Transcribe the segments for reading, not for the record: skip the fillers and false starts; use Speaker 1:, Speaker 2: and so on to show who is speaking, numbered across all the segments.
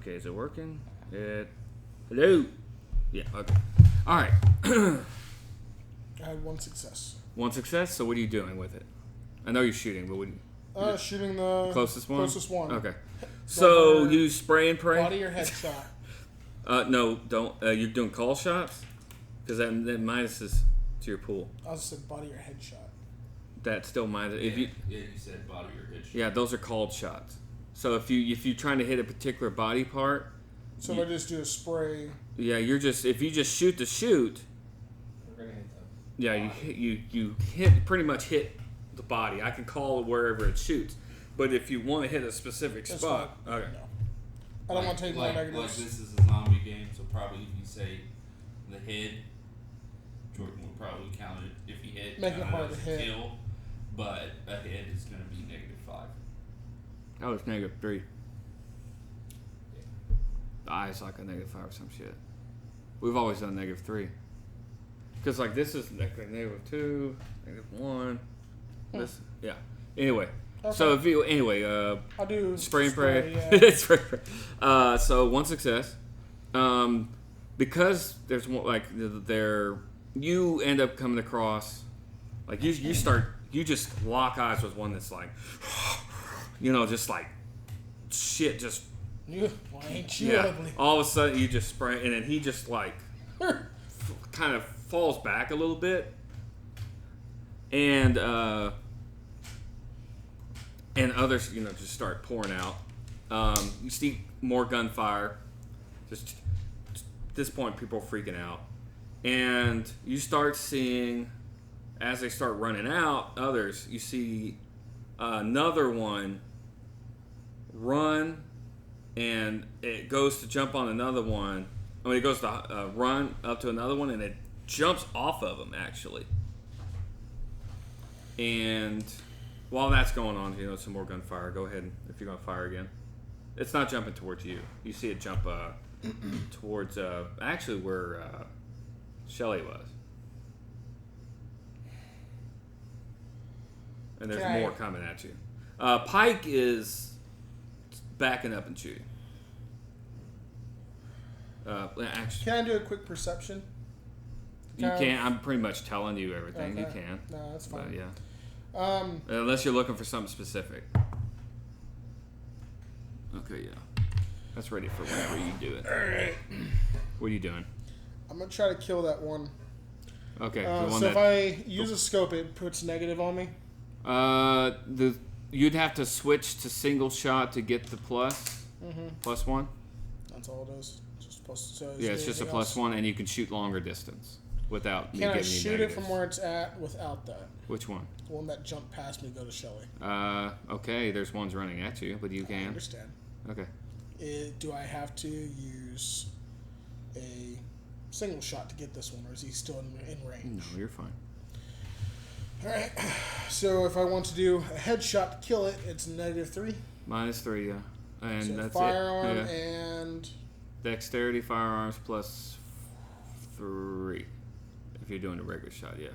Speaker 1: Okay, is it working? Hello? Yeah, okay. Alright.
Speaker 2: I had one success.
Speaker 1: One success? So what are you doing with it? I know you're shooting, but what are you...
Speaker 2: Shooting the
Speaker 1: closest one?
Speaker 2: Closest one.
Speaker 1: Okay. So you spray and pray?
Speaker 2: Body or headshot?
Speaker 1: No, don't. You're doing call shots? Because that minuses to your pool.
Speaker 2: I just said body or headshot.
Speaker 1: That still minuses.
Speaker 3: Yeah, you said body or headshot.
Speaker 1: Yeah, those are called shots. So if you're trying to hit a particular body part.
Speaker 2: So if I just do a spray.
Speaker 1: Yeah, if you just shoot the shoot.
Speaker 3: We're gonna hit them.
Speaker 1: Yeah, you pretty much hit the body. I can call it wherever it shoots. But if you want to hit a specific spot, okay.
Speaker 2: No. I don't want to take more negatives.
Speaker 3: Like this is a zombie game, so probably if you say the head, Jordan would probably count it if he hit.
Speaker 2: Make it hard to hit.
Speaker 3: Kill, but a head is going to be -5.
Speaker 1: Oh, it's -3. The eye's like a -5 or some shit. We've always done -3. Because like this is like -2, -1. This, yeah. Anyway.
Speaker 2: Okay.
Speaker 1: So if you
Speaker 2: I'll do
Speaker 1: spray and pray.
Speaker 2: Yeah.
Speaker 1: Spray and pray. So one success. Because there's one like you end up coming across like you just lock eyes with one that's like just like shit just
Speaker 2: ain't you ugly.
Speaker 1: all of a sudden you just spray and then he just like kind of falls back a little bit and others, just start pouring out. You see more gunfire. Just at this point, people are freaking out. And you start seeing, as they start running out, others, you see another one run, and it goes to jump on another one. I mean, it goes to run up to another one, and it jumps off of them, actually. And... while that's going on, some more gunfire. Go ahead if you're going to fire again. It's not jumping towards you. You see it jump towards actually where Shelly was. And there's more coming at you. Pike is backing up and shooting. Actually,
Speaker 2: can I do a quick perception?
Speaker 1: You can't. I'm pretty much telling you everything.
Speaker 2: Okay.
Speaker 1: You can.
Speaker 2: No, that's fine.
Speaker 1: But, yeah. Unless you're looking for something specific. Okay, yeah. That's ready for whenever you do it.
Speaker 2: Alright.
Speaker 1: What are you doing?
Speaker 2: I'm going to try to kill that one.
Speaker 1: Okay.
Speaker 2: If I use a scope, it puts negative on me?
Speaker 1: You'd have to switch to single shot to get the plus.
Speaker 2: Mm-hmm.
Speaker 1: +1?
Speaker 2: That's all it is. Just plus,
Speaker 1: it's just a +1, and you can shoot longer distance without me
Speaker 2: getting
Speaker 1: getting any
Speaker 2: negatives. Can I shoot it from where it's at without that?
Speaker 1: Which one?
Speaker 2: The one that jumped past me, go to Shelly.
Speaker 1: Okay, there's ones running at you, but you can.
Speaker 2: I understand.
Speaker 1: Okay.
Speaker 2: Do I have to use a single shot to get this one, or is he still in range?
Speaker 1: No, you're fine.
Speaker 2: Alright, so if I want to do a headshot to kill it, it's -3.
Speaker 1: -3, yeah. And
Speaker 2: so
Speaker 1: that's
Speaker 2: firearm
Speaker 1: it. Yeah.
Speaker 2: and...
Speaker 1: Dexterity, firearms, +3. If you're doing a regular shot, yeah.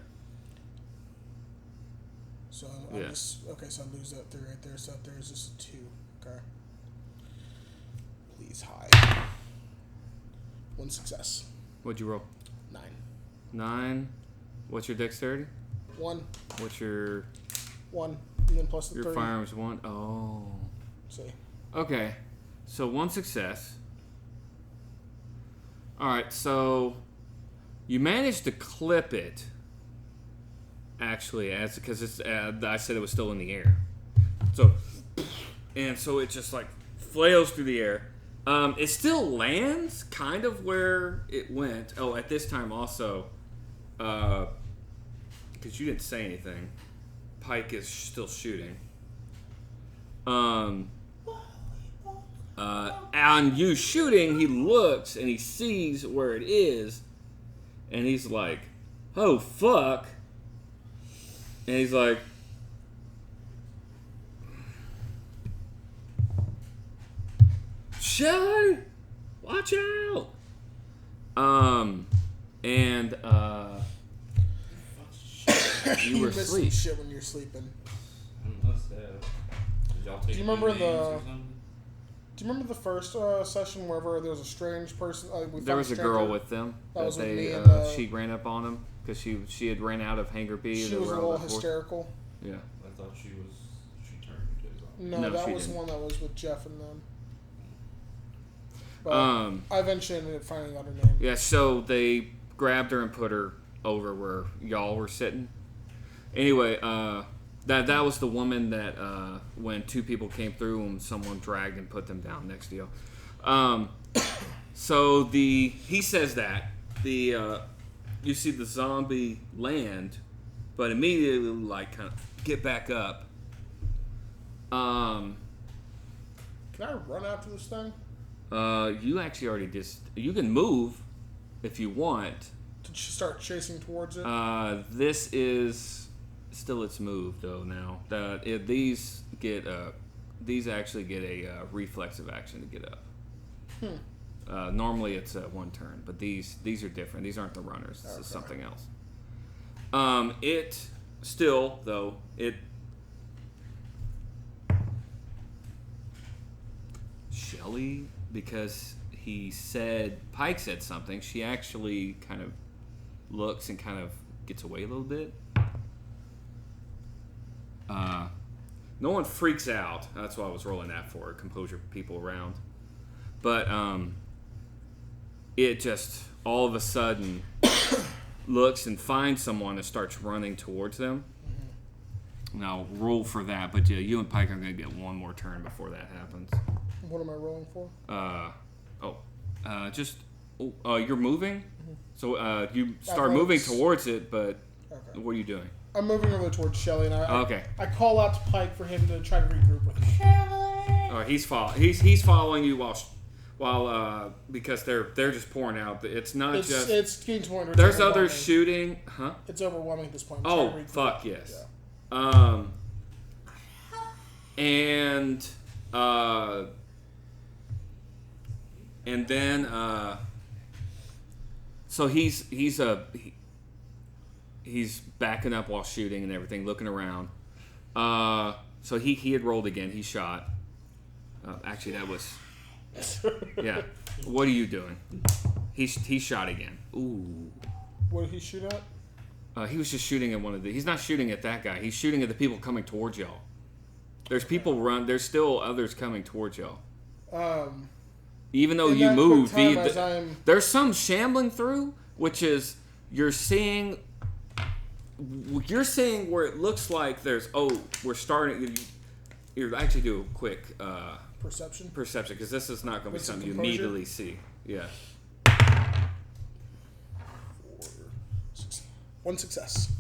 Speaker 2: So I just... Okay, so I lose that 3 right there, so there's just a 2. Okay. Please high. 1 success.
Speaker 1: What'd you roll?
Speaker 2: 9.
Speaker 1: 9. What's your dexterity?
Speaker 2: 1.
Speaker 1: What's your...
Speaker 2: 1. And then plus the
Speaker 1: your
Speaker 2: 30.
Speaker 1: firearms 1? Oh.
Speaker 2: See.
Speaker 1: Okay. So 1 success. Alright, so... You managed to clip it, actually, because it's. I said it was still in the air. So it just like flails through the air. It still lands kind of where it went. Oh, at this time also, because you didn't say anything, Pike is still shooting. On you shooting, he looks and he sees where it is. And he's like, oh, fuck. And he's like, Shelly, watch out. You were asleep.
Speaker 2: Shit when you're sleeping.
Speaker 3: Did y'all take
Speaker 2: Do you remember
Speaker 3: names or something?
Speaker 2: Do Do you remember the first session wherever there was a strange person?
Speaker 1: There was a girl with them
Speaker 2: that was with
Speaker 1: they
Speaker 2: me and,
Speaker 1: she ran up on them because she had ran out of Hangar B.
Speaker 2: She was a little hysterical.
Speaker 1: Yeah.
Speaker 3: I thought she turned into a zombie.
Speaker 2: No, that was
Speaker 1: didn't.
Speaker 2: the one that was with Jeff and them. But I eventually ended up finding out her name.
Speaker 1: Yeah, so they grabbed her and put her over where y'all were sitting. Anyway, that was the woman that when two people came through and someone dragged and put them down next to you. So he says that you see the zombie land, but immediately like kind of get back up.
Speaker 2: Can I run after this thing?
Speaker 1: You actually already you can move if you want.
Speaker 2: To start chasing towards it?
Speaker 1: This is still its move though now. These actually get a reflexive action to get up. Normally it's one turn, but these are different. These aren't the runners. This is something else. It still though Shelly, because Pike said something, she actually kind of looks and kind of gets away a little bit. No one freaks out. That's what I was rolling that for, composure people around. But it just all of a sudden looks and finds someone and starts running towards them. And I'll roll for that, but you and Pike are going to get one more turn before that happens.
Speaker 2: What am I rolling for?
Speaker 1: You're moving, so you start moving towards it. But what are you doing?
Speaker 2: I'm moving over towards Shelly, and
Speaker 1: okay.
Speaker 2: I call out to Pike for him to try to regroup with me.
Speaker 1: Shelly. He's following you while because they're just pouring out. It's getting to the point where there's others shooting, huh?
Speaker 2: It's overwhelming at this point.
Speaker 1: Oh fuck yes.
Speaker 2: Yeah.
Speaker 1: And then so he's backing up while shooting and everything, looking around. So he had rolled again. He shot. Actually, that was yeah. What are you doing? He shot again. Ooh.
Speaker 2: What did he shoot at?
Speaker 1: He was just shooting at one of the. He's not shooting at that guy. He's shooting at the people coming towards y'all. There's people run. There's still others coming towards y'all. Even though you moved, there's some shambling through, which is you're seeing where it looks like there's. We're starting. You actually do a quick
Speaker 2: perception
Speaker 1: because this is not going to be something you immediately see. Yeah.
Speaker 2: 1 success.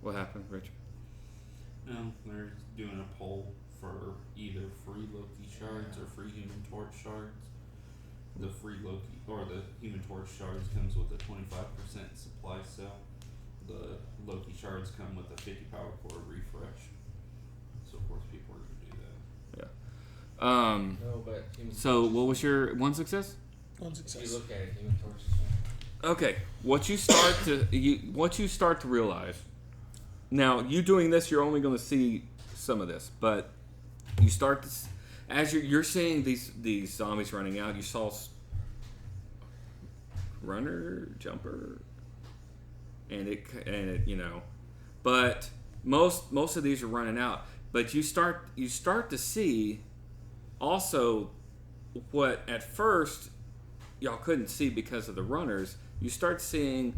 Speaker 1: What happened, Richard?
Speaker 3: They're doing a poll for either free Loki shards or free Human Torch shards. The free Loki or the Human Torch shards comes with a 25% supply cell. The Loki shards come with a 50 power core refresh. So of course people are going to do that.
Speaker 1: Yeah.
Speaker 4: No, but
Speaker 1: so what was your 1 success?
Speaker 2: 1 success.
Speaker 4: If you look at it, Human Torch is one.
Speaker 1: Okay. What you start to realize. Now, you doing this, you're only going to see some of this, but you start to, as you're seeing these zombies running out. You saw runner, jumper, and it but most of these are running out. But you start to see also what at first y'all couldn't see because of the runners. You start seeing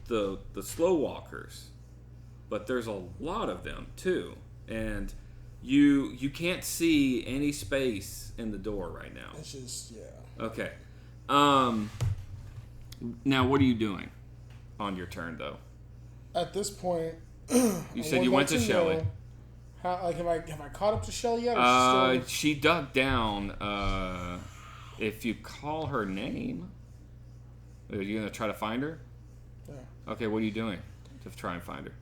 Speaker 1: the slow walkers. But there's a lot of them too, and you can't see any space in the door right now.
Speaker 2: It's just
Speaker 1: Okay. Now what are you doing on your turn though?
Speaker 2: At this point,
Speaker 1: you said you went to Shelly.
Speaker 2: Have I caught up to Shelly yet?
Speaker 1: Or she dug down. If you call her name, are you gonna try to find her?
Speaker 2: Yeah.
Speaker 1: Okay. What are you doing to try and find her?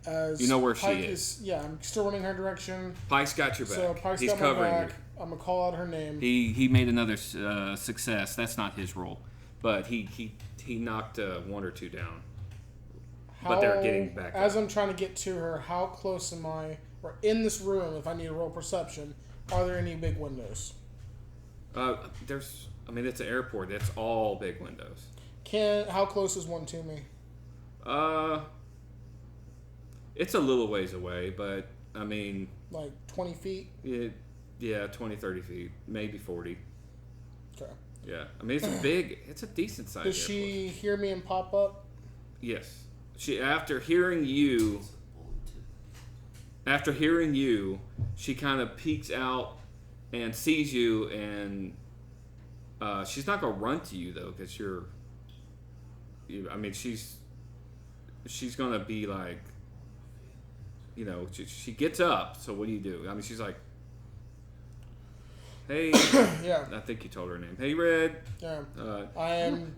Speaker 2: As
Speaker 1: you know where
Speaker 2: Pike
Speaker 1: she is.
Speaker 2: Yeah, I'm still running her direction.
Speaker 1: Pike's got your back.
Speaker 2: So Pike's
Speaker 1: He's
Speaker 2: got
Speaker 1: covering
Speaker 2: my back.
Speaker 1: you.
Speaker 2: I'm gonna call out her name.
Speaker 1: He made another success. That's not his roll, but he knocked 1 or 2 down. But they're getting back
Speaker 2: as
Speaker 1: up.
Speaker 2: I'm trying to get to her, how close am I or in this room, if I need to roll perception, are there any big windows?
Speaker 1: It's an airport. It's all big windows.
Speaker 2: How close is one to me?
Speaker 1: It's a little ways away, but I mean,
Speaker 2: like 20 feet.
Speaker 1: Yeah, 20, 30 feet, maybe 40.
Speaker 2: Okay.
Speaker 1: Yeah, I mean it's a decent size.
Speaker 2: Does she hear me and pop up?
Speaker 1: Yes. After hearing you, she kind of peeks out and sees you, and she's not gonna run to you though, because she's gonna be like, she gets up. So what do you do? I mean, she's like, hey,
Speaker 2: yeah.
Speaker 1: I think you told her name. Hey, Red.
Speaker 2: Yeah. I am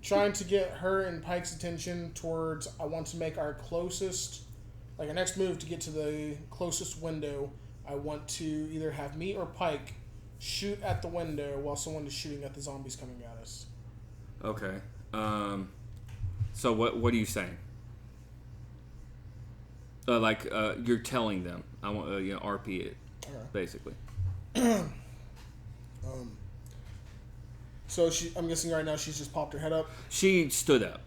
Speaker 2: trying to get her and Pike's attention towards. I want to make our closest, like our next move to get to the closest window. I want to either have me or Pike shoot at the window while someone is shooting at the zombies coming at us.
Speaker 1: Okay. So what are you saying? You're telling them. I want RP it, basically.
Speaker 2: So I'm guessing right now she's just popped her head up.
Speaker 1: She stood up.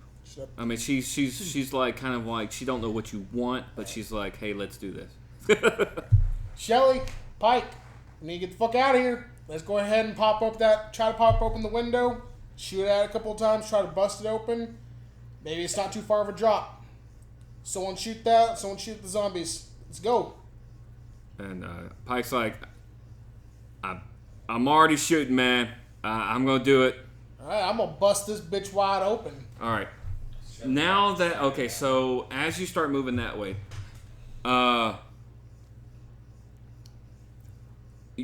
Speaker 1: I mean, she's like kind of like she don't know what you want, but she's like, hey, let's do this.
Speaker 2: Shelly, Pike, we need to get the fuck out of here. Let's go ahead and try to pop open the window, shoot at it a couple of times, try to bust it open. Maybe it's not too far of a drop. Someone shoot the zombies. Let's go.
Speaker 1: And Pike's like, I'm already shooting, man. I'm gonna do it.
Speaker 2: All right, I'm gonna bust this bitch wide open.
Speaker 1: All right. So as you start moving that way,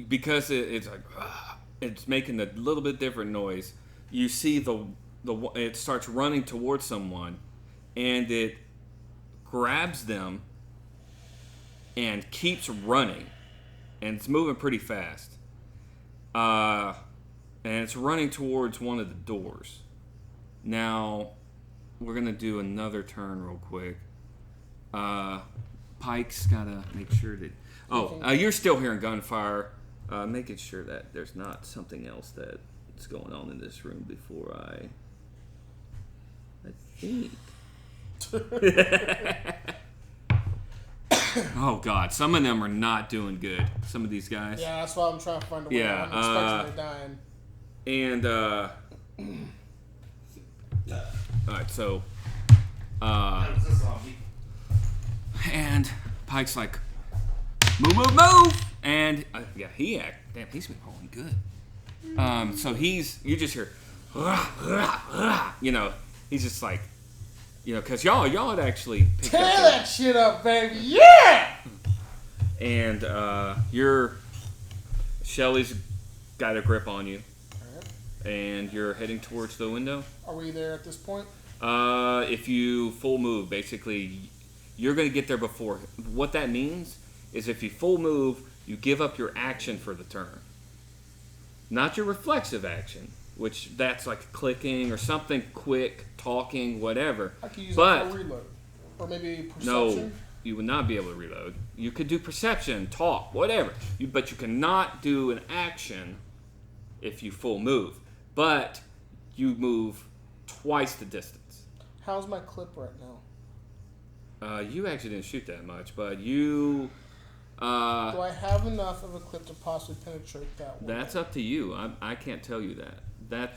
Speaker 1: because it's like it's making a little bit different noise. You see it starts running towards someone, and it grabs them and keeps running, and it's moving pretty fast. And it's running towards one of the doors. Now, we're going to do another turn real quick. Pike's got to make sure that... you're still hearing gunfire. Making sure that there's not something else that's going on in this room before I think. Oh, God. Some of them are not doing good. Some of these guys.
Speaker 2: Yeah, that's why I'm trying to find a way.
Speaker 1: Yeah,
Speaker 2: I'm expecting they're dying.
Speaker 1: And, alright, so, and Pike's like, move! And, he's been rolling good. So you just hear, he's just like, because y'all had actually picked
Speaker 2: Tear
Speaker 1: up
Speaker 2: that shit up, baby, yeah!
Speaker 1: And, Shelly's got a grip on you. And you're heading towards the window.
Speaker 2: Are we there at this point?
Speaker 1: If you full move, basically, you're going to get there before. What that means is if you full move, you give up your action for the turn. Not your reflexive action, which that's like clicking or something quick, talking, whatever.
Speaker 2: I could use it for a reload. Or maybe perception.
Speaker 1: No, you would not be able to reload. You could do perception, talk, whatever. But you cannot do an action if you full move. But you move twice the distance.
Speaker 2: How's my clip right now?
Speaker 1: You actually didn't shoot that much, but you...
Speaker 2: do I have enough of a clip to possibly penetrate that one?
Speaker 1: That's up to you. I can't tell you that.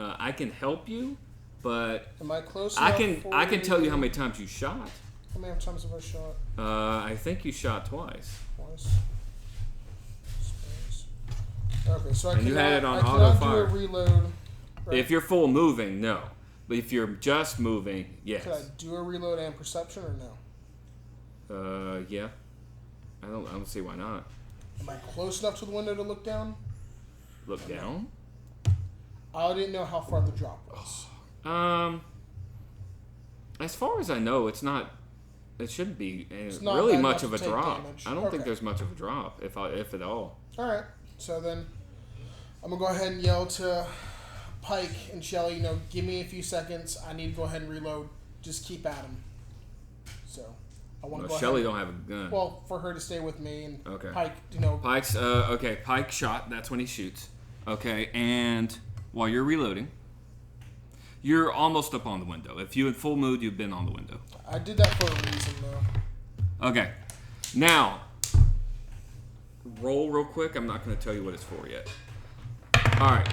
Speaker 1: I can help you, but...
Speaker 2: Am I close enough
Speaker 1: I can tell you how many times you shot.
Speaker 2: How many times have I shot?
Speaker 1: I think you shot twice.
Speaker 2: Twice. Okay, so
Speaker 1: you had it on auto fire.
Speaker 2: Do a reload. Right?
Speaker 1: If you're full moving, no. But if you're just moving, yes.
Speaker 2: Could I do a reload and perception or no?
Speaker 1: Yeah. I don't see why not.
Speaker 2: Am I close enough to the window to look down?
Speaker 1: Look down?
Speaker 2: I didn't know how far the drop was.
Speaker 1: As far as I know, it's not. It shouldn't be
Speaker 2: not
Speaker 1: really much of a drop.
Speaker 2: Damage.
Speaker 1: I don't think there's much of a drop, if at all.
Speaker 2: All right. So then, I'm gonna go ahead and yell to Pike and Shelly. Give me a few seconds. I need to go ahead and reload. Just keep at him. So, I want to
Speaker 1: Well,
Speaker 2: go
Speaker 1: Shelly
Speaker 2: ahead.
Speaker 1: don't have a gun.
Speaker 2: Well, for her to stay with me and
Speaker 1: Okay.
Speaker 2: Pike,
Speaker 1: Pike's okay. Pike shot. That's when he shoots. Okay, and while you're reloading, you're almost up on the window. If you in full mood, you've been on the window.
Speaker 2: I did that for a reason, though.
Speaker 1: Okay, now roll real quick. I'm not going to tell you what it's for yet. All right,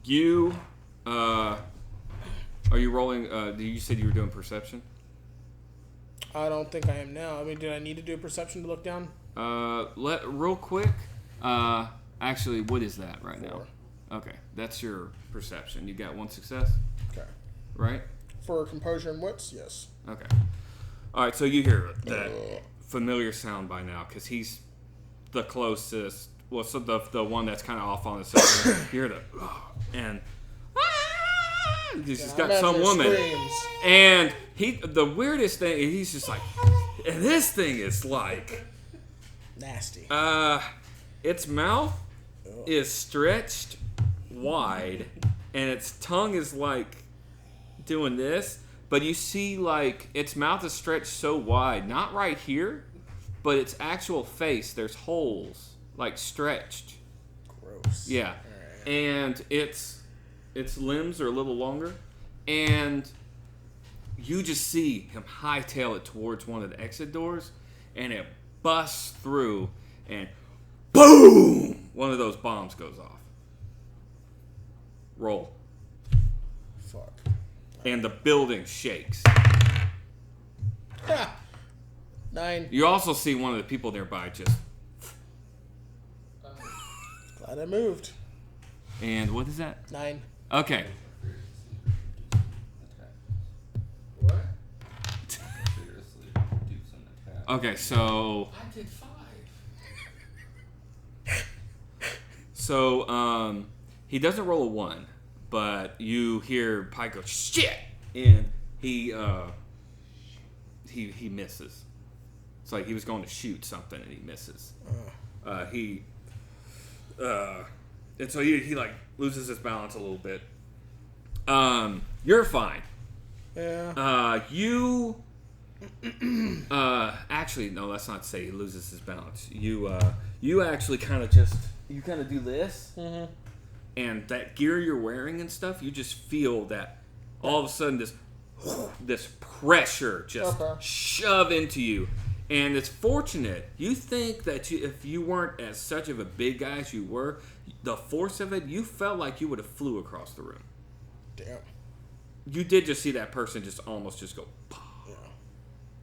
Speaker 1: you are you rolling? You said you were doing perception.
Speaker 2: I don't think I am now. I mean, did I need to do a perception to look down?
Speaker 1: Real quick. Actually, what is that right
Speaker 2: 4.
Speaker 1: now? Okay, that's your perception. You got 1 success,
Speaker 2: Okay.
Speaker 1: right?
Speaker 2: For composure and wits, yes.
Speaker 1: Okay. All right, so you hear that familiar sound by now because he's the closest. Well, so the one that's kind of off on the side. You hear the and he's just got some woman, and the weirdest thing. He's just like, and this thing is like
Speaker 2: nasty.
Speaker 1: Its mouth is stretched wide, and its tongue is like doing this. But you see, like, its mouth is stretched so wide, not right here, but its actual face, there's holes, like, stretched.
Speaker 2: Gross.
Speaker 1: Yeah.
Speaker 2: Right.
Speaker 1: And its limbs are a little longer, and you just see him hightail it towards one of the exit doors, and it busts through, and boom! One of those bombs goes off. Roll.
Speaker 2: Fuck.
Speaker 1: And the building shakes.
Speaker 2: Ha! 9.
Speaker 1: You also see one of the people nearby just...
Speaker 2: Glad I moved.
Speaker 1: And what is that?
Speaker 2: 9.
Speaker 1: Okay.
Speaker 3: What? Seriously, do some attack.
Speaker 1: Okay, so...
Speaker 3: I did 5.
Speaker 1: So, he doesn't roll a 1, but you hear Pike go, shit! And he misses. It's like he was going to shoot something and he misses. And so he like loses his balance a little bit. You're fine.
Speaker 2: Yeah.
Speaker 1: Actually, no, let's not say he loses his balance. You actually kind of just, you kind of do this, and that gear you're wearing and stuff, you just feel that all of a sudden this pressure just shove into you. And it's fortunate. You think that if you weren't as such of a big guy as you were, the force of it, you felt like you would have flew across the room.
Speaker 2: Damn.
Speaker 1: You did just see that person just almost just go, pow.
Speaker 2: Yeah.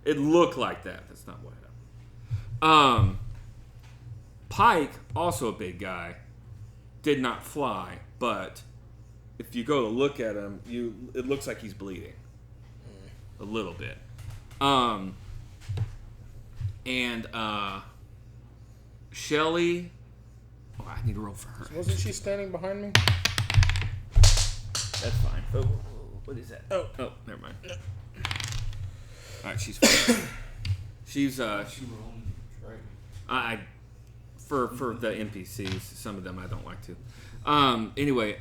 Speaker 1: It looked like that. That's not what happened. Pike, also a big guy, did not fly, but if you go to look at him, it looks like he's bleeding. A little bit. And Shelly, I need to roll for her.
Speaker 2: Wasn't she standing behind me?
Speaker 1: That's fine. Oh, what is that? Oh, never mind. All right, she's fine. She's for the NPCs, some of them I don't like to. Anyway,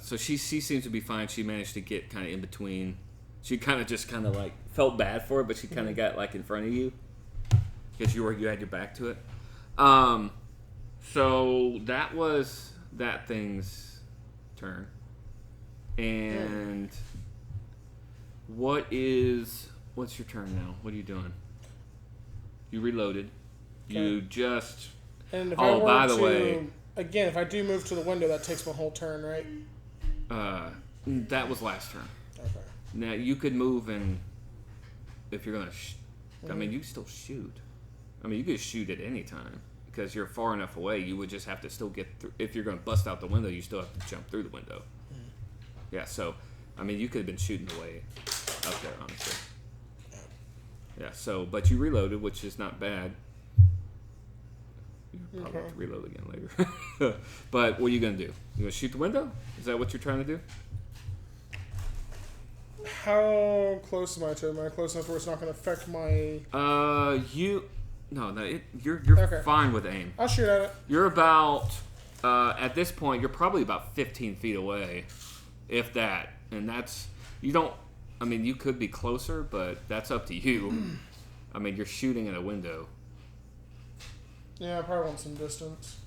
Speaker 1: so she seems to be fine. She managed to get kind of in between. She kind of like felt bad for it, but she kind of got like in front of you because you had your back to it. So that was that thing's turn. And what's your turn now? What are you doing? You reloaded. You just...
Speaker 2: And if
Speaker 1: by the way...
Speaker 2: Again, if I do move to the window, that takes my whole turn, right?
Speaker 1: That was last turn.
Speaker 2: Okay.
Speaker 1: Now, you could move and... If you're going to... I mean, you can still shoot. I mean, you could shoot at any time. Because you're far enough away, you would just have to still get through... If you're going to bust out the window, you still have to jump through the window. Yeah, so... I mean, you could have been shooting away up there, honestly. Yeah, so... But you reloaded, which is not bad. You probably have to reload again later. But what are you going to do? You going to shoot the window? Is that what you're trying to do?
Speaker 2: How close am I to it? Am I close enough where it's not going to affect my...
Speaker 1: You're fine with aim.
Speaker 2: I'll shoot at it.
Speaker 1: You're about... at this point, you're probably about 15 feet away, if that. And that's... You don't... I mean, you could be closer, but that's up to you. I mean, you're shooting at a window.
Speaker 2: Yeah, I probably want some distance.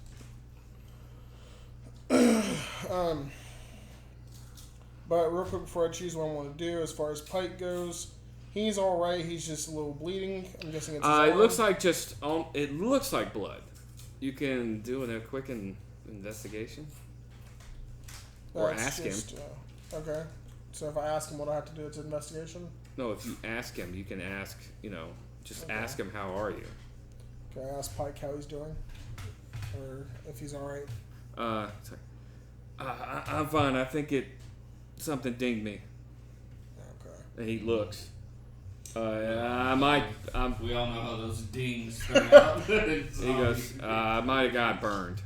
Speaker 2: But real quick before I choose what I want to do, as far as Pike goes, he's all right. He's just a little bleeding. I'm guessing it's his arm.
Speaker 1: It looks like it looks like blood. You can do a quick investigation, or ask him.
Speaker 2: Okay. So if I ask him what I have to do, it's investigation.
Speaker 1: No, if you ask him, you can ask. Ask him, how are you?
Speaker 2: Can I ask Pike how he's doing, or if he's all right?
Speaker 1: Sorry. I'm fine. I think something dinged me.
Speaker 2: Okay.
Speaker 1: And he looks.
Speaker 3: We all know how those dings turn out.
Speaker 1: He goes, I might have got burned.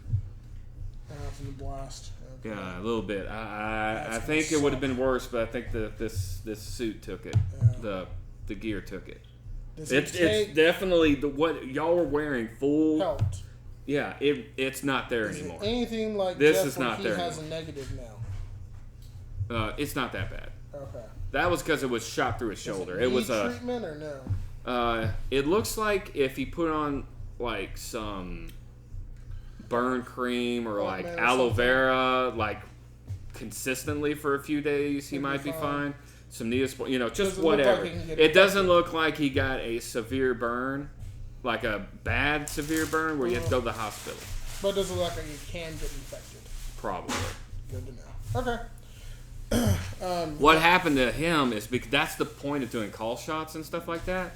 Speaker 2: From the blast. Okay.
Speaker 1: Yeah, a little bit. I think it would have been worse, but I think this suit took it.
Speaker 2: Yeah.
Speaker 1: The gear took it.
Speaker 2: It's
Speaker 1: definitely what y'all were wearing full.
Speaker 2: Helped.
Speaker 1: Yeah, it's not there
Speaker 2: Is
Speaker 1: anymore.
Speaker 2: it anything like
Speaker 1: this
Speaker 2: Jeff
Speaker 1: is
Speaker 2: where
Speaker 1: not
Speaker 2: he
Speaker 1: there
Speaker 2: has
Speaker 1: anymore.
Speaker 2: a negative now?
Speaker 1: It's not that bad.
Speaker 2: Okay.
Speaker 1: That was because it was shot through his shoulder.
Speaker 2: It
Speaker 1: was a
Speaker 2: treatment or no?
Speaker 1: It looks like if he put on like some burn cream or like aloe vera, like consistently for a few days, he might be fine. Some Neosporin, just whatever. It doesn't look like he got a severe burn, like a bad severe burn where you have to go to the hospital.
Speaker 2: But it doesn't look like you can get infected.
Speaker 1: Probably.
Speaker 2: Good to know. Okay.
Speaker 1: What happened to him is because that's the point of doing call shots and stuff like that.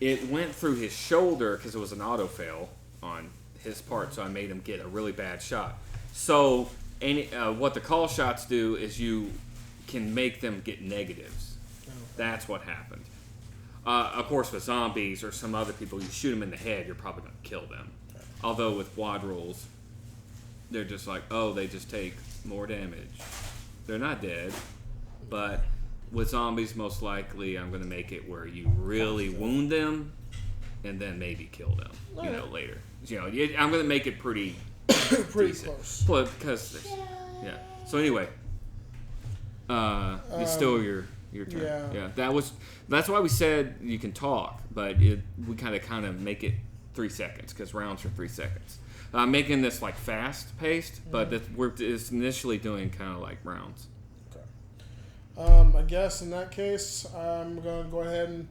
Speaker 1: It went through his shoulder because it was an auto fail on his part, so I made him get a really bad shot. So what the call shots do is you can make them get negatives. That's what happened. Of course, with zombies or some other people, you shoot them in the head, you're probably going to kill them. Although with quad rolls, they're just like, they just take more damage. They're not dead, but with zombies, most likely I'm going to make it where you really wound them and then maybe kill them, later. I'm going to make it pretty
Speaker 2: close.
Speaker 1: Because, yeah. So anyway, it's still your turn. Yeah. That's why we said you can talk, but we kind of make it 3 seconds because rounds are 3 seconds. I'm making this like fast paced, but it's initially doing kind of like rounds.
Speaker 2: Okay. I guess in that case, I'm going to go ahead and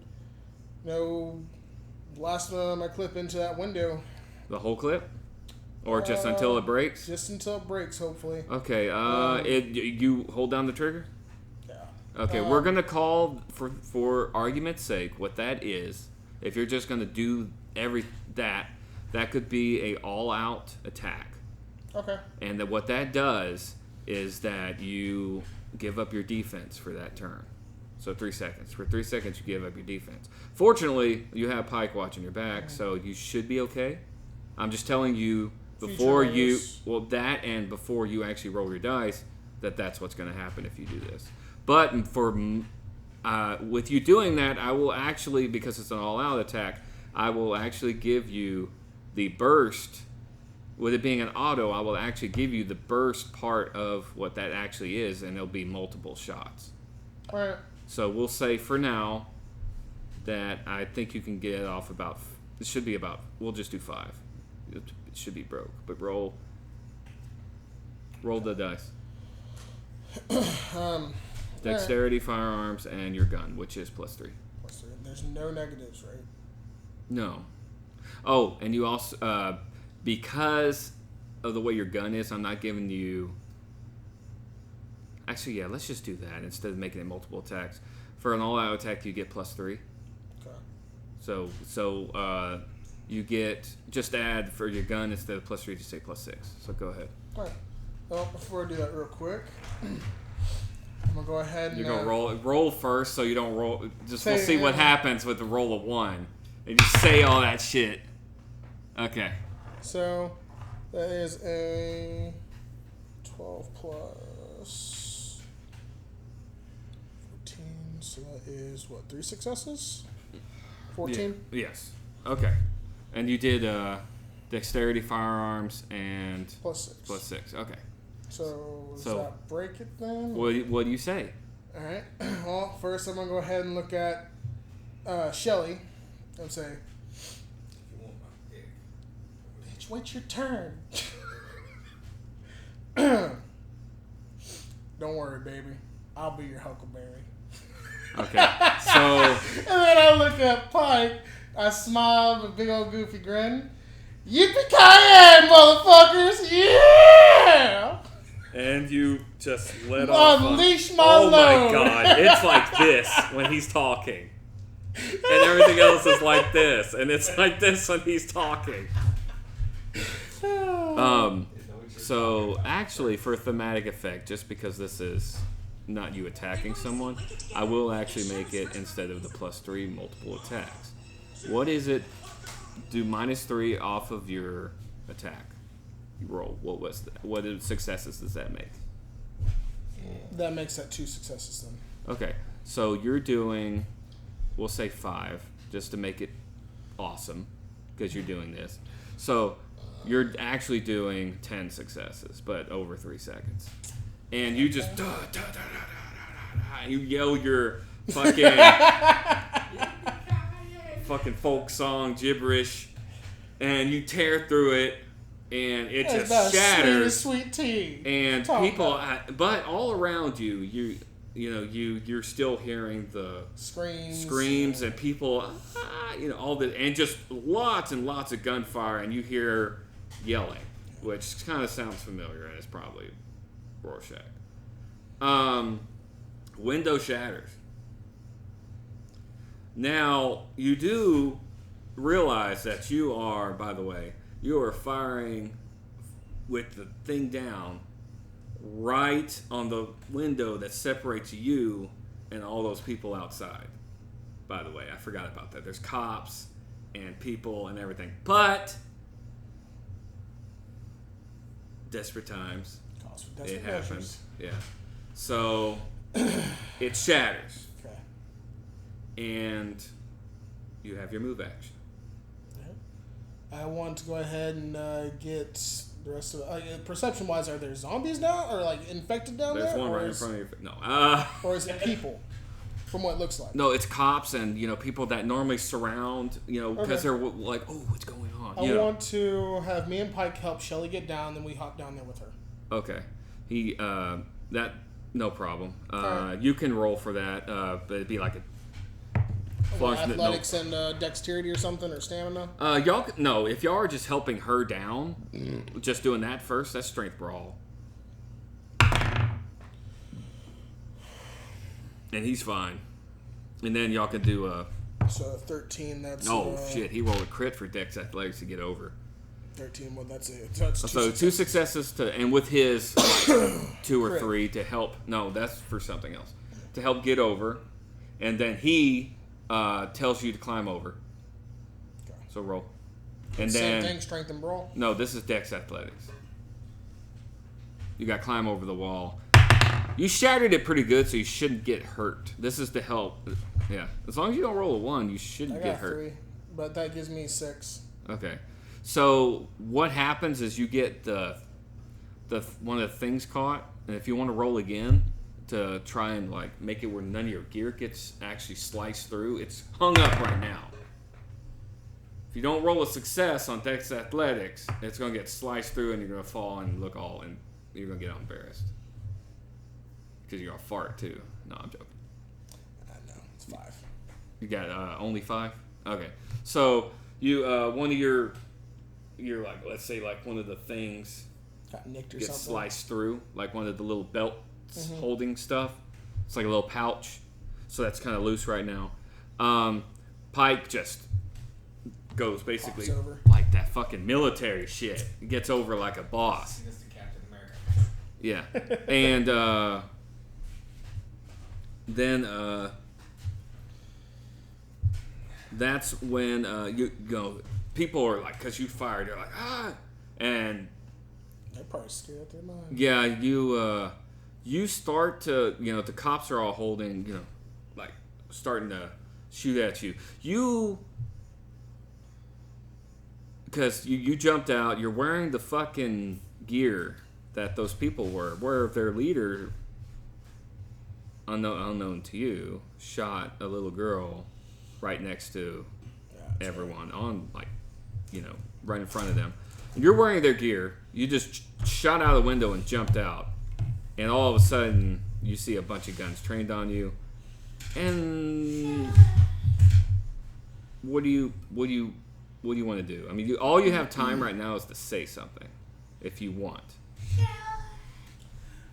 Speaker 2: blast my clip into that window.
Speaker 1: The whole clip, or just until it breaks?
Speaker 2: Just until it breaks, hopefully.
Speaker 1: Okay. You hold down the trigger.
Speaker 2: Yeah.
Speaker 1: Okay. We're gonna call for argument's sake what that is. If you're just gonna do that could be a all-out attack.
Speaker 2: Okay.
Speaker 1: And what that does is that you give up your defense for that turn. So 3 seconds. For 3 seconds, you give up your defense. Fortunately, you have Pike watching your back, so you should be okay. I'm just telling you before before you actually roll your dice that's what's going to happen if you do this. But with you doing that, I will actually, because it's an all-out attack, I will actually give you the burst. With it being an auto, I will actually give you the burst part of what that actually is, and it'll be multiple shots.
Speaker 2: All right.
Speaker 1: So we'll say for now that I think you can get off we'll just do 5. It should be broke, but roll the dice. Dexterity, firearms, and your gun, which is +3.
Speaker 2: There's no negatives, right?
Speaker 1: No. Oh, and you also, because of the way your gun is, I'm not giving you... Actually, yeah, let's just do that instead of making it multiple attacks. For an all-out attack, you get +3.
Speaker 2: Okay.
Speaker 1: So you get... Just add for your gun instead of +3, just say +6. So go ahead.
Speaker 2: All right. Well, before I do that real quick, I'm going to go ahead and...
Speaker 1: You're going to roll first so you don't roll... We'll see what happens with the roll of 1. And just say all that shit. Okay.
Speaker 2: So, that is a 12 plus 14. So that is, 3 successes? 14?
Speaker 1: Yeah. Yes. Okay. And you did dexterity, firearms, and...
Speaker 2: +6.
Speaker 1: +6. Okay.
Speaker 2: So, does that break it then?
Speaker 1: What do you say?
Speaker 2: Alright. Well, first I'm going to go ahead and look at Shelly. I'm saying, bitch, wait your turn. Don't worry, baby. I'll be your Huckleberry.
Speaker 1: Okay, so...
Speaker 2: And then I look at Pike. I smile with a big old goofy grin. Yippee-ki-yay, motherfuckers! Yeah!
Speaker 1: And you just let off.
Speaker 2: Unleash my
Speaker 1: Oh
Speaker 2: load.
Speaker 1: my god, it's like this when he's talking. And everything else is like this. And it's like this when he's talking. So, actually, for a thematic effect, just because this is not you attacking someone, I will actually make it, instead of the +3, multiple attacks. What is it? Do -3 off of your attack. You roll. What successes does that make?
Speaker 2: That makes that 2 successes then.
Speaker 1: Okay, so you're doing, we'll say 5, just to make it awesome, because you're doing this. So you're actually doing 10 successes, but over 3 seconds. And you just, you yell your fucking, fucking folk song gibberish, and you tear through it, and it just shatters.
Speaker 2: Sweet tea.
Speaker 1: And people, but all around you, you're still hearing the screams, and people, all the, and just lots and lots of gunfire, and you hear yelling, which kind of sounds familiar, and it's probably Rorschach. Window shatters. Now, you do realize that you are, by the way, you are firing with the thing down right on the window that separates you and all those people outside. By the way, I forgot about that. There's cops and people and everything. But desperate times. It happens. Yeah. So it shatters.
Speaker 2: Okay.
Speaker 1: And you have your move action.
Speaker 2: I want to go ahead and get the rest of perception wise, are there zombies now or like infected down there?
Speaker 1: There's one right in front of you. No.
Speaker 2: Or is it people? From what it looks like.
Speaker 1: No, it's cops and people that normally surround, because they're like, oh, what's going on?
Speaker 2: I want to have me and Pike help Shelly get down, then we hop down there with her.
Speaker 1: Okay. No problem.
Speaker 2: Right.
Speaker 1: You can roll for that, but it'd be like a
Speaker 2: athletics and dexterity or something, or stamina.
Speaker 1: If y'all are just helping her down, just doing that first, that's strength brawl. And he's fine. And then y'all can do
Speaker 2: So 13, that's...
Speaker 1: shit, he rolled a crit for Dex Athletics to get over.
Speaker 2: 13, well, that's it. So, it's
Speaker 1: two successes and with his 2 or
Speaker 2: Crit.
Speaker 1: 3 to help... No, that's for something else. To help get over. And then he tells you to climb over.
Speaker 2: Okay.
Speaker 1: So roll.
Speaker 2: And same thing, strength and brawl?
Speaker 1: No, this is Dex Athletics. You got to climb over the wall. You shattered it pretty good, so you shouldn't get hurt. This is to help. Yeah. As long as you don't roll a 1, you shouldn't get hurt.
Speaker 2: 3, but that gives me 6.
Speaker 1: Okay. So what happens is you get the one of the things caught, and if you want to roll again to try and make it where none of your gear gets actually sliced through, it's hung up right now. If you don't roll a success on Dex Athletics, it's going to get sliced through, and you're going to fall and look all, and you're going to get embarrassed. Because you're gonna fart too. No, I'm joking.
Speaker 2: No, it's 5.
Speaker 1: You got only 5? Okay. So you one of your let's say one of the things
Speaker 2: got nicked or
Speaker 1: gets
Speaker 2: something.
Speaker 1: sliced through, like one of the little belts holding stuff. It's like a little pouch. So that's kind of loose right now. Pike just goes basically like that fucking military shit. He gets over like a boss. Yeah. And then that's when people are like, because you fired, they're like, ah, and
Speaker 2: they're probably scared out their mind.
Speaker 1: Yeah, you start to, the cops are all holding, starting to shoot at you. Because you jumped out, you're wearing the fucking gear that those people were, where their leader, unknown to you, shot a little girl right next to everyone on, like, right in front of them. You're wearing their gear. You just shot out of the window and jumped out, and all of a sudden you see a bunch of guns trained on you. And what do you want to do? I mean, all you have time right now is to say something, if you want.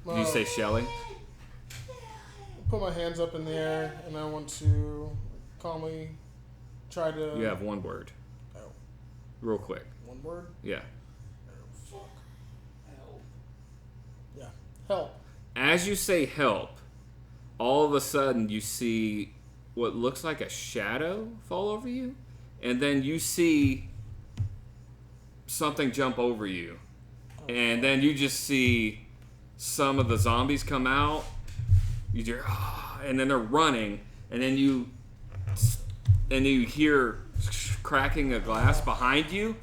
Speaker 1: Do you say Shelly?
Speaker 2: Put my hands up in the air, and I want to calmly try to...
Speaker 1: You have one word.
Speaker 2: Oh.
Speaker 1: Real quick.
Speaker 2: One word?
Speaker 1: Yeah.
Speaker 2: Oh, fuck. Help. Yeah. Help.
Speaker 1: As you say help, all of a sudden you see what looks like a shadow fall over you, and then you see something jump over you, and then you just see some of the zombies come out. You hear, and then they're running, and then you hear cracking of glass behind you,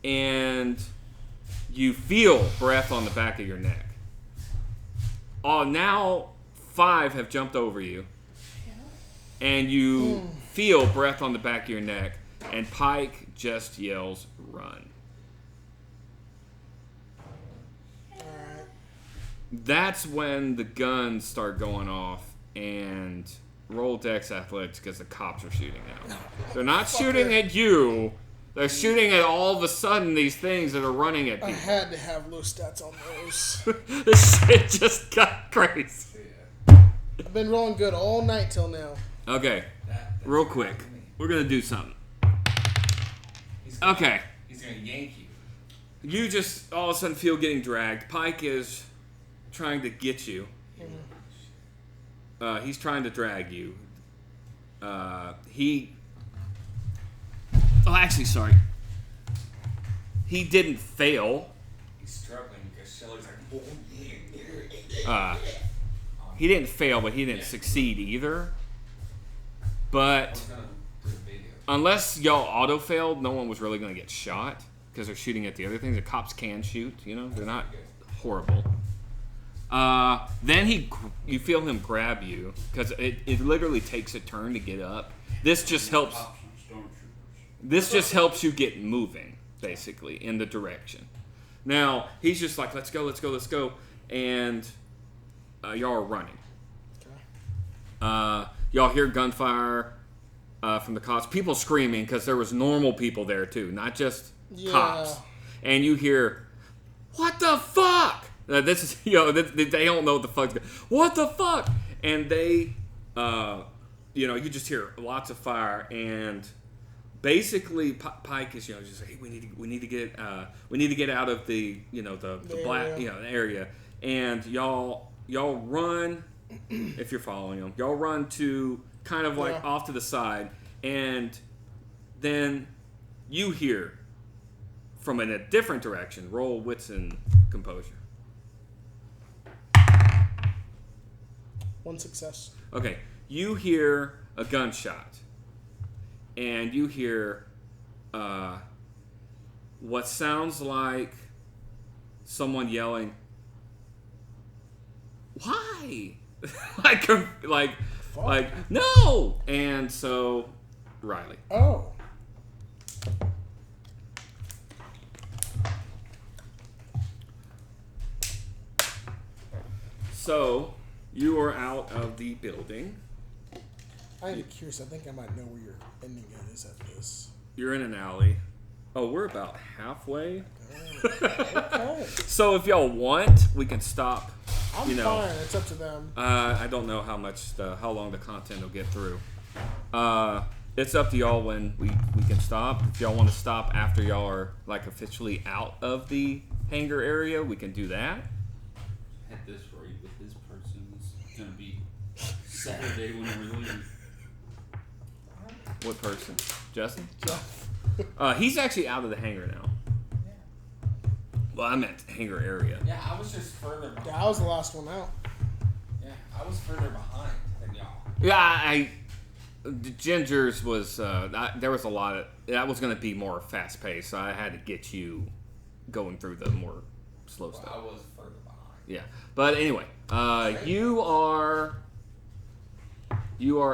Speaker 1: and you feel breath on the back of your neck. Oh, now 5 have jumped over you, and you feel breath on the back of your neck, and Pike just yells, "Run." That's when the guns start going off, and roll Dex Athletics because the cops are shooting now. They're not shooting at you. They're shooting at all of a sudden these things that are running at people.
Speaker 2: I had to have low stats on those.
Speaker 1: This shit just got crazy.
Speaker 2: I've been rolling good all night till now.
Speaker 1: Okay, real quick. We're going to do something. Okay.
Speaker 4: He's going to yank you.
Speaker 1: You just all of a sudden feel getting dragged. Pike is trying to get you. He's trying to drag you. Sorry. He didn't fail.
Speaker 4: He's struggling because Shelly's like, oh, yeah.
Speaker 1: He didn't fail, but he didn't succeed either. But unless y'all auto-failed, no one was really going to get shot because they're shooting at the other things. The cops can shoot, They're not horrible. Then you feel him grab you because it literally takes a turn to get up. This just helps you get moving, basically, in the direction. Now, he's just like, let's go. And y'all are running.
Speaker 2: Okay.
Speaker 1: Y'all hear gunfire from the cops. People screaming because there was normal people there, too, not just cops. And you hear, "What the fuck?" This is, they don't know what the fuck's going on. What the fuck? And they, you just hear lots of fire, and basically Pike is, just like, hey, we need to get out of the black, area, and y'all run, if you're following them, y'all run to kind of like off to the side, and then you hear from in a different direction. Roll wits and composure.
Speaker 2: 1 success.
Speaker 1: Okay, you hear a gunshot, and you hear what sounds like someone yelling, "Why?" like no. And so, Riley.
Speaker 2: Oh.
Speaker 1: So, you are out of the building.
Speaker 2: I'm curious. I think I might know where your ending is at this.
Speaker 1: You're in an alley. Oh, we're about halfway.
Speaker 2: Okay.
Speaker 1: So if y'all want, we can stop.
Speaker 2: I'm fine. It's up to them.
Speaker 1: I don't know how long the content will get through. It's up to y'all when we can stop. If y'all want to stop after y'all are like officially out of the hangar area, we can do that.
Speaker 3: At this rate, with this person, it's gonna be Saturday when we leave.
Speaker 1: What person? Justin?
Speaker 2: Jeff.
Speaker 1: He's actually out of the hangar now.
Speaker 4: Yeah.
Speaker 1: Well, I meant hangar area.
Speaker 4: Yeah, I was just further behind.
Speaker 2: Yeah, I was the last one out.
Speaker 4: Yeah, I was further behind than y'all.
Speaker 1: Yeah, the Ginger's was there was a lot of that was going to be more fast paced, so I had to get you going through the more slow stuff.
Speaker 4: I was further behind.
Speaker 1: Yeah, but anyway, you are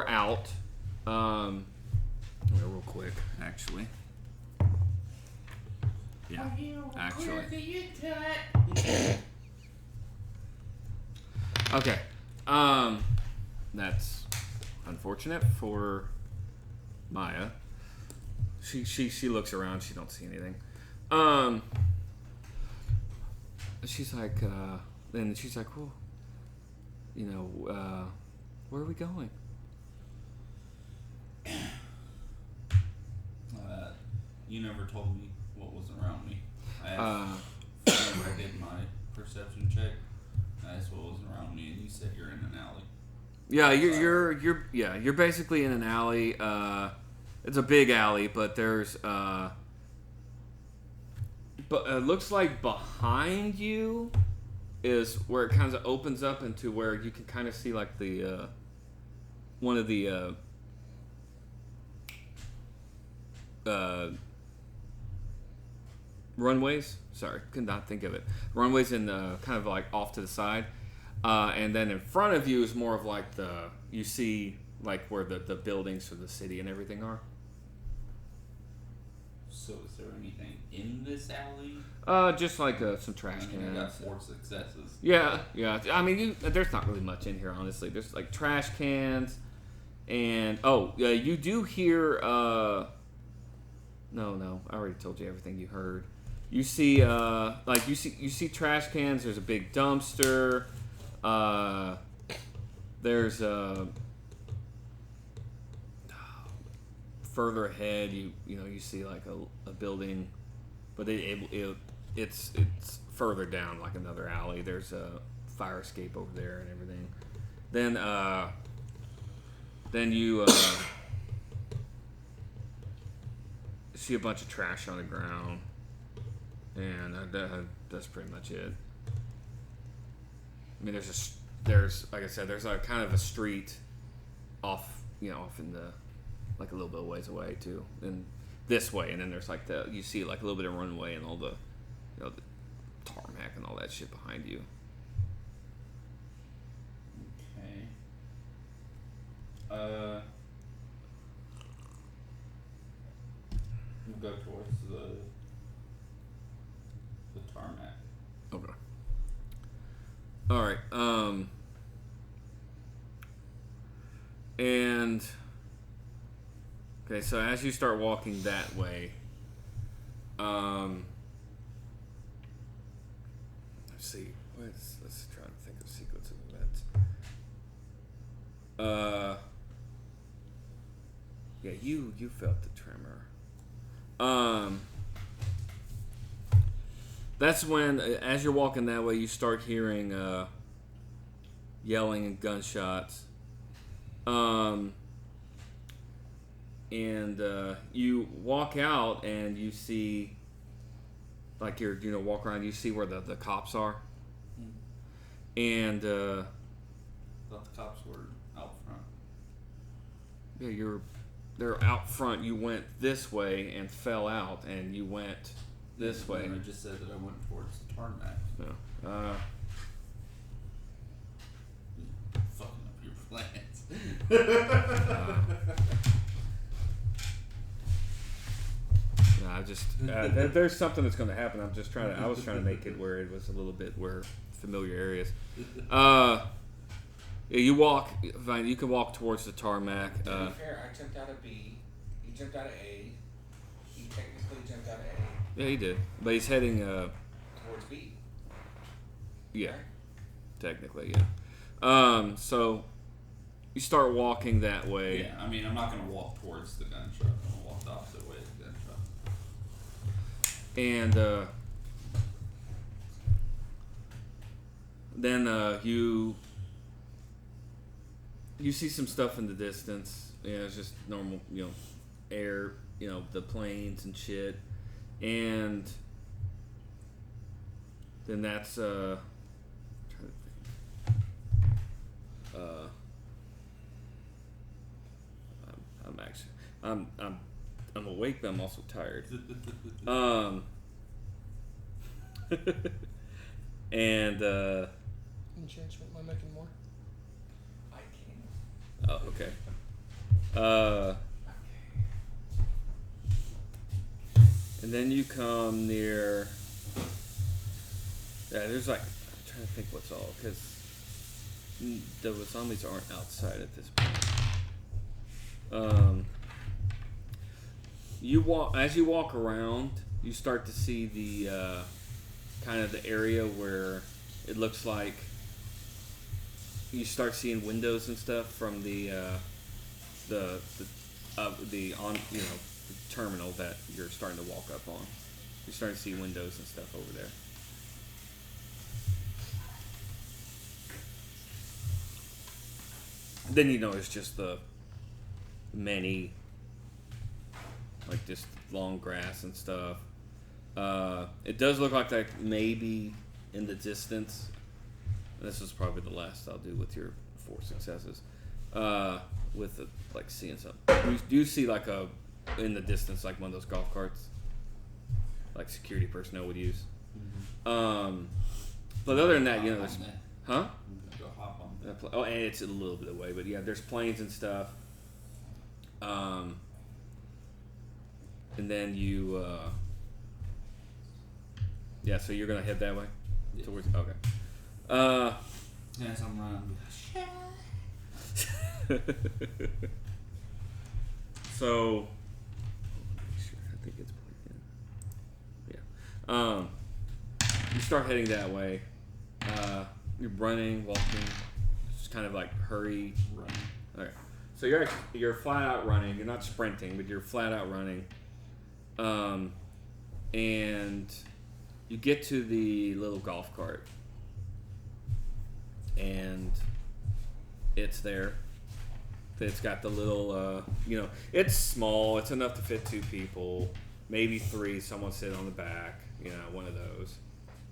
Speaker 1: out. real quick, actually. Yeah, actually. Okay. That's unfortunate for Maya. She looks around. She don't see anything. She's like, then she's like, well, you know, where are we going?
Speaker 3: You never told me what was around me. Whenever I did my perception check, I asked what was around me, and you said you're in an alley.
Speaker 1: Yeah, you're basically in an alley. It's a big alley, but there's but it looks like behind you is where it kind of opens up into where you can kind of see like the one of the runways. Sorry, could not think of it. Runways in the kind of like off to the side, and then in front of you is more of like you see like where the buildings for the city and everything are.
Speaker 3: So is there anything in this alley?
Speaker 1: Just like some trash cans.
Speaker 3: I got 4 successes.
Speaker 1: Yeah. I mean, there's not really much in here, honestly. There's like trash cans, and you do hear. No, I already told you everything you heard. You see, you see trash cans. There's a big dumpster. There's further ahead. You see like a building, but it's further down like another alley. There's a fire escape over there and everything. Then you see a bunch of trash on the ground, and that's pretty much it. I mean, there's like I said, there's a kind of a street off in the like a little bit of ways away too, and this way, and then there's like you see like a little bit of runway and all the the tarmac and all that shit behind you.
Speaker 3: Okay. We'll go towards the tarmac.
Speaker 1: Okay. All right. And okay, so as you start walking that way, let's see. Let's try to think of sequence of events. Yeah, you felt the tremor. That's when, as you're walking that way, you start hearing yelling and gunshots. And you walk out and you see, like you're walk around, you see where the cops are. And
Speaker 3: thought the cops were out front.
Speaker 1: Yeah, they're out front. You went this way and fell out, and you went this way.
Speaker 3: And I just said that I went towards the tarmac.
Speaker 1: No.
Speaker 3: Fucking up your plans.
Speaker 1: No, I just there's something that's going to happen. I was trying to make it where it was a little bit where familiar areas. Yeah, you can walk towards the tarmac.
Speaker 4: To be fair, I jumped out of B. He jumped out of A. He technically jumped out of A.
Speaker 1: Yeah, he did, but he's heading
Speaker 4: Towards B.
Speaker 1: yeah,
Speaker 4: Right?
Speaker 1: technically, yeah. So you start walking that way.
Speaker 3: Yeah, I mean, I'm not going to walk towards the gun shop. I'm going to walk the opposite way of the gun shop.
Speaker 1: And then you see some stuff in the distance. Yeah, it's just normal, air, the planes and shit. And then that's I'm trying to think. I'm awake, but I'm also tired. And
Speaker 2: Enchantment, am I making more?
Speaker 4: I can.
Speaker 1: oh, okay. And then you come near. Yeah, there's like. I'm trying to think what's all. Because the zombies aren't outside at this point. As you walk around, you start to see the kind of the area where it looks like you start seeing windows and stuff from the terminal that you're starting to walk up on. You're starting to see windows and stuff over there. Then it's just the many, like just long grass and stuff. It does look like that maybe in the distance. This is probably the last I'll do with your 4 successes. With the, like seeing something. You do see like in the distance like one of those golf carts, like security personnel would use. Mm-hmm. But other than that, there's, huh?
Speaker 3: Go hop on that.
Speaker 1: Oh, and it's a little bit away, but yeah, there's planes and stuff. And then you, so you're gonna head that way towards. Okay.
Speaker 3: As I'm running.
Speaker 1: So, I think it's yeah. You start heading that way. You're running, walking, just kind of like hurry.
Speaker 3: Running.
Speaker 1: Okay. So you're flat out running. You're not sprinting, but you're flat out running. And you get to the little golf cart, and it's there. It's got the little, it's small. It's enough to fit 2 people, maybe 3. Someone sit on the back, one of those.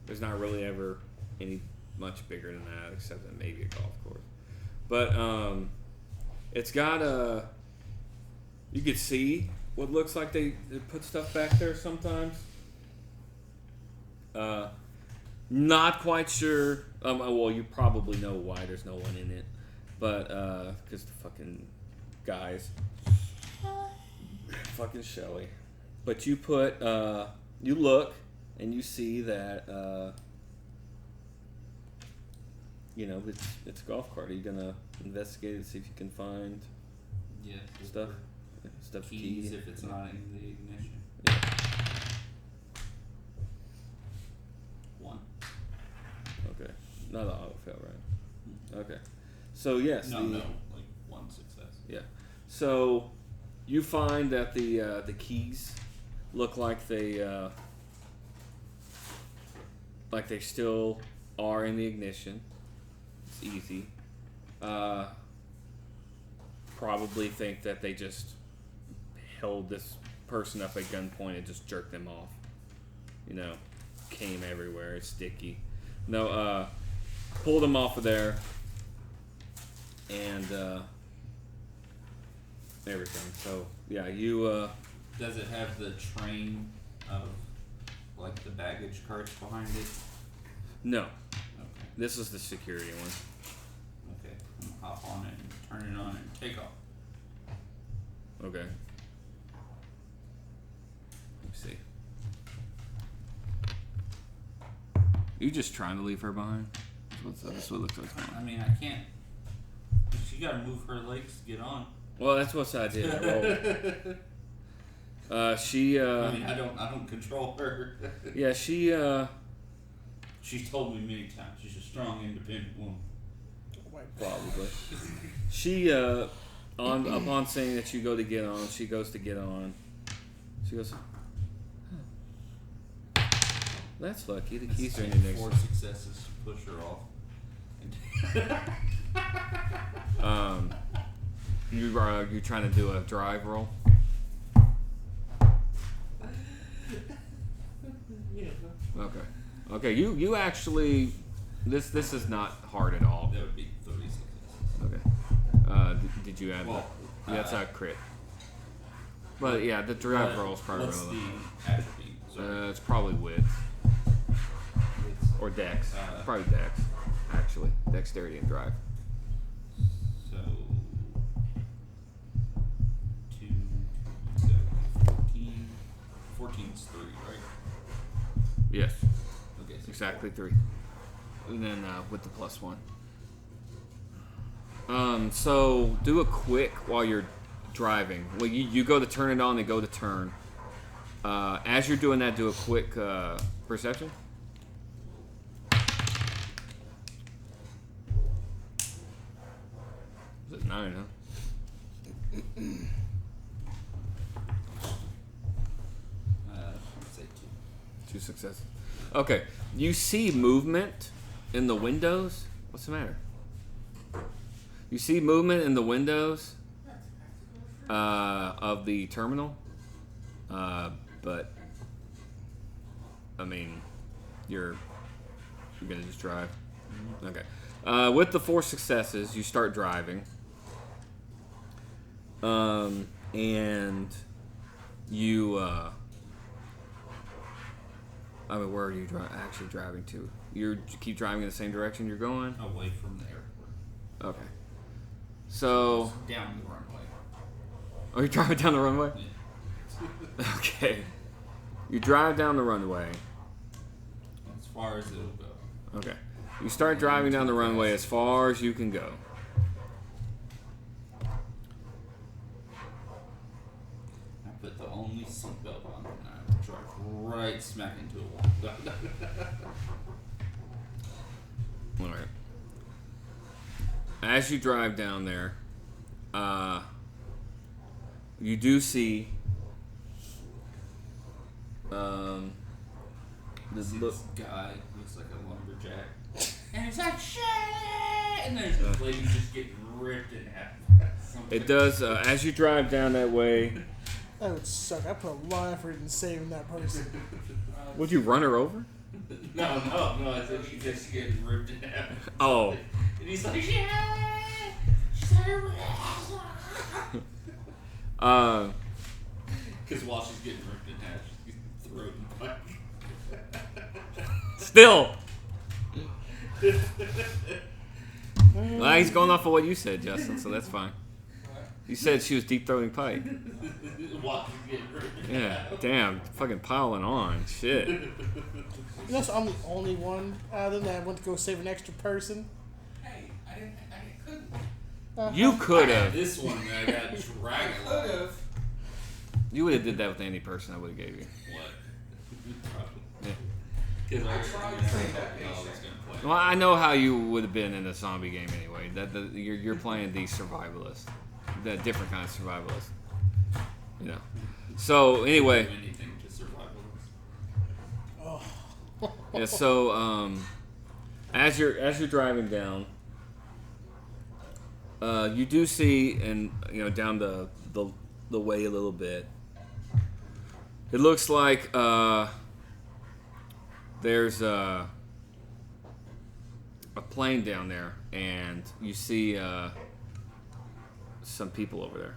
Speaker 1: There's not really ever any much bigger than that, except that maybe a golf course. But it's got you could see what looks like they put stuff back there sometimes. Not quite sure. Well, you probably know why there's no one in it. But, because the fucking guys. Fucking Shelly. But you you look, and you see that, it's a golf cart. Are you gonna investigate and see if you can find stuff? Stuff
Speaker 3: Keys if it's not in the ignition.
Speaker 1: Yeah.
Speaker 3: 1.
Speaker 1: Okay. Not an auto fail, right? Okay. So yes.
Speaker 3: No, like 1 success.
Speaker 1: Yeah. So you find that the keys look like they still are in the ignition. It's easy. Probably think that they just held this person up at gunpoint and just jerked them off. Came everywhere. It's sticky. No, pulled them off of there. And everything. So yeah, you.
Speaker 3: Does it have the train of like the baggage carts behind it?
Speaker 1: No.
Speaker 3: Okay.
Speaker 1: This is the security one.
Speaker 3: Okay. I'm gonna hop on it and turn it on and take off.
Speaker 1: Okay. Let me see. You just trying to leave her behind? That's what it looks like.
Speaker 3: I mean, I can't. She gotta move her legs to get on.
Speaker 1: Well, that's what I did. She.
Speaker 3: I mean, I don't control her.
Speaker 1: Yeah, she.
Speaker 3: She's told me many times she's a strong, independent woman.
Speaker 1: Probably. She. Upon saying that you go to get on, she goes to get on. She goes. Huh. That's lucky. The keys are in your next.
Speaker 3: 4 successes to push her off.
Speaker 1: You trying to do a drive roll?
Speaker 3: Yeah.
Speaker 1: Okay. You actually this is not hard at all.
Speaker 3: That would be 3 successes.
Speaker 1: Okay. Did you add that? Yeah, that's a crit. But yeah, the drive roll is probably
Speaker 3: what's
Speaker 1: relevant.
Speaker 3: the attribute? Sorry.
Speaker 1: It's probably wit or dex. Probably dex. Actually, dexterity and drive.
Speaker 3: So 2, so 14, 14's 3, right?
Speaker 1: Yes,
Speaker 3: Okay. So
Speaker 1: exactly 3. And then with the +1. So do a quick while you're driving. Well, you go to turn it on, and go to turn. As you're doing that, do a quick perception. Is it 9, huh?
Speaker 3: I'd say 2.
Speaker 1: 2 successes. Okay. You see movement in the windows. What's the matter? You see movement in the windows of the terminal. But I mean, you're gonna just drive. Okay. With the 4 successes, you start driving. And you I mean, where are you actually driving to? You keep driving in the same direction you're going?
Speaker 3: Away from the airport.
Speaker 1: Okay. So
Speaker 3: Down the runway.
Speaker 1: oh, you're driving down the runway?
Speaker 3: Yeah.
Speaker 1: Okay. You drive down the runway.
Speaker 3: As far as it'll go.
Speaker 1: Okay. You start driving down the runway as far as you can go.
Speaker 3: I put the only seatbelt on and I drive right smack into a wall.
Speaker 1: Alright. As you drive down there, you do see this
Speaker 3: This guy looks like a lumberjack. And it's like, shit! And there's this lady just getting ripped in half.
Speaker 1: It does, as you drive down that way.
Speaker 2: That would suck. I put a lot of effort in saving that person.
Speaker 1: Would you run her over?
Speaker 3: No. I said she's just getting ripped in half.
Speaker 1: Oh.
Speaker 3: And he's like, yeah! She's like, because while she's getting ripped in half, she's thrown Pike.
Speaker 1: Still. Well, he's going off of what you said, Justin, so that's fine. You said she was deep throating Pike.
Speaker 3: While she's getting ripped in
Speaker 1: Yeah,
Speaker 3: half.
Speaker 1: damn, fucking piling on. Shit.
Speaker 2: You know, so I'm the only one out of them that went to go save an extra person.
Speaker 4: Hey, I couldn't.
Speaker 1: You could have.
Speaker 3: This one that I got
Speaker 4: I
Speaker 3: dragged
Speaker 4: could
Speaker 3: along.
Speaker 4: have.
Speaker 1: You would have did that with any person I would have gave you.
Speaker 3: What?
Speaker 1: Yeah.
Speaker 3: Because
Speaker 4: I tried to say that
Speaker 3: I was
Speaker 4: patient.
Speaker 3: going to play.
Speaker 1: Well, I know how you would have been in a zombie game anyway. You're playing the survivalist, the different kind of survivalist. You know. So anyway,
Speaker 3: Do anything to survive this.
Speaker 2: Oh.
Speaker 1: yeah. So as you're driving down, you do see, and down the way a little bit. It looks like there's a plane down there, and you see some people over there.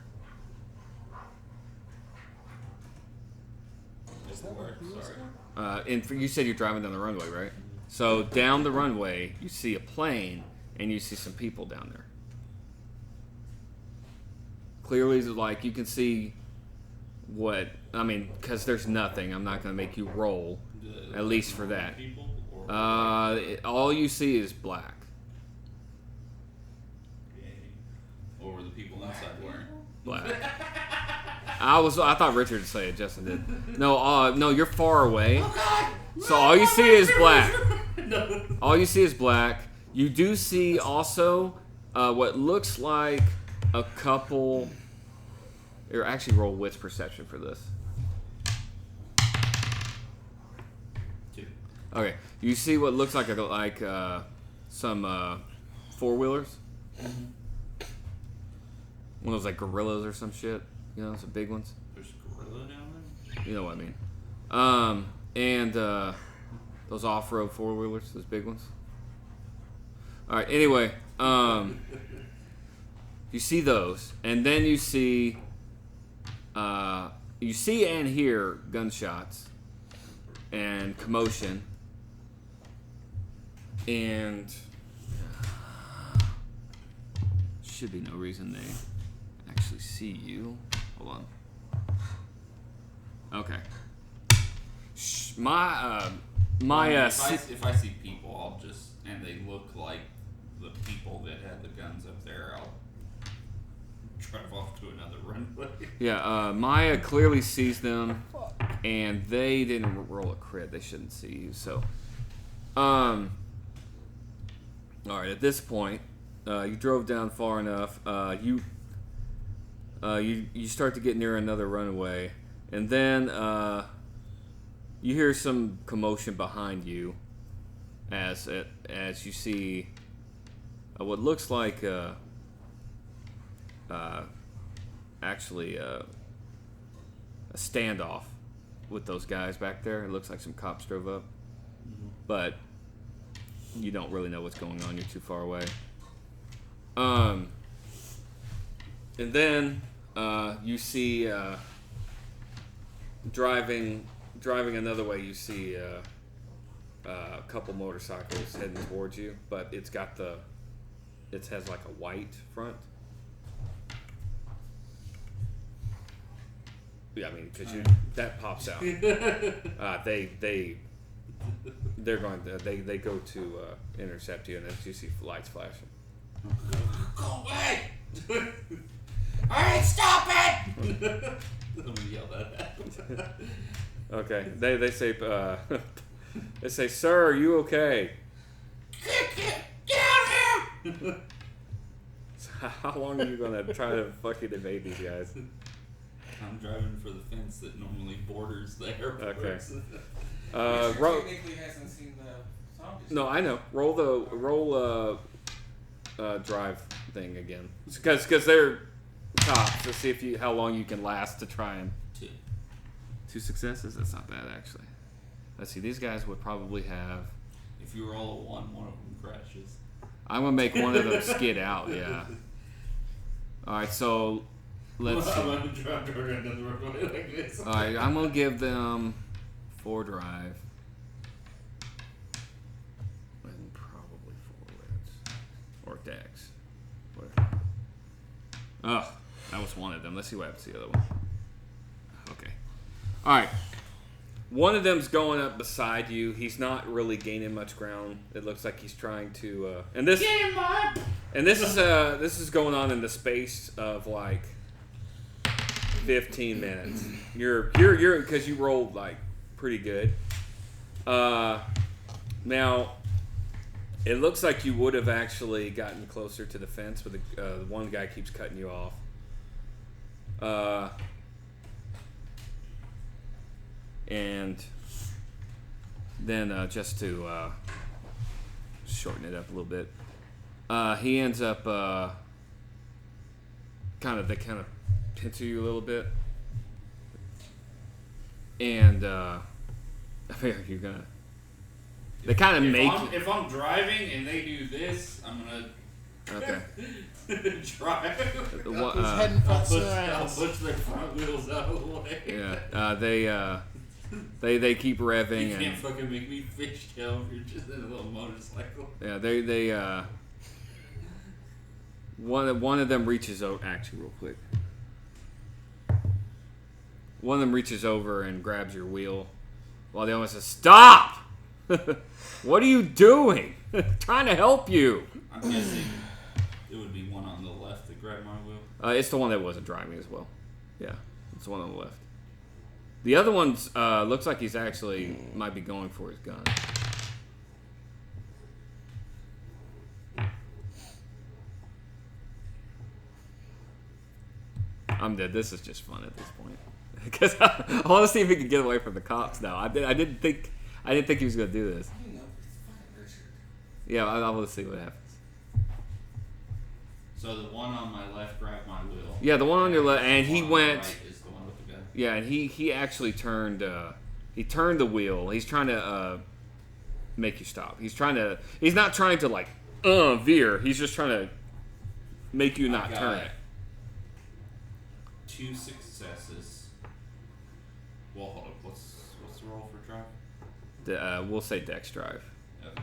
Speaker 2: Is that what he was
Speaker 3: Sorry.
Speaker 2: saying?
Speaker 1: And you said you're driving down the runway, right? So down the runway, you see a plane, and you see some people down there. Clearly, like, you can see because there's nothing. I'm not going to make you roll, at least for that.
Speaker 3: People, or
Speaker 1: All you see is black.
Speaker 3: or the people inside wearing.
Speaker 1: Black. I thought Richard would say it. Justin did. No, you're far away. So all you see is black. All you see is black. You do see also what looks like a couple. Or actually, roll wits perception for this.
Speaker 3: 2.
Speaker 1: Okay, you see what looks like some 4-wheelers. One of those like gorillas or some shit. Some big ones.
Speaker 3: There's a gorilla down there?
Speaker 1: You know what I mean. And those off-road 4-wheelers, those big ones. All right. Anyway, you see those, and then you see and hear gunshots and commotion, and should be no reason they actually see you. Hold on. Okay.
Speaker 3: If I see people, I'll just and they look like the people that had the guns up there, I'll drive off to another runway.
Speaker 1: Yeah, Maya clearly sees them, and they didn't roll a crit. They shouldn't see you. So, all right. At this point, you drove down far enough. You start to get near another runway, and then you hear some commotion behind you, as you see what looks like actually a standoff with those guys back there. It looks like some cops drove up, but you don't really know what's going on. You're too far away. And then you see driving another way. You see a couple motorcycles heading towards you, but it has like a white front. Yeah, I mean, because that pops out. They're going to they go to intercept you, and then you see lights flashing.
Speaker 3: Go away! Alright, stop it! I'm gonna yell that at them.
Speaker 1: Okay, they say they say, "Sir, are you okay?"
Speaker 3: Get out here!
Speaker 1: So how long are you gonna try to fucking evade these guys?
Speaker 3: I'm driving for the fence that normally borders the airport.
Speaker 1: Okay.
Speaker 4: Technically hasn't seen the zombies.
Speaker 1: No, I know. Roll drive thing again, because they're cops. To see how long you can last to try and. 2 successes. That's not bad actually. Let's see. These guys would probably have.
Speaker 3: If you roll a 1, one of them crashes.
Speaker 1: I'm gonna make one of them skid out. Yeah. All right. So let's.
Speaker 3: I'm gonna drive toward another runway like this.
Speaker 1: All right. I'm gonna give them 4 drive. And probably 4 wits. Or dex. Whatever. Oh, that was one of them. Let's see what happens to the other one. Okay. Alright. One of them's going up beside you. He's not really gaining much ground. It looks like he's trying to and this
Speaker 3: Get him up!
Speaker 1: And this is going on in the space of like 15 minutes. You're because you rolled like pretty good. Now it looks like you would have actually gotten closer to the fence, but the one guy keeps cutting you off. And then just to shorten it up a little bit, he ends up they kind of pincer you a little bit, and you're gonna. They kind of make.
Speaker 3: If I'm driving and they do this, I'm gonna.
Speaker 1: Okay.
Speaker 3: Drive.
Speaker 2: He's heading fast
Speaker 3: I'll push their front wheels out of the way.
Speaker 1: Yeah. They keep revving.
Speaker 3: You can't fucking make me fishtail if you're just in a little motorcycle.
Speaker 1: Yeah. They one of them reaches over. Actually, real quick. One of them reaches over and grabs your wheel, while the other one says, "Stop! What are you doing? Trying to help you."
Speaker 3: I'm guessing it would be one on the left that grabbed my wheel.
Speaker 1: It's the one that wasn't driving as well. Yeah, it's the one on the left. The other one's looks like he's actually might be going for his gun. I'm dead. This is just fun at this point because I want to see if he can get away from the cops now. I didn't think he was gonna do this. Yeah, I want to see what happens.
Speaker 3: So the one on my left grabbed my wheel.
Speaker 1: Yeah, the one on your left, and he went.
Speaker 3: Right is the one with the gun.
Speaker 1: Yeah, and he actually turned. He turned the wheel. He's trying to make you stop. He's not trying to like veer. He's just trying to make you not turn it.
Speaker 3: 2 successes. Well, hold up. What's the roll for drive?
Speaker 1: We'll say dex drive.
Speaker 3: Okay.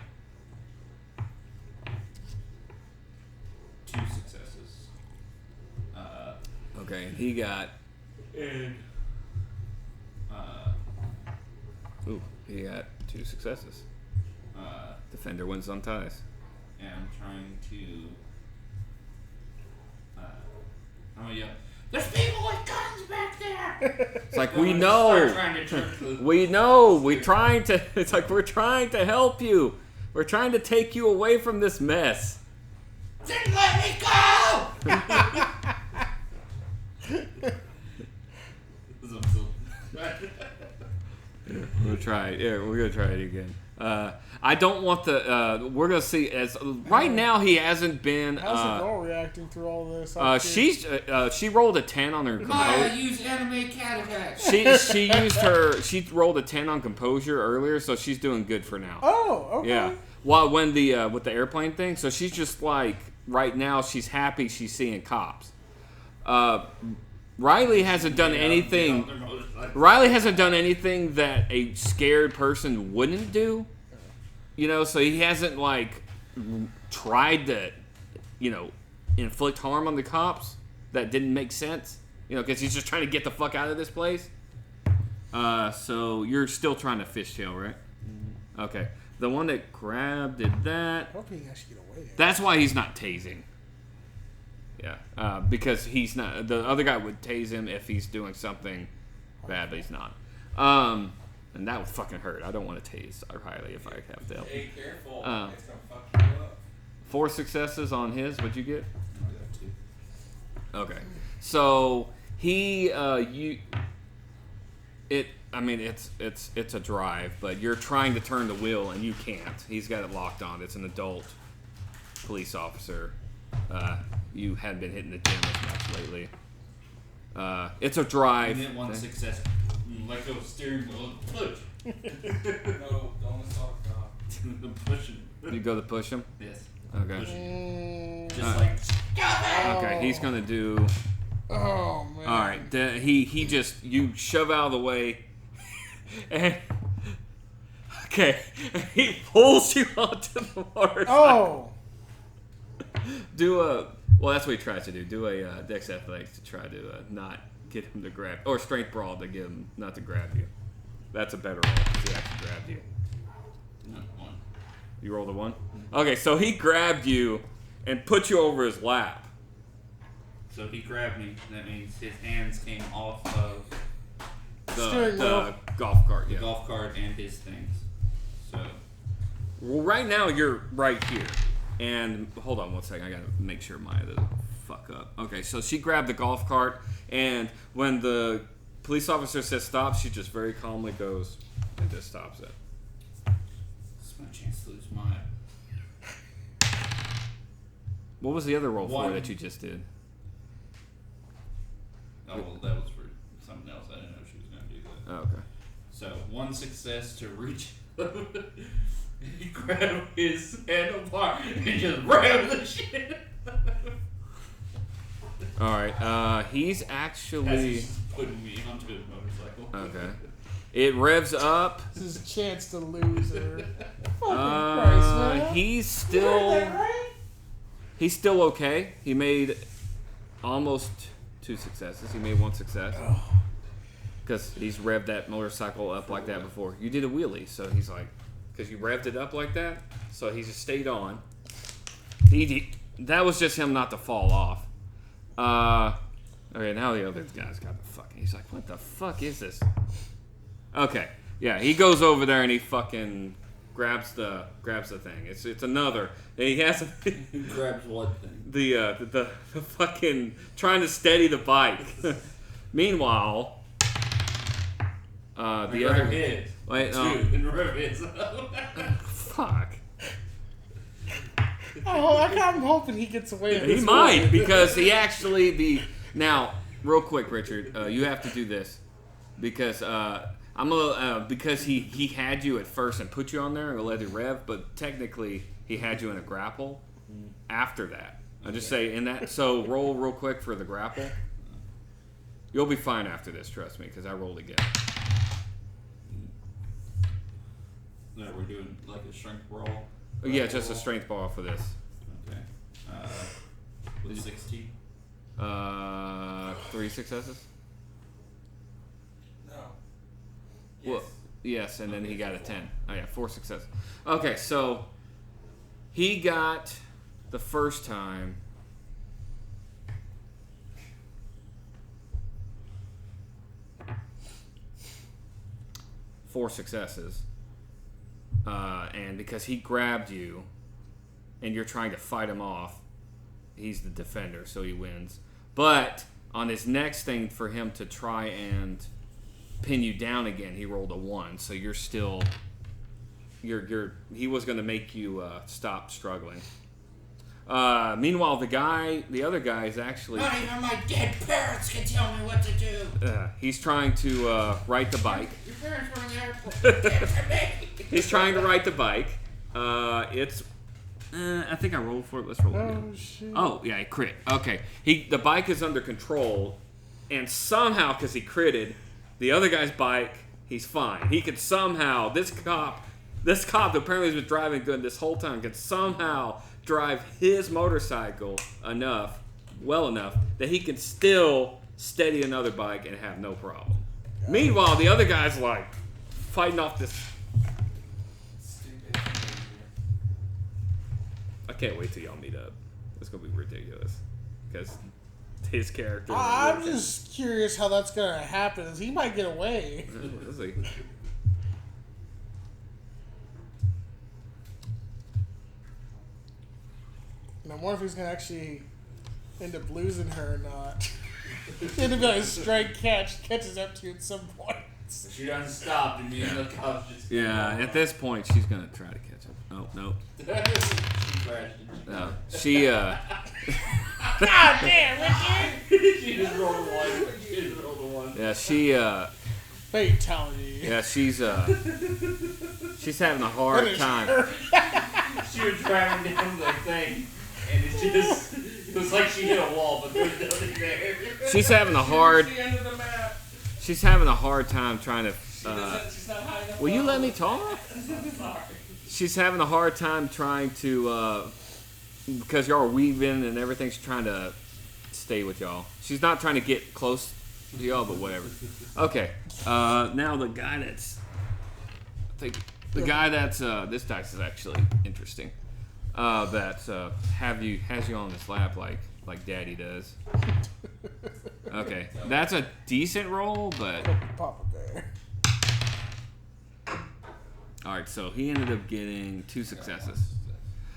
Speaker 3: 2 successes.
Speaker 1: Okay, and he got.
Speaker 3: And
Speaker 1: Ooh, he got 2 successes. Defender wins on ties.
Speaker 3: And I'm trying to. Yeah. There's people with guns back there.
Speaker 1: It's like we know. We know. It's like we're trying to help you. We're trying to take you away from this mess.
Speaker 3: Then let me go.
Speaker 1: We'll try it. Yeah, we're gonna try it again. I don't want the. We're gonna see. As right now, he hasn't been.
Speaker 2: How's the girl reacting through all this?
Speaker 1: She rolled a 10 on her composure.
Speaker 3: Use anime cat attack.
Speaker 1: She rolled a 10 on composure earlier, so she's doing good for now.
Speaker 2: Oh, okay.
Speaker 1: Yeah. Well, when with the airplane thing, so she's just like right now she's happy she's seeing cops. Riley hasn't done anything. Riley hasn't done anything that a scared person wouldn't do. You know, so he hasn't like tried to, inflict harm on the cops. That didn't make sense. Because he's just trying to get the fuck out of this place. So you're still trying to fishtail, right? Okay. The one that grabbed did that.
Speaker 2: I hope he actually get away.
Speaker 1: That's why he's not tasing. Yeah, because he's not. The other guy would tase him if he's doing something bad, but he's not. And that would fucking hurt. I don't want to tase Riley if I have to help.
Speaker 4: Hey, careful. It's gonna fuck you up.
Speaker 1: 4 successes on his. What'd you get?
Speaker 3: I got 2.
Speaker 1: Okay. So he, it's a drive, but you're trying to turn the wheel and you can't. He's got it locked on. It's an adult police officer. You hadn't been hitting the gym as much lately. It's a drive.
Speaker 3: You hit 1 success. Let go of steering wheel. Push.
Speaker 4: No, don't assault
Speaker 3: The pushing.
Speaker 1: You go to push him?
Speaker 3: Yes.
Speaker 1: Okay.
Speaker 3: Pushing. Just like.
Speaker 1: Okay, he's gonna do.
Speaker 2: Oh man.
Speaker 1: All right, he just you shove out of the way, and okay, he pulls you onto the motorcycle.
Speaker 2: Oh.
Speaker 1: Well, that's what he tries to do. Do a Dex Athletics to try to not get him to grab, or Strength Brawl to get him not to grab you. That's a better roll because he actually grabbed you.
Speaker 3: No, 1.
Speaker 1: You rolled a 1? Okay, so he grabbed you and put you over his lap.
Speaker 3: So if he grabbed me, that means his hands came off of
Speaker 1: The golf cart, yeah.
Speaker 3: the golf cart and his things. So.
Speaker 1: Well, right now you're right here. And hold on one second, I gotta make sure Maya doesn't fuck up. Okay, so she grabbed the golf cart, and when the police officer says stop, she just very calmly goes and just stops it.
Speaker 3: This is my chance to lose Maya.
Speaker 1: What was the other roll for
Speaker 3: 1.
Speaker 1: that you just did?
Speaker 3: Oh, well, that was for something else. I didn't know she was going to do that.
Speaker 1: Oh, okay.
Speaker 3: So, 1 success to reach. He grabbed his handlebar and just rammed the shit.
Speaker 1: Alright, he's
Speaker 3: As
Speaker 1: actually.
Speaker 3: he's putting me onto his motorcycle.
Speaker 1: Okay. It revs up.
Speaker 2: This is a chance to lose her. Fucking Christ, man.
Speaker 1: He's still. He's still okay. He made almost 2 successes. He made 1 success. Because he's revved that motorcycle up like that before. You did a wheelie, so he's like, because you revved it up like that, so he just stayed on. That was just him not to fall off. Okay, now the other guy's got the fucking. He's like, what the fuck is this? Okay, yeah, he goes over there and he fucking grabs the thing. It's another. He has
Speaker 3: He grabs what thing?
Speaker 1: the fucking trying to steady the bike. Meanwhile, the other
Speaker 3: his.
Speaker 1: wait,
Speaker 3: 2 and rev his.
Speaker 1: fuck.
Speaker 2: Oh, I'm hoping he gets away with
Speaker 1: He
Speaker 2: this
Speaker 1: might
Speaker 2: one.
Speaker 1: because he actually now real quick, Richard. You have to do this because because he had you at first and put you on there and let it rev, but technically he had you in a grapple after that. I just say in that. So roll real quick for the grapple. You'll be fine after this, trust me, because I rolled again.
Speaker 3: No, we're doing like a strength brawl.
Speaker 1: Yeah, just a strength ball for this.
Speaker 3: Okay. With 16.
Speaker 1: 3 successes.
Speaker 4: No.
Speaker 1: Well,
Speaker 4: Yes.
Speaker 1: Yes, and then he got a 10. Oh yeah, 4 successes. Okay, so he got the first time. Four successes. And because he grabbed you and you're trying to fight him off, he's the defender, so he wins. But on his next thing for him to try and pin you down again, he rolled a 1, so you're still he was going to make you stop struggling. Meanwhile, the other guy is actually
Speaker 4: Not even my dead parents can tell me what to do.
Speaker 1: He's trying to ride the bike.
Speaker 4: Your parents were in the airport. Dead to me.
Speaker 1: He's trying to ride the bike. It's I think I rolled for it. Let's roll it again.
Speaker 2: Oh shit.
Speaker 1: Oh yeah, he crit. Okay, the bike is under control, and somehow because he critted, the other guy's bike, he's fine. He could somehow this cop that apparently has been driving good this whole time could somehow drive his motorcycle well enough that he can still steady another bike and have no problem. Meanwhile, the other guy's like fighting off this.
Speaker 4: Stupid.
Speaker 1: I can't wait till y'all meet up. It's gonna be ridiculous because his character.
Speaker 2: I'm just curious how that's gonna happen. He might get away.
Speaker 1: Let's see.
Speaker 2: And I wonder if he's gonna actually end up losing her or not. End up going strike catches up to you at some point.
Speaker 3: She doesn't stop, and me and the cops just.
Speaker 1: Yeah, at this point, she's gonna try to catch up. Oh no.
Speaker 3: She crashed.
Speaker 1: No, she
Speaker 2: God damn, Richard!
Speaker 3: She just rolled a 1. She just rolled a 1.
Speaker 1: Yeah, she
Speaker 2: Fatality.
Speaker 1: yeah, she's having a hard
Speaker 2: Finish
Speaker 1: time.
Speaker 2: her.
Speaker 3: She was driving down the thing, and it was like she hit a wall, but there's nothing there.
Speaker 1: She's having a hard
Speaker 4: It's the end of the map.
Speaker 1: she's having a hard time trying to
Speaker 4: She's not high enough.
Speaker 1: will you let me talk?
Speaker 4: Sorry.
Speaker 1: She's having a hard time trying to because y'all are weaving and everything, she's trying to stay with y'all. She's not trying to get close to y'all, but whatever. Okay. Now the guy that's this dice is actually interesting. That has you on his lap like Daddy does. Okay, that's a decent roll, but
Speaker 2: Papa Bear.
Speaker 1: all right. So he ended up getting 2 successes.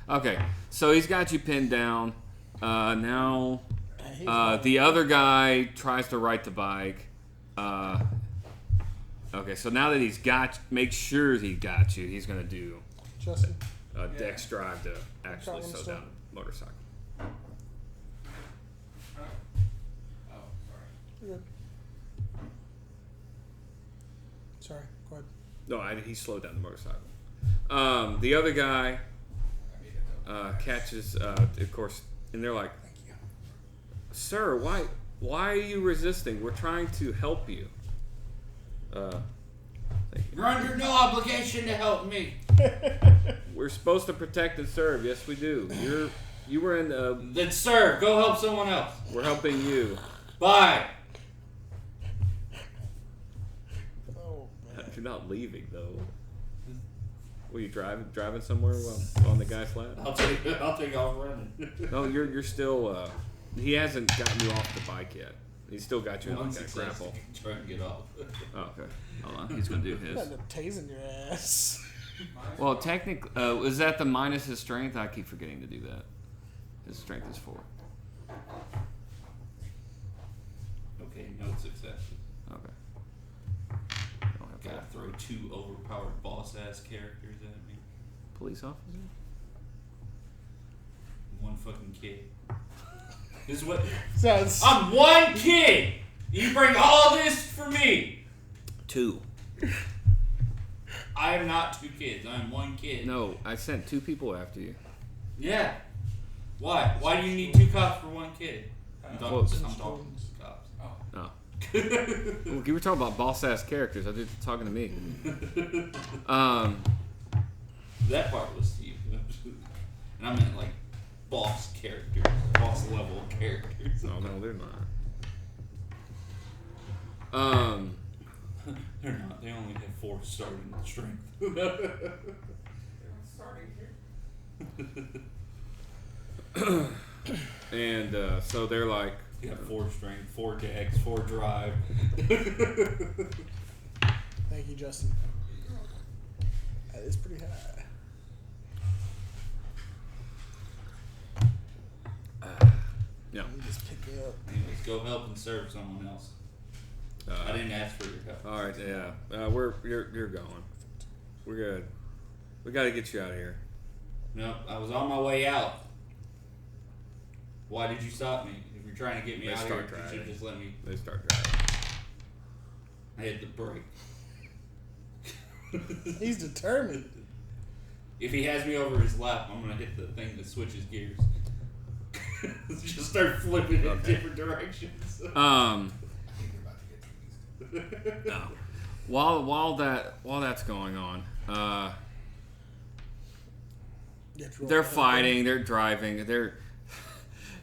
Speaker 1: Okay, so he's got you pinned down. Now the other guy tries to ride the bike. Okay, so now that he's make sure he got you, he's gonna do
Speaker 2: Justin.
Speaker 1: Dex drive to actually
Speaker 2: Got one
Speaker 1: slow
Speaker 2: still.
Speaker 1: down the motorcycle.
Speaker 4: Oh, sorry.
Speaker 2: You're good. Sorry, go ahead.
Speaker 1: No, he slowed down the motorcycle. The other guy
Speaker 4: I made it up.
Speaker 1: catches, of course, and they're like,
Speaker 2: Thank you.
Speaker 1: "Sir, why are you resisting? We're trying to help you." Thank you.
Speaker 3: You're under no obligation to help me.
Speaker 1: We're supposed to protect and serve. Yes, we do. You were in.
Speaker 3: Then, sir, go help someone else.
Speaker 1: We're helping you.
Speaker 3: Bye.
Speaker 2: Oh man.
Speaker 1: You're not leaving though. Were you driving somewhere on the guy's lap?
Speaker 3: I'll take off running.
Speaker 1: No, you're still. He hasn't gotten you off the bike yet. He's still got you in
Speaker 3: One
Speaker 1: like that
Speaker 3: success
Speaker 1: grapple.
Speaker 3: to try and get off.
Speaker 1: Oh, okay. Hold on. He's gonna do
Speaker 2: You
Speaker 1: his.
Speaker 2: end up tasing your ass.
Speaker 1: Well, technically, is that the minus his strength? I keep forgetting to do that. His strength is 4.
Speaker 3: Okay, no successes.
Speaker 1: Okay. I don't have
Speaker 3: Gotta
Speaker 1: that.
Speaker 3: throw 2 overpowered boss ass characters at me.
Speaker 1: Police officer?
Speaker 3: One fucking kid. This is what
Speaker 2: Sounds.
Speaker 3: I'm one kid. You bring all this for me.
Speaker 1: 2.
Speaker 3: I am not 2 kids. I am 1 kid.
Speaker 1: No, I sent 2 people after you.
Speaker 3: Yeah. Why? Why do you need 2 cops for 1 kid? I'm
Speaker 1: Well,
Speaker 3: talking to cops.
Speaker 4: Oh.
Speaker 1: Oh. Well, you were talking about boss ass characters. I did talking to me.
Speaker 3: That part was Steve. And I meant like boss characters, boss level characters.
Speaker 1: No, they're not.
Speaker 3: They're not. They only have 4 starting strength.
Speaker 4: They're starting here.
Speaker 1: And so they're like,
Speaker 3: You got 4 strength, 4 dex, 4 drive.
Speaker 2: Thank you, Justin. That is pretty high.
Speaker 1: yeah.
Speaker 2: You just pick me up.
Speaker 3: Anyways, go help and serve someone else. I didn't ask for your help.
Speaker 1: All right, yeah. You're going. We're good. We got to get you out of here.
Speaker 3: No, I was on my way out. Why did you stop me? If you're trying to get me out of here, you should just let me.
Speaker 1: They start driving.
Speaker 3: I hit the brake.
Speaker 2: He's determined.
Speaker 3: If he has me over his lap, I'm gonna hit the thing that switches gears. Just start flipping in different directions.
Speaker 4: I think you're about to get too used to it.
Speaker 1: No. While that's going on, they're fighting, they're driving, they're.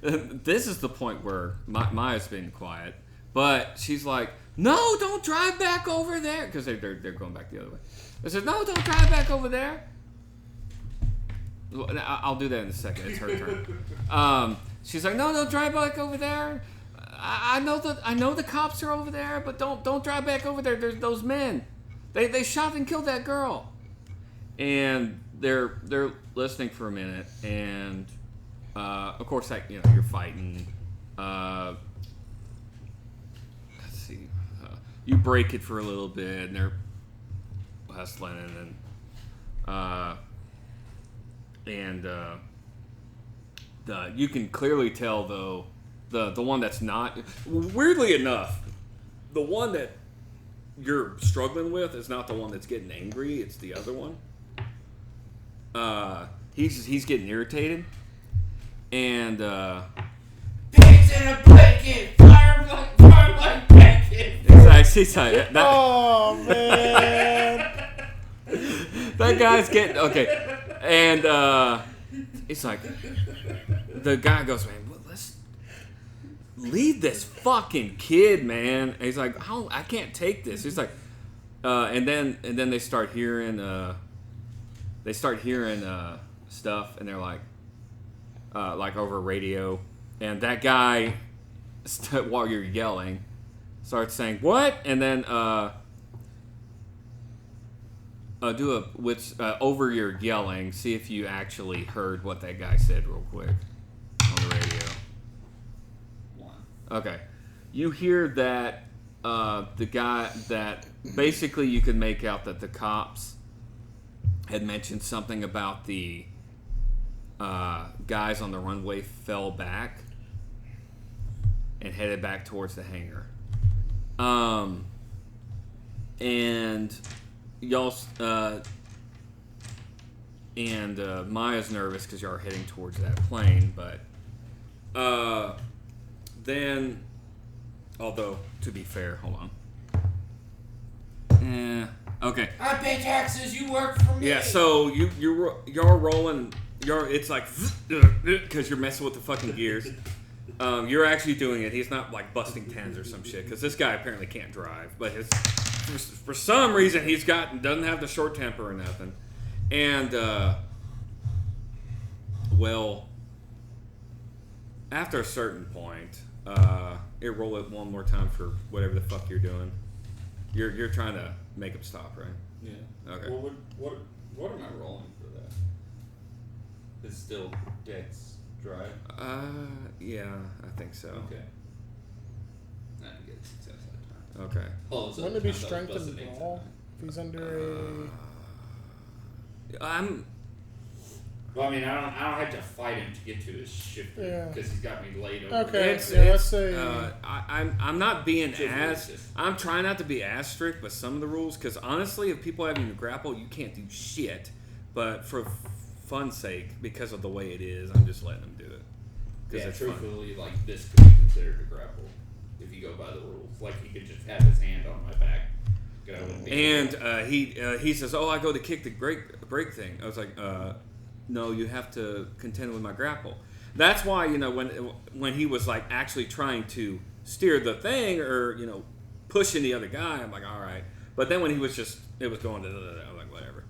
Speaker 1: This is the point where Maya's been quiet, but she's like, "No, don't drive back over there," because they're going back the other way. They said, "No, don't drive back over there." I'll do that in a second. It's her turn. She's like, "No, don't drive back over there. I know the cops are over there, but don't drive back over there. There's those men. They shot and killed that girl." And they're listening for a minute, and of course, that you're fighting. Let's see. You break it for a little bit, and they're hustling, and you can clearly tell though the one that's not, weirdly enough, the one that you're struggling with is not the one that's getting angry. It's the other one. He's getting irritated, and
Speaker 3: pigs in a blanket, fire like bacon.
Speaker 1: Exactly.
Speaker 2: Oh man,
Speaker 1: that guy's getting okay, and it's like the guy goes, "Man, let's leave this fucking kid, man." And he's like, I can't take this." He's like, and then they start hearing stuff, and they're like over radio, and that guy, while you're yelling, starts saying what, and then over your yelling, see if you actually heard what that guy said real quick on the radio.
Speaker 3: 1.
Speaker 1: Okay, you hear that the guy that basically you can make out that the cops had mentioned something about the guys on the runway fell back and headed back towards the hangar. And y'all, Maya's nervous because y'all are heading towards that plane, but then, although to be fair, hold on. Okay.
Speaker 3: I pay taxes. You work for me.
Speaker 1: Yeah. So you're rolling. It's like because you're messing with the fucking gears. You're actually doing it. He's not like busting tens or some shit, because this guy apparently can't drive. But for some reason doesn't have the short temper or nothing. And well, after a certain point, roll it one more time for whatever the fuck you're doing. You're trying to make him stop, right?
Speaker 3: Yeah.
Speaker 1: Okay.
Speaker 3: Well, what am I rolling for that? It's still dex drive.
Speaker 1: Yeah, I think so.
Speaker 3: Okay. I didn't get a success that time.
Speaker 1: Okay.
Speaker 3: Well,
Speaker 2: wouldn't it be strength and brawl if he's under
Speaker 3: Well, I mean, I don't have to fight him to get to his shifter because he's got me laid over.
Speaker 2: Okay.
Speaker 1: Let's
Speaker 2: say
Speaker 1: I'm not being
Speaker 3: Just
Speaker 1: I'm trying not to be as strict with some of the rules, because honestly, if people having to grapple, you can't do shit. But for fun's sake, because of the way it is, I'm just letting them do it.
Speaker 3: Yeah,
Speaker 1: it's
Speaker 3: truthfully, like, this could be considered a grapple if you go by the rules. Like, he could just have his hand on my back.
Speaker 1: And he says, "Oh, I go to kick the brake thing." I was like, "No, you have to contend with my grapple." That's why, when he was like actually trying to steer the thing or pushing the other guy, I'm like, all right. But then when he was it was going to, I'm like, whatever.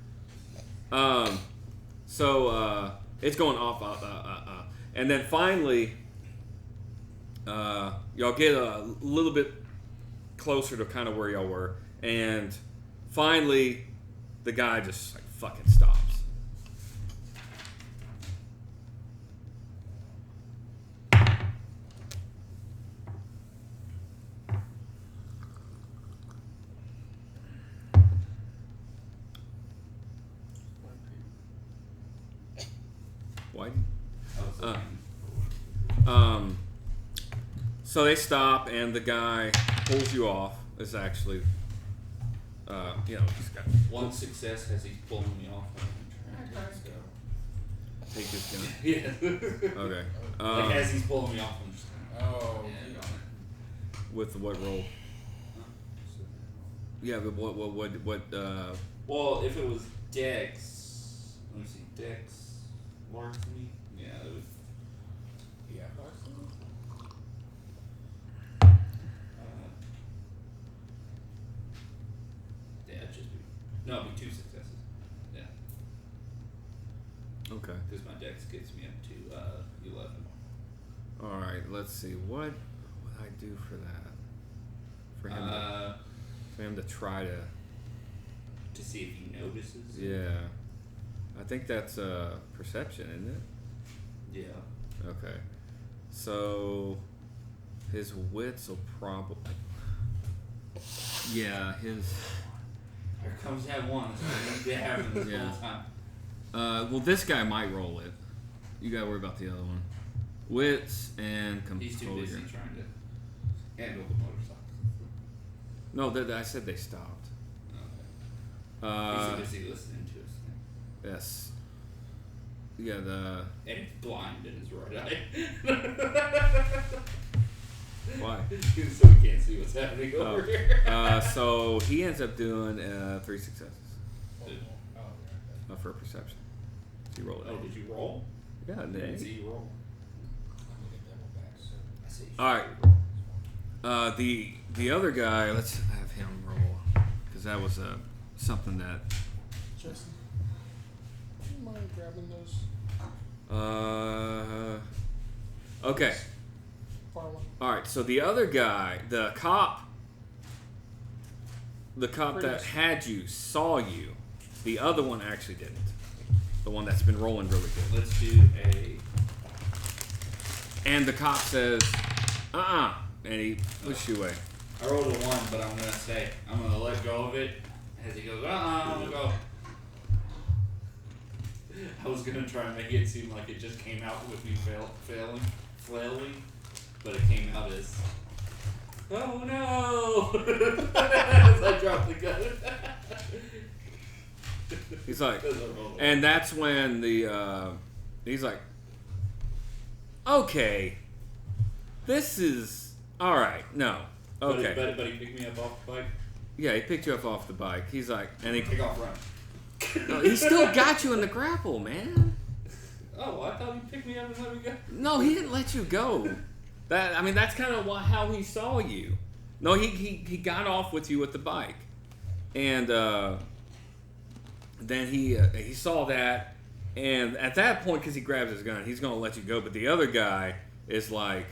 Speaker 1: So it's going off, and then finally, y'all get a little bit closer to kind of where y'all were, and finally, the guy just like fucking stops. Why? So they stop, and the guy pulls you off. It's actually, he's got
Speaker 3: One success as he's pulling me off.
Speaker 4: Let's go.
Speaker 1: take his gun.
Speaker 3: Yeah.
Speaker 1: Okay.
Speaker 3: Like as he's pulling me off, I'm just
Speaker 4: Oh,
Speaker 1: With what roll? Yeah, but what?
Speaker 3: well, if it was Dex, let me see, Dex, larceny. Yeah, it would.
Speaker 4: yeah. Larceny?
Speaker 3: Yeah, it'd just be. No, it'd be 2 successes. Yeah,
Speaker 1: Okay.
Speaker 3: because my Dex gets me up to 11.
Speaker 1: All right. Let's see. What would I do for that? For him to try to.
Speaker 3: To see if he notices.
Speaker 1: Yeah. I think that's perception, isn't it?
Speaker 3: Yeah.
Speaker 1: Okay. So his wits will probably. Yeah, his.
Speaker 3: Here comes that one. That's been happening this
Speaker 1: Yeah.
Speaker 3: whole time.
Speaker 1: Well, this guy might roll it. You gotta worry about the other one. Wits and
Speaker 3: He's too busy
Speaker 1: composure.
Speaker 3: trying to handle the motorcycle.
Speaker 1: No, I said they stopped.
Speaker 3: Okay. He's too busy listening to us.
Speaker 1: Yes. Yeah, the.
Speaker 3: And he's blind in his right eye.
Speaker 1: Why?
Speaker 3: So we can't see what's happening
Speaker 1: Oh.
Speaker 3: over here.
Speaker 1: So he ends up doing 3 successes
Speaker 4: Oh,
Speaker 1: for perception. So you roll it.
Speaker 3: Oh, did you roll?
Speaker 1: Yeah,
Speaker 3: I
Speaker 1: and
Speaker 3: didn't
Speaker 1: then.
Speaker 3: see you roll.
Speaker 4: I'm gonna get double back soon.
Speaker 3: I see.
Speaker 1: All right. The other guy, let's have him roll, because that was something that.
Speaker 2: Justin, do you mind grabbing those?
Speaker 1: Okay.
Speaker 2: Far one.
Speaker 1: All right. So the other guy, the cop that
Speaker 2: Previous.
Speaker 1: had you saw you. The other one actually didn't. The one that's been rolling really good.
Speaker 3: Let's do a.
Speaker 1: And the cop says, and he pushes you away.
Speaker 3: I rolled a 1, but I'm gonna say I'm gonna let go of it as he goes. I'm gonna go. I was gonna try and make it seem like it just came out with me flailing, but it came out as. Oh no! As I dropped the gun.
Speaker 1: He's like, and that's when he's like, okay, this is all right. No, okay,
Speaker 3: But he picked me up off the bike.
Speaker 1: yeah, he picked you up off the bike. He's like, and he
Speaker 3: Take off run.
Speaker 1: no, he still got you in the grapple, man.
Speaker 3: Oh, I thought he picked me up and let me go.
Speaker 1: No, he didn't let you go. That's kind of how he saw you. No, he got off with you with the bike, and then he saw that, and at that point, because he grabs his gun, he's gonna let you go. But the other guy is like,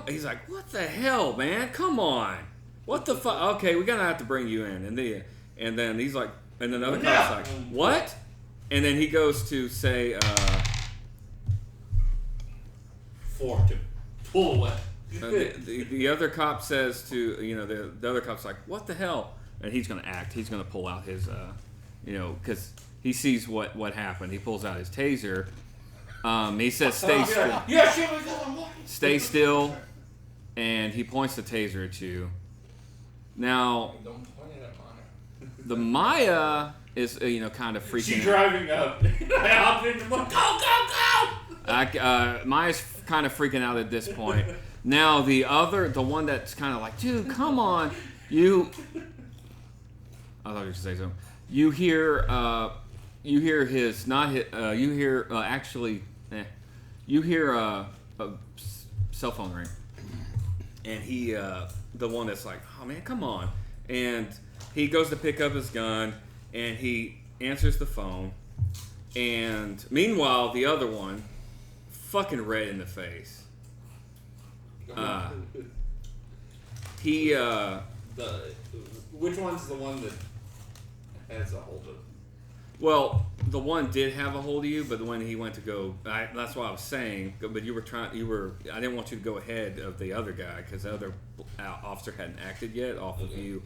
Speaker 1: he's like, what the hell, man? Come on, what the fuck? Okay, we're gonna have to bring you in, and then he's like, and then the other guy's like, what? And then he goes to say,
Speaker 3: 4 to pull away.
Speaker 1: the other cop says to, the other cop's like, what the hell? And he's going to act. He's going to pull out his, because he sees what happened. He pulls out his taser. He says, stay still.
Speaker 3: Yeah, shit, we got him.
Speaker 1: Stay still. And he points the taser at you. Now,
Speaker 4: Don't point it at Mono.
Speaker 1: the Maya is, kind of freaking
Speaker 3: She's
Speaker 1: out.
Speaker 3: driving up. I hopped in the book. Go!
Speaker 1: Maya's kind of freaking out at this point. Now the one that's kind of like, dude, come on, I thought you were gonna say something. You hear his not hit. You hear you hear a cell phone ring, and he the one that's like, oh man, come on, And he goes to pick up his gun, and he answers the phone. And meanwhile, the other one, fucking red in the face.
Speaker 3: Which one's the one that has a hold of?
Speaker 1: Well, the one did have a hold of you, but when he went to go, that's what I was saying. But I didn't want you to go ahead of the other guy because the other officer hadn't acted yet off of you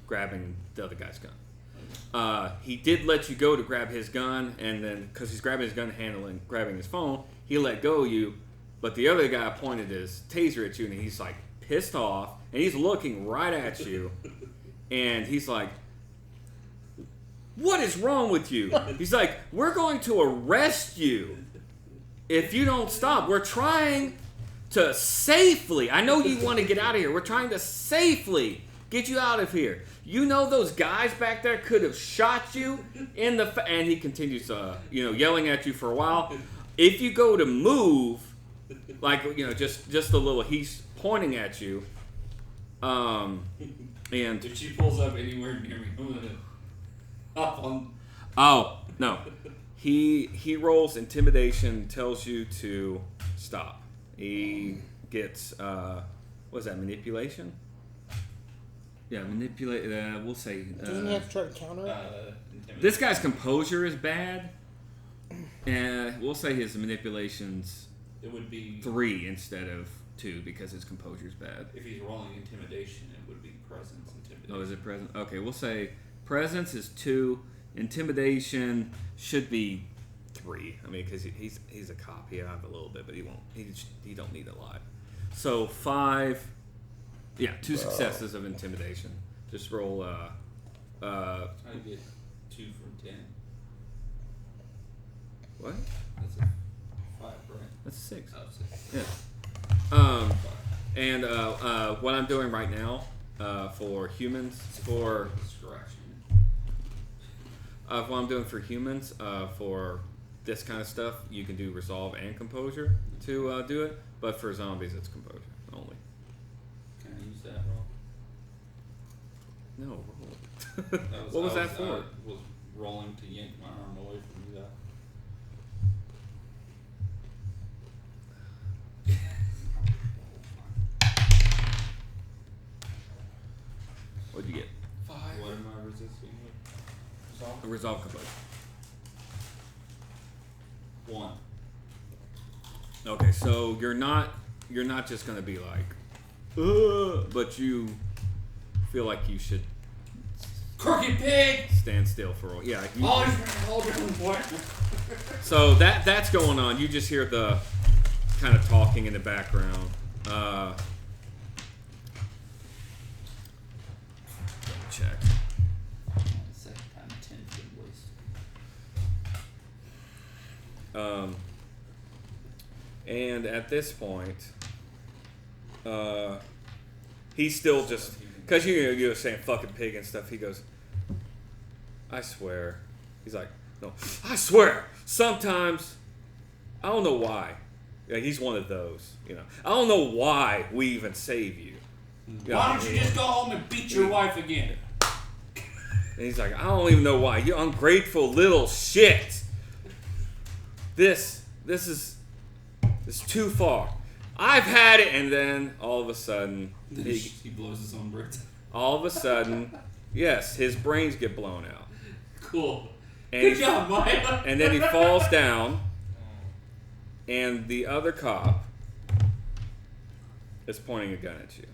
Speaker 1: grabbing the other guy's gun. He did let you go to grab his gun, and then because he's grabbing his gun, grabbing his phone, he let go of you. But the other guy pointed his taser at you, and he's like pissed off, and he's looking right at you, and he's like, "What is wrong with you?" He's like, "We're going to arrest you if you don't stop. We're trying to safely, I know you want to get out of here. We're trying to safely get you out of here. You know those guys back there could have shot you in the..." And he continues, yelling at you for a while. If you go to move, like, just a little, he's pointing at you. And
Speaker 3: if she pulls up anywhere near me, I'm gonna hop on.
Speaker 1: Oh no, he rolls intimidation, tells you to stop. He gets what is that, manipulation? Yeah, manipulate. We'll say.
Speaker 2: Doesn't he have to try to counter it?
Speaker 1: This guy's composure is bad, and we'll say his manipulation's
Speaker 3: It would be
Speaker 1: 3 instead of 2 because his composure's bad.
Speaker 3: If he's rolling intimidation, it would be presence intimidation.
Speaker 1: Oh, is it presence? Okay, we'll say presence is 2. Intimidation should be 3. I mean, because he's a cop. He'll have a little bit, but he won't. He don't need a lot. So 5. Yeah, 2 successes of intimidation. Just roll.
Speaker 3: I get 2 from 10.
Speaker 1: What?
Speaker 3: That's a 5, right?
Speaker 1: That's 6.
Speaker 3: Oh, 6.
Speaker 1: Yeah. And what I'm doing right now for humans, what I'm doing for humans for this kind of stuff, you can do resolve and composure to do it. But for zombies, it's composure only.
Speaker 3: Can I use that roll?
Speaker 1: No, roll. What was that for?
Speaker 3: I was rolling to yank my arm away from you guys.
Speaker 1: What'd you get?
Speaker 4: 5.
Speaker 3: What am I resisting with?
Speaker 1: Resolve composure.
Speaker 3: 1.
Speaker 1: Okay, so you're not just gonna be like, but you feel like you should
Speaker 3: Crooked pig!
Speaker 1: stand still for a while. Yeah.
Speaker 3: What?
Speaker 1: So that's going on. You just hear the kind of talking in the background. Let me check.
Speaker 3: Second time 10 been wasted.
Speaker 1: And at this point, he's still just, because you were saying fucking pig and stuff. He goes, "I swear." He's like, "No, I swear. Sometimes, I don't know why." Yeah, he's one of those, I don't know why we even save you.
Speaker 3: Why don't you just go home and beat your wife again?
Speaker 1: And he's like, "I don't even know why. You ungrateful little shit. This is too far. I've had it." And then all of a sudden,
Speaker 3: He blows his own brains.
Speaker 1: all of a sudden, yes, his brains get blown out.
Speaker 3: Cool.
Speaker 1: And
Speaker 3: Good job, Maya.
Speaker 1: And then he falls down, and the other cop is pointing a gun at you.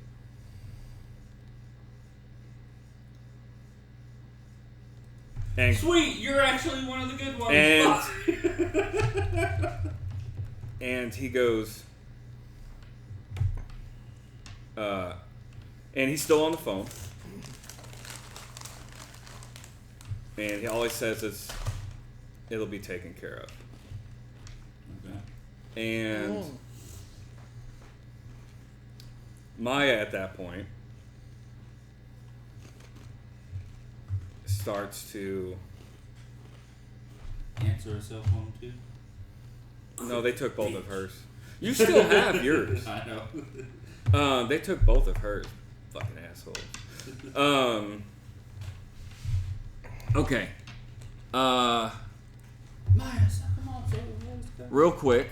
Speaker 1: And
Speaker 3: Sweet, you're actually one of the good ones.
Speaker 1: and he goes, and he's still on the phone. And all he says is, "It'll be taken care of."
Speaker 3: Okay.
Speaker 1: And Maya at that point starts to...
Speaker 3: Answer a cell phone too?
Speaker 1: No, they took both of hers. You still have yours.
Speaker 3: I know.
Speaker 1: They took both of hers. Fucking assholes. Okay.
Speaker 3: Maya, come on,
Speaker 1: Real quick.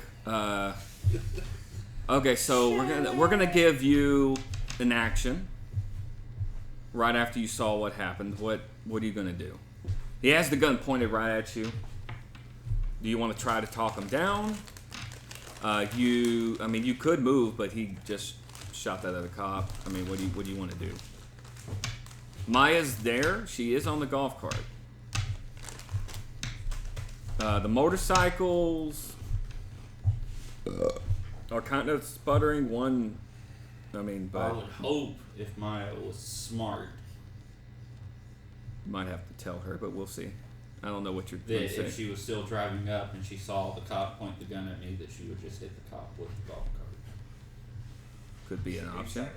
Speaker 1: Okay, so we're gonna give you an action right after you saw what happened. What are you gonna do? He has the gun pointed right at you. Do you want to try to talk him down? You could move, but he just shot that other cop. I mean, what do you want to do? Maya's there. She is on the golf cart. The motorcycles are kind of sputtering. One, but
Speaker 3: I would hope if Maya was smart
Speaker 1: might have to tell her, but we'll see. I don't know what you're
Speaker 3: that
Speaker 1: going to say.
Speaker 3: if she was still driving up and she saw the cop point the gun at me, that she would just hit the cop with the golf cart.
Speaker 1: Could be an option.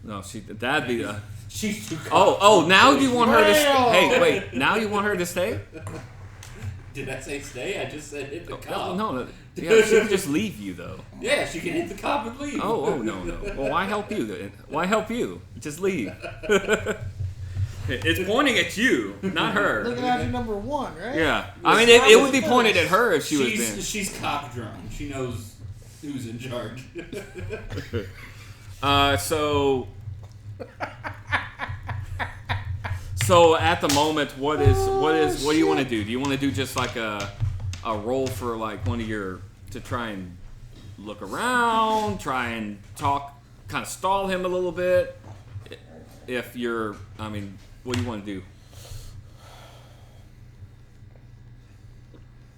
Speaker 1: No, that'd be the.
Speaker 3: She's too.
Speaker 1: Oh! Now you want her to? Hey, wait! Now you want her to stay?
Speaker 3: Did I say stay? I just said hit the cop.
Speaker 1: No. Yeah, she can just leave you though.
Speaker 3: Yeah, she can hit the cop and leave.
Speaker 1: Oh no. Well, why help you then? Why help you? Just leave. It's pointing at you, not her.
Speaker 2: Looking at you number one, right?
Speaker 1: Yeah. I mean, it would be pointed at her if she was there.
Speaker 3: She's cock drunk. She knows who's in charge.
Speaker 1: So at the moment, what do you want to do? Do you want to do just like a roll for like one of your to try and look around, try and talk, kind of stall him a little bit? If you're, what do you want to do?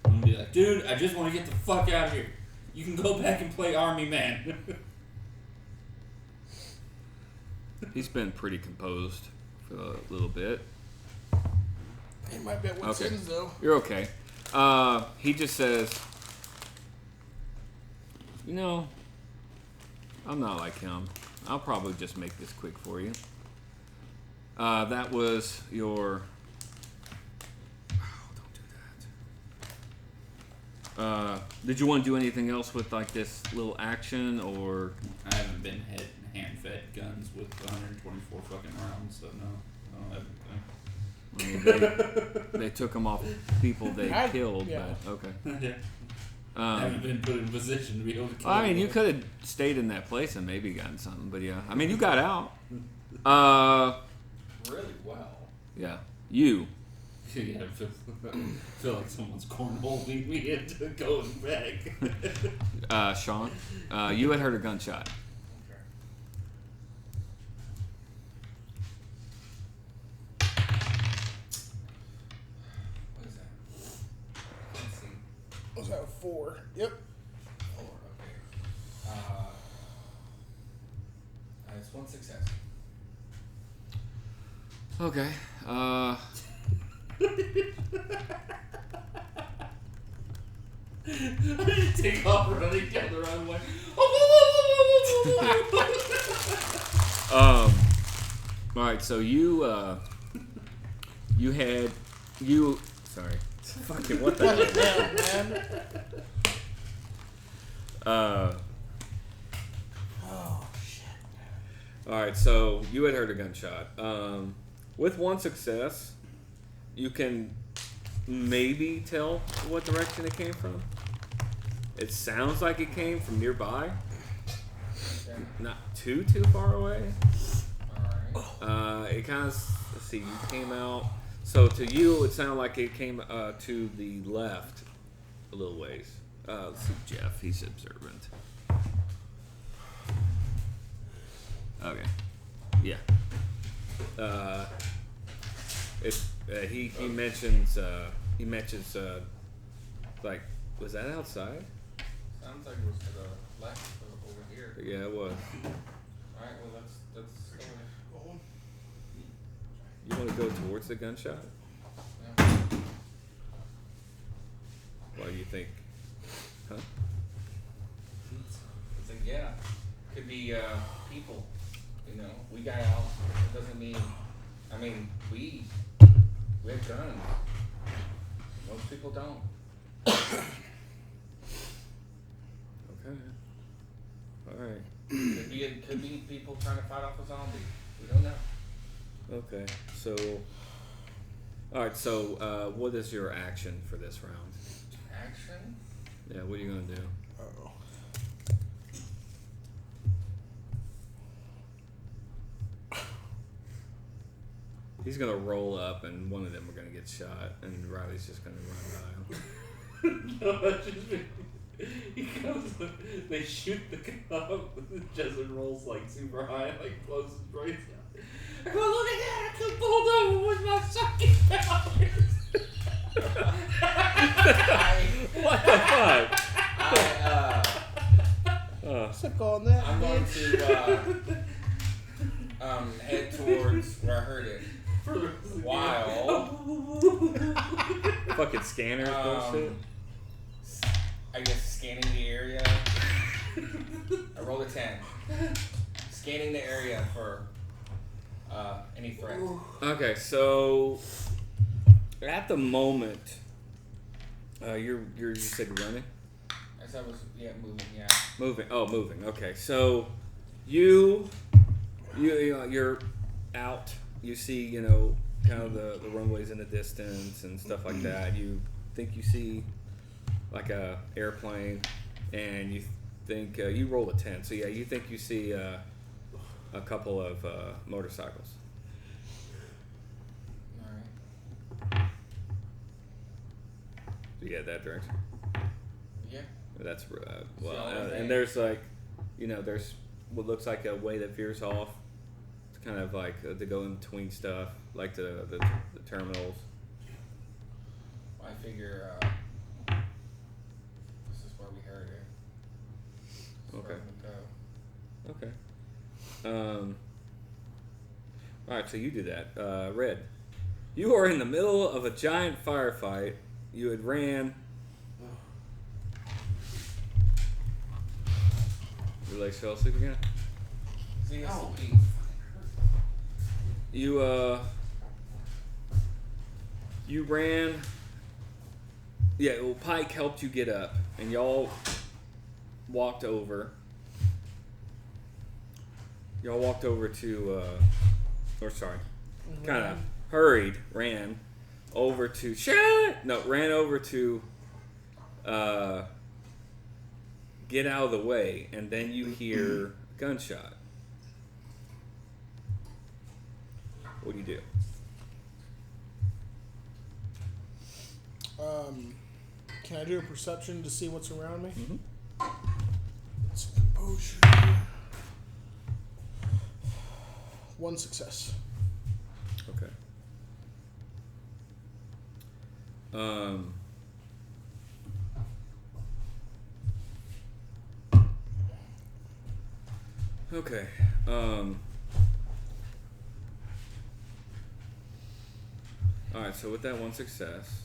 Speaker 3: I'm gonna be like, dude, I just want to get the fuck out of here. You can go back and play Army Man.
Speaker 1: He's been pretty composed for a little bit.
Speaker 2: He might be at what's ends though.
Speaker 1: You're okay. He just says, I'm not like him. I'll probably just make this quick for you. That was your... Oh, don't do that. Did you want to do anything else with like this little action, or...
Speaker 3: I haven't been hand-fed guns with 124 fucking rounds, so no. I don't have anything.
Speaker 1: They took them off people they killed, but okay.
Speaker 3: Yeah. I haven't been put in a position to be able to kill them.
Speaker 1: You could have stayed in that place and maybe gotten something, but yeah. You got out.
Speaker 4: Really well.
Speaker 1: Yeah. You.
Speaker 3: Yeah, I feel like someone's cornholing me into going back.
Speaker 1: Sean, you had heard a gunshot.
Speaker 4: Okay. What is that? Let's see.
Speaker 2: Was that 4? Yep.
Speaker 4: 4, okay. It's 1 success.
Speaker 1: Okay.
Speaker 3: I just take off running down the runway.
Speaker 1: Alright, so sorry. Fucking what the
Speaker 2: Man. Oh shit.
Speaker 1: Alright, so you had heard a gunshot. With 1 success, you can maybe tell what direction it came from. It sounds like it came from nearby.
Speaker 4: Okay.
Speaker 1: Not too far away.
Speaker 4: Alright.
Speaker 1: It kind of, let's see, you came out. So to you, it sounded like it came to the left a little ways. Let's see, Jeff, he's observant. Okay. Yeah. He mentions like, was that outside?
Speaker 4: Sounds like it was to the left over here.
Speaker 1: Yeah, it was.
Speaker 4: Alright, well let's go.
Speaker 1: You want to go towards the gunshot?
Speaker 4: Yeah.
Speaker 1: What do you think? Huh?
Speaker 4: It's like, yeah, could be people. We got out. It doesn't mean. We have guns. Most people don't.
Speaker 1: Okay. All right.
Speaker 4: Could be Could be people trying to fight off a zombie. We don't know.
Speaker 1: Okay, so... Alright, so what is your action for this round?
Speaker 4: Action?
Speaker 1: Yeah, what are you going to do?
Speaker 2: Uh-oh.
Speaker 1: He's going to roll up and one of them are going to get shot and Riley's just going to run by him.
Speaker 3: No, that's just me. He goes, they shoot the gun, Jessup rolls like super high, like closes right out. I go, look at that! I can pull over with my sucking powers!
Speaker 1: What the fuck?
Speaker 2: Suck on that,
Speaker 4: I'm going
Speaker 2: bitch.
Speaker 4: to head towards where I heard it. While
Speaker 1: Fucking scanners bullshit.
Speaker 4: I guess scanning the area. I rolled a 10. Scanning the area for any threat.
Speaker 1: Okay, so at the moment, you said running?
Speaker 4: As I was moving, yeah.
Speaker 1: Moving. Oh, moving. Okay, so you're out. You see, kind of the runways in the distance and stuff like that. You think you see like a airplane, and you think you roll a 10. So yeah, you think you see a couple of motorcycles.
Speaker 4: All right.
Speaker 1: Do you get that direction?
Speaker 4: Yeah.
Speaker 1: That's
Speaker 4: So,
Speaker 1: and there's like, there's what looks like a way that veers off. It's kind of like to go in between stuff, like the terminals.
Speaker 4: I figure this is where we heard it. This is
Speaker 1: Okay.
Speaker 4: where we go.
Speaker 1: Okay. All right, so you do that. Red, you are in the middle of a giant firefight. You had ran. Your legs fell asleep again?
Speaker 4: ZSP.
Speaker 1: You ran. Yeah, well, Pike helped you get up, and y'all walked over. Y'all walked over to, kind of ran over to, ran over to, get out of the way, and then you hear a gunshot. What do you do?
Speaker 2: Can I do a perception to see what's around me?
Speaker 1: Mm-hmm.
Speaker 2: It's composure. 1 success.
Speaker 1: Okay. Okay. Alright, so with that 1 success,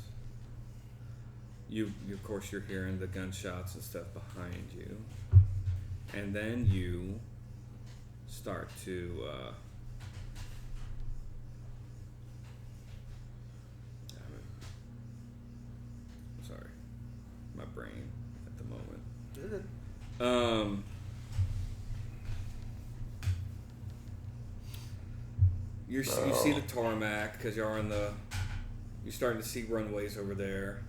Speaker 1: you of course you're hearing the gunshots and stuff behind you. And then you start to I'm sorry. My brain at the moment.
Speaker 2: You're good.
Speaker 1: You see the tarmac because you're you're starting to see runways over there.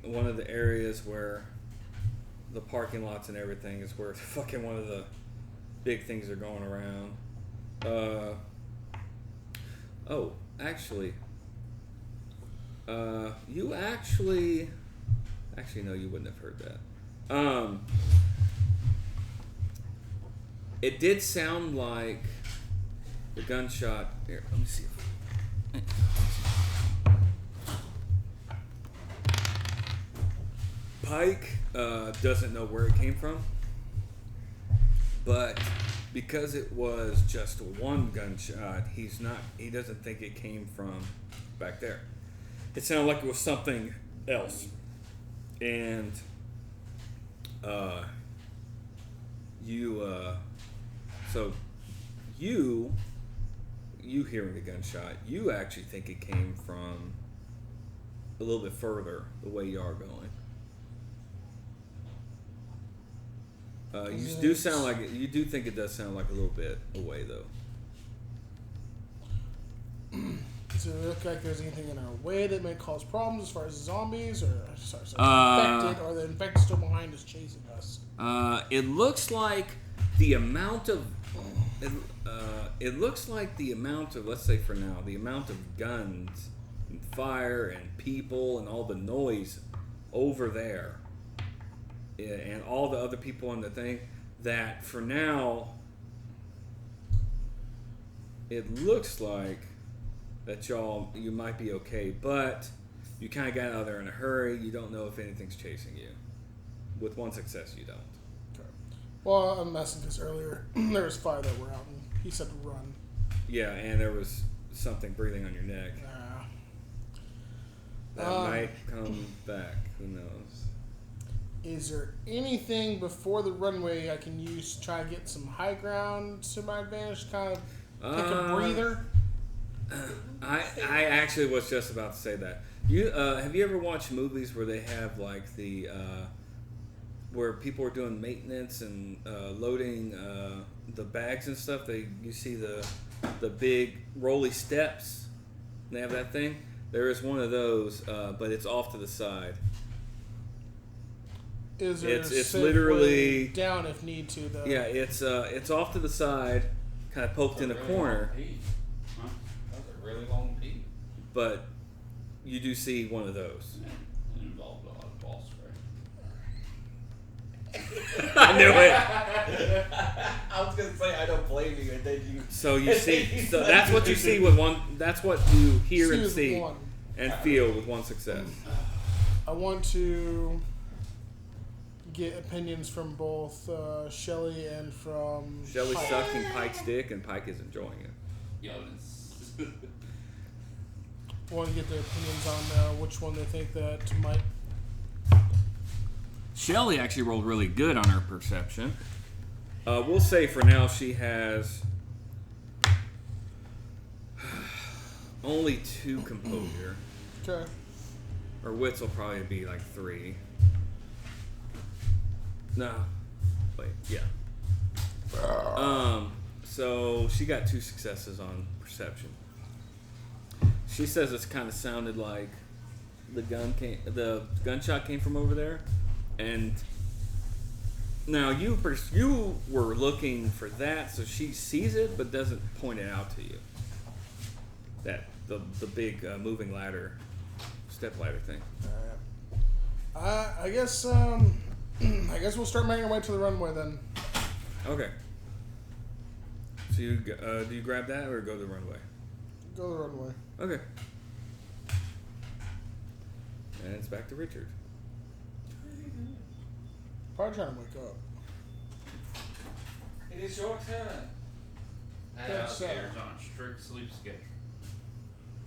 Speaker 1: One of the areas where the parking lots and everything is where fucking one of the big things are going around. You actually no, you wouldn't have heard that. It did sound like the gunshot. Here, let me see. Pike doesn't know where it came from, but because it was just one gunshot, he doesn't think it came from back there. It sounded like it was something else, and you hearing the gunshot, you actually think it came from a little bit further the way you are going. You do sound like you do think it does sound like a little bit away though.
Speaker 2: Does it look like there's anything in our way that may cause problems as far as zombies, or infected, or the infected still behind us chasing us?
Speaker 1: It looks like the amount of it looks like the amount of, let's say for now, the amount of guns and fire and people and all the noise over there, and all the other people in the thing, that for now it looks like that you might be okay, but you kind of got out there in a hurry. You don't know if anything's chasing you. With one success, you don't.
Speaker 2: Okay. Well, I'm messing because earlier there was 5 that were out, and he said to run.
Speaker 1: Yeah, and there was something breathing on your neck. That might come back. Who knows?
Speaker 2: Is there anything before the runway I can use to try to get some high ground to my advantage? Kind of take a breather.
Speaker 1: I actually was just about to say that. You have you ever watched movies where they have like the where people are doing maintenance and loading the bags and stuff? You see the big rolly steps. They have that thing. There is one of those, but it's off to the side.
Speaker 2: Is there
Speaker 1: it's literally
Speaker 2: down if need to though?
Speaker 1: Yeah, it's off to the side, kind of poked in a corner.
Speaker 4: That's a really long peak.
Speaker 1: But you do see one of those.
Speaker 3: It involved a lot of ball spray.
Speaker 1: I knew it.
Speaker 4: I was gonna say I don't blame you, and then you.
Speaker 1: So you see, so that's what you see with one. That's what you hear and see
Speaker 2: one.
Speaker 1: and feel with one success.
Speaker 2: I want to get opinions from both Shelly and from
Speaker 1: Shelly's
Speaker 2: Pike.
Speaker 1: sucking Pike's dick, and Pike is enjoying it.
Speaker 3: Yo, it's
Speaker 2: I want to get their opinions on which one they think that might.
Speaker 1: Shelly actually rolled really good on her perception. We'll say for now she has only 2 composure.
Speaker 2: Okay.
Speaker 1: Her wits will probably be like 3. No. Wait, yeah. So she got 2 successes on perception. She says it's kind of sounded like the gunshot came from over there, and now you were looking for that, so she sees it but doesn't point it out to you. That the big moving ladder, step ladder thing.
Speaker 2: I guess we'll start making our way to the runway then.
Speaker 1: Okay. So do you grab that or go to the runway?
Speaker 2: Go to the runway.
Speaker 1: Okay. And it's back to Richard.
Speaker 2: Probably trying to wake up.
Speaker 4: It is your turn.
Speaker 2: That's,
Speaker 3: Alligator's on a strict sleep schedule.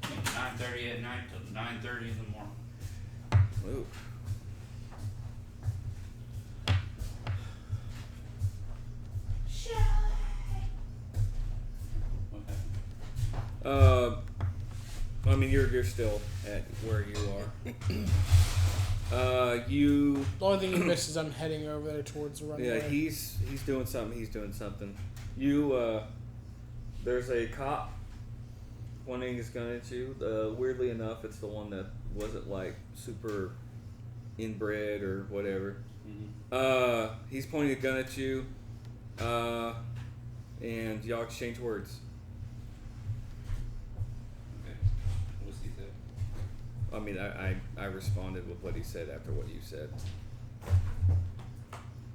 Speaker 3: 9:30 at night till 9:30 in the morning.
Speaker 1: Ooh.
Speaker 3: What happened?
Speaker 1: I mean, you're still at where you are.
Speaker 2: The only thing you missed is I'm heading over there towards the runway.
Speaker 1: Yeah, he's doing something. He's doing something. You, there's a cop pointing his gun at you. Weirdly enough, it's the one that wasn't like super inbred or whatever.
Speaker 3: Mm-hmm.
Speaker 1: He's pointing a gun at you, and y'all exchange words.
Speaker 3: Okay. What's he say?
Speaker 1: I mean, I responded with what he said after what you said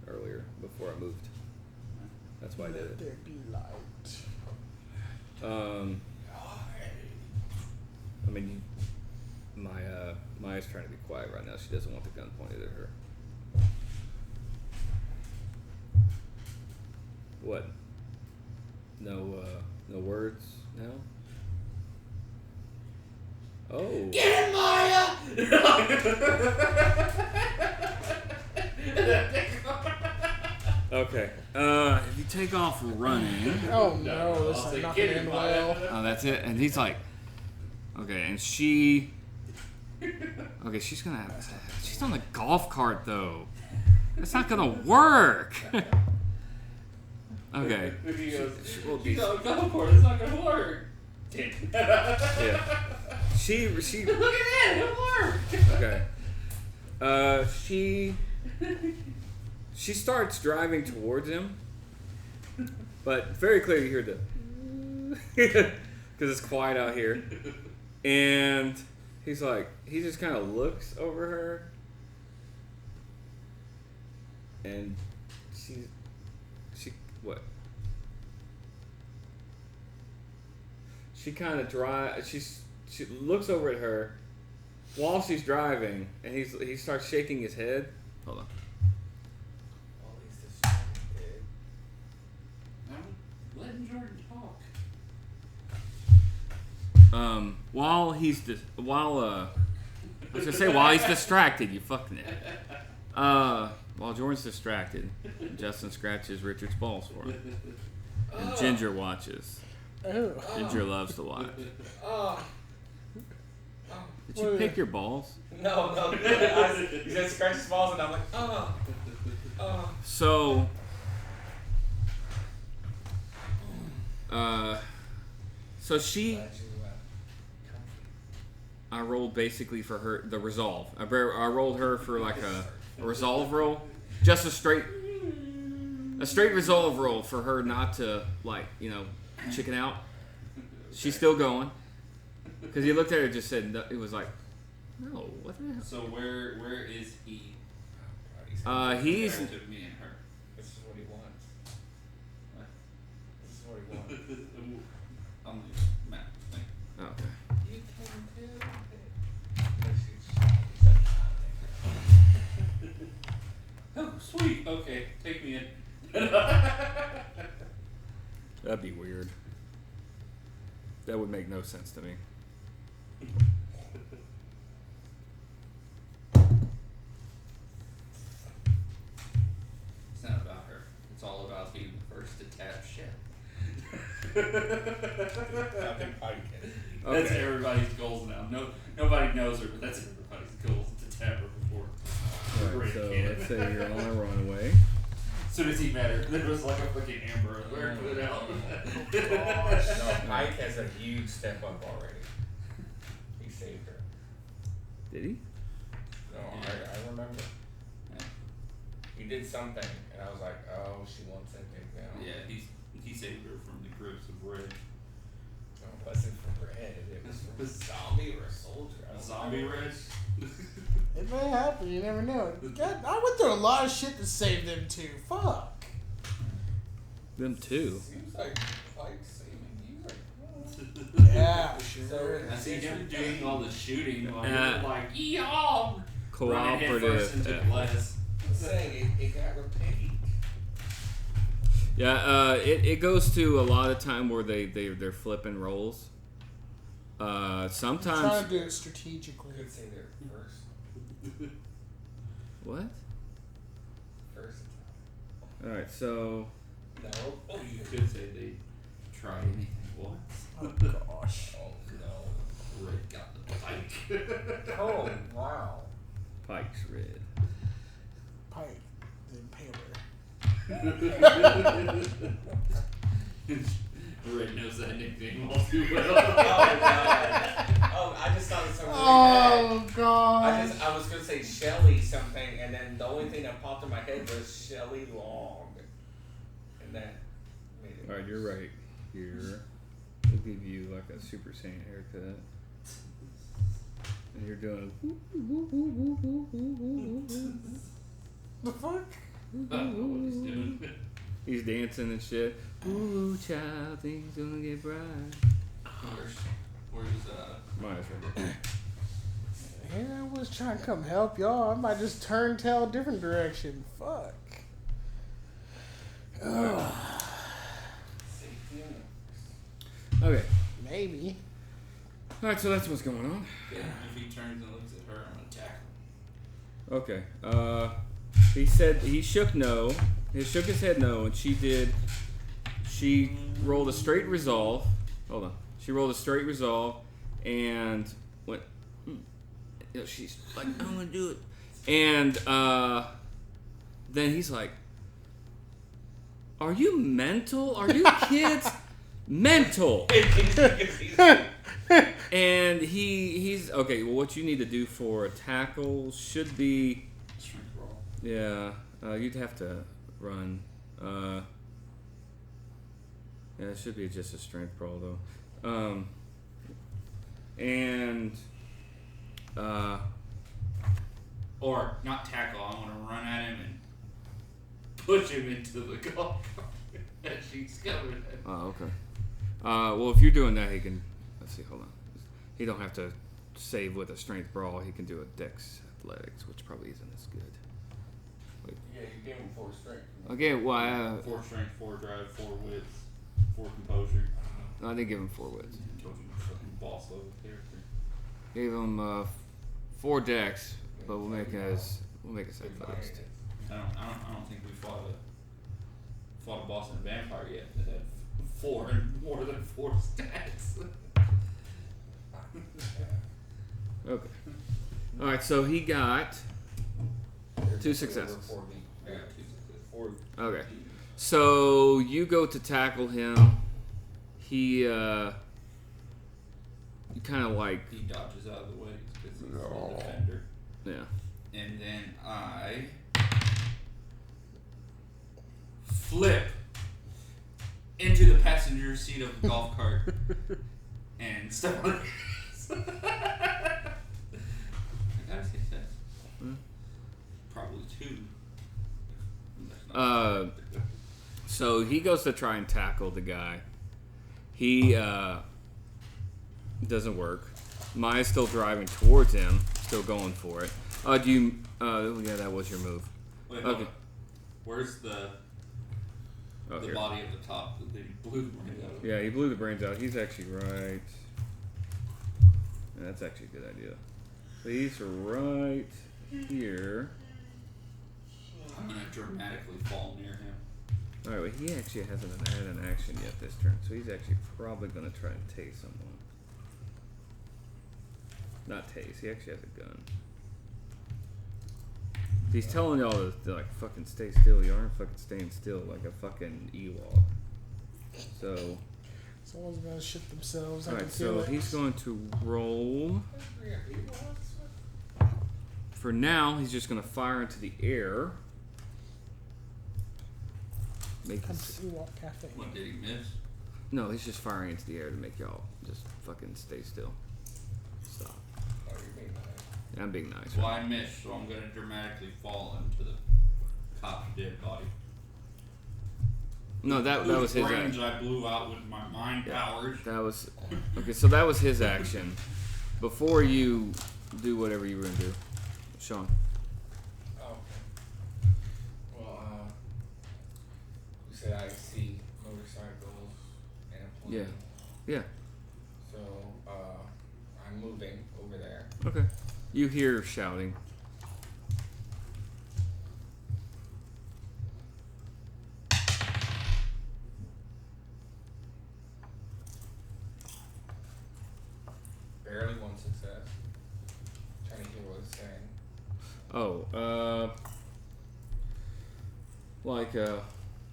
Speaker 1: earlier before I moved. That's why I did
Speaker 2: Let
Speaker 1: it.
Speaker 2: there be light.
Speaker 1: I mean, Maya's trying to be quiet right now. She doesn't want the gun pointed at her. What? No words now? Oh.
Speaker 4: Get him, Maya!
Speaker 1: Okay. If you take off running.
Speaker 2: Oh no, this is not going to end well.
Speaker 1: Oh, that's it. And he's like, okay, and she. Okay, she's on the golf cart though. It's not gonna work. Okay.
Speaker 3: He goes,
Speaker 1: We'll be-
Speaker 3: she's on go for it. It's not gonna work.
Speaker 1: Yeah. She.
Speaker 3: Look at that. It worked.
Speaker 1: Okay. She starts driving towards him, but very clearly you hear the because it's quiet out here, and he just kind of looks over her, and she what? She kind of she looks over at her while she's driving, and he starts shaking his head. Hold on.
Speaker 4: Well, he's distracted.
Speaker 3: I'm letting Jordan talk.
Speaker 1: While he's distracted, you fucking it. While Jordan's distracted, Justin scratches Richard's balls for him, and Ginger watches.
Speaker 2: Oh.
Speaker 1: Ginger loves to watch.
Speaker 4: Oh.
Speaker 1: Did you pick your balls?
Speaker 4: No. He said scratch his balls, and I'm like, oh.
Speaker 1: So, she. I rolled basically for her the resolve. I rolled her for like a resolve roll, just a straight resolve roll for her not to chicken out. She's still going because he looked at her and just said it was like, no, what the hell?
Speaker 3: So where is he?
Speaker 1: He's
Speaker 3: Compared to me and her.
Speaker 4: This is what he wants.
Speaker 3: What?
Speaker 4: This is what he wants.
Speaker 3: On the map. Like,
Speaker 1: Okay.
Speaker 4: You can do it.
Speaker 3: oh, sweet. Okay, take me in.
Speaker 1: That'd be weird. That would make no sense to me.
Speaker 3: It's not about her. It's all about being the first to tap shit.
Speaker 4: Fucking Pike.
Speaker 3: That's everybody's goals now. Nobody knows her, but that's everybody's goals to tap her before.
Speaker 1: Alright, so let's say you're on a runaway.
Speaker 3: As soon as he met her, there was like a fucking Amber Alert put out.
Speaker 4: No, Pike has a huge step up already. He saved her.
Speaker 1: Did he?
Speaker 4: No, I remember.
Speaker 3: Yeah.
Speaker 4: He did something, and I was like, oh, she wants that big now.
Speaker 3: Yeah, he saved her from the grips of Red.
Speaker 4: No, it wasn't for Red. It was for a zombie or a soldier. I don't
Speaker 3: Zombie
Speaker 4: remember.
Speaker 3: Red?
Speaker 2: It may happen. You never know. God, I went through a lot of shit to save them too. Fuck.
Speaker 1: Them too.
Speaker 4: Seems like Pike's saving you right now.
Speaker 2: Yeah,
Speaker 4: So,
Speaker 2: sure.
Speaker 3: I see him doing all the shooting while
Speaker 1: Uh,
Speaker 3: you're like, y'all! Running head first into
Speaker 1: Cooperative.
Speaker 3: glass.
Speaker 4: I'm saying it got repaid.
Speaker 1: Yeah, it goes to a lot of time where they're flipping rolls.
Speaker 2: I'm
Speaker 1: Sometimes.
Speaker 2: trying to do it strategically.
Speaker 4: Could say they're first.
Speaker 1: What?
Speaker 4: First.
Speaker 1: All right, so
Speaker 4: No.
Speaker 3: You could say they tried anything once.
Speaker 2: Oh gosh.
Speaker 4: Oh no.
Speaker 3: Red got the Pike.
Speaker 4: Oh wow.
Speaker 1: Pike's red.
Speaker 2: Pike, the Impaler.
Speaker 3: Red knows that nickname all too well.
Speaker 4: Oh god. Oh, I just thought of something.
Speaker 2: Oh god.
Speaker 4: I was gonna say Shelly something, and then the only thing that popped in my head was Shelly Long, and that made it.
Speaker 1: All right, you're right here. We'll give you like a Super Saiyan haircut, and you're doing.
Speaker 2: The fuck?
Speaker 3: I don't know what he's doing.
Speaker 1: He's dancing and shit. Ooh, child, things gonna get bright.
Speaker 3: Where's
Speaker 1: Mine's right there.
Speaker 2: Here I was trying to come help y'all. I might just turn tail a different direction. Fuck. Ugh.
Speaker 4: Safety and
Speaker 1: Okay.
Speaker 2: Maybe.
Speaker 1: All right, so that's what's going on.
Speaker 3: if he turns and looks at her, I'm gonna attack him.
Speaker 1: Okay. He said he shook no. He shook his head no, and she did. She rolled a straight resolve. Hold on. She rolled a straight resolve, and went. She's like, I'm gonna do it. And then he's like, "Are you mental? Are you kids mental?" And he's okay. Well, what you need to do for a tackle should be, yeah. You'd have to run. Yeah, it should be just a strength brawl though.
Speaker 3: Or not tackle. I want to run at him and push him into the golf cart as she's coming.
Speaker 1: Oh, okay. Well, if you're doing that, he can. Let's see. Hold on. He don't have to save with a strength brawl. He can do a dex athletics, which probably isn't as good. Wait.
Speaker 4: Yeah, you gave him 4 strength.
Speaker 1: Okay. Well,
Speaker 3: 4 strength, 4 drive, 4 wits, 4 composure.
Speaker 1: I didn't give him 4 wits.
Speaker 3: I told you fucking boss level character.
Speaker 1: Gave him 4 dex, but we'll make it as athletics.
Speaker 3: I don't think we fought a boss and a vampire yet that had 4 and more than 4 stats.
Speaker 1: Okay. All right. So he got 2 successes.
Speaker 3: I got 2 successes.
Speaker 1: Okay. So you go to tackle him. He you kind of like,
Speaker 3: He dodges out of the way because he's a defender.
Speaker 1: yeah.
Speaker 3: And then I flip into the passenger seat of the golf cart and step on his. I got a success. Probably 2. That's not
Speaker 1: So he goes to try and tackle the guy. He doesn't work. Maya's still driving towards him, still going for it. Do you? Yeah, that was your move.
Speaker 3: Wait,
Speaker 1: Okay.
Speaker 3: Where's the
Speaker 1: Here.
Speaker 3: body at the top? The blue brains out.
Speaker 1: Yeah, he blew the brains out. He's actually right. Yeah, that's actually a good idea. So he's right here.
Speaker 3: I'm gonna dramatically fall near him.
Speaker 1: All right, well, he actually hasn't had an action yet this turn, so he's actually probably going to try and tase someone. Not tase, he actually has a gun. He's telling y'all to like fucking stay still. You aren't fucking staying still like a fucking Ewok. So,
Speaker 2: Someone's gonna shit themselves. I
Speaker 1: all
Speaker 2: can
Speaker 1: right,
Speaker 2: feel
Speaker 1: so
Speaker 2: it.
Speaker 1: he's going to roll. For now, he's just going to fire into the air. Make
Speaker 2: Come
Speaker 1: his,
Speaker 2: to Ewok Cafe.
Speaker 3: What, did he miss?
Speaker 1: no, he's just firing into the air to make y'all just fucking stay still. Stop.
Speaker 4: Oh, you're being nice.
Speaker 1: I'm being nice.
Speaker 3: Well, I missed, so I'm gonna dramatically fall into the cop's dead body.
Speaker 1: No, that was his
Speaker 3: brains
Speaker 1: action.
Speaker 3: I blew out with my mind powers.
Speaker 1: That was okay. So that was his action. Before you do whatever you were gonna do, Sean.
Speaker 4: Oh, okay. Well, you said I see motorcycles and a plane.
Speaker 1: Yeah. Yeah.
Speaker 4: So, I'm moving over there.
Speaker 1: Okay. You hear shouting.
Speaker 4: Barely 1 success. Trying to hear what it's saying.
Speaker 1: Oh,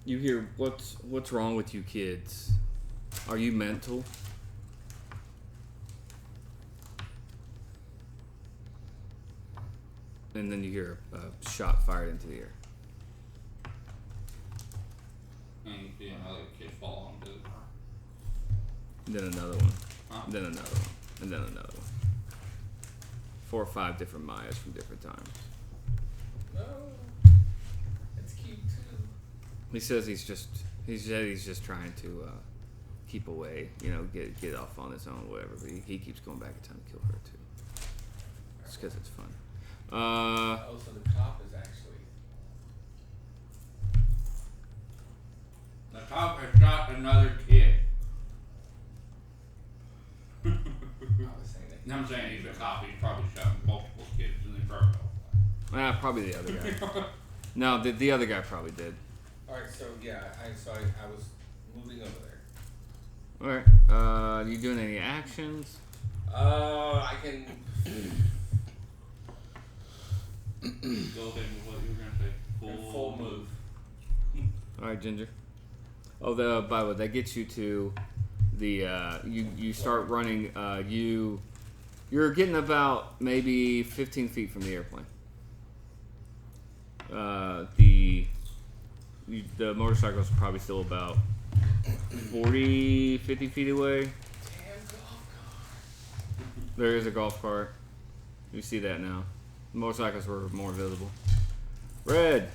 Speaker 1: you hear what's wrong with you kids? Are you mental? And then you hear a shot fired into the air.
Speaker 3: And you see another kid fall onto the
Speaker 1: Then another one.
Speaker 3: Huh?
Speaker 1: Then another one. And then another one. 4 or 5 different Mayas from different times.
Speaker 4: No. It's cute too.
Speaker 1: He says he's just trying to keep away, get off on his own, whatever. But he keeps going back in time to kill her too. It's because it's fun.
Speaker 4: Oh, so the cop is actually.
Speaker 3: The cop has shot another kid.
Speaker 4: I was saying that.
Speaker 3: I'm saying he's a cop. He's probably shot multiple kids and they probably all
Speaker 1: Probably the other guy. No, the other guy probably did.
Speaker 4: Alright, so yeah, I was moving over there.
Speaker 1: Alright. Are you doing any actions?
Speaker 4: I can.
Speaker 3: Go ahead with what you were gonna say. Full move.
Speaker 1: All right, Ginger. Oh, by the way, that gets you to the you start running. You're getting about maybe 15 feet from the airplane. The motorcycle's probably still about 40, 50 feet away.
Speaker 4: Damn golf cart.
Speaker 1: There is a golf cart. You see that now. The motorcycles were more visible. Red.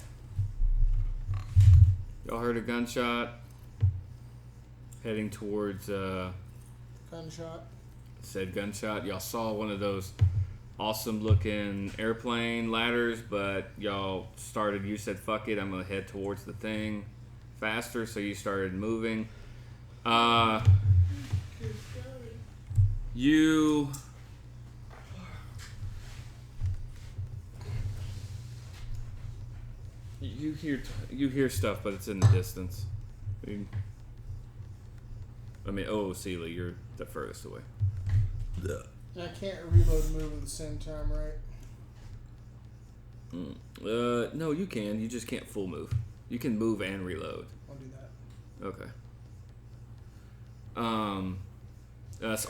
Speaker 1: Y'all heard a gunshot. Heading towards
Speaker 2: Gunshot.
Speaker 1: said gunshot. Y'all saw one of those awesome looking airplane ladders, but y'all started, you said fuck it, I'm gonna head towards the thing faster, so you started moving. You hear stuff, but it's in the distance. Sealy, you're the furthest away.
Speaker 2: I can't reload and move at the same time, right?
Speaker 1: No, you can. You just can't full move. You can move and reload.
Speaker 2: I'll do that.
Speaker 1: Okay.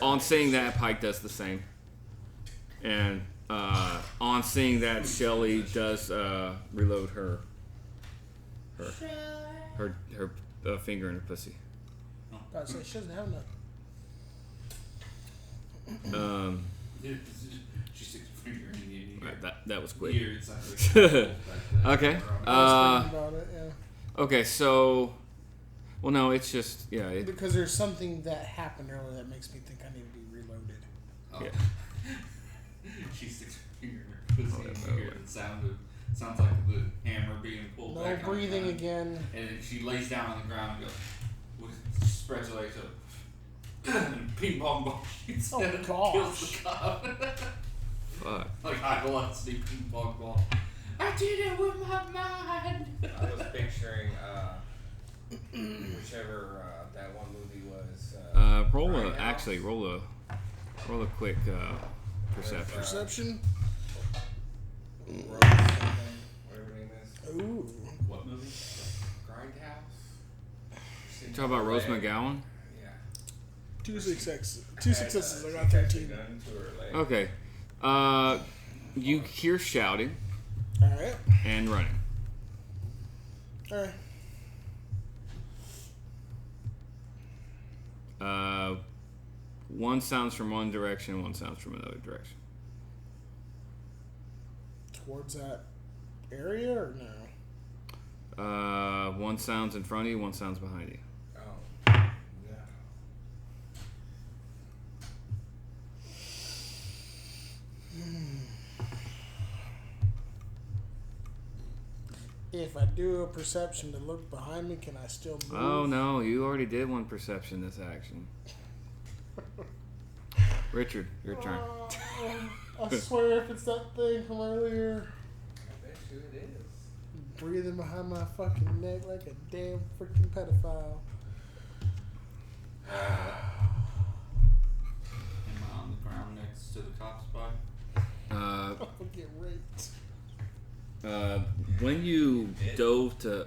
Speaker 1: On seeing that, Pike does the same. And on seeing that, Shelly does reload her finger in her pussy.
Speaker 2: God, so she doesn't have none.
Speaker 3: She sticks her finger in the ear.
Speaker 1: Right, that was quick.
Speaker 3: Here, it sounds like
Speaker 1: Okay.
Speaker 2: I was thinking about it, yeah.
Speaker 1: Okay, so, well, no, it's just
Speaker 2: Because there's something that happened earlier that makes me think I need to be reloaded.
Speaker 3: Oh.
Speaker 1: Yeah.
Speaker 3: She sticks her finger in her pussy and you hear the sounds like the hammer being pulled
Speaker 2: No
Speaker 3: back.
Speaker 2: breathing
Speaker 3: on the
Speaker 2: again.
Speaker 3: And then she lays down on the ground and goes, spreads her legs up. And ping pong ball shoots
Speaker 2: Oh,
Speaker 3: at it,
Speaker 2: gosh.
Speaker 3: kills the cop.
Speaker 1: fuck.
Speaker 3: Like high velocity ping pong ball. I did it with my mind.
Speaker 4: I was picturing whichever that one movie was.
Speaker 1: Roll a quick perception.
Speaker 2: Perception?
Speaker 4: Rose something, whatever her name is.
Speaker 2: Ooh.
Speaker 3: What movie?
Speaker 4: Grindhouse.
Speaker 1: You talking about Rose McGowan?
Speaker 4: Yeah.
Speaker 2: Two successes. I got 13.
Speaker 1: Okay. You hear shouting
Speaker 2: Alright.
Speaker 1: and running.
Speaker 2: Alright.
Speaker 1: One sounds from one direction, one sounds from another direction.
Speaker 2: Towards that area or no?
Speaker 1: One sounds in front of you, one sounds behind you.
Speaker 4: Oh. No.
Speaker 2: If I do a perception to look behind me, can I still move?
Speaker 1: Oh no, you already did one perception this action. Richard, your turn.
Speaker 2: I swear if it's that thing from earlier.
Speaker 4: I bet you it is.
Speaker 2: Breathing behind my fucking neck like a damn freaking pedophile.
Speaker 3: Am I on the ground next to the cop's body?
Speaker 2: I'll get raped.
Speaker 1: When you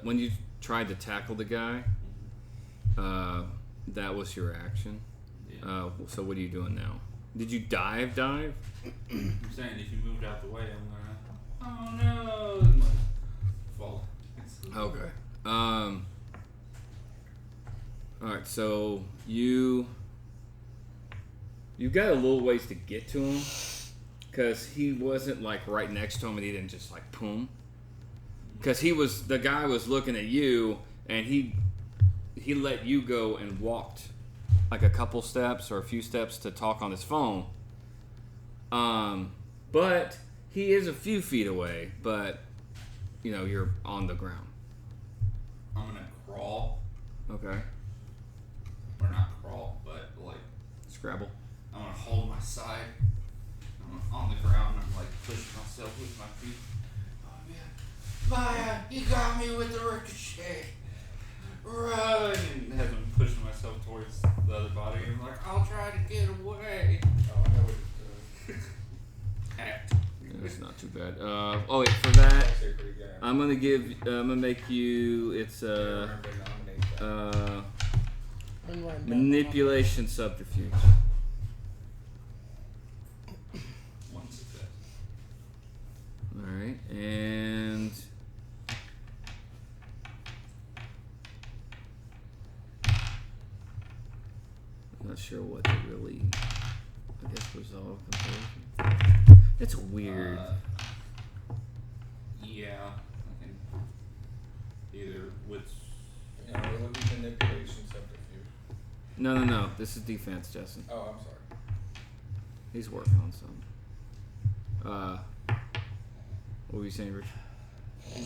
Speaker 1: when you tried to tackle the guy, that was your action.
Speaker 3: Yeah.
Speaker 1: So what are you doing now? Did you dive?
Speaker 3: I'm saying if you moved out the way, I'm gonna. Oh no! And like, fall.
Speaker 1: Okay. Alright, so you got a little ways to get to him. Because he wasn't like right next to him and he didn't just like boom. Because the guy was looking at you and he let you go and walked like a couple steps or a few steps to talk on his phone. But he is a few feet away, but you're on the ground.
Speaker 3: I'm gonna crawl.
Speaker 1: Okay.
Speaker 3: Or not crawl, but like
Speaker 1: Scrabble.
Speaker 3: I'm gonna hold my side. I'm on the ground. I'm like pushing myself with my feet. Oh man, Maya, you got me with the ricochet. Run! And as I'm pushing myself towards the other body, I'm like, I'll try to get away.
Speaker 4: Oh, I know what it's doing.
Speaker 3: Act.
Speaker 1: That's not too bad. Oh wait, for that,
Speaker 4: Actually pretty good.
Speaker 1: I'm gonna make you. It's
Speaker 4: Remember to nominate that.
Speaker 2: I'm writing down
Speaker 1: manipulation subterfuge.
Speaker 3: One success.
Speaker 1: All right, and I'm not sure what to really. I guess resolve composure. It's weird.
Speaker 3: Yeah, I can either with.
Speaker 4: You know, it would be manipulation subterfuge.
Speaker 1: No. This is defense, Justin.
Speaker 4: Oh, I'm sorry.
Speaker 1: He's working on some. What were you saying, Rich?
Speaker 3: It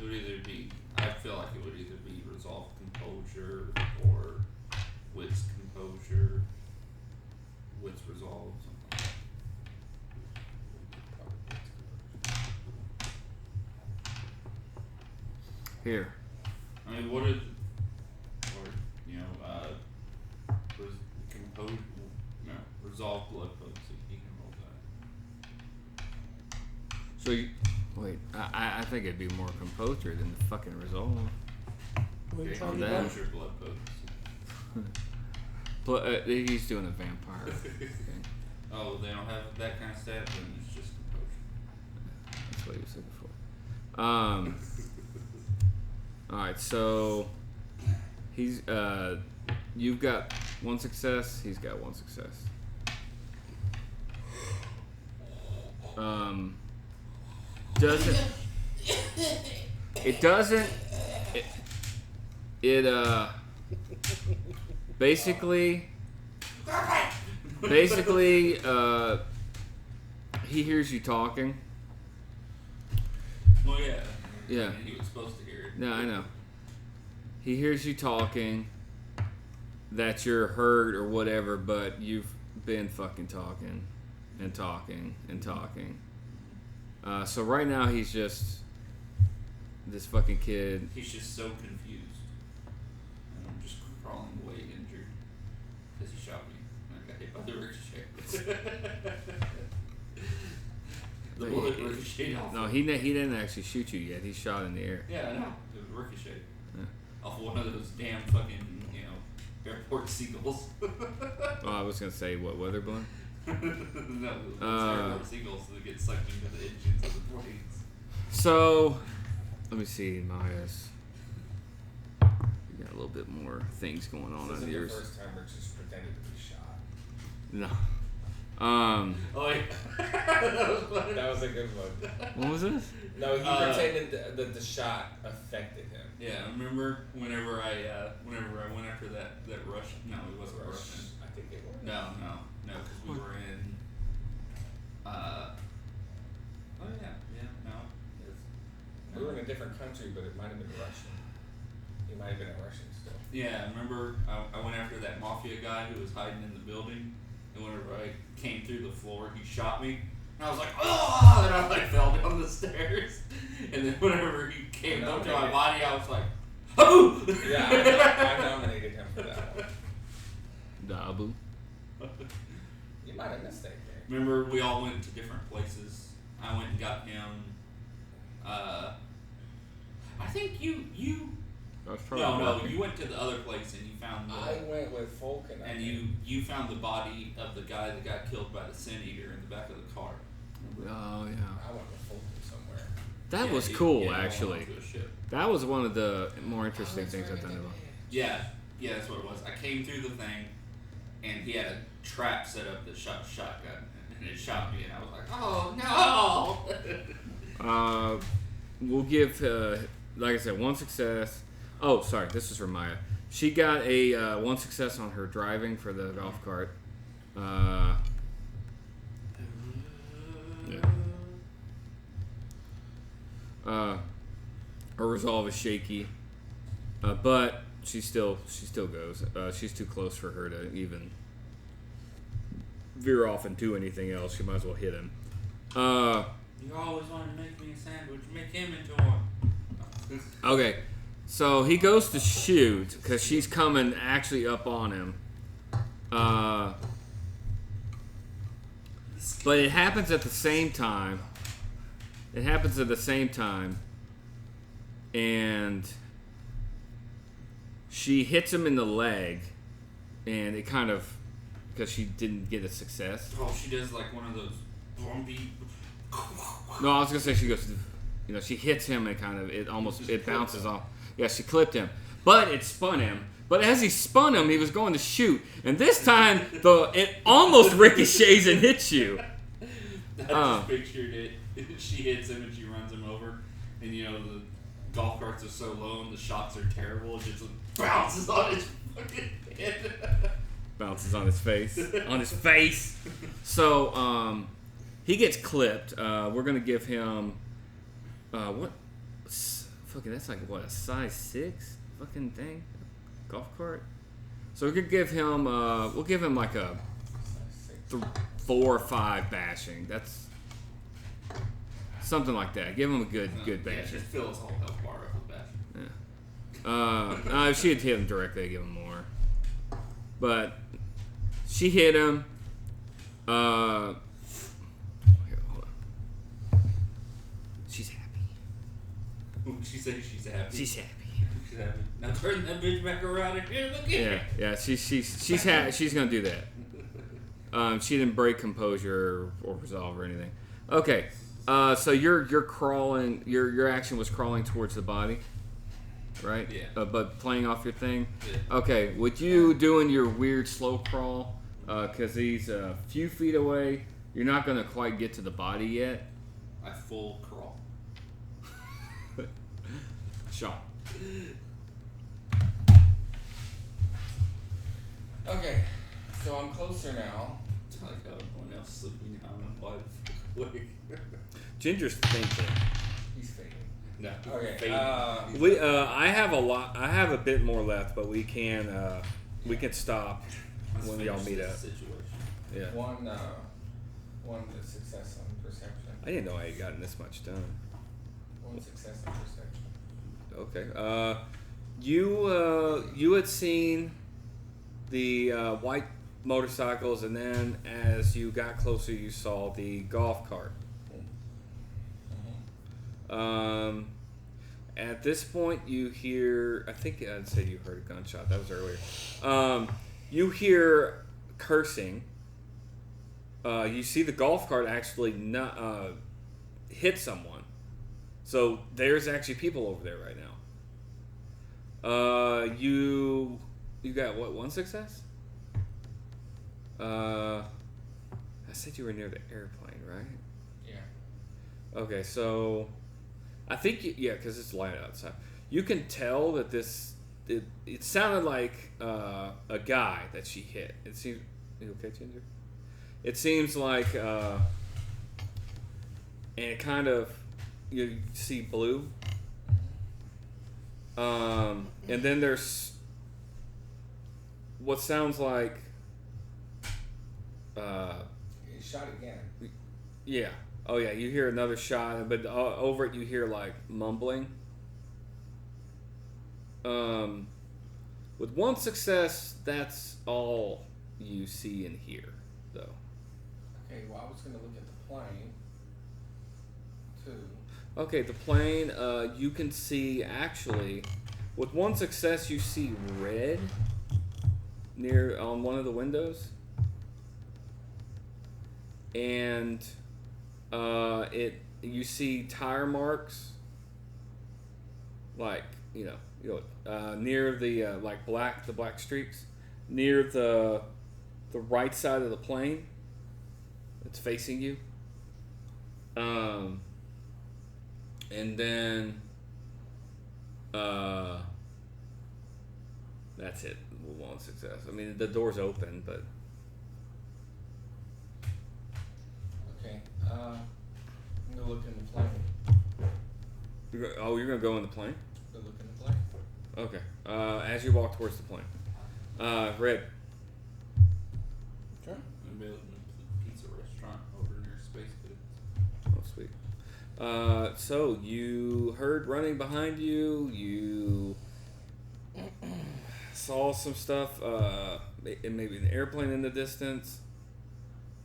Speaker 3: would either be. I feel like it would either be resolve composure or wits composure. Wits resolve. Something like that.
Speaker 1: Here.
Speaker 3: I mean, what did, or compose, no, resolve blood potency. You can roll that.
Speaker 1: So you, wait, I think it'd be more composure than the fucking resolve.
Speaker 2: What are you
Speaker 3: Okay,
Speaker 2: trying to
Speaker 1: that.
Speaker 2: do?
Speaker 3: composure blood potency.
Speaker 1: But he's doing a vampire. Okay.
Speaker 3: Oh, they don't have that kind of stat, then it's just composure.
Speaker 1: That's what he was looking for. Alright, so he's you've got one success, he's got one success. Doesn't it doesn't it basically he hears you talking.
Speaker 3: Well, yeah.
Speaker 1: Yeah.
Speaker 3: I mean, he was supposed to hear it.
Speaker 1: No, I know. He hears you talking, that you're hurt or whatever, but you've been fucking talking and talking and talking. So right now he's just this fucking kid.
Speaker 3: He's just so confused. And I'm just crawling away injured. Because he shot me. I got hit by the ricochet. The bullet ricocheted off.
Speaker 1: No, he didn't actually shoot you yet. He shot in the air.
Speaker 3: Yeah, I know. It was ricocheted.
Speaker 1: Yeah.
Speaker 3: Off one of those damn fucking, airport seagulls.
Speaker 1: Oh, I was gonna say what, weather balloon?
Speaker 3: No, those airport seagulls that get sucked into the engines of the planes.
Speaker 1: So, let me see, Maya's. You got a little bit more things going on
Speaker 4: This
Speaker 1: in
Speaker 4: isn't the
Speaker 1: yours.
Speaker 4: first time Rich just pretended to be shot.
Speaker 1: No.
Speaker 3: Oh, yeah. That was funny.
Speaker 4: That was a good one.
Speaker 1: What was this?
Speaker 4: No, he pretended that the shot affected him.
Speaker 3: Yeah, remember whenever I went after that Russian? No, it wasn't Russian.
Speaker 4: I think it was.
Speaker 3: No, because we were in. Oh yeah, no.
Speaker 4: We were in a different country, but it might have been Russian. He might have been a Russian still.
Speaker 3: Yeah, remember I went after that mafia guy who was hiding in the building, and whenever I came through the floor, he shot me. And I was like, oh! And I fell down the stairs. And then whenever he came up to my body, I was like, oh!
Speaker 4: Yeah, I nominated him for that one.
Speaker 1: Dabu.
Speaker 4: You might have missed that game.
Speaker 3: Remember, we all went to different places. I went and got him. I think you. No, you went to the other place and you found.
Speaker 4: I went with Falkore.
Speaker 3: And you found the body of the guy that got killed by the Sin Eater in the back of the car.
Speaker 1: Oh yeah.
Speaker 4: I went with Falkore somewhere.
Speaker 1: That was cool, actually. That was one of the more interesting things I've done.
Speaker 3: Yeah, that's what it was. I came through the thing, and he had a trap set up that shot shotgun, and it shot me, and I was like, oh no!
Speaker 1: We'll give, like I said, one success. Oh, sorry, this is for Maya. She got a one success on her driving for the golf cart. Yeah. Her resolve is shaky, but she still goes. She's too close for her to even veer off and do anything else. She might as well hit him.
Speaker 3: You always wanted to make me a sandwich. Make him into one.
Speaker 1: Okay, so he goes to shoot because she's coming actually up on him. But it happens at the same time. It happens at the same time. And she hits him in the leg. And it kind of... Because she didn't get a success.
Speaker 3: Oh, she does like one of those zombie...
Speaker 1: No, I was going to say she goes... she hits him and kind of... It bounces off. Yeah, she clipped him. But it spun him. But as he spun him, he was going to shoot. And this time, it almost ricochets and hits you.
Speaker 3: I just pictured it. She hits him and she runs him over. And, the golf carts are so low and the shots are terrible. It just bounces on his fucking head.
Speaker 1: Bounces on his face. On his face. So, he gets clipped. We're going to give him... what? Fucking, that's like, what, a size 6 fucking thing? Golf cart? So we could give him, we'll give him like a 4 or 5 bashing. That's something like that. Give him a good bashing.
Speaker 3: Yeah, just fill his whole health bar up with bashing.
Speaker 1: Yeah. If she had hit him directly, I'd give him more. But she hit him. Here, hold on. She's happy.
Speaker 3: She says she's happy.
Speaker 1: She's happy.
Speaker 3: She's happy. Now turn that bitch back around and here, look at her.
Speaker 1: Yeah. She's gonna do that. She didn't break composure or resolve or anything. Okay. So you're crawling. Your action was crawling towards the body, right?
Speaker 3: Yeah.
Speaker 1: But playing off your thing.
Speaker 3: Yeah.
Speaker 1: Okay. With you doing your weird slow crawl, because he's a few feet away, you're not gonna quite get to the body yet.
Speaker 3: I full crawl.
Speaker 1: Shot.
Speaker 4: Okay, so I'm closer now.
Speaker 3: It's like how everyone else sleeping down and wide.
Speaker 1: Ginger's thinking.
Speaker 4: He's fading.
Speaker 3: No.
Speaker 4: Okay.
Speaker 3: Fading.
Speaker 1: I have a lot. I have a bit more left, but we can stop
Speaker 3: Let's
Speaker 1: when y'all
Speaker 3: finish
Speaker 1: meet
Speaker 3: this
Speaker 1: up.
Speaker 3: Situation.
Speaker 1: Yeah.
Speaker 4: One success on perception.
Speaker 1: I didn't know I had gotten this much done.
Speaker 4: One success on perception.
Speaker 1: Okay. You had seen the white motorcycles, and then as you got closer, you saw the golf cart. At this point, you hear... I think I'd say you heard a gunshot. That was earlier. You hear cursing. You see the golf cart actually not hit someone. So there's actually people over there right now. You got what? 1 success? I said you were near the airplane, right?
Speaker 4: Yeah.
Speaker 1: Okay, so I think because it's light outside. You can tell that it sounded like a guy that she hit. It seems... You okay, Ginger? It seems like and it kind of... You see blue. And then there's what sounds like
Speaker 4: He shot again.
Speaker 1: yeah. Oh yeah, you hear another shot, but over it you hear like mumbling. With 1 success, that's all you see and hear, though.
Speaker 4: Okay, well I was gonna look at the plane too.
Speaker 1: Okay, the plane, you can see, actually, with 1 success, you see red on one of the windows. And you see tire marks, like, near the, the black streaks, near the right side of the plane that's facing you. And then, that's it. 1 success. I mean, the door's open, but...
Speaker 4: Okay, I'm gonna look in the plane.
Speaker 1: You're gonna go in the plane?
Speaker 4: Go look in the plane.
Speaker 1: Okay. As you walk towards the plane. Red.
Speaker 2: Okay.
Speaker 3: I'm building a pizza restaurant over near Space Goods.
Speaker 1: Oh, sweet. So you heard running behind you. You saw some stuff. Maybe an airplane in the distance.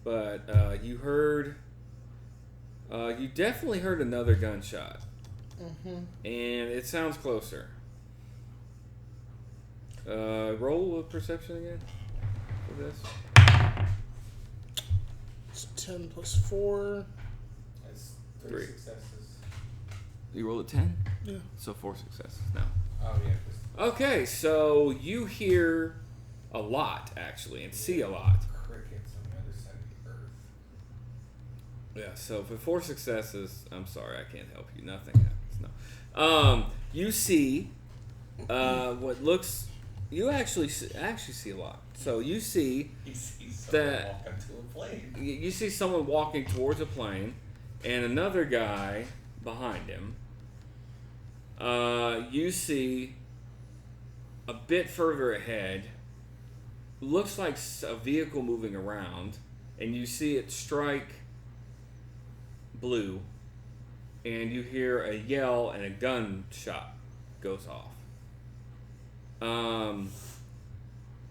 Speaker 1: but you heard. You definitely heard another gunshot, and it sounds closer. Roll with perception again for this.
Speaker 2: It's 10 plus 4.
Speaker 4: That's
Speaker 1: Three.
Speaker 4: 3 successes.
Speaker 1: You rolled a 10?
Speaker 2: Yeah.
Speaker 1: So 4 successes now.
Speaker 4: Oh yeah. 'Cause
Speaker 1: Okay, so you hear a lot, actually, and see a lot.
Speaker 4: crickets on the other side of the earth.
Speaker 1: Yeah, so for 4 successes, I'm sorry, I can't help you. Nothing happens. No. You see what looks... You actually see a lot. So you see...
Speaker 4: He sees someone
Speaker 1: That-
Speaker 4: walk onto a plane.
Speaker 1: You see someone walking towards a plane, and another guy behind him. You see a bit further ahead, looks like a vehicle moving around, and you see it strike blue, and you hear a yell and a gunshot goes off.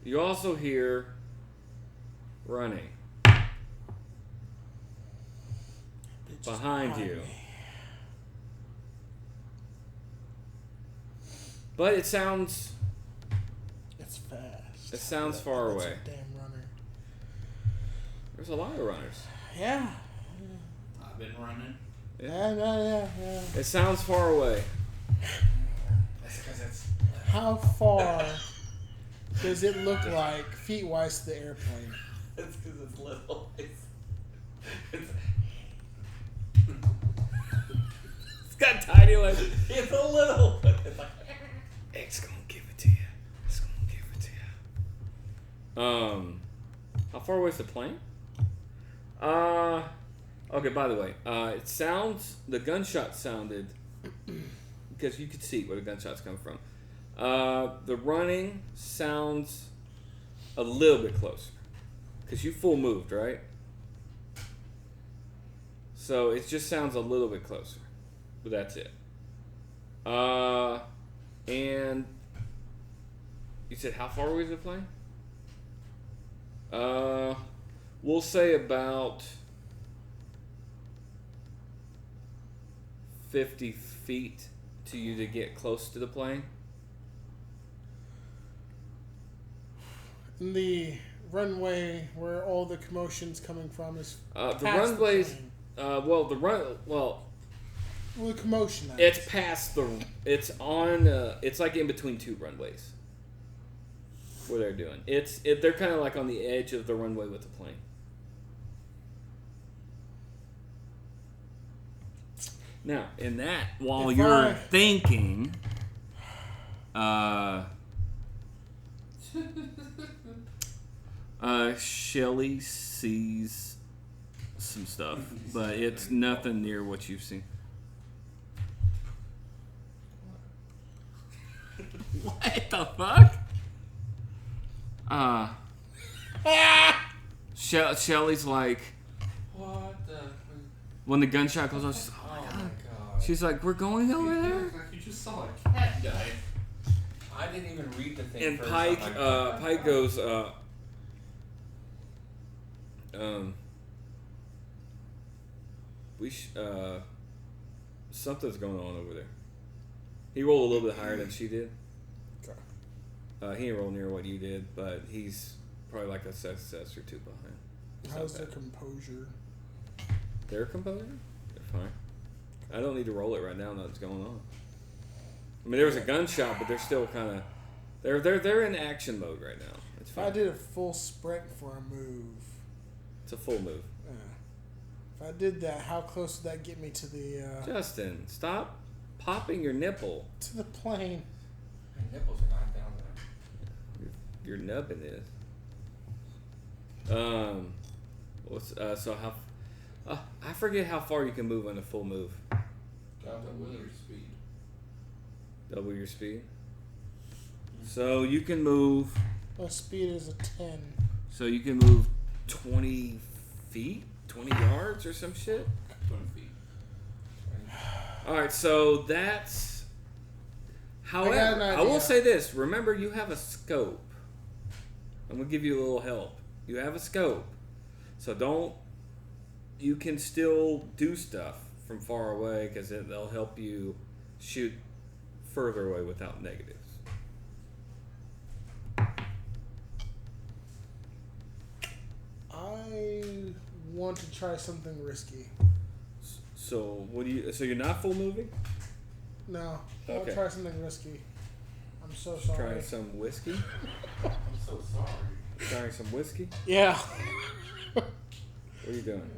Speaker 1: You also hear running behind you. But it sounds
Speaker 2: It's fast.
Speaker 1: It sounds far
Speaker 2: That's
Speaker 1: away.
Speaker 2: a damn runner.
Speaker 1: There's a lot of runners.
Speaker 2: Yeah.
Speaker 3: I've been running.
Speaker 2: Yeah.
Speaker 1: It sounds far away.
Speaker 4: That's because it's.
Speaker 2: How far does it look like feet-wise to the airplane?
Speaker 4: That's because it's little. It's
Speaker 1: It's got tiny legs.
Speaker 4: it's a little. But it's like.
Speaker 1: It's gonna give it to you. It's gonna give it to you. How far away is the plane? Okay, by the way, it sounds, the gunshot sounded, because you could see where the gunshots come from. The running sounds a little bit closer, because you full moved, right? So it just sounds a little bit closer, but that's it. And you said how far away is the plane? We'll say about 50 feet to you to get close to the plane.
Speaker 2: And the runway where all the commotion's coming from is
Speaker 1: The
Speaker 2: past
Speaker 1: runways.
Speaker 2: plane.
Speaker 1: Well,
Speaker 2: Well, the commotion. that
Speaker 1: it's
Speaker 2: is.
Speaker 1: past the. It's on. It's like in between two runways. Where they're doing. They're kind of like on the edge of the runway with the plane. Now, in that, while
Speaker 2: If
Speaker 1: you're
Speaker 2: I-
Speaker 1: thinking, Shelly sees some stuff, but it's nothing near what you've seen. What the fuck? Shelly's like,
Speaker 3: What the?
Speaker 1: when the gunshot goes off, she's like,
Speaker 4: Oh my god.
Speaker 1: she's like, we're going over there?
Speaker 3: You just saw a cat die.
Speaker 4: I didn't even read the thing.
Speaker 1: And
Speaker 4: first.
Speaker 1: Pike,
Speaker 4: I'm like,
Speaker 1: Pike goes, something's going on over there. He rolled a little bit higher than she did.
Speaker 2: Okay.
Speaker 1: He didn't roll near what you did, but he's probably like a success or two behind. It's not
Speaker 2: How's their
Speaker 1: bad.
Speaker 2: composure?
Speaker 1: Their composure? They're fine. I don't need to roll it right now. Nothing's going on. I mean, there was a gunshot, but they're still kind of they're in action mode right now. It's
Speaker 2: If I
Speaker 1: fine.
Speaker 2: did a full sprint for a move,
Speaker 1: It's a full move.
Speaker 2: if I did that, how close would that get me to the
Speaker 1: Justin, stop popping your nipple.
Speaker 2: plane?
Speaker 4: my nipples are not down there.
Speaker 1: Your nubbin is. So how? I forget how far you can move on a full move.
Speaker 3: Double your speed.
Speaker 1: Double your speed. So you can move.
Speaker 2: My speed is a 10.
Speaker 1: So you can move 20 feet, 20 yards, or some shit.
Speaker 3: 20 feet.
Speaker 1: All right, so that's. However,
Speaker 2: an
Speaker 1: I will
Speaker 2: idea.
Speaker 1: say this. Remember, you have a scope. I'm gonna give you a little help. You have a scope, So don't. You can still do stuff from far away because they'll help you shoot further away without negatives.
Speaker 2: I want to try something risky.
Speaker 1: So what do you? So you're not full moving?
Speaker 2: No, I want
Speaker 1: Okay.
Speaker 2: to try something risky. I'm so sorry.
Speaker 1: Trying some whiskey?
Speaker 3: I'm so sorry.
Speaker 1: Trying some whiskey?
Speaker 2: Yeah.
Speaker 1: What are you doing?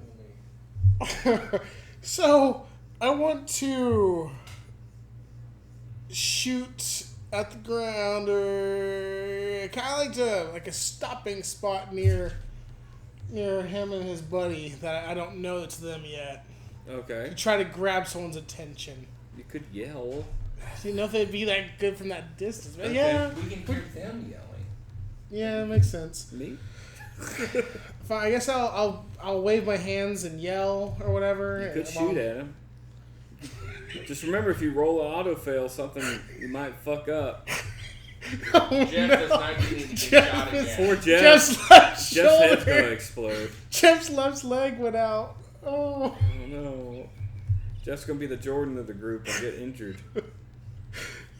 Speaker 2: So I want to shoot at the ground, or kind of like a stopping spot near him and his buddy that I don't know it's them yet.
Speaker 1: Okay.
Speaker 2: To try to grab someone's attention.
Speaker 1: You could yell.
Speaker 2: I didn't know if they'd be that good from that distance. But
Speaker 1: Okay.
Speaker 2: yeah,
Speaker 4: We can hear them yelling.
Speaker 2: yeah, that makes sense.
Speaker 1: Me?
Speaker 2: Fine, I guess I'll wave my hands and yell or whatever.
Speaker 1: You could shoot at him. Just remember, if you roll an auto fail, something you might fuck up.
Speaker 2: Oh,
Speaker 4: Jeff
Speaker 2: no.
Speaker 4: does not need to get
Speaker 2: Jeff
Speaker 4: shot
Speaker 2: is-
Speaker 4: again.
Speaker 1: Poor Jeff.
Speaker 2: Jeff's left
Speaker 1: Jeff's head's
Speaker 2: shoulder.
Speaker 1: gonna explode.
Speaker 2: Jeff's left leg went out. Oh.
Speaker 1: Oh no. Jeff's gonna be the Jordan of the group and get injured.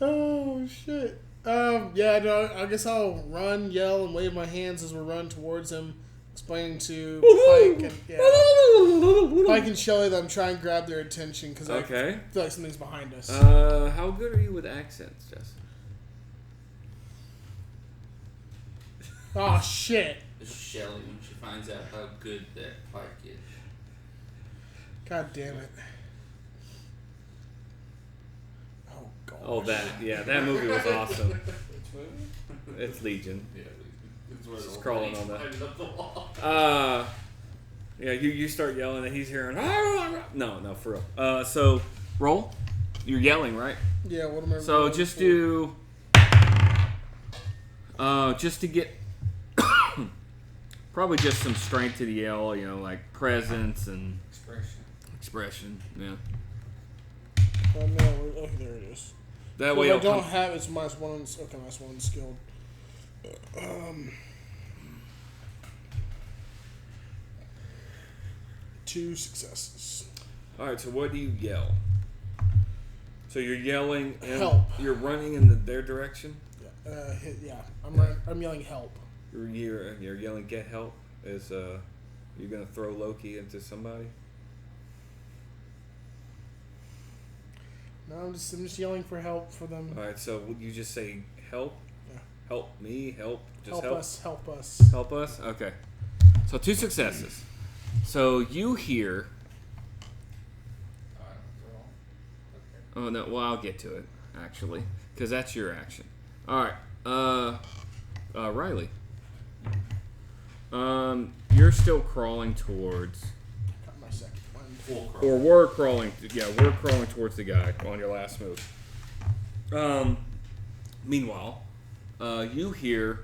Speaker 2: Oh shit. Yeah, no, I guess I'll run, yell, and wave my hands as we run towards him, explaining to Pike and Pike and Shelly that I'm trying to grab their attention because
Speaker 1: Okay.
Speaker 2: I feel like something's behind us.
Speaker 1: How good are you with accents, Jess?
Speaker 2: Oh shit.
Speaker 3: It's Shelly when she finds out how good that Pike is.
Speaker 2: God damn it. Oh god.
Speaker 1: Oh, that movie was awesome.
Speaker 4: Which movie?
Speaker 1: It's Legion.
Speaker 3: Yeah, it's where
Speaker 1: She's
Speaker 3: the
Speaker 1: crawling
Speaker 3: lady
Speaker 1: on that.
Speaker 3: climbs up the wall.
Speaker 1: Yeah, you start yelling and he's hearing. No, for real. So roll. You're yelling, right?
Speaker 2: Yeah, what am I
Speaker 1: So
Speaker 2: rolling
Speaker 1: just
Speaker 2: for?
Speaker 1: do. Just to get. Probably just some strength to the yell, like presence and expression. Yeah.
Speaker 2: Oh no, okay, there it is.
Speaker 1: That
Speaker 2: Well,
Speaker 1: way
Speaker 2: if I
Speaker 1: it'll
Speaker 2: don't
Speaker 1: come.
Speaker 2: have it's minus one. Okay, minus one skilled. Two successes.
Speaker 1: All right. So what do you yell? So you're yelling. And
Speaker 2: Help.
Speaker 1: You're running in their direction.
Speaker 2: Yeah, I'm yelling help.
Speaker 1: You're yelling, "Get help!" Is you're gonna throw Loki into somebody?
Speaker 2: No, I'm just yelling for help for them.
Speaker 1: All right. So would you just say help?
Speaker 2: Yeah.
Speaker 1: Help me. Help. Just
Speaker 2: Help
Speaker 1: help.
Speaker 2: us, help us.
Speaker 1: Help us? Okay. So 2 successes. So you hear. Oh, no. Well, I'll get to it, actually. Because that's your action. Alright. Riley. You're still crawling towards.
Speaker 2: Got my second one.
Speaker 3: Full crawl.
Speaker 1: Or we're crawling. Yeah, we're crawling towards the guy on your last move. Meanwhile, you hear.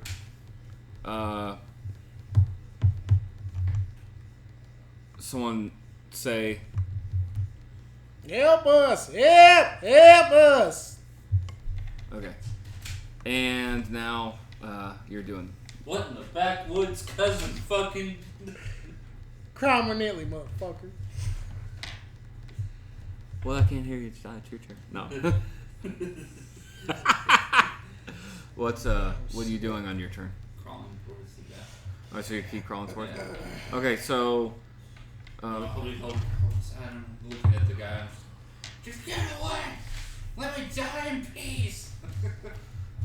Speaker 1: Someone say,
Speaker 2: Help us! Help us!
Speaker 1: okay. And now you're doing.
Speaker 3: What in the backwoods, cousin fucking...
Speaker 2: Crown Neatly, motherfucker.
Speaker 1: Well, I can't hear you. It's your turn. No. What are you doing on your turn?
Speaker 3: Crawling towards the guy.
Speaker 1: Oh, so you keep crawling towards it?
Speaker 3: Yeah.
Speaker 1: Okay, so.
Speaker 3: I'm looking at the guy. Just get away! Let me die in peace!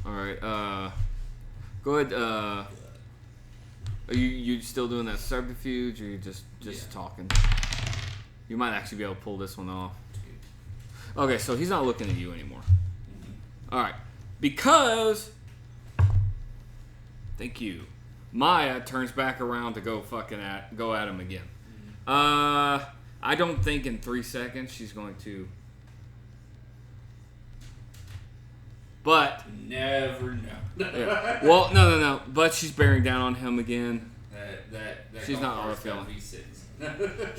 Speaker 1: Alright, go ahead, are you still doing that subterfuge, or you just
Speaker 3: Yeah.
Speaker 1: talking? You might actually be able to pull this one off. Okay, so he's not looking at you anymore. Alright, because... Thank you. Maya turns back around to go at him again. I don't think in 3 seconds she's going to... But...
Speaker 3: Never know.
Speaker 1: Yeah. Well, no. But she's bearing down on him again.
Speaker 3: That
Speaker 1: She's not auto-failing.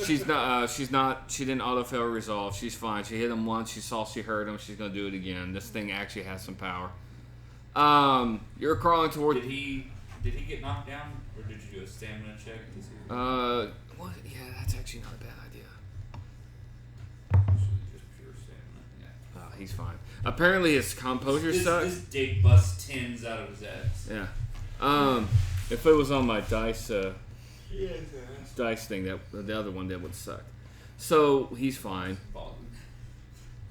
Speaker 1: She's not. She didn't auto-fail resolve. She's fine. She hit him once. She saw she hurt him. She's gonna do it again. This thing actually has some power. You're crawling toward.
Speaker 3: Did he Did he get knocked down, or did you do a stamina check to see?
Speaker 1: What? Yeah, that's actually not a bad idea.
Speaker 3: Usually just pure stamina. Yeah.
Speaker 1: Oh, he's fine. Apparently, his composure sucks.
Speaker 3: This Dave busts 10s out of his ass.
Speaker 1: Yeah. If it was on my dice thing, that the other one that would suck. So he's fine.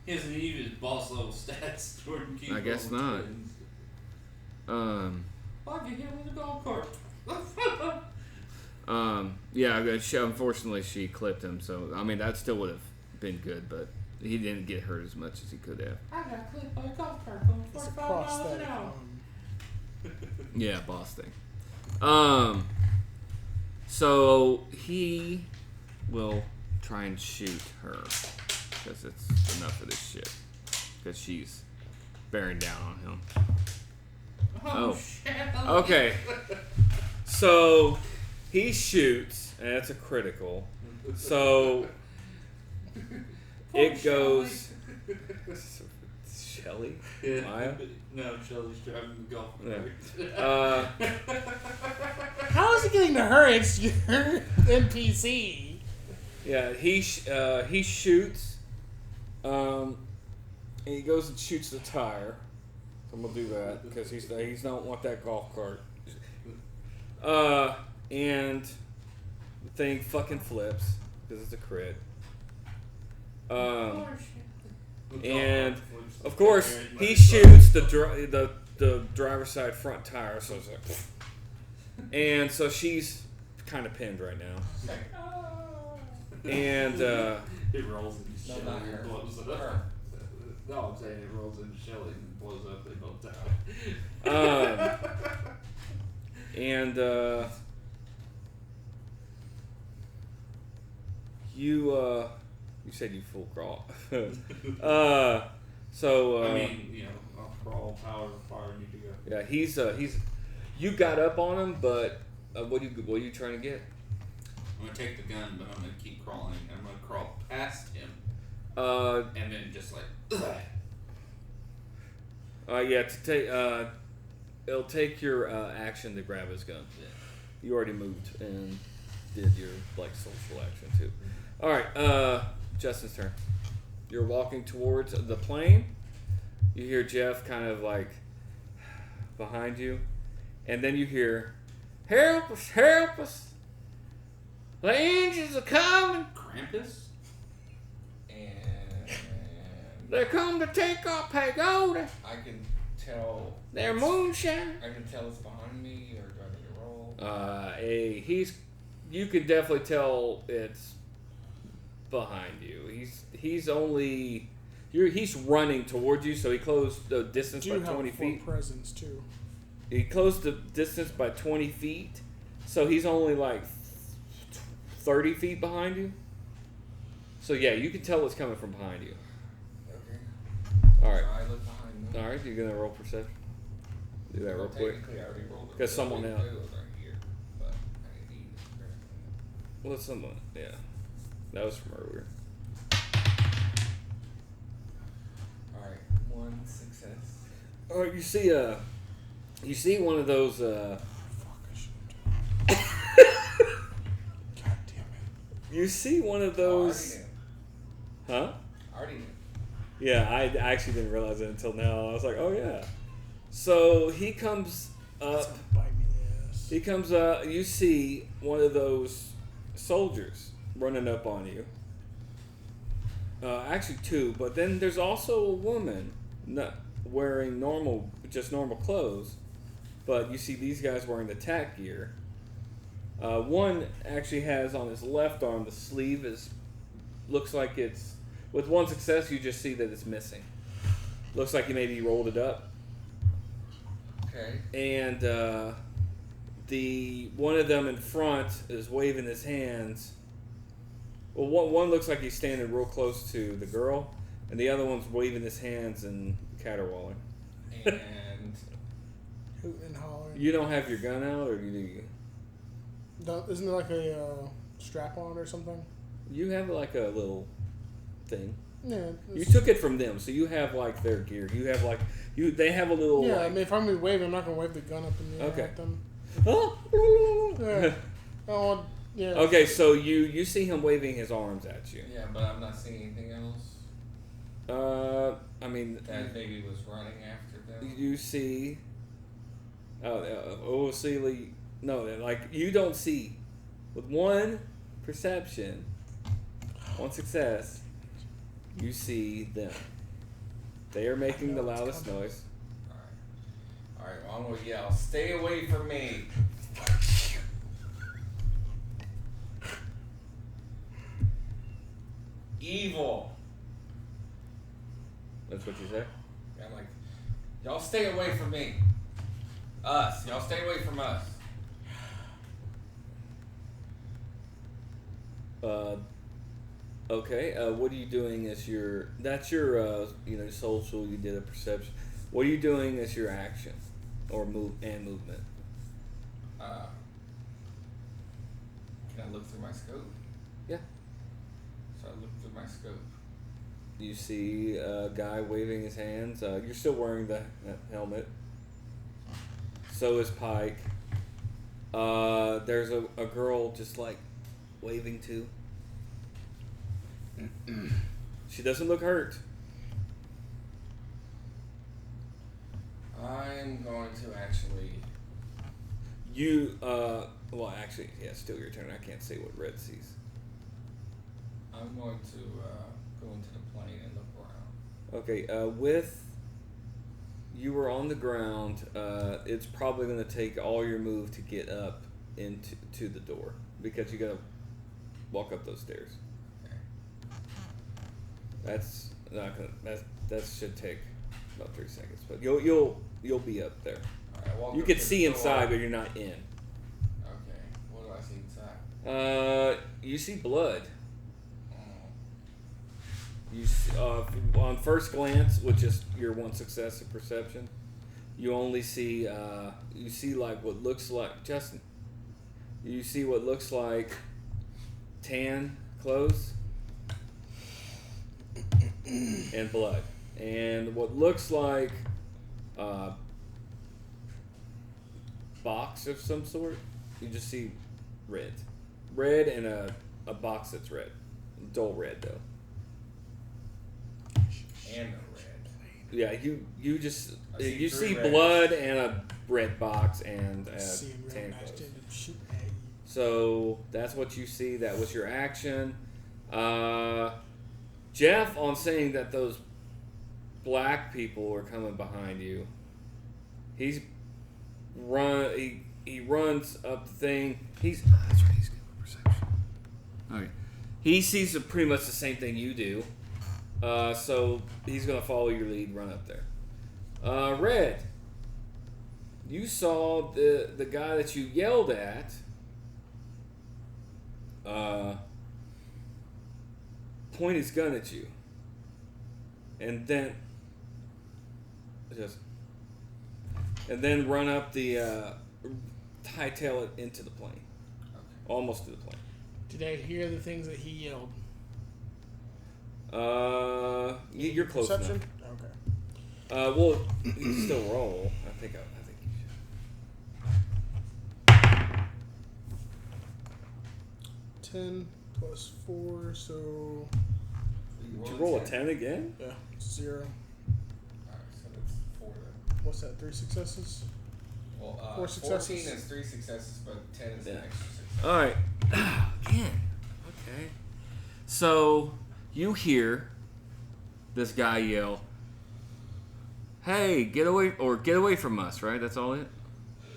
Speaker 3: He doesn't use his boss level stats. Jordan keeps
Speaker 1: I guess
Speaker 3: rolling
Speaker 1: not.
Speaker 3: 10s. I get hit with a golf cart.
Speaker 1: Yeah. Unfortunately, she clipped him. So I mean, that still would have been good, but he didn't get hurt as much as he could have.
Speaker 3: I got clipped by a golf cart going
Speaker 2: It's a
Speaker 3: 45 miles an
Speaker 2: prosthetic
Speaker 3: hour.
Speaker 2: arm.
Speaker 1: Yeah, boss thing. So he will try and shoot her because it's enough of this shit. Because she's bearing down on him. Oh.
Speaker 3: Shit.
Speaker 1: Okay. So he shoots, and it's a critical. So it goes. Shelly?
Speaker 3: Yeah.
Speaker 1: Maya?
Speaker 3: No, Shelly's driving the golf cart.
Speaker 2: How is he getting to her? It's your NPC.
Speaker 1: Yeah, he shoots. And he goes and shoots the tire. So I'm gonna do that because he's don't want that golf cart. And the thing fucking flips because it's a crit. And of course he shoots the driver's side front tire, so it's like, and so she's kind of pinned right now. And
Speaker 3: it rolls into Shelly
Speaker 4: not
Speaker 3: and
Speaker 4: her.
Speaker 3: blows up.
Speaker 4: Her.
Speaker 3: No, I'm saying it rolls into Shelly and blows up. They both die.
Speaker 1: And you said you full crawl. So
Speaker 3: I mean, you know, I'll crawl, power, fire, need to go.
Speaker 1: yeah, he's you got up on him, but what are you trying to get?
Speaker 3: I'm gonna take the gun, but I'm gonna keep crawling. I'm gonna crawl past him, and then just like.
Speaker 1: Yeah, to take it'll take your action to grab his gun.
Speaker 3: Yeah.
Speaker 1: You already moved and did your like social action too. All right, Justin's turn. You're walking towards the plane. You hear Jeff kind of like behind you, and then you hear, "Help us! Help us! The engines are coming!
Speaker 3: Krampus?
Speaker 4: And
Speaker 1: They're coming to take our pagoda!
Speaker 4: I can tell.
Speaker 1: They're moonshine!"
Speaker 4: I can tell it's behind me, or do I need to roll?
Speaker 1: You can definitely tell it's behind you. He's only he's running towards you, so he closed the distance by 20 feet.
Speaker 2: Presence too.
Speaker 1: He closed the distance by 20 feet, so he's only like 30 feet behind you. So yeah, you can tell it's coming from behind you.
Speaker 4: Okay.
Speaker 1: All right.
Speaker 4: So I look behind me.
Speaker 1: All right, you're gonna roll perception. Do that real quick.
Speaker 4: Technically, I already rolled it.
Speaker 1: 'Cause someone else-
Speaker 4: It was right here, but I need to.
Speaker 1: Well, it's someone. Yeah, that was from earlier.
Speaker 4: All right, 1 success.
Speaker 1: All right, you see one of those.
Speaker 2: Fuck, I shouldn't do it. God damn it.
Speaker 1: You see one of those. Huh?
Speaker 4: I already knew.
Speaker 1: Yeah, I actually didn't realize it until now. I was like, oh yeah. So he comes
Speaker 2: It's
Speaker 1: up.
Speaker 2: gonna bite me in the ass.
Speaker 1: He comes up. You see one of those soldiers running up on you. Actually, two. But then there's also a woman not wearing normal clothes. But you see these guys wearing the tack gear. One actually has on his left arm, the sleeve looks like it's, with one success you just see that it's missing. Looks like he maybe rolled it up.
Speaker 4: Okay.
Speaker 1: And the one of them in front is waving his hands. Well, one looks like he's standing real close to the girl, and the other one's waving his hands and caterwauling.
Speaker 4: And
Speaker 2: Hooting and hollering.
Speaker 1: You don't have your gun out, or do you?
Speaker 2: Isn't there like a strap on or something?
Speaker 1: You have like a little thing.
Speaker 2: Yeah.
Speaker 1: You took it from them, so you have like their gear. You have like They have a little.
Speaker 2: Yeah,
Speaker 1: like,
Speaker 2: I mean, if I'm gonna wave, I'm not gonna wave the gun up in the air
Speaker 1: Okay.
Speaker 2: at them. Yeah. Oh, yeah.
Speaker 1: Okay, so you see him waving his arms at you.
Speaker 4: Yeah, but I'm not seeing anything else
Speaker 1: I mean,
Speaker 4: that maybe was running after them.
Speaker 1: you see. Sealy. No, like you don't see. With one perception, one success, you see them. They are making the loudest noise.
Speaker 4: Alright, well, I'm gonna yell, stay away from me. Evil.
Speaker 1: That's what you say?
Speaker 4: I'm like, y'all stay away from me. Us. Y'all stay away from us.
Speaker 1: Okay. What are you doing as your? That's your. Social. You did a perception. What are you doing as your action, or movement?
Speaker 4: Can I look through my scope?
Speaker 1: Yeah.
Speaker 4: So I look through my scope.
Speaker 1: You see a guy waving his hands. You're still wearing the helmet. So is Pike. There's a girl just like waving too. She doesn't look hurt.
Speaker 4: I'm going to actually.
Speaker 1: Still your turn. I can't say what Red sees.
Speaker 4: I'm going to go into the plane and look around.
Speaker 1: Okay, you were on the ground. It's probably going to take all your move to get up into the door because you got to walk up those stairs.
Speaker 4: Okay.
Speaker 1: That's not gonna. That should take about 3 seconds, but you'll be up there.
Speaker 4: All right, I walk
Speaker 1: You
Speaker 4: up
Speaker 1: can
Speaker 4: to
Speaker 1: see
Speaker 4: the door.
Speaker 1: inside, but you're not in.
Speaker 4: Okay. What do I see inside?
Speaker 1: You see blood.
Speaker 4: Oh.
Speaker 1: You see, on first glance, with just your one success of perception, you only see like what looks like Justin. You see what looks like tan clothes and blood, and what looks like box of some sort. You just see red, and a box that's red, dull red though.
Speaker 4: And a red.
Speaker 1: Yeah, you just
Speaker 4: I see
Speaker 1: you
Speaker 4: three
Speaker 1: see
Speaker 4: reds.
Speaker 1: blood and a red box and
Speaker 2: Seeing real
Speaker 1: tan
Speaker 2: nice
Speaker 1: clothes.
Speaker 2: to end up shooting at you.
Speaker 1: So that's what you see. That was your action. Jeff, on saying that those black people are coming behind you, he runs up the thing. That's right. He's good with perception. Okay. He sees pretty much the same thing you do. So he's gonna follow your lead, run up there. Red, you saw the guy that you yelled at. Point his gun at you, and then run up the hightail it into the plane, almost to the plane.
Speaker 2: Did I hear the things that he yelled?
Speaker 1: You're close
Speaker 2: Perception?
Speaker 1: enough.
Speaker 2: Okay.
Speaker 1: Well, you can still roll. I think you should.
Speaker 2: 10 plus 4, so
Speaker 1: Did you roll a 10 again?
Speaker 2: yeah, 0.
Speaker 4: Alright, so that's 4 then.
Speaker 2: What's that? 3 successes?
Speaker 4: Well,
Speaker 2: 4 successes.
Speaker 4: 14 is 3 successes, but 10 is
Speaker 1: Yeah.
Speaker 4: an extra success.
Speaker 1: All right. Again. Okay. So you hear this guy yell, "Hey, get away from us!" Right? That's all it.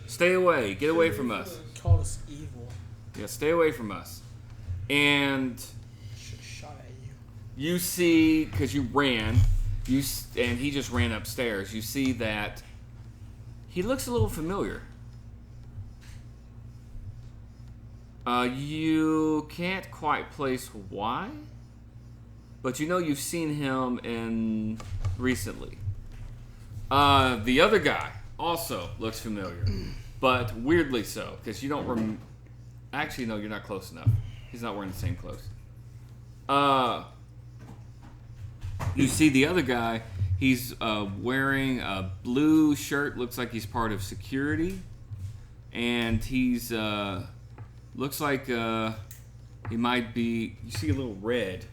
Speaker 1: Stay away. Get away from us.
Speaker 2: Called us evil.
Speaker 1: Yeah, stay away from us. And
Speaker 2: Should have shot at you.
Speaker 1: you see, because you ran, and he just ran upstairs. You see that he looks a little familiar. You can't quite place why, but you know you've seen him in recently. The other guy also looks familiar, but weirdly so, because you don't Actually, no, you're not close enough. He's not wearing the same clothes. You see the other guy. He's wearing a blue shirt. Looks like he's part of security. and he's looks like he might be. You see a little red.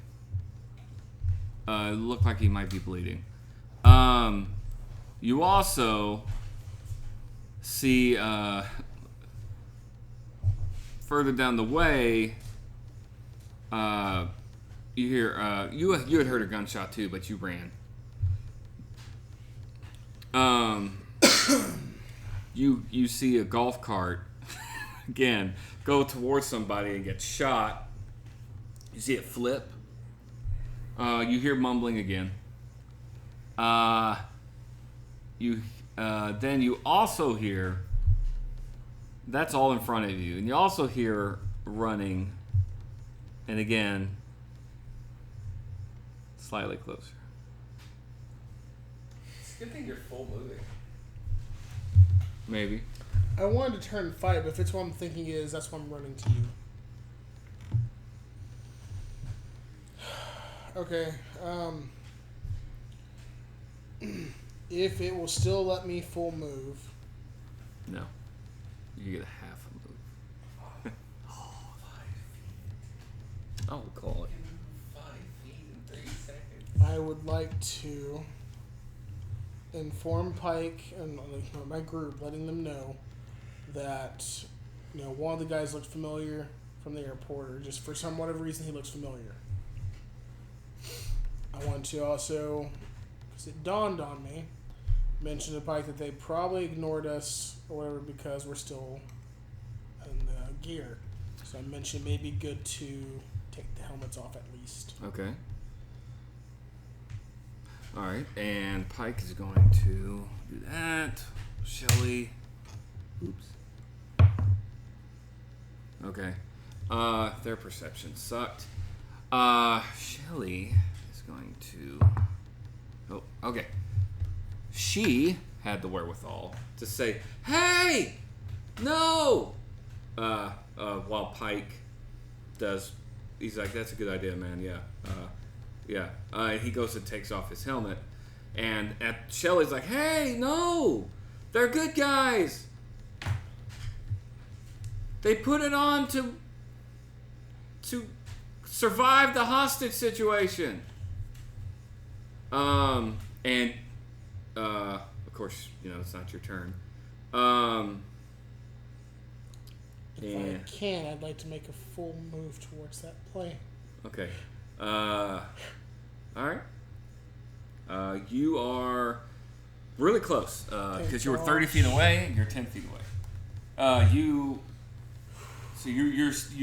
Speaker 1: Look like he might be bleeding. You also see further down the way. You hear you had heard a gunshot too, but you ran. You see a golf cart again go towards somebody and get shot. You see it flip. You hear mumbling again. Then you also hear. That's all in front of you, and you also hear running. And again, slightly closer.
Speaker 4: It's a good thing you're full moving.
Speaker 1: Maybe.
Speaker 2: I wanted to turn and fight, but if it's what I'm thinking is, that's why I'm running to you. Okay. If it will still let me full move.
Speaker 1: No. You get a half a move. I'll call it.
Speaker 4: 5 feet in 3 seconds.
Speaker 2: I would like to inform Pike and my group, letting them know that one of the guys looked familiar from the airport, or just for some whatever reason he looks familiar. I want to also, because it dawned on me, mention to Pike that they probably ignored us or whatever because we're still in the gear. So I mentioned it may be good to take the helmets off at least.
Speaker 1: Okay. Alright, and Pike is going to do that. Shelly. Oops. Okay. Their perception sucked. Shelly is going to... Oh, okay. She had the wherewithal to say, "Hey! No!" While Pike does... He's like, "That's a good idea, man. Yeah. Yeah." He goes and takes off his helmet. And Shelly's like, "Hey, no! They're good guys! They put it on to survive the hostage situation." And of course, it's not your turn.
Speaker 2: If I can, I'd like to make a full move towards that plane.
Speaker 1: Okay. All right. You are really close because you were 30 feet away. You're 10 feet away. You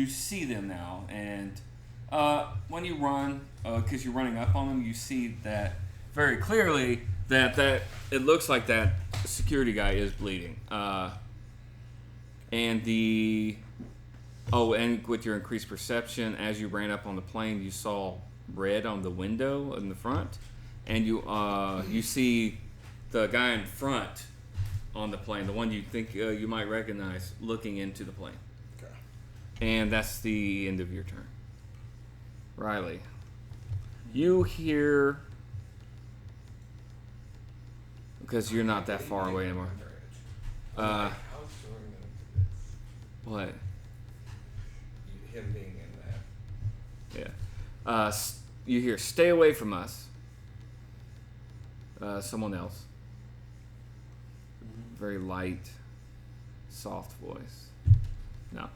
Speaker 1: see them now, and when you run, because you're running up on them, you see that very clearly that it looks like that security guy is bleeding. And with your increased perception, as you ran up on the plane, you saw red on the window in the front, and you see the guy in front on the plane, the one you think you might recognize, looking into the plane.
Speaker 2: Okay.
Speaker 1: And that's the end of your turn. Riley, you hear, because you're not that far away anymore. What?
Speaker 4: Him being in that.
Speaker 1: Yeah. You hear, "Stay away from us." Someone else. Very light, soft voice. No.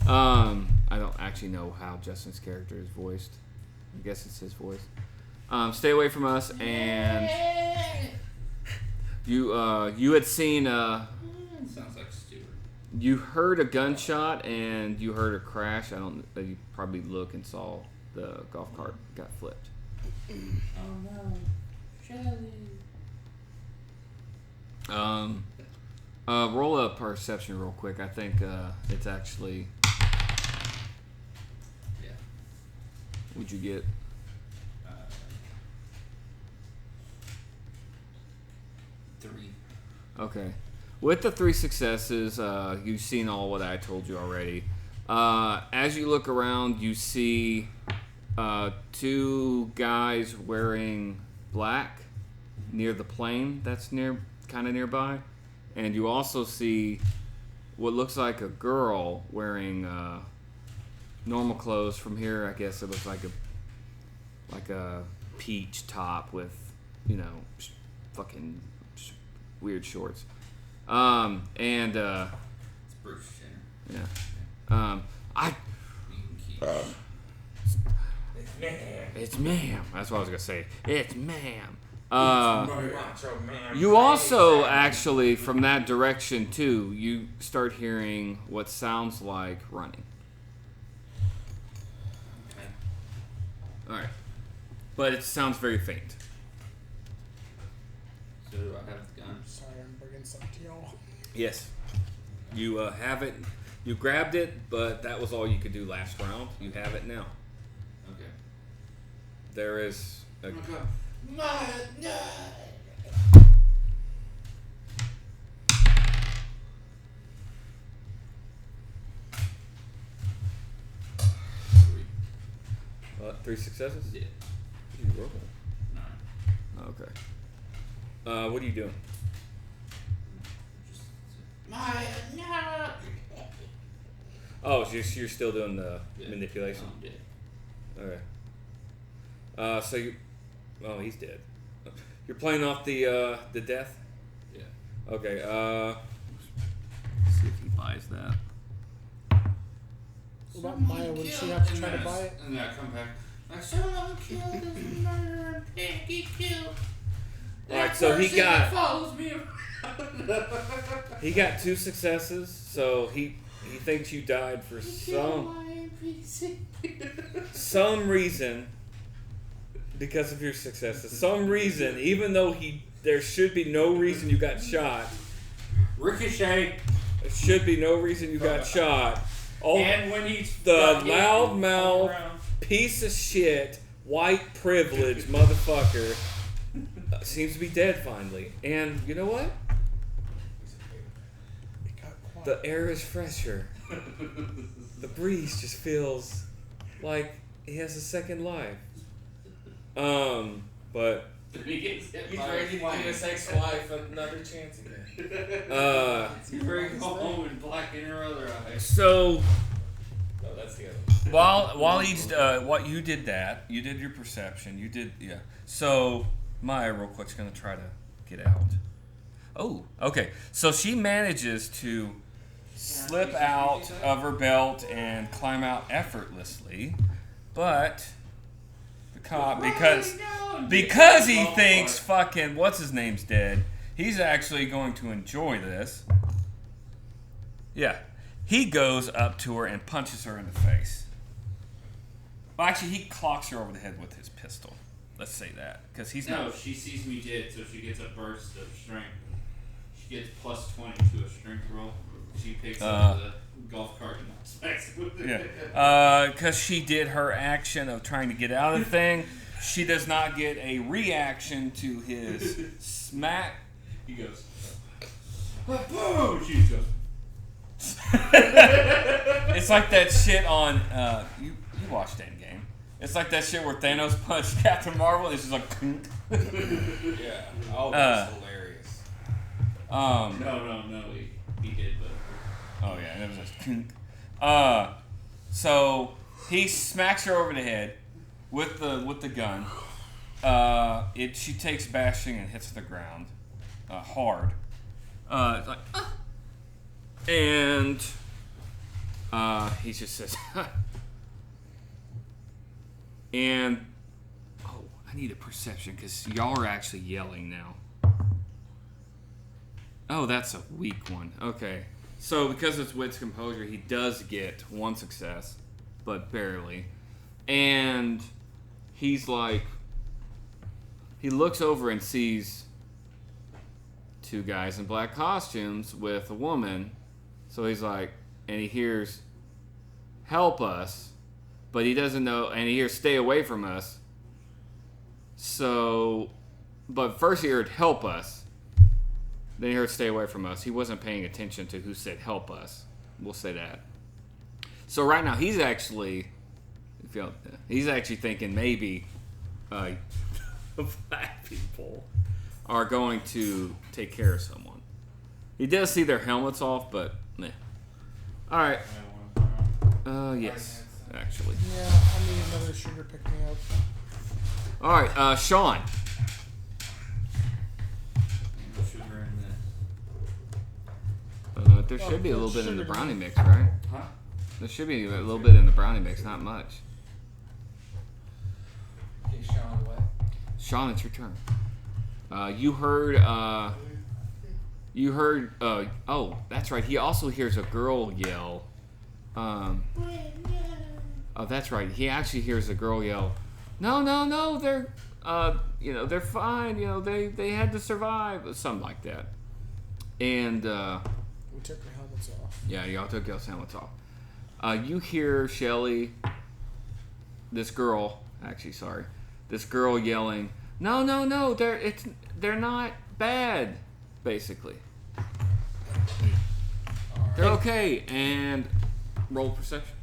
Speaker 1: I don't actually know how Justin's character is voiced. I guess it's his voice. "Stay away from us," and you had seen
Speaker 3: Sounds like Stuart.
Speaker 1: you heard a gunshot and you heard a crash. You probably look and saw the golf cart got flipped.
Speaker 3: Oh no, Shelly.
Speaker 1: Roll a perception real quick. I think it's actually.
Speaker 3: Yeah.
Speaker 1: What'd you get?
Speaker 3: 3.
Speaker 1: Okay. With the 3 successes, you've seen all what I told you already. As you look around, you see 2 guys wearing black near the plane that's kind of nearby, and you also see what looks like a girl wearing normal clothes. From here, I guess it looks like a peach top with, fucking weird shorts. And
Speaker 3: It's Bruce Jenner.
Speaker 1: yeah.
Speaker 3: You can keep
Speaker 1: It's ma'am. That's what I was gonna say. It's ma'am.
Speaker 4: Macho man.
Speaker 1: You also actually, from that direction too, you start hearing what sounds like running.
Speaker 3: Okay.
Speaker 1: All right, but it sounds very faint.
Speaker 3: So do I have the gun?
Speaker 2: Sorry, I'm bringing something to y'all.
Speaker 1: Yes, you have it. You grabbed it, but that was all you could do last round. You have it now.
Speaker 3: Okay.
Speaker 1: There is. A, three successes.
Speaker 3: Yeah.
Speaker 1: You roll.
Speaker 3: 9.
Speaker 1: Okay. What are you doing? Oh, so you're still doing the manipulation.
Speaker 3: I'm dead.
Speaker 1: Okay. So you. Oh, he's dead. You're playing off the death.
Speaker 3: Yeah.
Speaker 1: Okay. See if he buys that.
Speaker 2: What about Maya? Would she have to try to buy it?
Speaker 3: And then I come back. Like, someone killed this murderer and Piggy killed.
Speaker 1: Alright, so he got.
Speaker 3: Follows me around.
Speaker 1: He got 2 successes, so he thinks you died for some reason because of your successes. Some reason, even though there should be no reason you got shot.
Speaker 3: Ricochet.
Speaker 1: There should be no reason you got shot. Oh,
Speaker 3: And when he's
Speaker 1: the loudmouth piece of shit, white privilege motherfucker seems to be dead finally. And you know what?
Speaker 2: It got quiet.
Speaker 1: The air is fresher. The breeze just feels like he has a second life. But
Speaker 3: he gets hit
Speaker 4: He's
Speaker 3: by
Speaker 4: ready
Speaker 3: a
Speaker 4: to
Speaker 3: plane.
Speaker 4: give his ex-wife another chance again.
Speaker 3: He's ready to go home and blacken her other eye.
Speaker 1: so
Speaker 4: No, that's the other one.
Speaker 1: while he's what you did that, you did your perception, you did So Maya, real quick's gonna try to get out. Oh, okay. So she manages to slip out of her belt and climb out effortlessly, but the cop, because he thinks fucking what's his name's dead, he's actually going to enjoy this. Yeah, he goes up to her and punches her in the face. Well, actually, he clocks her over the head with his pistol. Let's say that, because he's
Speaker 3: No,
Speaker 1: not.
Speaker 3: she sees me dead, so she gets a burst of strength. She gets plus 20 to a strength roll. She picks up the golf cart and smacks it with it.
Speaker 1: Yeah, because she did her action of trying to get out of the thing. She does not get a reaction to his smack.
Speaker 3: He goes, boom! She goes,
Speaker 1: It's like that shit on you watched Endgame. It's like that shit where Thanos punched Captain Marvel. It's just like.
Speaker 4: Yeah. Oh, that's hilarious.
Speaker 3: no, he did, but.
Speaker 1: Oh yeah, and it was just. So he smacks her over the head with the gun. She takes bashing and hits the ground hard. It's like, and he just says, and I need a perception because y'all are actually yelling now. Oh, that's a weak one. Okay. So because it's wit's composure, he does get 1 success, but barely. And he's like, he looks over and sees 2 guys in black costumes with a woman. So he's like, and he hears, help us, but he doesn't know, and he hears, stay away from us. So, but first he heard, help us. Then he heard, stay away from us. He wasn't paying attention to who said, help us. We'll say that. So right now, he's actually thinking maybe black people are going to take care of someone. He does see their helmets off, but meh. All right.
Speaker 3: I have one.
Speaker 1: Yes, actually.
Speaker 2: Yeah, I need another sugar pick me up.
Speaker 1: All right, Sean.
Speaker 3: Sugar in this.
Speaker 1: There should be a little bit in the
Speaker 2: sugar.
Speaker 1: brownie mix, right?
Speaker 3: Huh?
Speaker 1: There should be a little bit in the brownie mix, not much.
Speaker 4: Okay, Sean, what?
Speaker 1: Sean, it's your turn. You heard. Oh, that's right. He also hears a girl yell. Oh, that's right. He actually hears a girl yell. No. They're, they're fine. They had to survive. Something like that. And
Speaker 2: We took our helmets off.
Speaker 1: yeah, y'all took y'all's helmets off. You hear Shelly. This girl yelling. No. They're not bad. Basically. They're okay, and roll perception.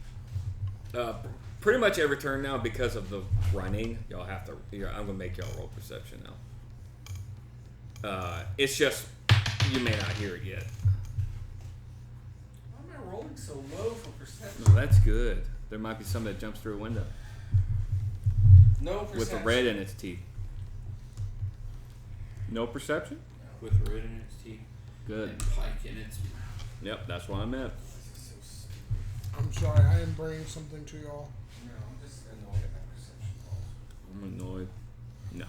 Speaker 1: Pretty much every turn now, because of the running, y'all have to. I'm gonna make y'all roll perception now. It's just you may not hear it yet.
Speaker 4: Why am I rolling so low for perception?
Speaker 1: No, that's good. There might be somebody that jumps through a window
Speaker 4: No perception.
Speaker 1: with the red in its teeth. No perception.
Speaker 3: With red in its teeth.
Speaker 1: Good.
Speaker 3: And Pike in its.
Speaker 1: Yep, that's what I meant.
Speaker 4: This is so stupid.
Speaker 2: I'm sorry, I am bringing something to y'all.
Speaker 4: No, I'm just annoyed at my perception rolls.
Speaker 1: I'm annoyed. No.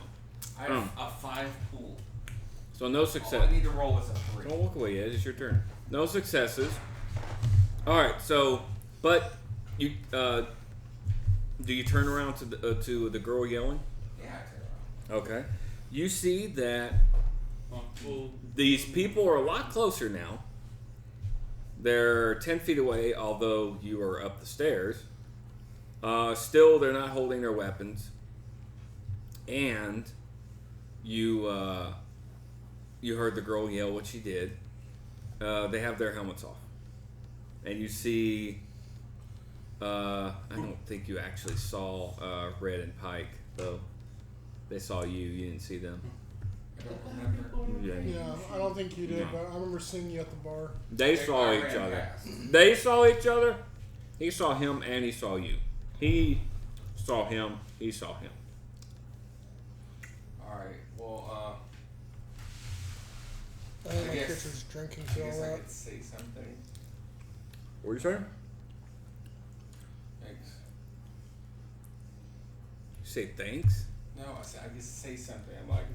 Speaker 4: I have a 5 pool.
Speaker 1: So no
Speaker 4: All
Speaker 1: success.
Speaker 4: I need to roll is a 3.
Speaker 1: Don't walk away yet. It's your turn. No successes. All right. So, but you do you turn around to the girl yelling?
Speaker 4: Yeah, I turn around.
Speaker 1: Okay. You see that these people are a lot closer now. They're 10 feet away, although you are up the stairs. Still, they're not holding their weapons. And you heard the girl yell what she did. They have their helmets off. And you see... I don't think you actually saw Red and Pike, though. They saw you. You didn't see them.
Speaker 4: I don't remember.
Speaker 2: Yeah, I don't think you did,
Speaker 1: No.
Speaker 2: but I remember seeing you at the bar.
Speaker 1: They saw
Speaker 4: I
Speaker 1: each
Speaker 4: ran
Speaker 1: other.
Speaker 4: past.
Speaker 1: They saw each other. He saw him and he saw you. He saw him. He saw him.
Speaker 4: Alright, well,
Speaker 2: I think
Speaker 4: I
Speaker 2: my
Speaker 4: guess-
Speaker 2: character's drinking
Speaker 4: I
Speaker 2: through all
Speaker 4: guess I
Speaker 2: that.
Speaker 4: could say something.
Speaker 1: What are you saying?
Speaker 4: Thanks.
Speaker 1: You say thanks?
Speaker 4: No, I just say something. I'm like,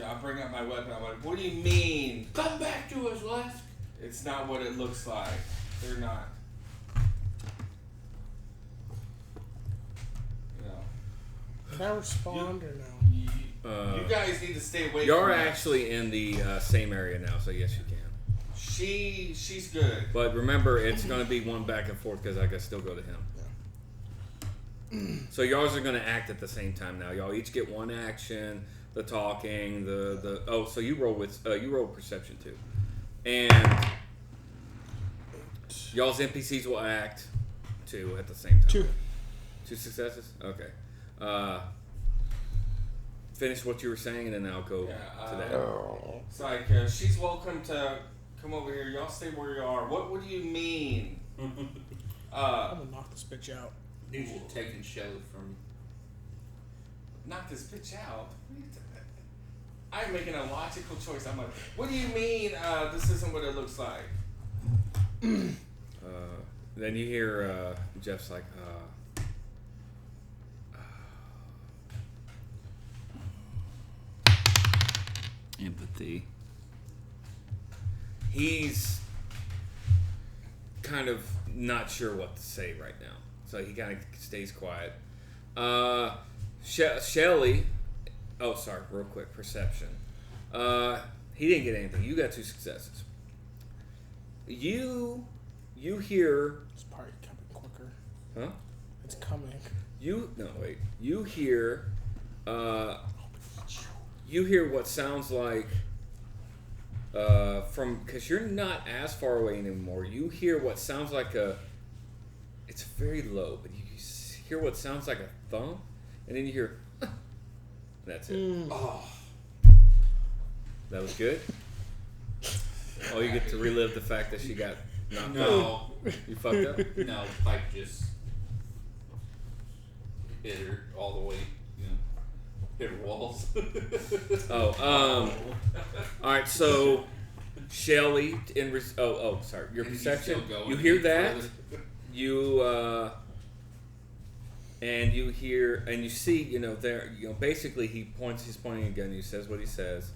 Speaker 4: I bring up my weapon. I'm like, what do you mean?
Speaker 3: Come back to us, Lesk.
Speaker 4: It's not what it looks like. They're not. You know.
Speaker 2: Can I respond or no?
Speaker 4: You guys need to stay away
Speaker 1: You're
Speaker 4: from that.
Speaker 1: actually in the same area now, so yes, you can.
Speaker 4: She's good.
Speaker 1: But remember, it's going to be one back and forth because I can still go to him. So y'all are going to act at the same time now. Y'all each get one action. The talking, so you roll perception too, and y'all's NPCs will act too at the same time. 2 successes. Okay. Finish what you were saying, and then I'll go to that.
Speaker 4: It's like she's welcome to come over here. Y'all stay where you are. What do you mean?
Speaker 2: I'm gonna knock this bitch out.
Speaker 3: Dude, you're taking Shelly from.
Speaker 4: Knock this bitch out. I'm making a logical choice. I'm like, what do you mean? This isn't what it looks like.
Speaker 1: Then you hear Jeff's like, empathy. He's kind of not sure what to say right now, so he kind of stays quiet. Shelly, oh sorry, real quick, perception. He didn't get anything. You got 2 successes. You hear,
Speaker 2: It's probably coming quicker.
Speaker 1: huh?
Speaker 2: It's coming.
Speaker 1: You hear, you hear what sounds like, because you're not as far away anymore. You hear what sounds like it's very low, but you hear what sounds like a thump, and then you hear, that's it.
Speaker 4: Oh,
Speaker 1: That was good. Oh, you get to relive the fact that she got
Speaker 3: No.
Speaker 1: You fucked up?
Speaker 3: No, Pike just hit her all the way, hit her walls.
Speaker 1: Alright, so Shelly sorry, your perception. You hear that? And you hear and you see, basically he's pointing a gun, he says what he says.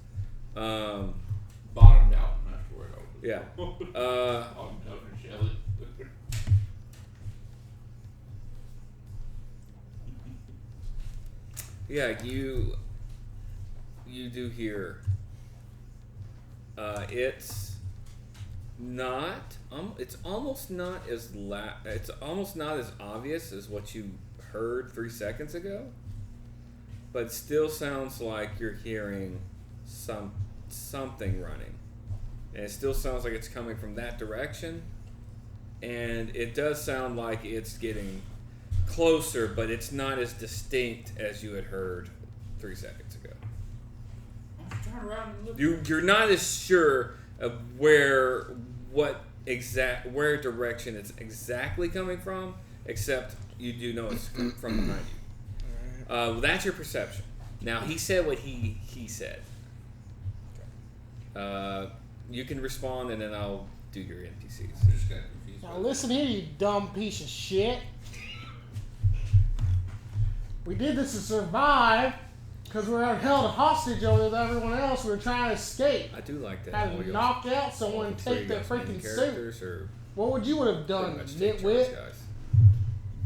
Speaker 3: Bottomed out, not sure it over.
Speaker 1: Yeah.
Speaker 3: Bottomed out for Shelly.
Speaker 1: Yeah, you do hear. It's not. It's almost not as It's almost not as obvious as what you heard 3 seconds ago. But it still sounds like you're hearing something running, and it still sounds like it's coming from that direction. And it does sound like it's getting closer, but it's not as distinct as you had heard 3 seconds ago.
Speaker 3: Turn around and look.
Speaker 1: You're not as sure of where direction it's exactly coming from, except you do know it's from behind you. That's your perception. Now he said what he said. You can respond, and then I'll do your NPCs.
Speaker 3: I just got confused.
Speaker 2: Now listen here, you dumb piece of shit. We did this to survive because we were held hostage over with everyone else. We were trying to escape.
Speaker 1: I do like that.
Speaker 2: Had to knock out someone and take their freaking suit.
Speaker 1: Or
Speaker 2: What would you have done,
Speaker 1: pretty much take charge,
Speaker 2: nitwit?
Speaker 1: guys,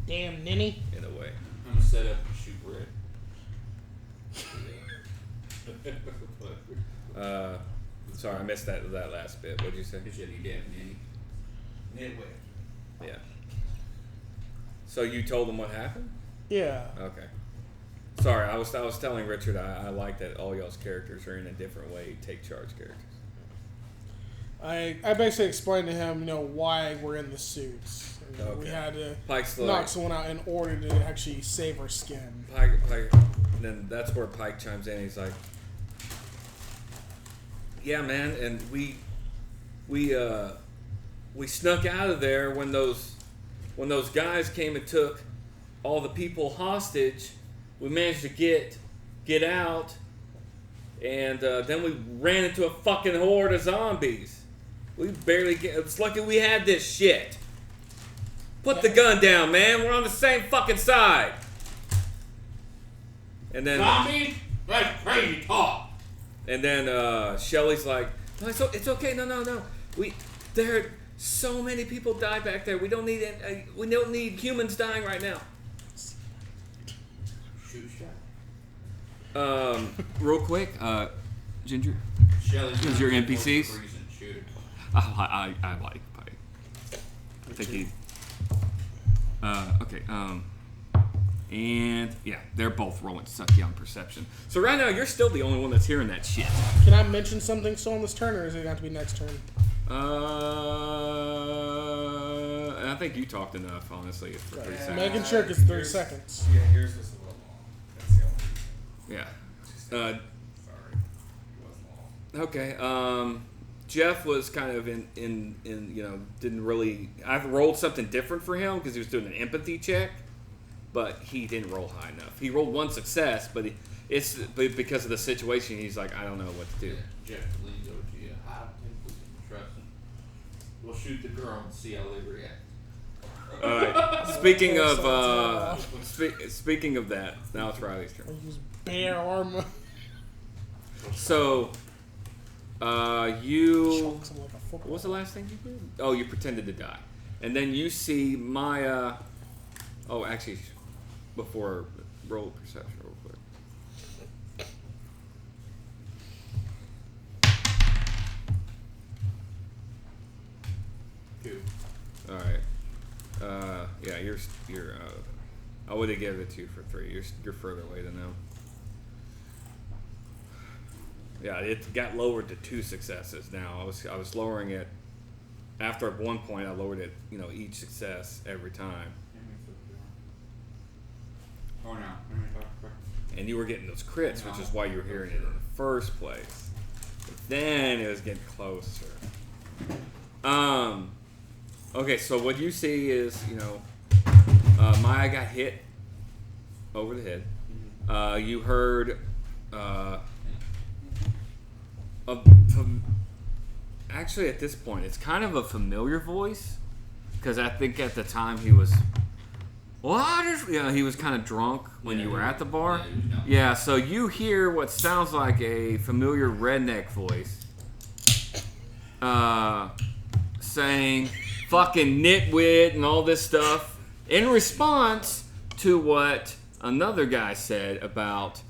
Speaker 2: Damn ninny.
Speaker 1: in a way.
Speaker 3: I'm gonna set up and shoot red.
Speaker 1: Sorry, I missed that last bit. What'd you say?
Speaker 3: Because you damn ninny. Nitwit.
Speaker 1: Yeah. So you told them what happened?
Speaker 2: Yeah.
Speaker 1: Okay. Sorry, I was telling Richard I like that all y'all's characters are in a different way take charge characters.
Speaker 2: I basically explained to him, why we're in the suits. We
Speaker 1: Okay.
Speaker 2: had to
Speaker 1: Pike's
Speaker 2: knock someone out in order to actually save our skin.
Speaker 1: Pike, then that's where Pike chimes in. He's like, "Yeah, man, and we snuck out of there when those guys came and took all the people hostage. We managed to get out, and then we ran into a fucking horde of zombies. It's lucky we had this shit. Put the gun down, man. We're on the same fucking side." And then
Speaker 3: Zombie? That's crazy talk.
Speaker 1: And then Shelly's like, "No, it's okay. No. There so many people died back there. We don't need humans dying right now."
Speaker 3: Shoot shot.
Speaker 1: Real quick, Ginger.
Speaker 3: Shelly's
Speaker 1: Who's your
Speaker 3: gonna
Speaker 1: NPCs?
Speaker 3: freeze and shoot her.
Speaker 1: I like Pike. I think he. Okay. And yeah, they're both rolling sucky on perception. So right now, you're still the only one that's hearing that shit.
Speaker 2: Can I mention something still on this turn, or is it going to be next turn?
Speaker 1: I think you talked enough, honestly. For 3 seconds.
Speaker 2: Making sure because 30 seconds.
Speaker 4: Yeah, yours was a little long. That's the only.
Speaker 1: Yeah.
Speaker 4: Sorry, it wasn't long.
Speaker 1: Okay. Jeff was kind of in didn't really. I've rolled something different for him because he was doing an empathy check, but he didn't roll high enough. He rolled one success, but it's because of the situation. He's like, I don't know what to do.
Speaker 3: Yeah, Jeff leans over to you. I don't think we can trust him. We'll shoot the girl and see how they react.
Speaker 1: All right. Speaking of that, now it's Riley's turn.
Speaker 2: Use bare armor.
Speaker 1: So,
Speaker 2: Chunks them like a football.
Speaker 1: what was the last thing you did? Oh, you pretended to die, and then you see Maya. Oh, actually, before roll perception real quick.
Speaker 3: Two.
Speaker 1: All right. Yeah, you're. I would have given it to you for 3. You're further away than them. Yeah, it got lowered to 2 successes now. I was lowering it. After at one point, I lowered it. Each success every time.
Speaker 3: Oh no.
Speaker 1: And you were getting those crits, which is why you were hearing it in the first place. But then it was getting closer. Okay, so what you see is, Maya got hit over the head. You heard actually at this point it's kind of a familiar voice because I think at the time he was he was kind of drunk when you were at the bar. Yeah, so you hear what sounds like a familiar redneck voice saying fucking nitwit and all this stuff in response to what another guy said about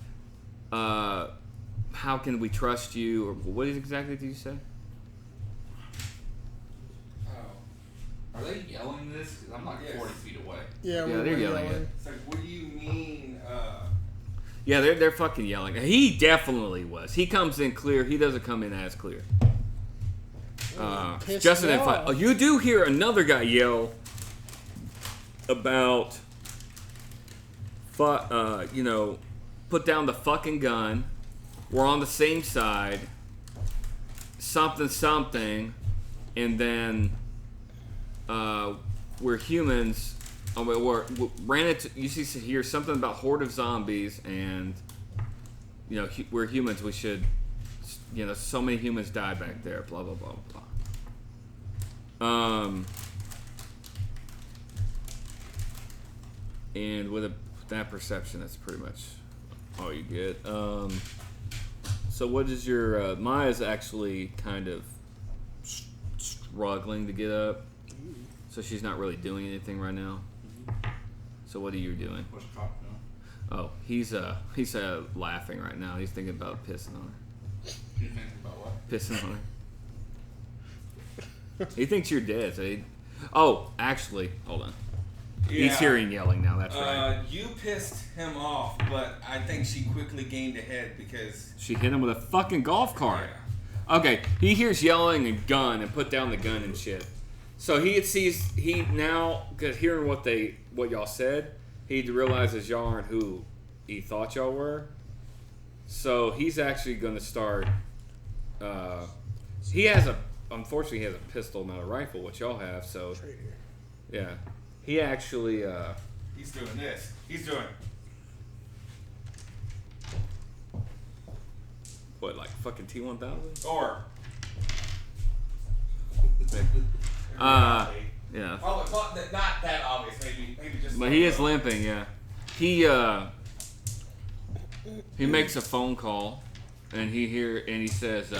Speaker 1: how can we trust you, or what exactly did you say?
Speaker 3: Are they yelling this? 'Cause I'm like 40 feet away.
Speaker 2: Yeah,
Speaker 1: they're yelling it.
Speaker 4: It's like, what do you mean?
Speaker 1: Yeah, they're fucking yelling. He definitely was. He comes in clear. He doesn't come in as clear. Justin and Fight. Oh, you do hear another guy yell about, put down the fucking gun. We're on the same side. Something, and then we're humans. We ran into. You see here something about horde of zombies, and we're humans. We should. So many humans died back there. Blah blah blah blah. And with that perception, that's pretty much all you get. So what is your Maya's actually kind of struggling to get up, so she's not really doing anything right now. So what are you doing?
Speaker 3: What's the cop doing?
Speaker 1: Oh, he's laughing right now. He's thinking about pissing on her.
Speaker 3: You thinking about what?
Speaker 1: Pissing on her. He thinks you're dead. So actually, hold on.
Speaker 4: Yeah.
Speaker 1: He's hearing yelling now. That's right.
Speaker 4: You pissed him off, but I think she quickly gained ahead because
Speaker 1: She hit him with a fucking golf cart.
Speaker 4: Yeah.
Speaker 1: Okay, he hears yelling and gun and put down the gun and shit. So because hearing what y'all said, he realizes y'all aren't who he thought y'all were. So he's actually going to start. Unfortunately, he has a pistol, not a rifle, which y'all have. So yeah, he actually.
Speaker 4: he's doing this. He's doing.
Speaker 1: What, like fucking T-1000?
Speaker 4: Or.
Speaker 1: Yeah.
Speaker 4: Oh, it's not that obvious. Maybe just.
Speaker 1: But he is limping. Yeah. He makes a phone call, and he says,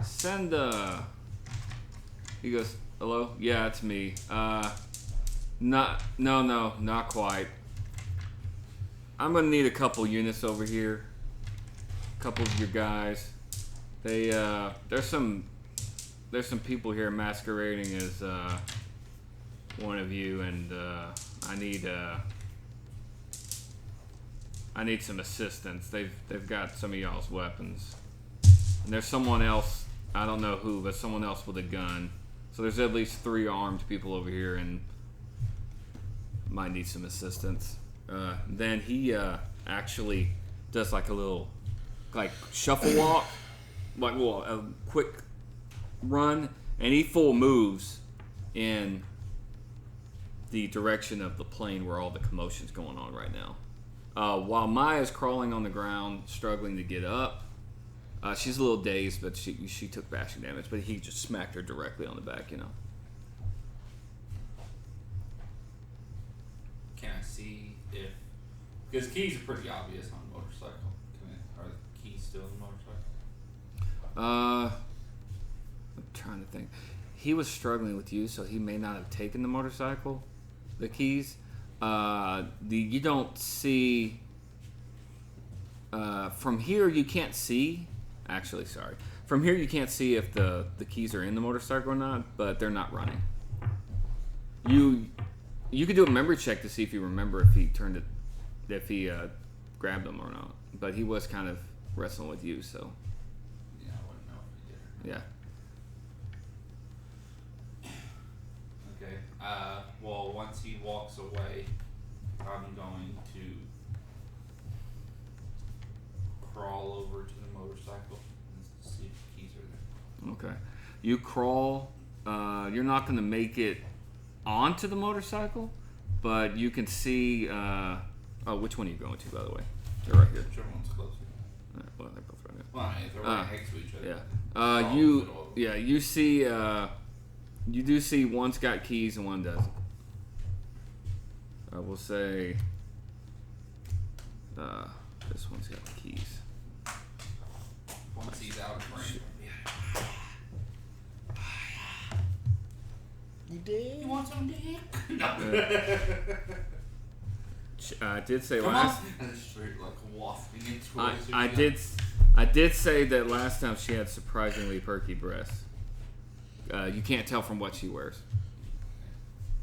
Speaker 1: send He goes, hello? Yeah, it's me. No, not quite. I'm gonna need a couple units over here. A couple of your guys. There's some people here masquerading as one of you, and I need some assistance. They've got some of y'all's weapons, and there's someone else. I don't know who, but someone else with a gun. So there's at least 3 armed people over here, and might need some assistance. Then he actually does like a little shuffle walk, a quick run, and he full moves in the direction of the plane where all the commotion's going on right now. While Maya's crawling on the ground, struggling to get up, she's a little dazed, but she took bashing damage. But he just smacked her directly on the back,
Speaker 3: Can I see if... Because keys are pretty obvious on a motorcycle. Are the keys still in the motorcycle?
Speaker 1: I'm trying to think. He was struggling with you, so he may not have taken the motorcycle, the keys. You don't see... from here, you can't see... Actually, sorry. From here, you can't see if the keys are in the motorcycle or not, but they're not running. You could do a memory check to see if you remember if he grabbed them or not. But he was kind of wrestling with you, so...
Speaker 3: Yeah, I wouldn't know if he did.
Speaker 1: Yeah.
Speaker 3: Okay. Well, once he walks away, I'm going to crawl over to the motorcycle and see if the keys are there.
Speaker 1: Okay. You crawl. You're not going to make it onto the motorcycle, but you can see. Which one are you going to, by the way? They're right here.
Speaker 3: Whichever one's closer.
Speaker 1: Well, they're both right here.
Speaker 3: Well, I mean, they're right next to each other.
Speaker 1: Yeah. You see. You do see one's got keys and one doesn't. I will say. This one's got the keys.
Speaker 3: Once he's out of frame.
Speaker 2: You did?
Speaker 3: You want some dick?
Speaker 1: I did say
Speaker 3: Come
Speaker 1: last.
Speaker 3: on. And it's straight like wafting into
Speaker 1: I did say that last time she had surprisingly perky breasts. You can't tell from what she wears.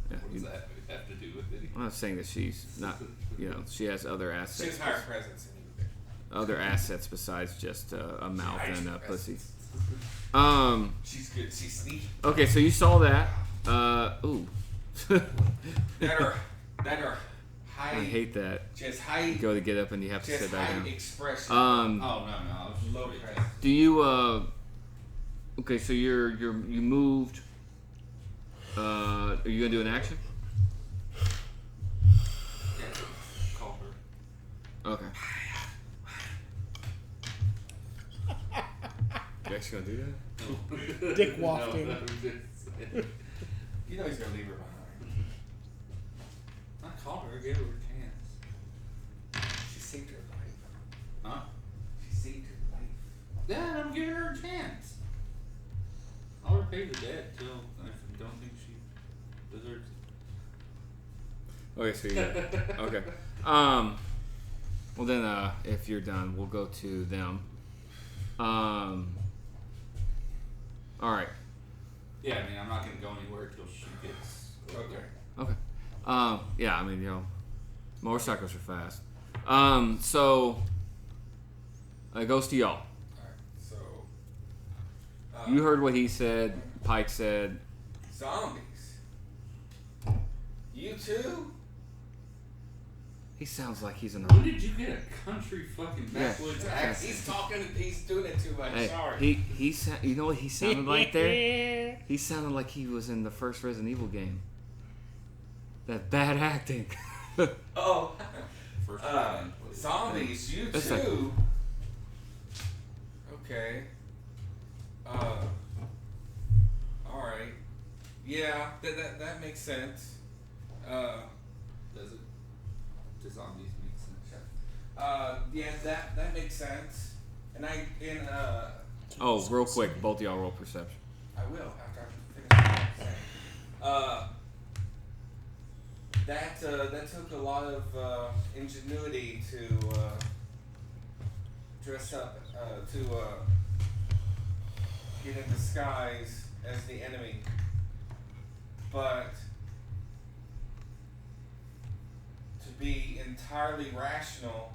Speaker 1: Yeah,
Speaker 3: What does that have to do with it?
Speaker 1: I'm not saying that she's not. She has other
Speaker 4: She
Speaker 1: assets.
Speaker 4: has higher presence than you do.
Speaker 1: Other assets besides just a mouth and a pussy.
Speaker 4: She's good. She's sneaky.
Speaker 1: Okay, so you saw that. Ooh.
Speaker 4: That are high.
Speaker 1: I hate that.
Speaker 4: She has high.
Speaker 1: You go to get up and you have to
Speaker 4: She has
Speaker 1: sit back
Speaker 4: high
Speaker 1: down.
Speaker 4: expression.
Speaker 3: Oh no, I was just
Speaker 4: Low
Speaker 3: straight
Speaker 4: presence.
Speaker 1: Do you Okay, so you moved. Are you gonna do an action?
Speaker 3: Yeah, call her.
Speaker 1: Okay. You actually gonna do that?
Speaker 2: Dick wafting.
Speaker 4: You know he's gonna leave her behind.
Speaker 3: I called her, gave her a chance.
Speaker 4: She saved her life.
Speaker 3: Huh?
Speaker 4: She saved her life.
Speaker 3: Yeah, I'm giving her a chance. I'll repay the debt till I don't think she deserves it.
Speaker 1: Okay, so you got okay. Well then, if you're done, we'll go to them. All right.
Speaker 3: Yeah, I mean, I'm not gonna go anywhere till she gets
Speaker 4: Okay.
Speaker 1: Okay. Yeah, I mean, motorcycles are fast. So it goes to y'all.
Speaker 4: Alright, so.
Speaker 1: You heard what he said. Pike said.
Speaker 4: Zombies. You too?
Speaker 1: He sounds like he's in
Speaker 3: When
Speaker 1: a.
Speaker 3: did you get a country fucking backwoods accent?
Speaker 4: He's talking. He's doing it too much.
Speaker 1: Hey,
Speaker 4: Sorry.
Speaker 1: you know what he sounded like there? He sounded like he was in the first Resident Evil game. That bad acting.
Speaker 4: Oh.
Speaker 3: First time.
Speaker 4: Zombies. You
Speaker 1: That's like-
Speaker 4: too. Okay. All right. Yeah, that makes sense.
Speaker 3: Does it? Do zombies make sense?
Speaker 4: Yeah, that makes sense. And
Speaker 1: Oh, real quick, both of y'all roll perception.
Speaker 4: I will after I finish what I'm saying. That took a lot of ingenuity to dress up to get in disguise as the enemy, but to be entirely rational.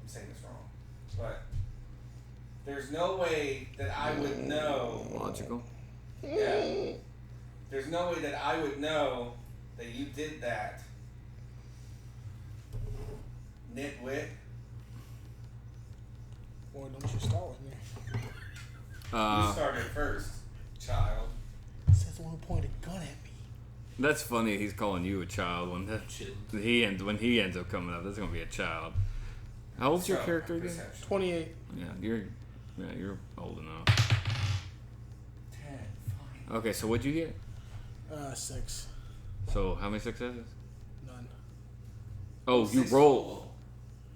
Speaker 4: I'm saying this wrong, but there's no way that I would know.
Speaker 1: Logical.
Speaker 4: Yeah. There's no way that I would know that you did that. Nitwit.
Speaker 2: Boy, don't you start with me.
Speaker 4: You started first, child.
Speaker 2: Says the one who pointed a gun at me.
Speaker 1: That's funny. He's calling you a child when when he ends up coming up. That's gonna be a child. How old's your
Speaker 4: So,
Speaker 1: character again?
Speaker 4: perception.
Speaker 2: 28.
Speaker 1: Yeah, you're old enough.
Speaker 4: 10, fine.
Speaker 1: Okay, so what'd you get?
Speaker 2: 6.
Speaker 1: So how many successes?
Speaker 2: None.
Speaker 1: Oh, you
Speaker 4: 6
Speaker 1: rolled.
Speaker 4: total.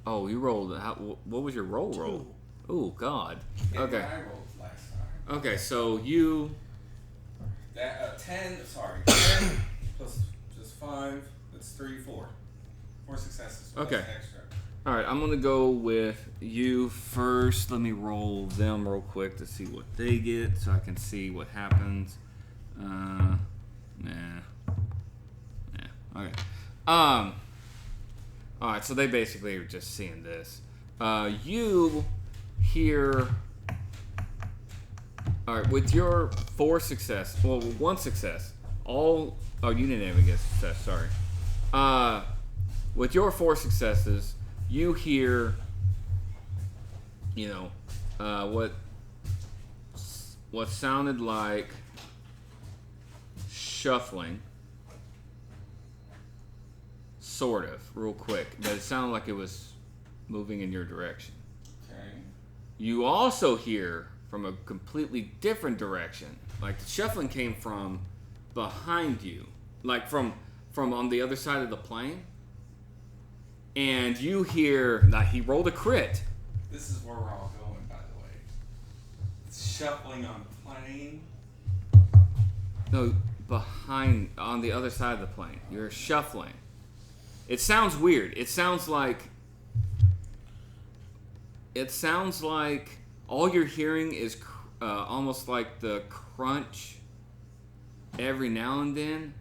Speaker 1: Oh, you rolled. What was your roll?
Speaker 2: 2.
Speaker 1: Oh God.
Speaker 4: Yeah,
Speaker 1: Okay.
Speaker 4: I rolled last time.
Speaker 1: Okay, so you.
Speaker 4: That 10. Sorry, 10 plus just 5. That's 3, 4. 4 successes. Plus
Speaker 1: Okay.
Speaker 4: Extra.
Speaker 1: All right, I'm gonna go with you first. Let me roll them real quick to see what they get, so I can see what happens. Nah. Okay. All right, so they basically are just seeing this. You hear. All right, with your 4 success, well, 1 success, all. Oh, you didn't even get success. Sorry. With your 4 successes, you hear. What what sounded like shuffling. Sort of, real quick. But it sounded like it was moving in your direction.
Speaker 4: Okay.
Speaker 1: You also hear from a completely different direction. Like the shuffling came from behind you. Like from on the other side of the plane. And you hear that he rolled a crit.
Speaker 3: This is where we're all going, by the way. It's shuffling on the plane.
Speaker 1: No, behind, on the other side of the plane. You're shuffling. It sounds weird. It sounds like all you're hearing is almost like the crunch every now and then,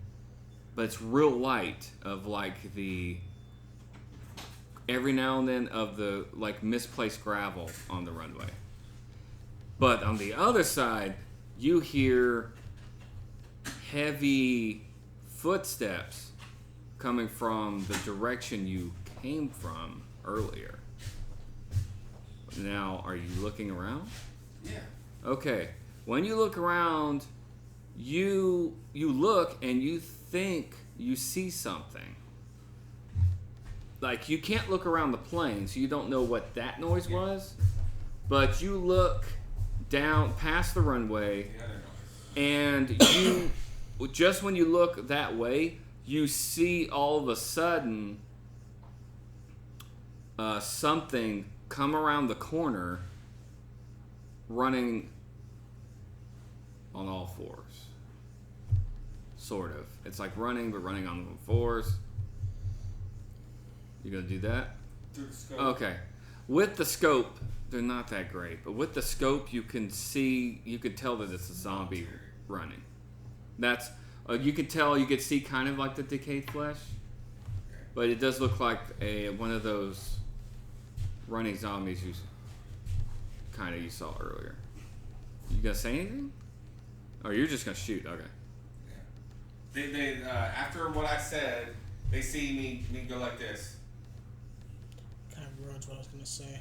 Speaker 1: but it's real light of like the every now and then of the like misplaced gravel on the runway. But on the other side, you hear heavy footsteps coming from the direction you came from earlier. Now, are you looking around?
Speaker 3: Yeah.
Speaker 1: Okay. When you look around, you look and you think you see something. Like, you can't look around the plane, so you don't know what that noise was. But you look down past the runway, and you, just when you look that way, you see all of a sudden something come around the corner running on all fours. Sort of. It's like running, but running on all fours. You gonna do that?
Speaker 3: Through the scope.
Speaker 1: Okay. With the scope, they're not that great, but with the scope, you can tell that it's a zombie running. That's, you can tell, you can see kind of like the decayed flesh, but it does look like one of those running zombies you saw earlier. You gonna say anything? Or you're just gonna shoot? Okay.
Speaker 4: Yeah. They after what I said, they see me go like this.
Speaker 2: Kind of ruins what I was gonna say.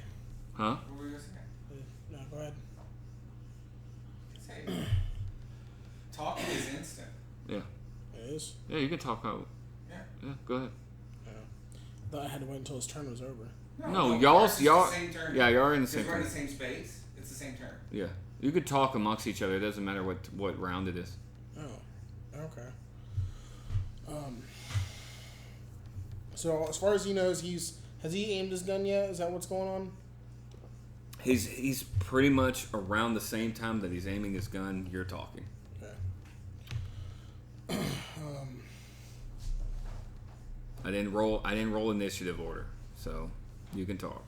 Speaker 1: Huh?
Speaker 4: What were you gonna say?
Speaker 2: No, go ahead.
Speaker 4: Say talking is instant.
Speaker 1: Yeah.
Speaker 2: It is.
Speaker 1: Yeah, you can talk out.
Speaker 4: Yeah.
Speaker 1: Yeah, go ahead.
Speaker 2: Thought I had to wait until his turn was over.
Speaker 1: No, y'all.
Speaker 4: It's the same turn.
Speaker 1: Yeah, y'all are in the same
Speaker 4: Because we're in
Speaker 1: turn.
Speaker 4: the same space. It's the same turn.
Speaker 1: Yeah, you could talk amongst each other. It doesn't matter what round it is.
Speaker 2: Oh, okay. So as far as he knows, has he aimed his gun yet? Is that what's going on?
Speaker 1: He's pretty much around the same time that he's aiming his gun. You're talking.
Speaker 2: Okay.
Speaker 1: I didn't roll initiative order, so you can talk.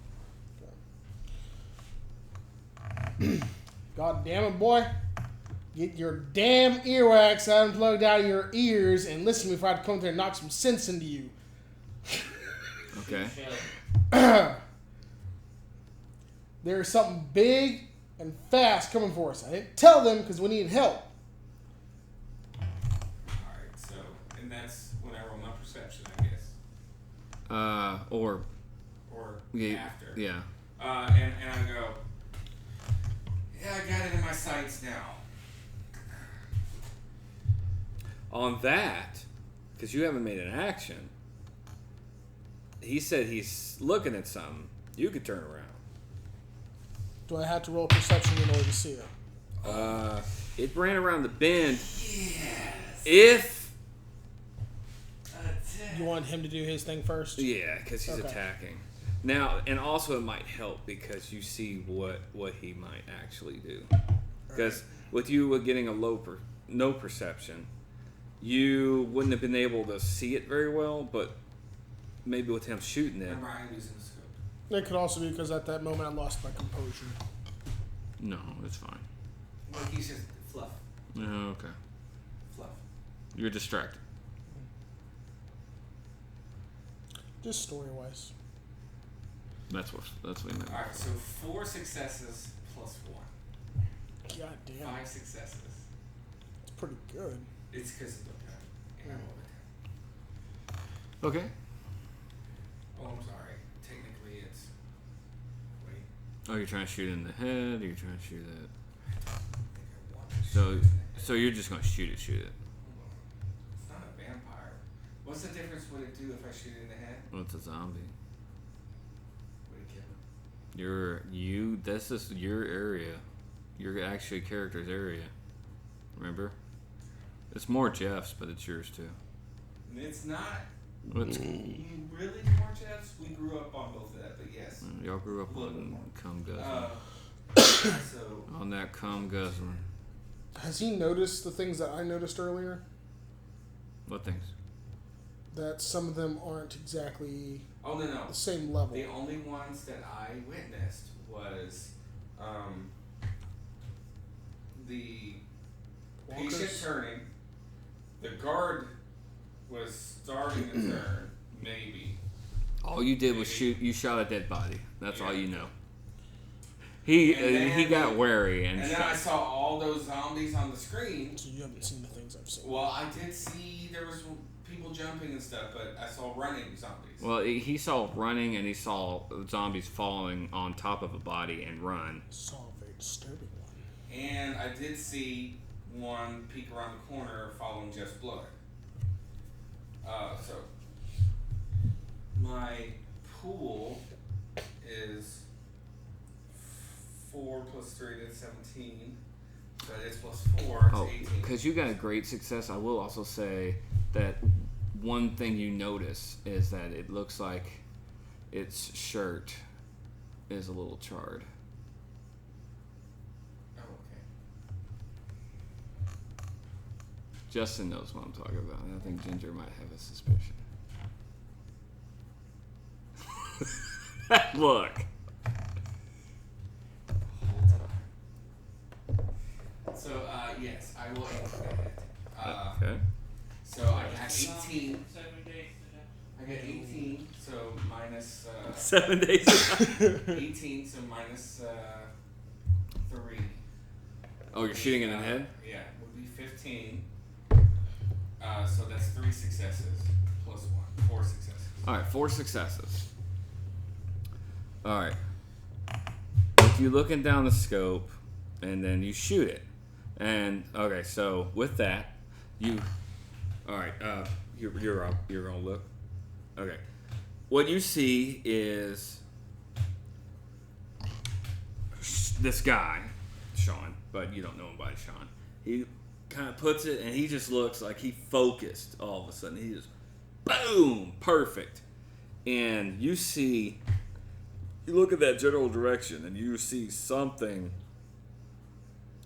Speaker 2: God damn it, boy! Get your damn earwax unplugged out of your ears and listen to me before I come there and knock some sense into you.
Speaker 1: Okay.
Speaker 2: There's something big and fast coming for us. I didn't tell them because we needed help.
Speaker 4: Alright, so, and that's when I roll my perception, I guess.
Speaker 1: Or yeah,
Speaker 4: after.
Speaker 1: yeah.
Speaker 4: And I go, yeah, I got it in my sights now.
Speaker 1: On that, because you haven't made an action, he said he's looking at something. You could turn around.
Speaker 2: Do I have to roll perception in order to see it?
Speaker 1: It ran around the bend.
Speaker 4: Yes.
Speaker 1: If
Speaker 2: You want him to do his thing first?
Speaker 1: yeah, because he's
Speaker 2: Okay.
Speaker 1: attacking. Now, and also it might help because you see what he might actually do. Because with you getting a no perception, you wouldn't have been able to see it very well. But maybe with him shooting it,
Speaker 4: Remember, I am using the scope.
Speaker 2: It could also be because at that moment I lost my composure.
Speaker 1: no, it's fine.
Speaker 4: Like he says, fluff.
Speaker 1: Okay,
Speaker 4: Fluff.
Speaker 1: you're distracted.
Speaker 2: Just story-wise.
Speaker 1: That's what he meant.
Speaker 4: Alright, so 4 successes plus 1.
Speaker 2: God damn.
Speaker 4: 5 successes.
Speaker 2: It's pretty good.
Speaker 4: It's because of the time. And I rolled a 10.
Speaker 1: Okay.
Speaker 4: Oh, I'm sorry. Technically, it's. Wait.
Speaker 1: Oh, you're trying to shoot in the head. Or you're trying to shoot
Speaker 4: I think I
Speaker 1: So you're just gonna shoot it.
Speaker 4: It's not a vampire. What's the difference? Would it do if I shoot it in the head?
Speaker 1: Well, it's a zombie.
Speaker 4: Would it kill him?
Speaker 1: This is your area. Your actually character's area. Remember? It's more Jeff's, but it's yours too.
Speaker 4: It's not.
Speaker 1: What's,
Speaker 4: Really, more Jeffs? We grew up on both of that, but yes.
Speaker 1: y'all grew up on cum guzzling.
Speaker 4: So
Speaker 1: On that cum guzzling.
Speaker 2: Has he noticed the things that I noticed earlier?
Speaker 1: What things?
Speaker 2: That some of them aren't exactly
Speaker 4: oh no.
Speaker 2: the same level.
Speaker 4: The only ones that I witnessed was the
Speaker 2: Walkers?
Speaker 4: patient turning. The guard was starting to turn, maybe.
Speaker 1: All you did was shoot. You shot a dead body. That's all you know. He got wary and
Speaker 4: then
Speaker 1: shot.
Speaker 4: I saw all those zombies on the screen.
Speaker 2: So you haven't seen the things I've seen.
Speaker 4: Well, I did see there was people jumping and stuff, but I saw running zombies.
Speaker 1: Well, he saw running and he saw zombies falling on top of a body and run.
Speaker 2: Saw a very disturbing one.
Speaker 4: And I did see one peek around the corner following Jeff's blood. So my pool is 4 plus 3, that's 17. But it's plus 4, it's 18.
Speaker 1: Because you got a great success. I will also say that one thing you notice is that it looks like its shirt is a little charred.
Speaker 4: Oh, okay.
Speaker 1: Justin knows what I'm talking about. And I think Ginger might have a suspicion. Look.
Speaker 4: So, yes, I will aim for that.
Speaker 1: Okay.
Speaker 4: So I got 18. I got 18, so minus
Speaker 1: 7 days.
Speaker 4: 18, so minus 3.
Speaker 1: Oh, you're shooting it in the head?
Speaker 4: Yeah, would be 15. So that's 3 successes plus 1, 4 successes.
Speaker 1: All right, 4 successes. All right. If you're looking down the scope, and then you shoot it, and okay, so with that, all right, you're up. You're gonna look. Okay, what you see is this guy, Sean, but you don't know him by Sean. He kind of puts it, and he just looks like he focused all of a sudden. He just, boom, perfect. And you look at that general direction, and you see something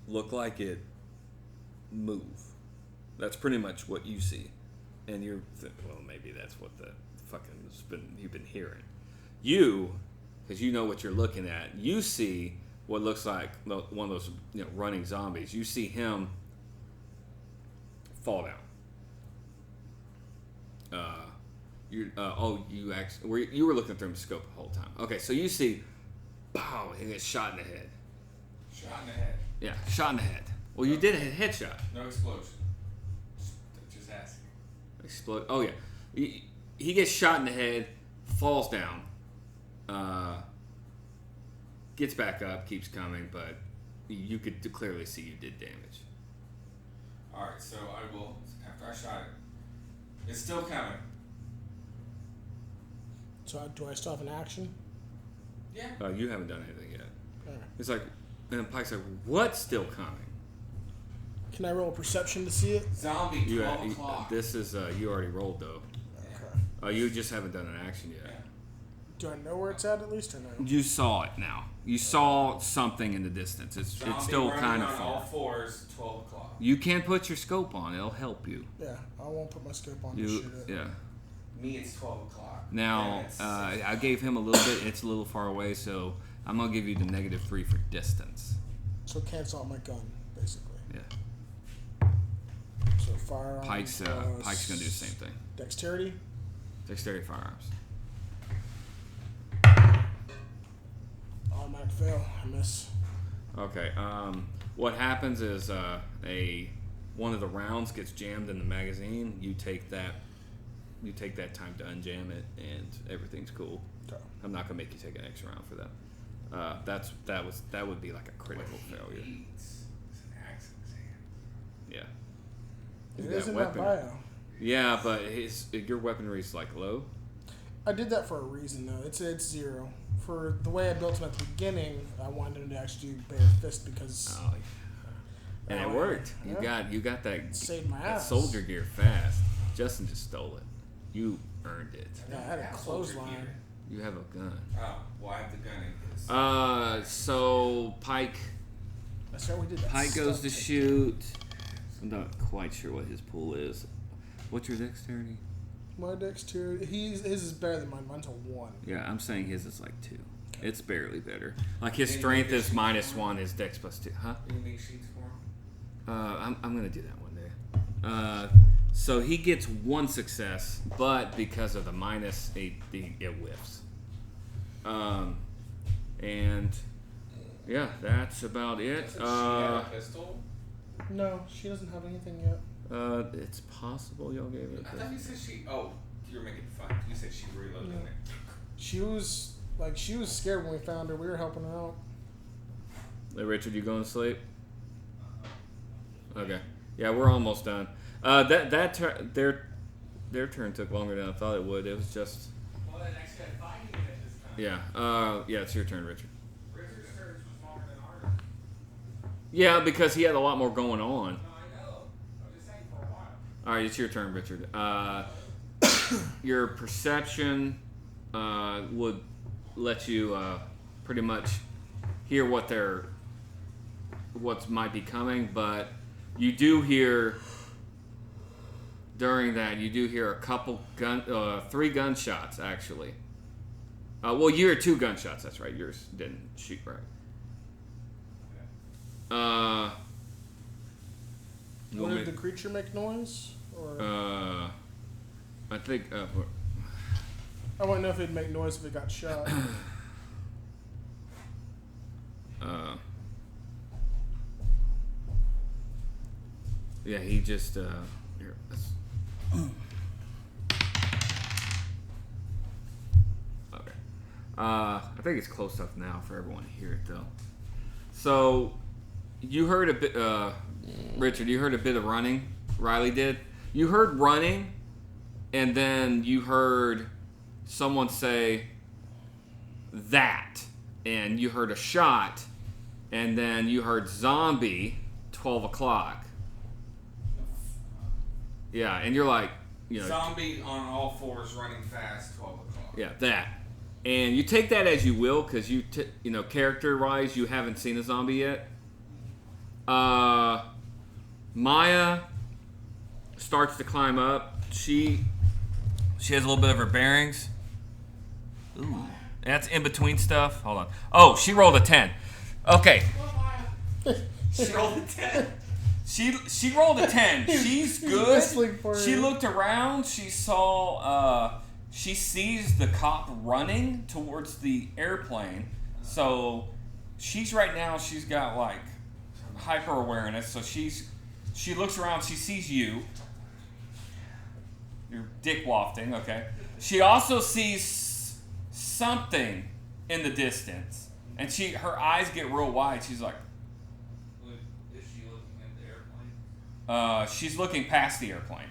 Speaker 1: look like it move. That's pretty much what you see. And you're well, maybe that's what the fucking you've been hearing. You, because you know what you're looking at, you see what looks like one of those running zombies. You see him fall down. You were looking through the scope the whole time. Okay, so you see, pow, he gets shot in the head.
Speaker 4: Shot in the head.
Speaker 1: Yeah, shot in the head. Well, you did a headshot.
Speaker 4: No explosion. Just asking.
Speaker 1: Explode. Oh yeah, he gets shot in the head, falls down, gets back up, keeps coming, but you could clearly see you did damage.
Speaker 4: Alright, so I will, after I shot it, it's still coming.
Speaker 2: So do I still have an action?
Speaker 4: Yeah.
Speaker 1: You haven't done anything yet.
Speaker 2: Alright.
Speaker 1: It's like, and Pike's like, what's still coming?
Speaker 2: Can I roll a perception to see it?
Speaker 4: Zombie, 12 o'clock.
Speaker 1: This is, you already rolled though.
Speaker 2: Okay.
Speaker 1: You just haven't done an action yet.
Speaker 4: Yeah.
Speaker 2: Do I know where it's at least or no?
Speaker 1: You saw it now. You saw something in the distance. It's still kind of
Speaker 4: on
Speaker 1: far.
Speaker 4: all fours, 12 o'clock.
Speaker 1: You can put your scope on. It'll help you.
Speaker 2: Yeah, I won't put my scope on to shoot it.
Speaker 1: Yeah.
Speaker 4: Me, it's 12 o'clock.
Speaker 1: Now,
Speaker 4: And it's
Speaker 1: I gave him a little bit. It's a little far away, so I'm going to give you the -3 for distance.
Speaker 2: So cancel out my gun, basically.
Speaker 1: Yeah.
Speaker 2: So firearms.
Speaker 1: Pike's going to do the same thing.
Speaker 2: Dexterity?
Speaker 1: Dexterity firearms.
Speaker 2: Automatic fail. I miss.
Speaker 1: Okay. What happens is one of the rounds gets jammed in the magazine. You take that time to unjam it, and everything's cool.
Speaker 2: Okay.
Speaker 1: I'm not gonna make you take an extra round for that. That would be like a critical failure.
Speaker 4: It's an axe exam.
Speaker 1: Yeah.
Speaker 2: It
Speaker 1: You
Speaker 2: is
Speaker 1: got
Speaker 2: in my bio.
Speaker 1: Yeah, but your weaponry is like low.
Speaker 2: I did that for a reason though. It's 0. For the way I built him at the beginning, I wanted him to actually do bare fist because
Speaker 1: Oh, and it worked.
Speaker 2: Yeah.
Speaker 1: You got that,
Speaker 2: Saved my
Speaker 1: that
Speaker 2: ass.
Speaker 1: soldier gear fast. Justin just stole it. You earned it.
Speaker 2: Yeah, I had a clothesline.
Speaker 1: You have a gun.
Speaker 4: Oh, well, I have the gun in his.
Speaker 1: So Pike.
Speaker 2: That's right, we did that.
Speaker 1: Pike goes
Speaker 2: stuff
Speaker 1: to
Speaker 2: tape.
Speaker 1: shoot. I'm not quite sure what his pool is. What's your dexterity?
Speaker 2: My dexterity, his is better than mine. Mine's a 1.
Speaker 1: Yeah, I'm saying his is like 2. It's barely better. Like his
Speaker 4: Any
Speaker 1: strength
Speaker 4: other
Speaker 1: is
Speaker 4: sheets
Speaker 1: -1,
Speaker 4: for him?
Speaker 1: his dex +2. Huh?
Speaker 4: You make sheets for him?
Speaker 1: I'm gonna do that one day. So he gets 1 success, but because of the -8, it whiffs. And yeah, that's about it.
Speaker 4: Doesn't she have a pistol?
Speaker 2: No, she doesn't have anything yet.
Speaker 1: It's possible y'all gave it.
Speaker 4: I thought you said she. Oh, you're making fun. You said she reloaded
Speaker 2: Yeah.
Speaker 4: it.
Speaker 2: She was scared when we found her. We were helping her out.
Speaker 1: Hey, Richard, you going to sleep? Okay. Yeah, we're almost done. Their turn took longer than I thought it would. It was just.
Speaker 4: Well, then I said fighting it at this time.
Speaker 1: Yeah. Yeah, it's your turn, Richard.
Speaker 4: Richard's turn was longer than ours.
Speaker 1: Yeah, because he had a lot more going on.
Speaker 4: No, I know. I'm just saying for a while.
Speaker 1: All right, it's your turn, Richard. Your perception would let you pretty much hear what might be coming, but you do hear during that a couple 3 gunshots actually. Well, you hear 2 gunshots. That's right. Yours didn't shoot right. You want
Speaker 2: Did
Speaker 1: me-
Speaker 2: the creature make noise? Or
Speaker 1: I think.
Speaker 2: I want to know if it'd make noise if it got shot.
Speaker 1: Yeah, he just. Here, okay. I think it's close enough now for everyone to hear it, though. So, you heard a bit. Richard, you heard a bit of running. Riley did. You heard running, and then you heard someone say that, and you heard a shot, and then you heard zombie 12 o'clock. Yeah, and you're like,
Speaker 4: Zombie on all fours running fast, 12 o'clock.
Speaker 1: yeah, that. And you take that as you will, because character-wise, you haven't seen a zombie yet. Maya starts to climb up. She has a little bit of her bearings. Ooh, that's in between stuff. Hold on. Oh, she rolled a 10. Okay. She rolled a 10. She rolled a 10. She's good.
Speaker 2: whistling for
Speaker 1: She
Speaker 2: you.
Speaker 1: looked around. She saw. She sees the cop running towards the airplane. So she's right now. She's got like hyper awareness. So she looks around. She sees you. You're dick wafting. Okay. She also sees something in the distance, and her eyes get real wide. She's like.
Speaker 3: Is she looking at the airplane?
Speaker 1: She's looking past the airplane,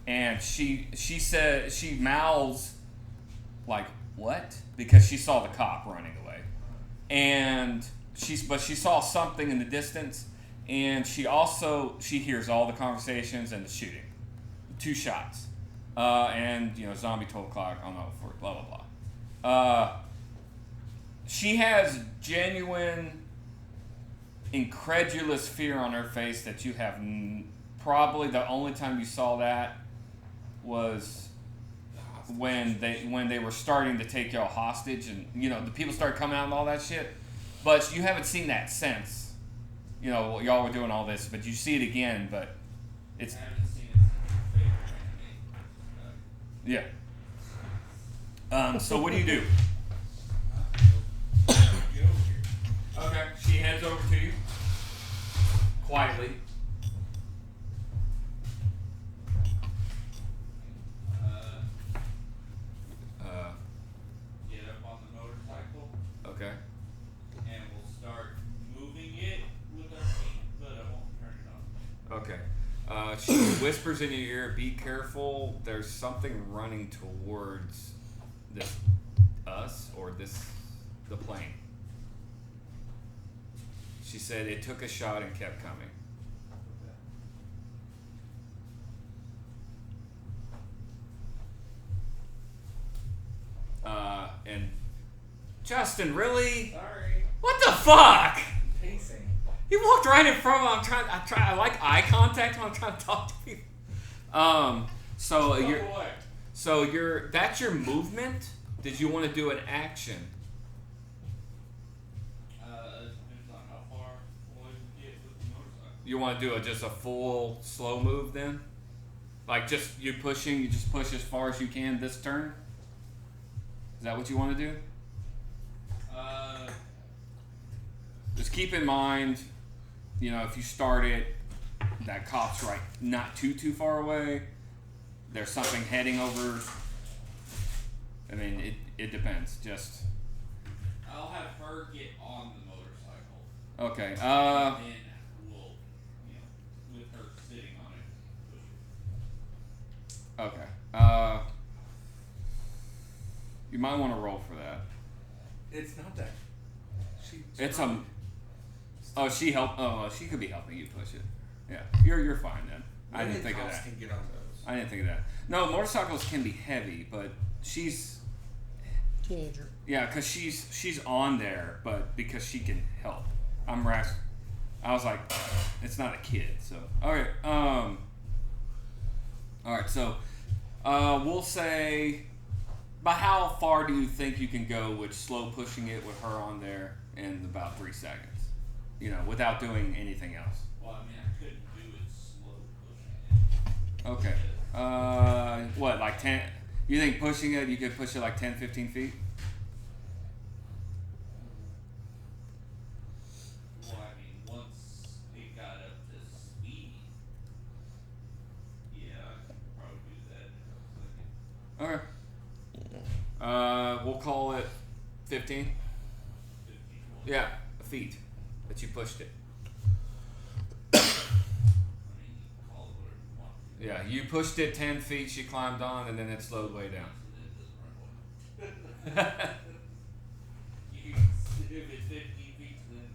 Speaker 1: and she said she mouths like what, because she saw the cop running away, and she saw something in the distance, and she hears all the conversations and the shooting, 2 shots, and zombie 12 o'clock on the for blah blah blah. She has genuine incredulous fear on her face that you have probably the only time you saw that was when they were starting to take y'all hostage, and the people started coming out and all that shit, but you haven't seen that since y'all were doing all this, but you see it again, but it's
Speaker 3: I haven't seen it since your favorite anime.
Speaker 1: yeah. So what do you do?
Speaker 3: Get over here.
Speaker 1: Okay, she heads over to you quietly.
Speaker 3: Get up on the motorcycle,
Speaker 1: Okay.
Speaker 3: and we'll start moving it with our feet, but I won't turn it
Speaker 1: she whispers in your ear, "Be careful. There's something running towards the plane." She said it took a shot and kept coming. And Justin, really?
Speaker 4: Sorry.
Speaker 1: What the fuck?
Speaker 4: Pacing.
Speaker 1: He walked right in front of him. I like eye contact when I'm trying to talk to people. That's your movement. Did you want to do an action?
Speaker 3: Depends on how far away we get with the motorcycle.
Speaker 1: You want to do just a full slow move then? Like just you push as far as you can this turn? Is that what you want to do? Just keep in mind, if you start it, that cop's right not too far away. There's something heading over. I mean, it depends. Just.
Speaker 3: I'll have her get on the motorcycle.
Speaker 1: Okay.
Speaker 3: And then we'll, with her sitting on it, push
Speaker 1: Okay. You might want to roll for that.
Speaker 4: It's not that.
Speaker 1: It's Oh, she helped. Oh, she could be helping you push it. Yeah, you're fine then. I didn't think of that.
Speaker 4: Can get on those.
Speaker 1: I didn't think of that. No, motorcycles can be heavy, but she's
Speaker 2: Teenager.
Speaker 1: yeah, because she's on there, but because she can help. I was like, it's not a kid, so okay. All right, so we'll say. About how far do you think you can go with slow pushing it with her on there in about 3 seconds? Without doing anything else.
Speaker 3: Well, I couldn't do it slow pushing it.
Speaker 1: Okay. What, like 10? You think pushing it, you could push it like 10, 15 feet?
Speaker 3: Well, once it got up to speed, yeah, I could probably do that in a second.
Speaker 1: Okay. We'll call it 15.
Speaker 3: 15
Speaker 1: Yeah, feet. That you pushed it.
Speaker 3: call it whatever you want.
Speaker 1: Yeah, you pushed it 10 feet, she climbed on, and then it slowed way down.
Speaker 3: If it's 15 feet, then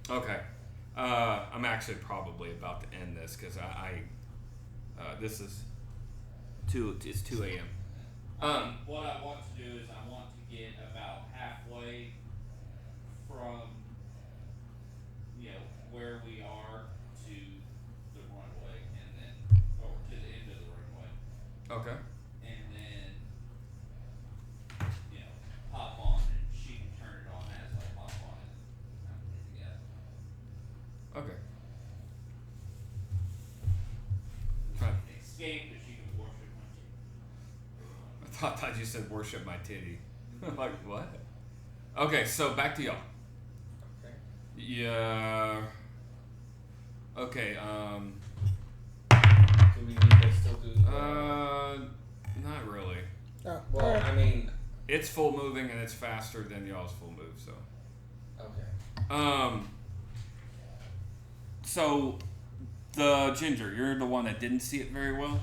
Speaker 1: Okay. I'm actually probably about to end this because this is it's 2 a.m.
Speaker 3: what I want to do is I want to get about halfway from where we are to the runway, and then or to the end of the runway,
Speaker 1: Okay.
Speaker 3: and then pop on, and she can turn it on as I pop on it. And together.
Speaker 1: Okay.
Speaker 3: Escape, but she can worship my
Speaker 1: I thought you said worship my titty. Like what? Okay, so back to y'all.
Speaker 4: Okay.
Speaker 1: Yeah. Okay.
Speaker 4: Do we need to still do?
Speaker 1: Not really.
Speaker 2: Oh,
Speaker 4: Well,
Speaker 2: alright.
Speaker 4: I mean,
Speaker 1: It's full moving and it's faster than y'all's full move. So.
Speaker 4: okay.
Speaker 1: So the Ginger, you're the one that didn't see it very well.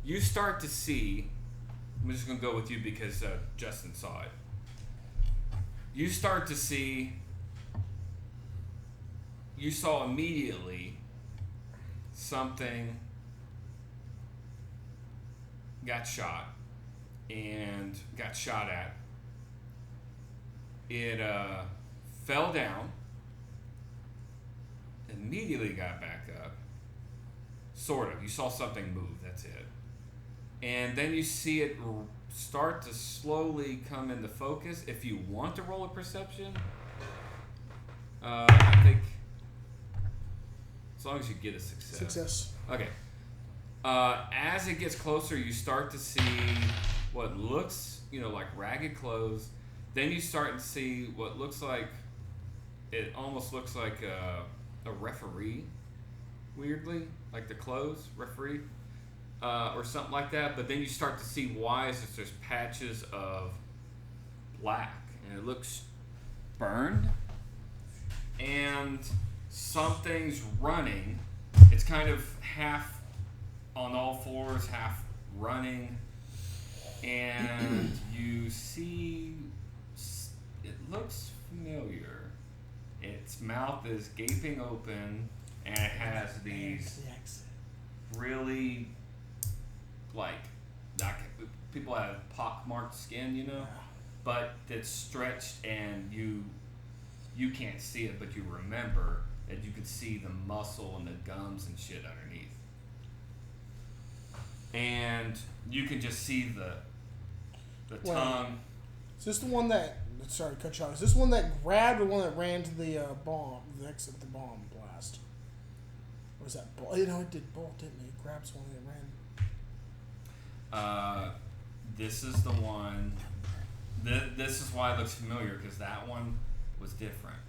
Speaker 1: You start to see. I'm just gonna go with you because Justin saw it. You start to see. You saw immediately something got shot and got shot at. It fell down, immediately got back up. Sort of. You saw something move, that's it. And then you see it start to slowly come into focus. If you want to roll a perception, I think as long as you get a success.
Speaker 2: Success.
Speaker 1: Okay. As it gets closer, you start to see what looks, like ragged clothes. Then you start to see what looks like, it almost looks like a referee, weirdly, like the clothes, referee, or something like that. But then you start to see why is there's patches of black and it looks burned, and something's running. It's kind of half on all fours, half running, and you see it looks familiar. Its mouth is gaping open, and it has these really, like people have pockmarked skin, you know, but it's stretched, and you can't see it, but you remember that you could see the muscle and the gums and shit underneath. And you can just see the tongue.
Speaker 2: Is this the one that, sorry to cut you off, is this one that grabbed or one that ran to the bomb, the exit of the bomb blast? Or was that bolt? You know, it did bolt, didn't it? It grabs one and it ran.
Speaker 1: This is the one. This is why it looks familiar, because that one was different.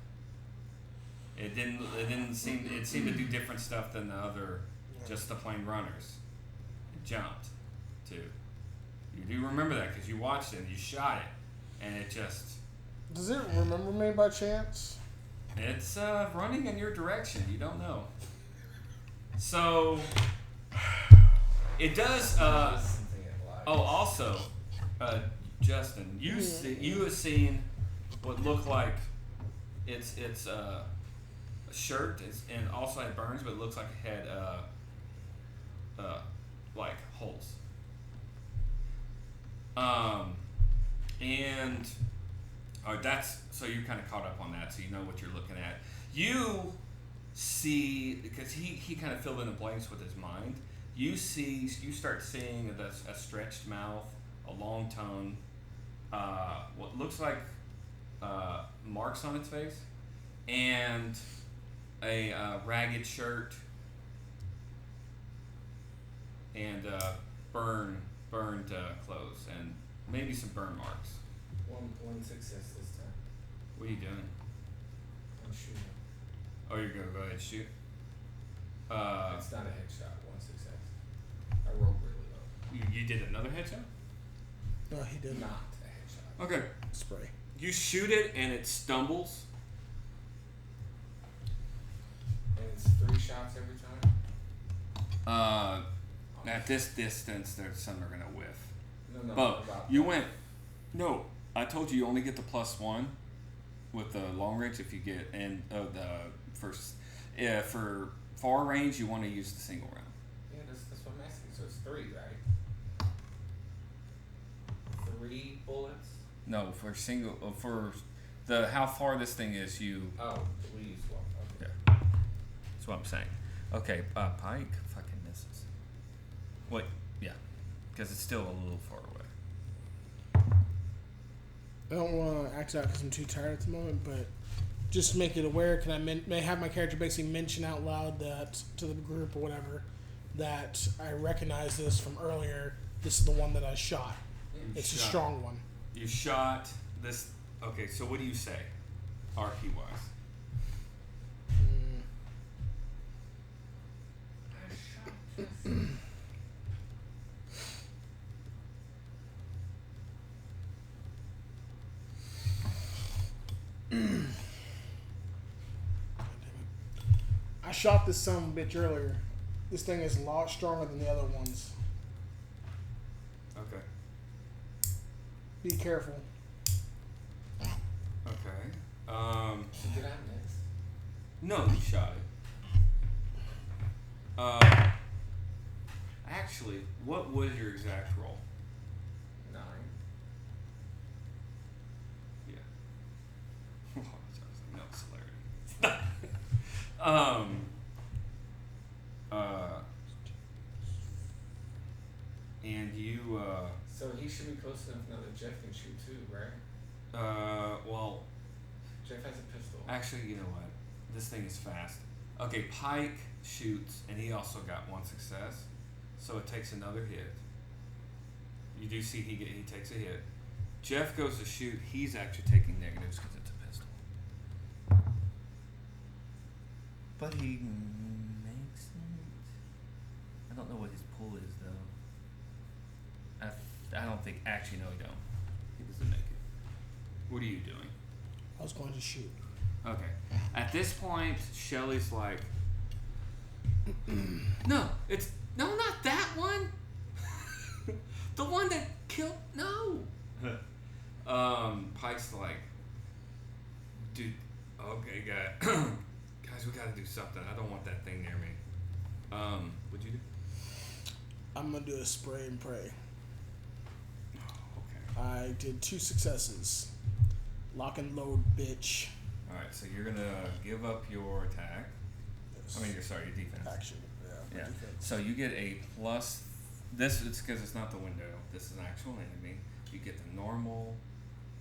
Speaker 1: It didn't seem. It seemed to do different stuff than the other, just the plain runners. It jumped, too. You do remember that because you watched it and you shot it, and it just.
Speaker 2: Does it remember me by chance?
Speaker 1: It's running in your direction. You don't know. So it does. Also, Justin, you have seen what looked like it's a shirt, and also had burns, but it looks like it had like holes. And that's so you're kind of caught up on that, so you know what you're looking at. You see, because he kind of filled in the blanks with his mind. You start seeing a stretched mouth, a long tongue, what looks like marks on its face, and a ragged shirt, and burned clothes, and maybe some burn marks.
Speaker 4: One success this time.
Speaker 1: What are you doing?
Speaker 4: I'm shooting.
Speaker 1: Oh, you're gonna go ahead and shoot.
Speaker 4: It's not a headshot. One success. I rolled really low.
Speaker 1: You did another headshot?
Speaker 2: No, he did
Speaker 4: Not a headshot.
Speaker 1: Okay.
Speaker 2: spray.
Speaker 1: You shoot it and it stumbles.
Speaker 4: And it's 3 shots every time?
Speaker 1: At this distance, there's some are gonna whiff.
Speaker 4: No,
Speaker 1: But
Speaker 4: about
Speaker 1: you went. No, I told you only get the +1 with the long range if you get, and for far range you want to use the single round.
Speaker 4: Yeah, that's what I'm asking. So it's 3, right? 3 bullets?
Speaker 1: No, for single for the how far this thing is, you.
Speaker 4: Oh, we use 1. Okay.
Speaker 1: Yeah, that's what I'm saying. Okay, Pike fucking misses. What? Yeah, because it's still a little far away.
Speaker 2: I don't want to act out because I'm too tired at the moment, but just to make it aware, can I may have my character basically mention out loud that to the group or whatever that I recognize this from earlier. This is the one that I shot. It's a strong one.
Speaker 1: You shot this. Okay, so what do you say, RP wise?
Speaker 2: I shot this son of a bitch earlier. This thing is a lot stronger than the other ones.
Speaker 1: Okay.
Speaker 2: Be careful.
Speaker 1: Okay.
Speaker 4: So did I miss?
Speaker 1: No, you shot it. Actually, what was your exact roll?
Speaker 4: 9.
Speaker 1: Yeah. No celerity. And you,
Speaker 4: So he should be close enough now that Jeff can shoot too, right?
Speaker 1: well,
Speaker 4: Jeff has a pistol.
Speaker 1: actually, you know what? This thing is fast. Okay, Pike shoots, and he also got 1 success, so it takes another hit. You do see he takes a hit. Jeff goes to shoot. He's actually taking negatives because it's a pistol. But he makes it. I don't know what his pull is though. I don't think. Actually, no, he don't. He doesn't make it. What are you doing?
Speaker 2: I was going to shoot.
Speaker 1: Okay. At this point, Shelly's like, no, not that one. The one that killed, no. Pike's like, dude, okay, guys, we gotta do something. I don't want that thing near me. What'd you do?
Speaker 2: I'm gonna do a spray and pray.
Speaker 1: Okay.
Speaker 2: I did 2 successes. Lock and load, bitch.
Speaker 1: Alright, so you're gonna give up your attack.
Speaker 2: Yes.
Speaker 1: I mean, your defense.
Speaker 2: Action. Yeah.
Speaker 1: Yeah. So you get a plus. This is because it's not the window. This is an actual enemy. You get the normal,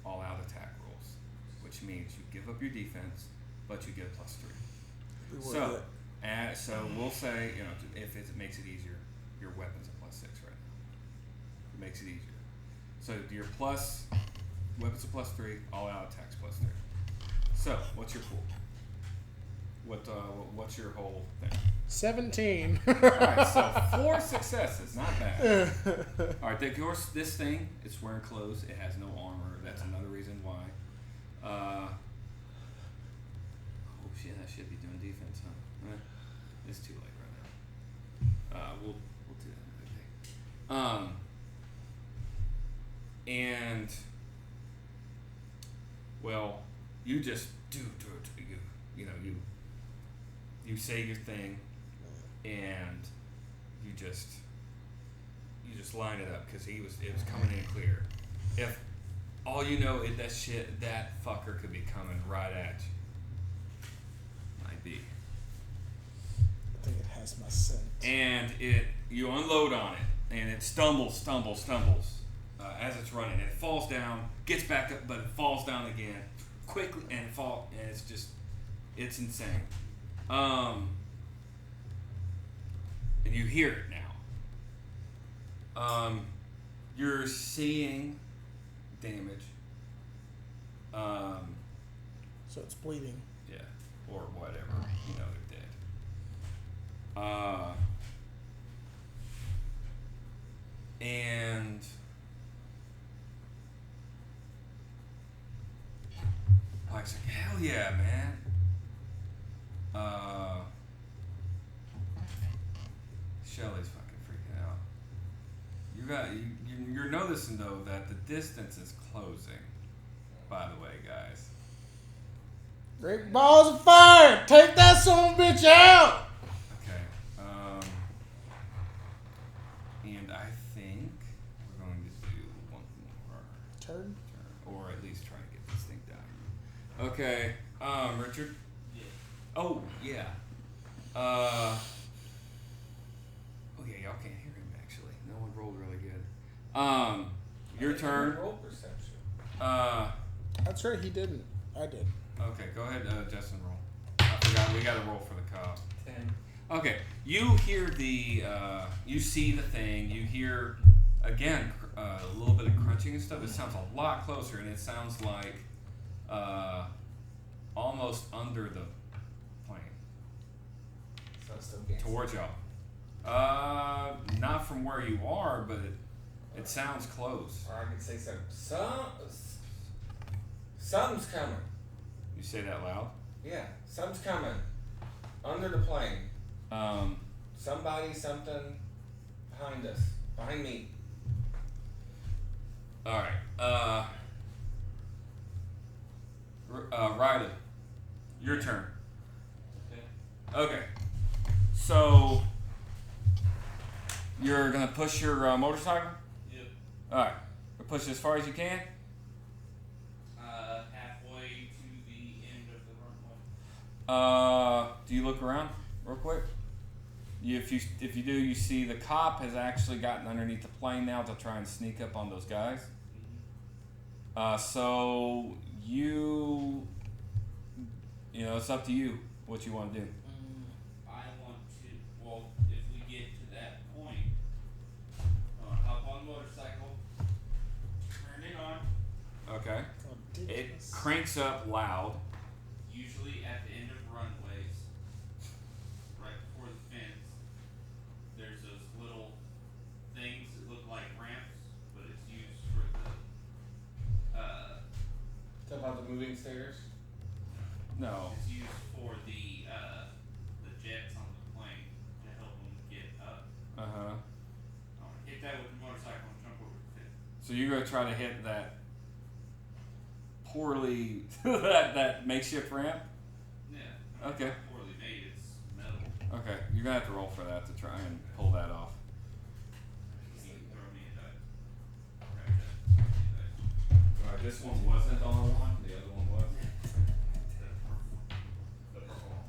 Speaker 1: all-out attack rolls, which means you give up your defense, but you get a +3. So we'll say, if it makes it easier, your weapon's a +6 right now. It makes it easier. So your weapon's a +3, all-out attacks +3. So what's your pool? What's your whole thing?
Speaker 2: 17.
Speaker 1: Alright, so 4 successes, not bad. Alright, this thing, it's wearing clothes, it has no armor, that's another reason why. Oh shit, I should be doing defense, huh? It's too late right now. We'll do that another day. And well, you just do you say your thing, and you just line it up because it was coming in clear. If all you know is that fucker could be coming right at you. Might be.
Speaker 2: I think it has my scent.
Speaker 1: And you unload on it, and it stumbles as it's running. And it falls down, gets back up, but it falls down again quickly, and it's insane. And you hear it now. You're seeing damage.
Speaker 2: So it's bleeding.
Speaker 1: Yeah, or whatever. They're dead. And Pike's like, hell yeah, man. Shelly's fucking freaking out. You're noticing though that the distance is closing. By the way, guys.
Speaker 2: Great balls of fire! Take that son of a bitch out!
Speaker 1: Okay. And I think we're going to do one more
Speaker 2: Turn?
Speaker 1: or at least try to get this thing done. Okay. Richard.
Speaker 3: Yeah.
Speaker 1: Oh yeah. Oh yeah, y'all can't hear him actually. No one rolled really good. Your turn.
Speaker 4: Roll perception.
Speaker 2: That's right, he didn't. I did.
Speaker 1: Okay, go ahead, Justin, roll. I forgot, we got to roll for the cop.
Speaker 4: 10.
Speaker 1: Okay, you hear you see the thing, you hear, again, a little bit of crunching and stuff. It sounds a lot closer, and it sounds like almost under the plane,
Speaker 4: So it's still gains.
Speaker 1: towards y'all. Not from where you are, but it sounds close.
Speaker 4: Or I could say something's coming.
Speaker 1: You say that loud?
Speaker 4: Yeah, something's coming. Under the plane. Somebody, something behind us. Behind me.
Speaker 1: Alright, Riley, your turn. Okay. So, you're going to push your motorcycle?
Speaker 3: Yep.
Speaker 1: Alright. Push it as far as you can?
Speaker 3: Halfway to the end of the runway.
Speaker 1: Do you look around real quick? If you do, you see the cop has actually gotten underneath the plane now to try and sneak up on those guys. So it's up to you what you want to do.
Speaker 3: I want to, well, if we get to that point, hop on the motorcycle, turn it on.
Speaker 1: Okay. It cranks up loud.
Speaker 3: Usually at the end of runways, right before the fence, there's those little things that look like ramps, but it's used for
Speaker 4: moving stairs?
Speaker 1: No.
Speaker 3: It's used for the jets on the plane to help them get up.
Speaker 1: Uh-huh.
Speaker 3: Hit that with the motorcycle and jump over the fence.
Speaker 1: So you're going to try to hit that poorly, that makeshift ramp?
Speaker 3: Yeah.
Speaker 1: Okay.
Speaker 3: It's not poorly made, it's metal.
Speaker 1: Okay, you're going to have to roll for that to try and pull that off.
Speaker 3: Throw me a die. Okay.
Speaker 1: Alright, this one wasn't on one, the other one was.
Speaker 3: The purple one.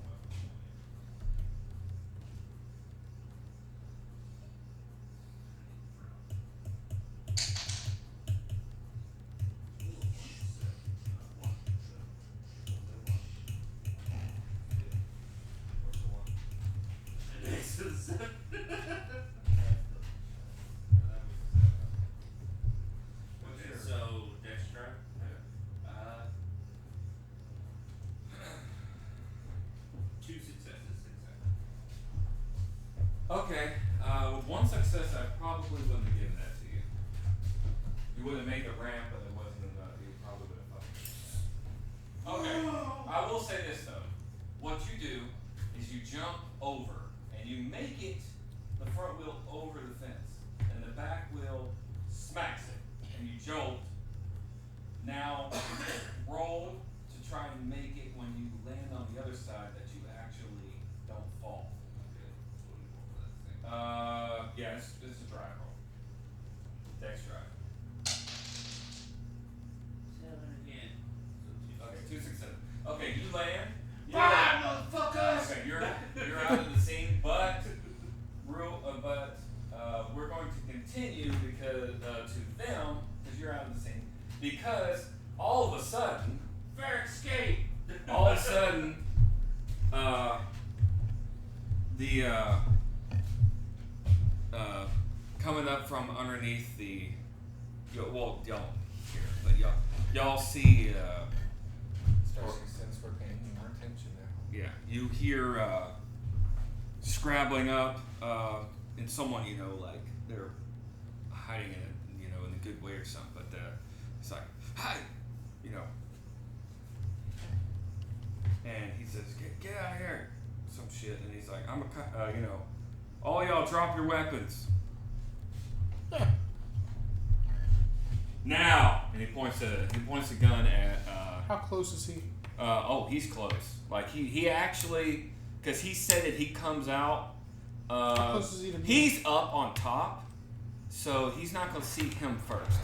Speaker 3: Okay, so Dex drive. Two successes,
Speaker 1: Okay, with one success, I probably wouldn't have given that to you. You would have made the ramp, but it wasn't enough. You probably would have fucked it. Okay, I will say this though. What you do is you jump over, and you make it the front wheel over the fence, and the back wheel smacks it, and you jolt. Now, roll to try and make it when you land on the other side that you actually don't fall. Yeah, it's a drive roll. Dex drive.
Speaker 3: 7 again. So
Speaker 1: Okay, 2 successes. Okay, you land.
Speaker 3: motherfuckers!
Speaker 1: Okay, you're out of the scene, but we're going to continue because to them because you're out of the scene because all of a sudden,
Speaker 3: Fair escape!
Speaker 1: all of a sudden, coming up from underneath y'all here, but y'all see,
Speaker 4: Especially since we're paying more attention now.
Speaker 1: yeah, you hear scrabbling up, and someone like they're hiding in it, in a good way or something, but it's like, hi, and he says, get out of here, some shit, and he's like, all y'all drop your weapons. Now, and he points the gun at.
Speaker 2: How close is he?
Speaker 1: He's close. Like he actually, because he said that he comes out.
Speaker 2: How close is he to me?
Speaker 1: He's up on top, so he's not gonna see him first.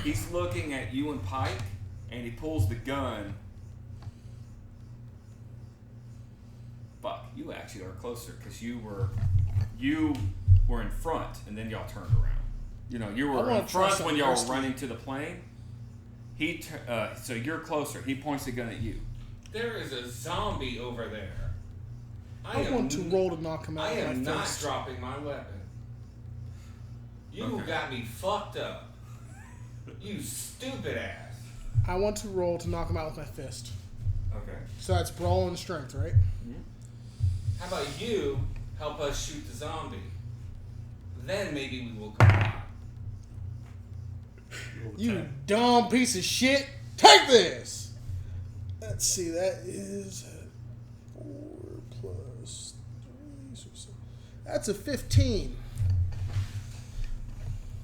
Speaker 1: He's looking at you and Pike, and he pulls the gun. Fuck, you actually are closer because you were in front, and then y'all turned around. You were in front when y'all were running to the plane. So you're closer. He points the gun at you.
Speaker 4: There is a zombie over there.
Speaker 2: I want to roll to knock him out.
Speaker 4: I am
Speaker 2: with my
Speaker 4: not
Speaker 2: fist.
Speaker 4: dropping my weapon. You
Speaker 1: Okay.
Speaker 4: got me fucked up. You stupid ass.
Speaker 2: I want to roll to knock him out with my fist.
Speaker 1: Okay.
Speaker 2: So that's brawl and strength, right?
Speaker 4: How about you help us shoot the zombie? Then maybe we will combine.
Speaker 2: You dumb piece of shit. Take this. Let's see. That is 4 plus 3. So 7. That's a 15.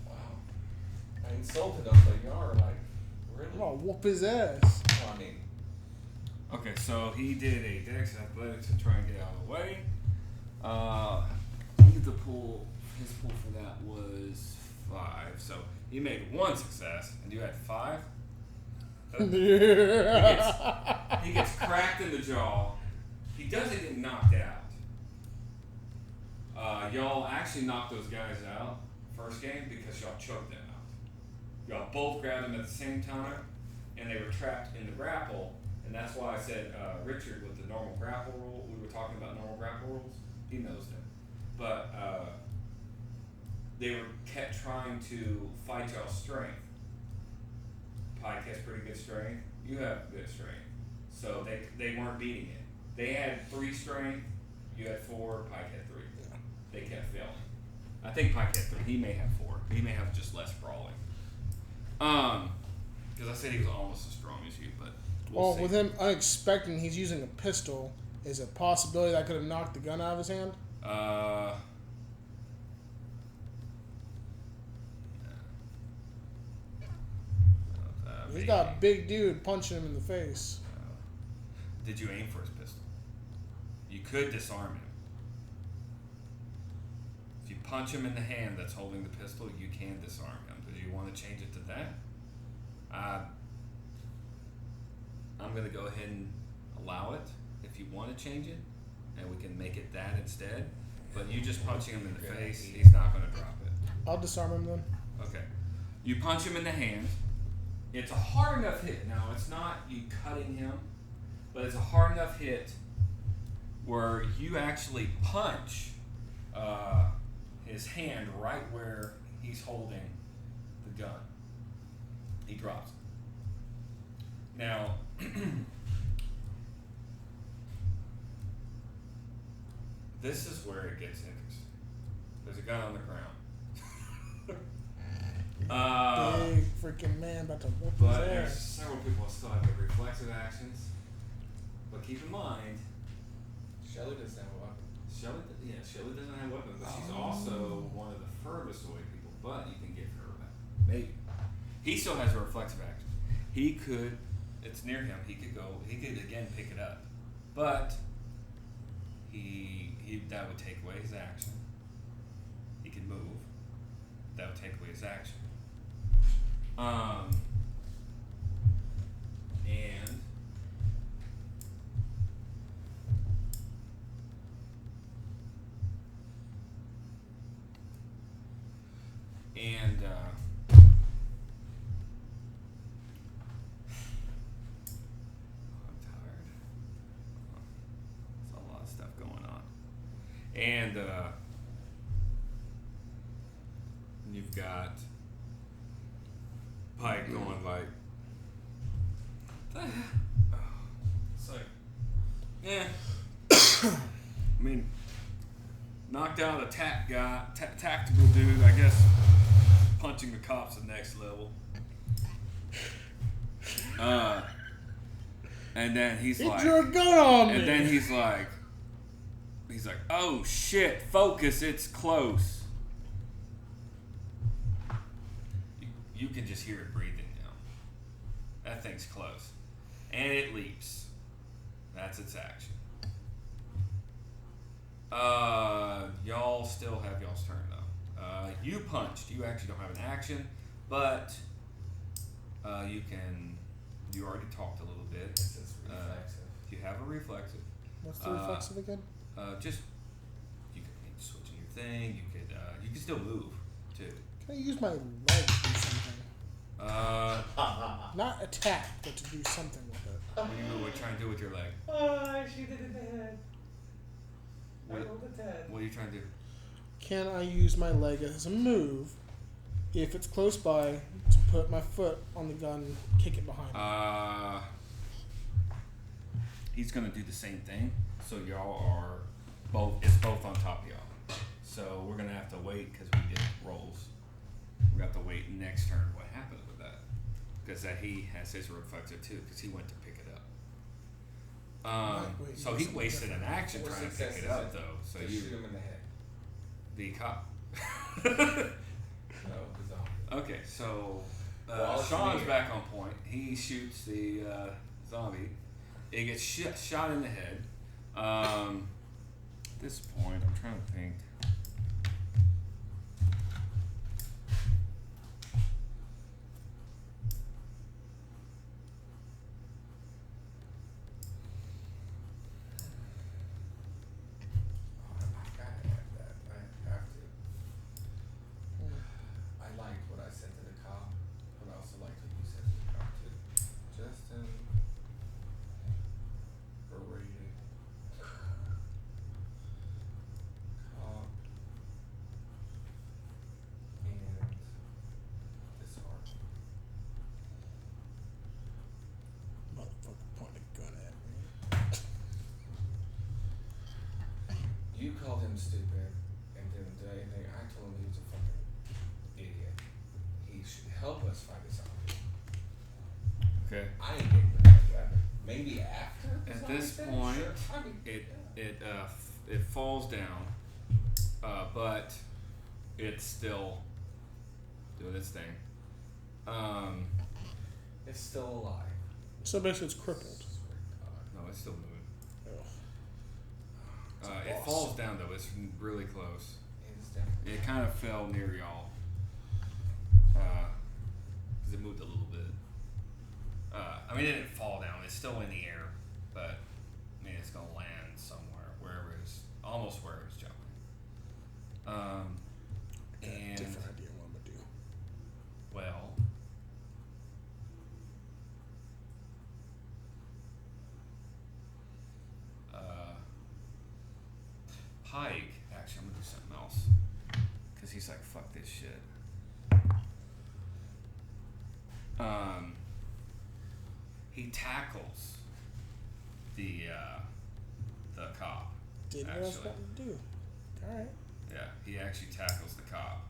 Speaker 4: Wow. I insulted him, but you are like, really?
Speaker 2: I'm gonna whoop his ass.
Speaker 4: Well, I mean,
Speaker 1: Okay, so he did a Dex Athletics to try and get out of the way. His pull for that was 5, so he made 1 success, and you had 5. He gets cracked in the jaw. He doesn't get knocked out. Y'all actually knocked those guys out first game because y'all choked them out. Y'all both grabbed them at the same time, and they were trapped in the grapple. And that's why I said Richard with the normal grapple rule. We were talking about normal grapple rules. He knows them, but they were kept trying to fight y'all's strength. Pike has pretty good strength. You have good strength, so they weren't beating it. They had 3 strength. You had 4. Pike had 3. They kept failing. I think Pike had 3. He may have 4. He may have just less brawling. Because I said he was almost as strong as you, but
Speaker 2: Well,
Speaker 1: see.
Speaker 2: with him unexpecting, he's using a pistol. Is a possibility that could have knocked the gun out of his hand? He's got a big dude punching him in the face.
Speaker 1: Did you aim for his pistol? You could disarm him. If you punch him in the hand that's holding the pistol, you can disarm him. Do you want to change it to that? I'm going to go ahead and allow it if you want to change it, and we can make it that instead. But you just punching him in the face, he's not going to drop it.
Speaker 2: I'll disarm him then.
Speaker 1: Okay. You punch him in the hand. It's a hard enough hit. Now, it's not you cutting him, but it's a hard enough hit where you actually punch his hand right where he's holding the gun. He drops it. Now, this is where it gets interesting. There's a gun on the ground.
Speaker 2: Big freaking man about to whoop his
Speaker 1: But there's
Speaker 2: ass.
Speaker 1: several people that still have the reflexive actions. But keep in mind,
Speaker 4: Shelly doesn't have a weapon.
Speaker 1: Shelly doesn't have weapons, but she's also one of the furthest away people. But you can get her a weapon. Maybe. He still has a reflexive action. He could, it's near him, he could again pick it up. But that would take away his action. He could move. That would take away his action. And I'm tired. There's a lot of stuff going on. And you've got Pike going like, it's like, yeah. I mean, knocked out a tactical dude. I guess punching the cops the next level. And then he's
Speaker 2: He
Speaker 1: like,
Speaker 2: drew a gun on me.
Speaker 1: and then he's like, oh shit, focus, it's close. You can just hear it breathing now. That thing's close. And it leaps. That's its action. Y'all still have y'all's turn though. You punched. You actually don't have an action, but you already talked a little bit.
Speaker 4: This is reflexive.
Speaker 1: You have a reflexive.
Speaker 2: What's the reflexive again?
Speaker 1: Just you can switch in your thing. You can still move too.
Speaker 2: Can I use my leg to do something? Not attack, but to do something with it.
Speaker 1: What are you trying to do with your leg?
Speaker 4: I shoot it in the head. I
Speaker 1: What,
Speaker 4: rolled a 10.
Speaker 1: what are you trying to do?
Speaker 2: Can I use my leg as a move if it's close by to put my foot on the gun and kick it behind me?
Speaker 1: He's gonna do the same thing. So y'all are both. It's both on top of y'all. So we're gonna have to wait because we did rolls. We have to wait next turn. What happens with that? Because that he has his reflective too. Because he went to pick it up.
Speaker 2: Wait,
Speaker 1: So he wasted an action
Speaker 4: Four
Speaker 1: trying to pick
Speaker 4: successes
Speaker 1: it up
Speaker 4: and
Speaker 1: though. So
Speaker 4: just
Speaker 1: you
Speaker 4: shoot him in the head.
Speaker 1: the cop.
Speaker 4: No, the zombie.
Speaker 1: Okay, so
Speaker 4: Well,
Speaker 1: Sean's
Speaker 4: it's
Speaker 1: back on point. He shoots the zombie. It gets shot in the head. At this point, I'm trying to think.
Speaker 4: I gotta have that. I have to. I liked what I said to the cop, but I also liked what you said to the cop too. Justin berated cop
Speaker 1: Okay.
Speaker 4: I ain't getting the heck out of it. Maybe after.
Speaker 1: At this point, it falls down, but it's still doing its thing.
Speaker 4: It's still alive.
Speaker 2: So basically, it's crippled.
Speaker 1: No, it's still moving.
Speaker 2: Ugh.
Speaker 1: It falls down though. It's really close.
Speaker 4: It's definitely.
Speaker 1: It kind of fell near y'all. Because it moved a little bit. I mean, it didn't fall down. It's still in the air, but I mean, it's gonna land somewhere, wherever it's almost where it's jumping. And
Speaker 2: Different idea what I'm gonna do.
Speaker 1: well, Pike. Actually, I'm gonna do something else because he's like, "Fuck this shit." He tackles the cop.
Speaker 2: Did what I was about to do. All right.
Speaker 1: Yeah, he actually tackles the cop.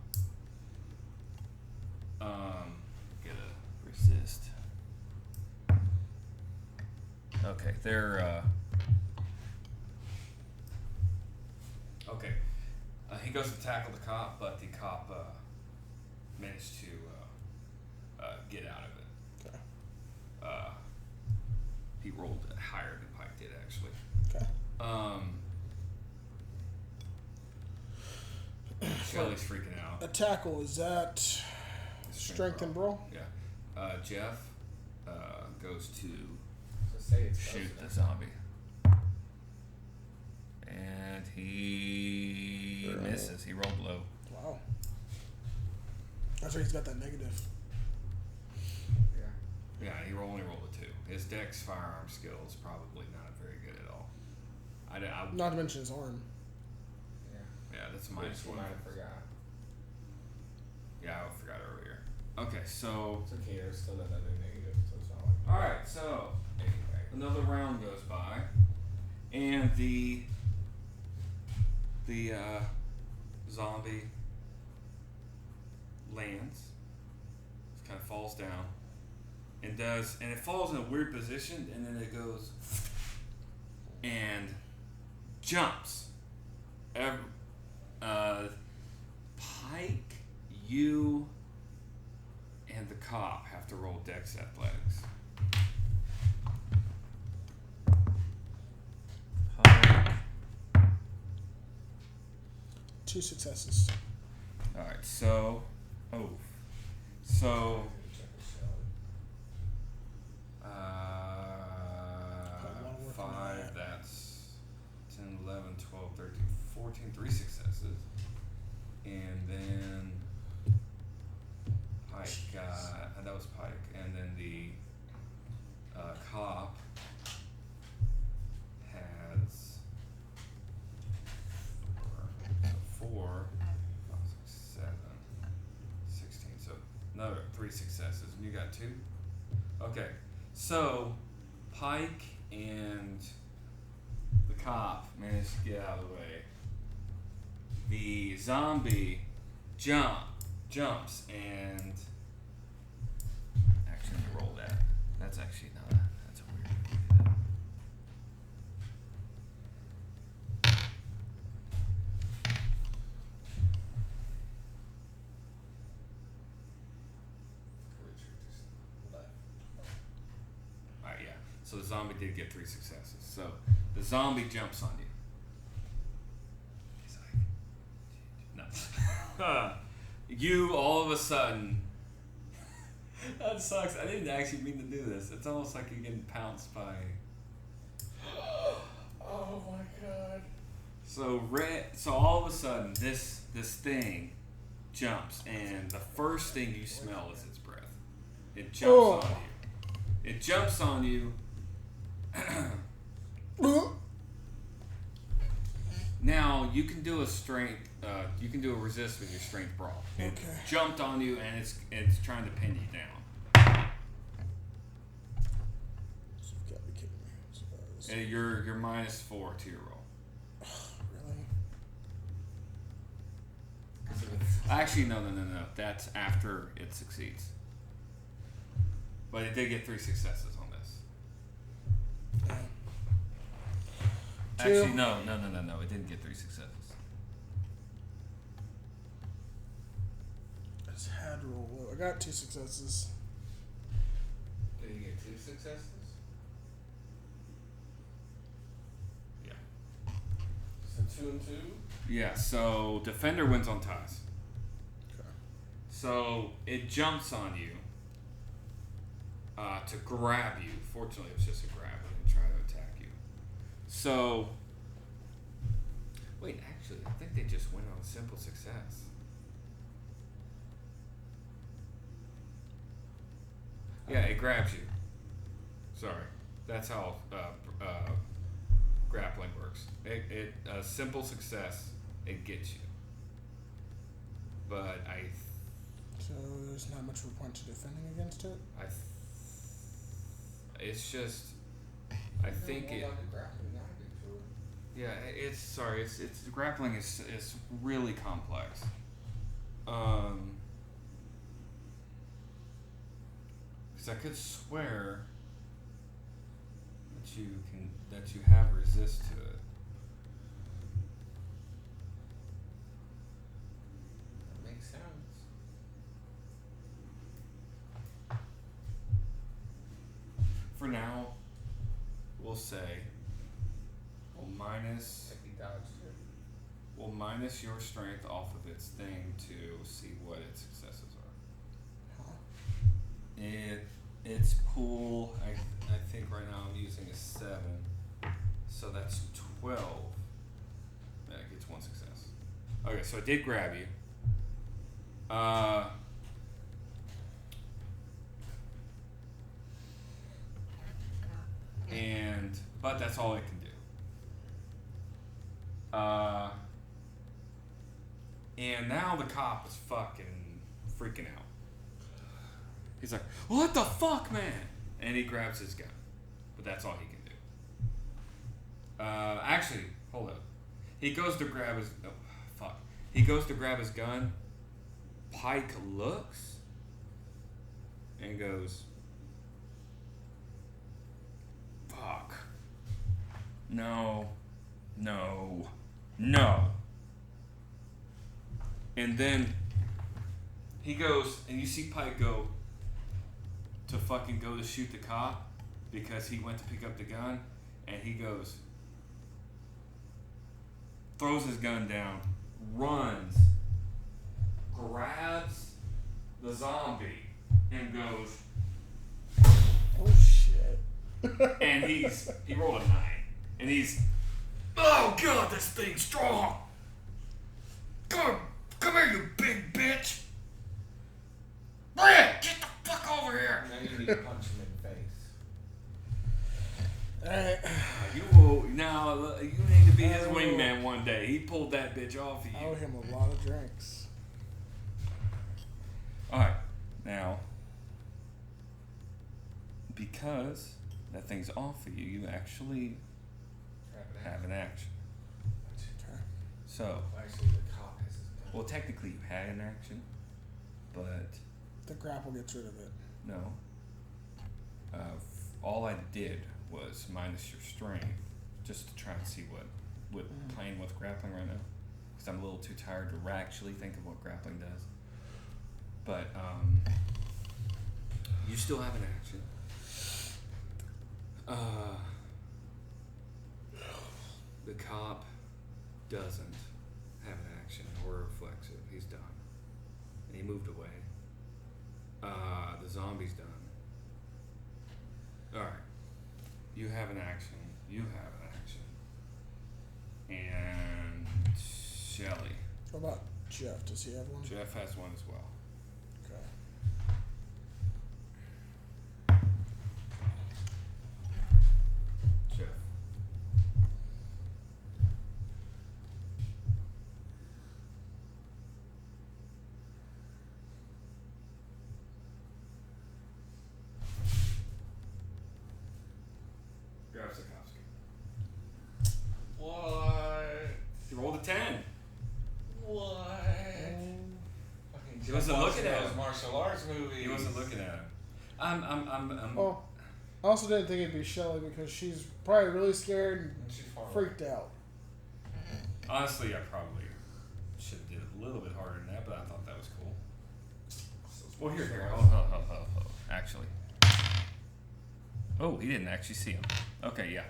Speaker 1: Get a resist. Okay, they're okay. He goes to tackle the cop, but the cop managed to get out of it.
Speaker 2: Okay.
Speaker 1: He rolled higher than Pike did, actually.
Speaker 2: Okay.
Speaker 1: Shelly's freaking out.
Speaker 2: A tackle, is that strength and brawl?
Speaker 1: Yeah. Jeff goes to
Speaker 4: So say it's
Speaker 1: shoot
Speaker 4: close
Speaker 1: the
Speaker 4: enough.
Speaker 1: zombie. And he misses. He rolled low.
Speaker 2: Wow. That's why he's got that negative.
Speaker 4: Yeah.
Speaker 1: Yeah, he only rolled a 2. His dex firearm skill is probably not very good at all. I
Speaker 2: Not to mention his arm.
Speaker 4: Yeah.
Speaker 1: that's
Speaker 4: Which
Speaker 1: minus
Speaker 4: you
Speaker 1: 1.
Speaker 4: might have forgot.
Speaker 1: Yeah, I forgot earlier. Okay, so
Speaker 4: It's okay. There's still another negative, so it's not like.
Speaker 1: all right, so
Speaker 4: Anyway.
Speaker 1: another round goes by, and the zombie lands, kind of falls down, and it falls in a weird position, and then it goes and jumps. Pike, you, and the cop have to roll dex athletics. Pike.
Speaker 2: 2 successes.
Speaker 1: All right, so
Speaker 2: work on
Speaker 1: 5,
Speaker 2: that.
Speaker 1: that's 10, 11, 12, 13, 14, 3 successes. And then Pike got, that was Pike. And then the cop has 4, 7, 16. So another 3 successes. And you got 2? Okay. So Pike and the cop managed to get out of the way. The zombie jumps and actually let me roll that. That's actually not that's a weird way to do that. Alright, yeah. So the zombie did get 3 successes. So the zombie jumps on you. He's like, no. You all of a sudden. That sucks. I didn't actually mean to do this. It's almost like you're getting pounced by.
Speaker 2: Oh my god.
Speaker 1: So all of a sudden, this thing jumps, and the first thing you smell is its breath. It jumps on you. It jumps on you. Now you can do a strength. You can do a resist with your strength brawl. It
Speaker 2: Okay.
Speaker 1: jumped on you, and it's trying to pin you down.
Speaker 2: You've got to be kidding me. So
Speaker 1: And you're -4 to your roll.
Speaker 2: really?
Speaker 1: Actually, no. That's after it succeeds. But it did get 3 successes on this.
Speaker 2: Yeah.
Speaker 1: Actually, no. It didn't get 3 successes.
Speaker 2: I just had to roll low. I got 2 successes.
Speaker 4: Did you get 2 successes?
Speaker 1: Yeah.
Speaker 4: So 2 and 2?
Speaker 1: Yeah, so Defender wins on ties.
Speaker 2: Okay.
Speaker 1: So it jumps on you to grab you. Fortunately, it was just a grab. It didn't try to attack you. So, wait, actually, I think they just went on simple success. Yeah, it grabs you. Sorry. That's how grappling works. It simple success, it gets you. But
Speaker 2: So there's not much of a point to defending against it?
Speaker 1: it's just, I think
Speaker 4: More
Speaker 1: it,
Speaker 4: like a grappling knife, actually.
Speaker 1: yeah, it's grappling is really complex. Because I could swear that you have resist to it.
Speaker 4: That makes sense.
Speaker 1: For now, we'll say we'll minus
Speaker 4: Like he dodged it.
Speaker 1: we'll minus your strength off of its thing to see what its successes are. Its pool, I think right now I'm using a 7, so that's 12. That gets 1 success. Okay, so it did grab you. But that's all it can do. And now the cop is fucking freaking out. He's like, "What the fuck, man?" And he grabs his gun. But that's all he can do. Actually, hold up. He goes to grab his... Oh, fuck. He goes to grab his gun. Pike looks and goes, "Fuck. No. And then he goes, and you see Pike go to fucking go to shoot the cop because he went to pick up the gun, and he goes, throws his gun down, runs, grabs the zombie, and goes,
Speaker 2: Oh shit.
Speaker 1: and he rolled a 9, and he's, "Oh god, this thing's strong. Come here, you big bitch. Brad, get the fuck over here."
Speaker 4: Now you need to punch him in the face.
Speaker 2: Alright.
Speaker 1: You need to be his
Speaker 2: Oh.
Speaker 1: wingman one day. He pulled that bitch off of
Speaker 2: I owe
Speaker 1: you.
Speaker 2: him a lot of drinks.
Speaker 1: Alright, now, because that thing's off of you, you actually have an action.
Speaker 2: Okay.
Speaker 1: So,
Speaker 4: Actually, the cop has his gun.
Speaker 1: well, technically you had an action, but
Speaker 2: The grapple gets rid of it.
Speaker 1: no. All I did was minus your strength, just to try and see what playing with grappling right now, because I'm a little too tired to actually think of what grappling does. But you still have an action. The cop doesn't have an action or reflexive. He's done. And he moved away. The zombie's done. Alright. You have an action. You have an action. And Shelly.
Speaker 2: What about Jeff? Does he have one?
Speaker 1: Jeff has one as well.
Speaker 2: Okay.
Speaker 1: Jeff. Grab Sikowski.
Speaker 4: What?
Speaker 1: He rolled a 10.
Speaker 4: What? Fucking
Speaker 1: He wasn't
Speaker 4: Jeff
Speaker 1: looking at
Speaker 4: those
Speaker 1: him.
Speaker 4: martial arts movies.
Speaker 1: He wasn't looking at him. I'm
Speaker 2: Well, I also didn't think it'd be Shelly because she's probably really scared and
Speaker 4: She's far away.
Speaker 2: freaked out.
Speaker 1: honestly, I probably should have did it a little bit harder than that, but I thought that was cool. Well, here. Oh. Actually. Oh, he didn't actually see him. Okay, yeah.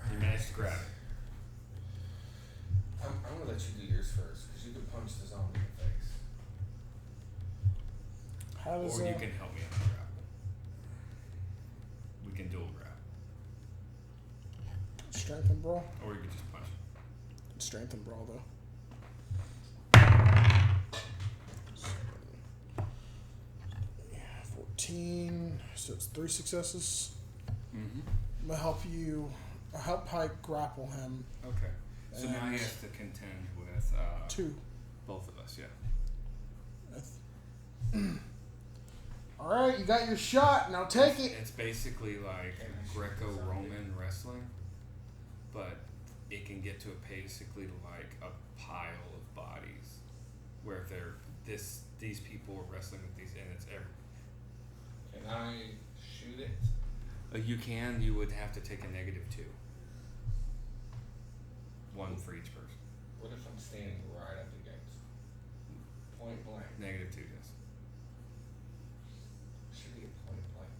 Speaker 1: He managed to grab it.
Speaker 4: I'm gonna let you do yours first because you can punch the zombie in the face.
Speaker 2: How does
Speaker 1: Or you can help me on the grapple. We can dual grab.
Speaker 2: strength and brawl?
Speaker 1: Or you can just punch him.
Speaker 2: Strength and brawl though. 14. So it's 3 successes.
Speaker 1: Mm-hmm.
Speaker 2: I'm gonna help Pike grapple him.
Speaker 1: Okay. So now he has to contend with
Speaker 2: 2.
Speaker 1: both of us, yeah.
Speaker 2: All right, you got your shot. Now take it.
Speaker 1: It's basically like Greco-Roman wrestling, but it can get to basically like a pile of bodies, where these people are wrestling with these, and it's every.
Speaker 4: Can I shoot it?
Speaker 1: You can. You would have to take a -2. 1 for each person.
Speaker 4: What if I'm standing right up against point blank?
Speaker 1: -2, yes.
Speaker 4: Should be a point blank.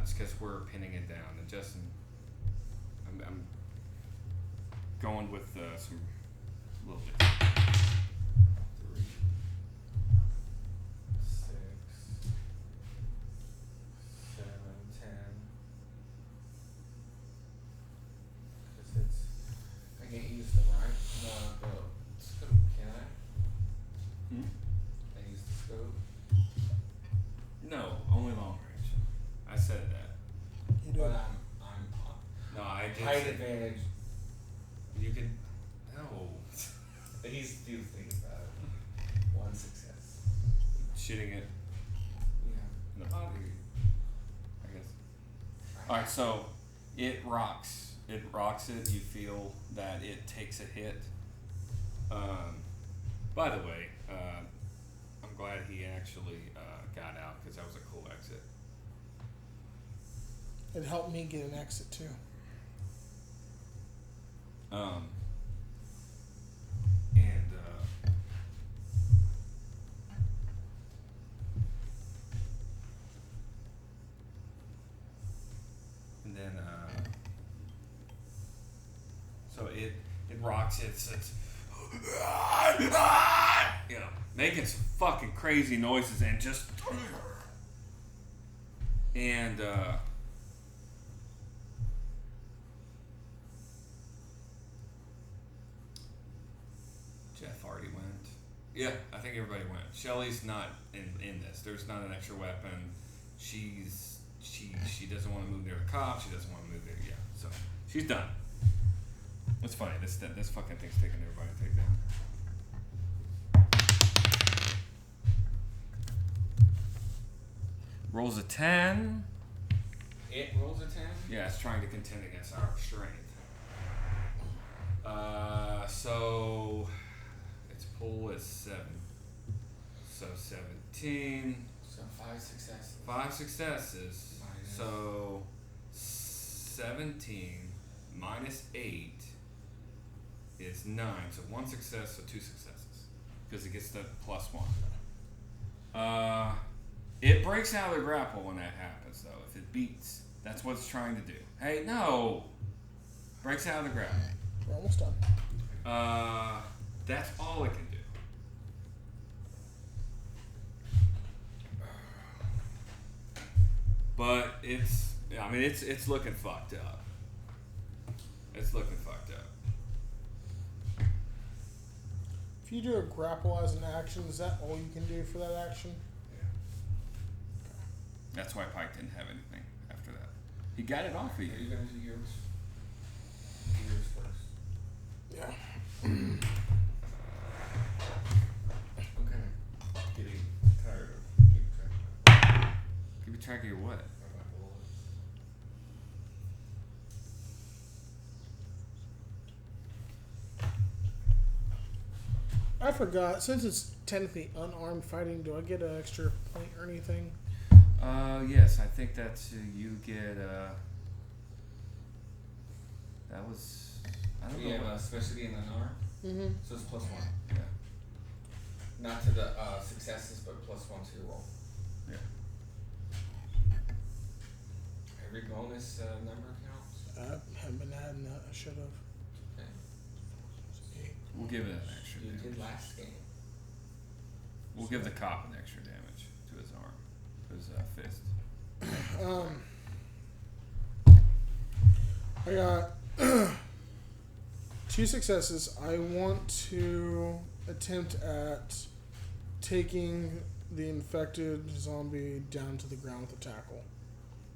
Speaker 1: It's because we're pinning it down, and Justin, I'm going with some little bit.
Speaker 4: 3, 6, 7, 10. Because it's. I can't use the scope, can I?
Speaker 1: Hmm?
Speaker 4: I use the scope.
Speaker 1: No, only long range. I said that.
Speaker 2: You do
Speaker 4: But
Speaker 2: it.
Speaker 4: I'm
Speaker 1: No, I did.
Speaker 4: height
Speaker 1: say-
Speaker 4: advantage.
Speaker 1: You can. No.
Speaker 4: He's thinking about it. 1 success.
Speaker 1: Shitting it
Speaker 4: Yeah.
Speaker 1: in the body, I guess. Alright, so it rocks. It rocks it. You feel that it takes a hit. By the way, I'm glad he actually got out because that was a cool exit.
Speaker 2: It helped me get an exit too.
Speaker 1: And then so it rocks. It's you know, making some fucking crazy noises and just and Jeff already went. Yeah, I think everybody went. Shelly's not in this. There's not an extra weapon. She doesn't want to move near the cops. She doesn't want to move there. Yeah, so she's done. It's funny. This fucking thing's taking everybody to take down. Rolls a 10.
Speaker 4: It rolls a 10?
Speaker 1: Yeah, it's trying to contend against our strength. So its pull is 7. So 17.
Speaker 4: So 5 successes.
Speaker 1: 5 successes.
Speaker 4: Minus.
Speaker 1: So 17 minus 8 is 9. So 1 success, so 2 successes. Because it gets the +1. It breaks out of the grapple when that happens, though. If it beats, that's what it's trying to do. Hey, no! Breaks out of the grapple.
Speaker 2: We're almost done.
Speaker 1: That's all it can do. But it's looking fucked up. It's looking fucked up.
Speaker 2: If you do a grapple as an action, is that all you can do for that action?
Speaker 1: Yeah. That's why Pike didn't have anything after that. He got it off of
Speaker 4: Are you
Speaker 1: you.
Speaker 4: going to do yours? Do yours first.
Speaker 2: Yeah.
Speaker 4: I'm kind of getting tired of keeping
Speaker 1: Keep track of your what?
Speaker 4: of my bullets.
Speaker 2: I forgot. Since it's technically unarmed fighting, do I get an extra point or anything?
Speaker 1: Yes, I think that's you get. That was. I don't
Speaker 4: We
Speaker 1: know.
Speaker 4: have specialty in unarmed,
Speaker 2: Mm-hmm.
Speaker 4: so it's +1.
Speaker 1: Yeah.
Speaker 4: Not to the successes, but +1 to your roll.
Speaker 1: Yeah.
Speaker 4: Every bonus number counts.
Speaker 2: I haven't been adding that. I should have.
Speaker 4: Okay.
Speaker 1: We'll give it an extra.
Speaker 4: You
Speaker 1: damage.
Speaker 4: did last game.
Speaker 1: We'll give the cop an extra damage to his arm, his fist.
Speaker 2: I got 2 successes. I want to attempt at taking the infected zombie down to the ground with a tackle,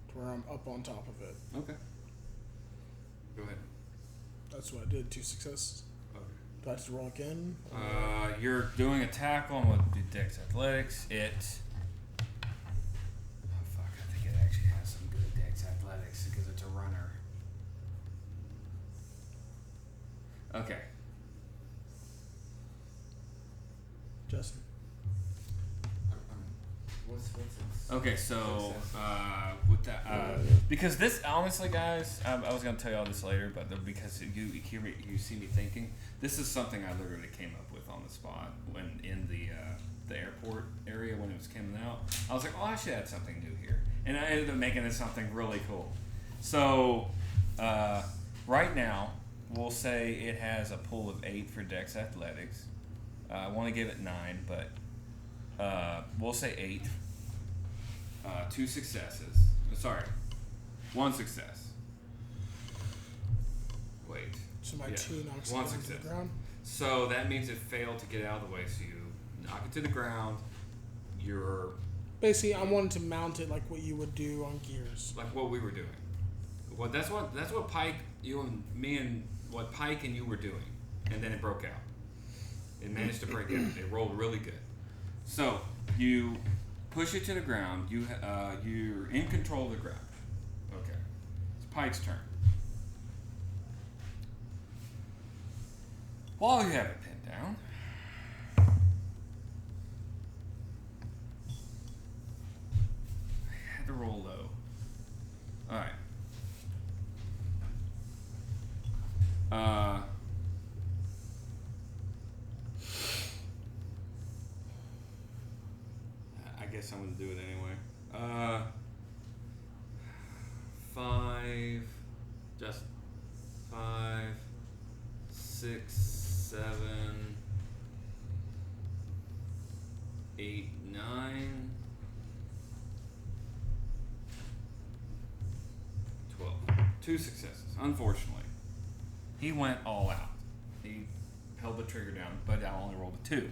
Speaker 2: to where I'm up on top of it.
Speaker 1: Okay. Go ahead.
Speaker 2: That's what I did. 2 successes.
Speaker 1: Okay.
Speaker 2: Do I have to roll again?
Speaker 1: You're doing a tackle. I'm going to do Dex Athletics. Oh, fuck. I think it actually has some good Dex Athletics because it's a runner. Okay.
Speaker 2: Justin.
Speaker 4: What's its
Speaker 1: Okay, so
Speaker 4: success?
Speaker 1: with that, because this honestly, guys, I was gonna tell you all this later, but because you hear me, you see me thinking, this is something I literally came up with on the spot when in the airport area when it was coming out. I was like, oh, I should add something new here, and I ended up making it something really cool. So right now, we'll say it has a pool of 8 for Dex Athletics. I want to give it 9, but we'll say 8. 2 successes. Sorry, 1 success. Wait.
Speaker 2: So my
Speaker 1: Yeah,
Speaker 2: 2 knocks it
Speaker 1: 1
Speaker 2: down to
Speaker 1: success.
Speaker 2: the ground.
Speaker 1: So that means it failed to get out of the way. So you knock it to the ground. You're
Speaker 2: Basically, I wanted to mount it like what you would do on gears.
Speaker 1: like what we were doing. Well, that's what Pike, you and me, and what Pike and you were doing, and then it broke out. It managed to break out. It rolled really good. So you push it to the ground. You're in control of the ground. Okay. It's Pike's turn. While you have it pinned down, I had to roll low. All right. I guess I'm gonna do it anyway. 5, just 5, 6, 7, 8, 9, 12. 2 successes. Unfortunately, he went all out. He held the trigger down, but I only rolled a 2.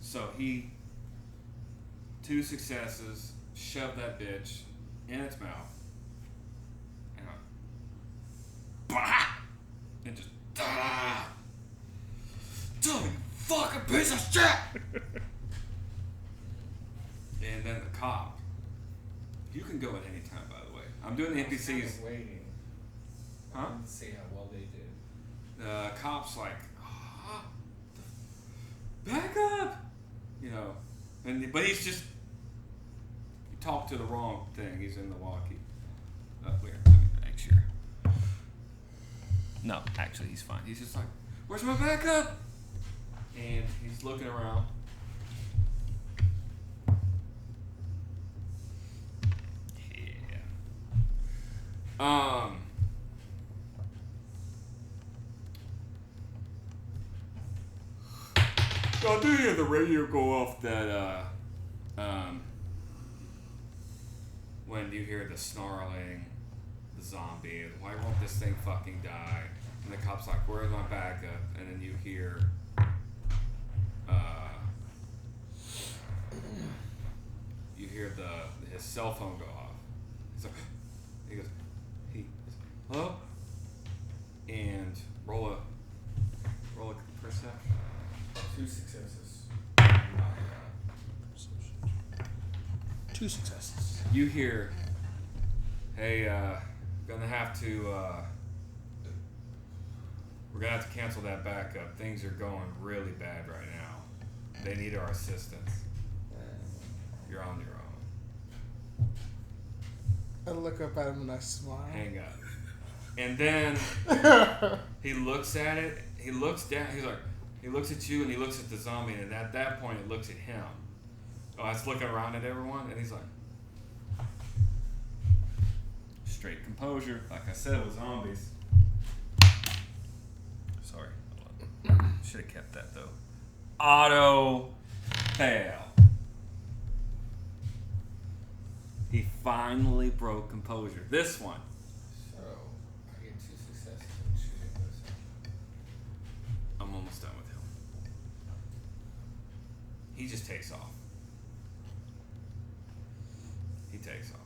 Speaker 1: So he 2 successes, shoved that bitch in its mouth, and and just you fucking piece of shit. And then the cop. You can go at any time, by the way. I'm doing the
Speaker 4: I was kind
Speaker 1: NPCs.
Speaker 4: of waiting.
Speaker 1: Huh?
Speaker 4: Let's see how well they did.
Speaker 1: The cop's like, back up, you know, but he's just he talked to the wrong thing. He's in the walkie. Wait, let me make sure. No, actually, he's fine. He's just like, where's my backup? And he's looking around. Yeah. So I do hear the radio go off that, when you hear the snarling, the zombie, why won't this thing fucking die? And the cop's like, where's my backup? And then you hear, his cell phone go off. He's like, he goes, hello? And roll a perception.
Speaker 4: 2 successes.
Speaker 2: 2 successes.
Speaker 1: You hear, hey, gonna have to We're gonna have to cancel that backup. Things are going really bad right now. They need our assistance. You're on your own.
Speaker 2: I look up at him and I smile.
Speaker 1: Hang up. And then he looks at it. He looks down. He's like, he looks at you and he looks at the zombie. And at that point, it looks at him. Oh, it's looking around at everyone, and he's like, straight composure. Like I said, with zombies. Sorry. Should have kept that though. Auto fail. He finally broke composure. This one.
Speaker 4: So, I get 2 successes in shooting this.
Speaker 1: I'm almost done with him. He just takes off. He takes off.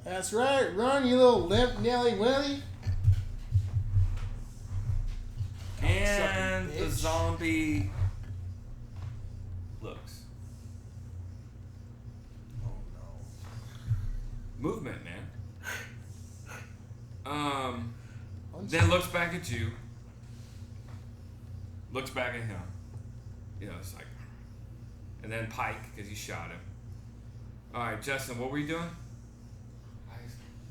Speaker 2: That's right. Run, you little limp Nelly Willy.
Speaker 1: And
Speaker 2: Sucking
Speaker 1: the
Speaker 2: bitch.
Speaker 1: zombie looks.
Speaker 2: Oh no.
Speaker 1: Movement, man. Then looks back at you. Looks back at him. You know, it's like. And then Pike, because you shot him. Alright, Justin, what were you doing?
Speaker 4: I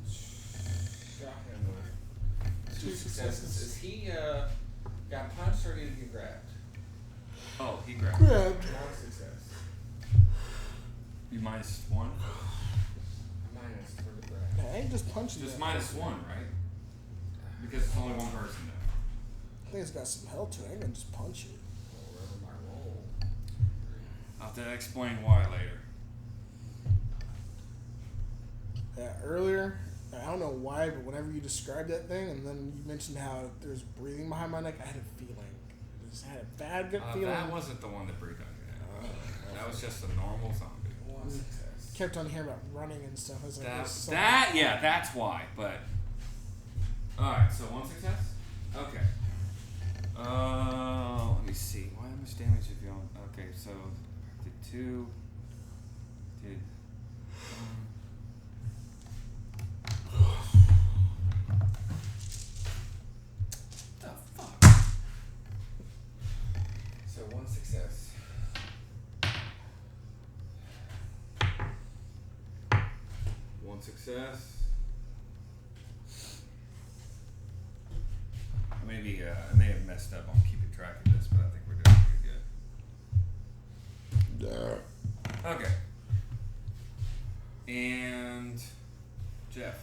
Speaker 4: shot him with 2 successes. Is he got punched or did he get grabbed?
Speaker 1: Oh, he grabbed.
Speaker 2: Grabbed.
Speaker 4: 1 success.
Speaker 1: You -1?
Speaker 4: Minus for the grab.
Speaker 2: I ain't just punching
Speaker 1: Just
Speaker 2: him.
Speaker 1: -1, right? Because it's only one person now.
Speaker 2: I think it's got some hell to it. I ain't gonna just punch it.
Speaker 4: Whatever my roll.
Speaker 1: I'll have to explain why later.
Speaker 2: Yeah, earlier, I don't know why, but whenever you described that thing, and then you mentioned how there's breathing behind my neck, I had a feeling. I just had a bad gut feeling.
Speaker 1: That wasn't the one that breathed on your neck. That was just a normal zombie.
Speaker 4: 1 success.
Speaker 2: Kept on hearing about running and stuff. I was like, there's
Speaker 1: Yeah, that's why. But alright, so 1 success? Okay. Let me see. How much damage have you on? Okay, so did 2. Did the fuck?
Speaker 4: So 1 success.
Speaker 1: One success. Maybe I may have messed up on keeping track of this, but I think we're doing pretty good. Okay. And Jeff.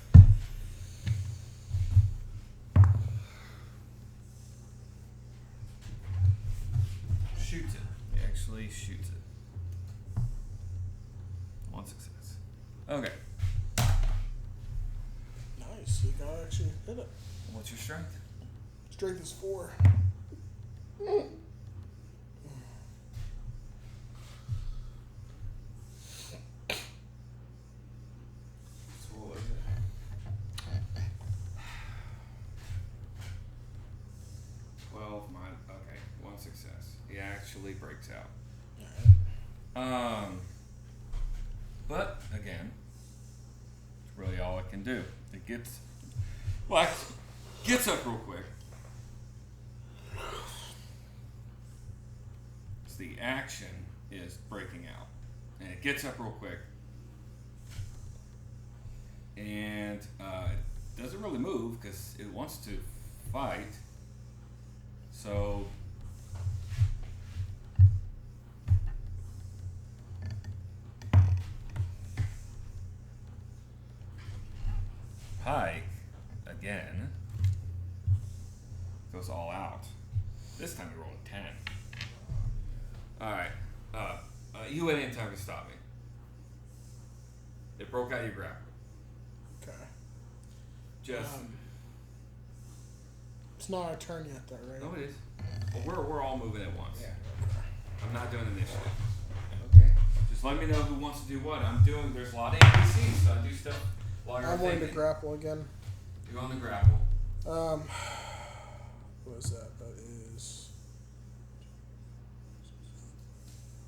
Speaker 1: Shoots it. He actually shoots it. 1 success. Okay.
Speaker 2: nice. You gotta actually hit it.
Speaker 1: What's your strength?
Speaker 2: Strength is 4.
Speaker 1: So what was it? 12 minus. Okay, 1 success. He actually breaks out. But again, it's really all it can do. It gets up real quick. So the action is breaking out, and it gets up real quick, and it doesn't really move because it wants to fight. So. Pike, again, goes all out. This time he rolled a 10. Alright. You had any time to stop me. It broke out your grapple.
Speaker 2: Okay.
Speaker 1: Just.
Speaker 2: It's not our turn yet, though, right?
Speaker 1: No, it is. Well, we're all moving at once.
Speaker 4: Yeah.
Speaker 1: I'm not doing initiative.
Speaker 4: Okay.
Speaker 1: Just let me know who wants to do what. There's a lot of NPCs, so I do stuff while you're
Speaker 2: I'm going to
Speaker 1: thinking.
Speaker 2: grapple again.
Speaker 1: You're on the grapple.
Speaker 2: What is that? That is.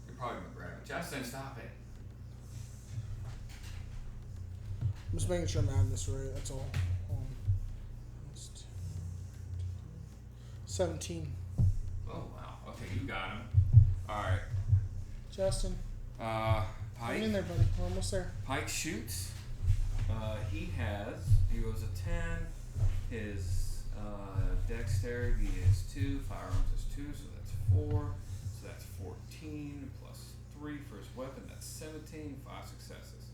Speaker 1: You're probably going to grab it. Justin, stop it.
Speaker 2: I'm just making sure I'm adding this right. That's all. Hold on. That's 2, 17.
Speaker 1: Oh wow. Okay, you got him. All right.
Speaker 2: Justin.
Speaker 1: Pike.
Speaker 2: Hang in there, buddy. We're almost there.
Speaker 1: Pike shoots. He goes a 10. His dexterity is 2. Firearms is 2, so that's 4. So that's 14 plus 3 for his weapon. That's 17. 5 successes.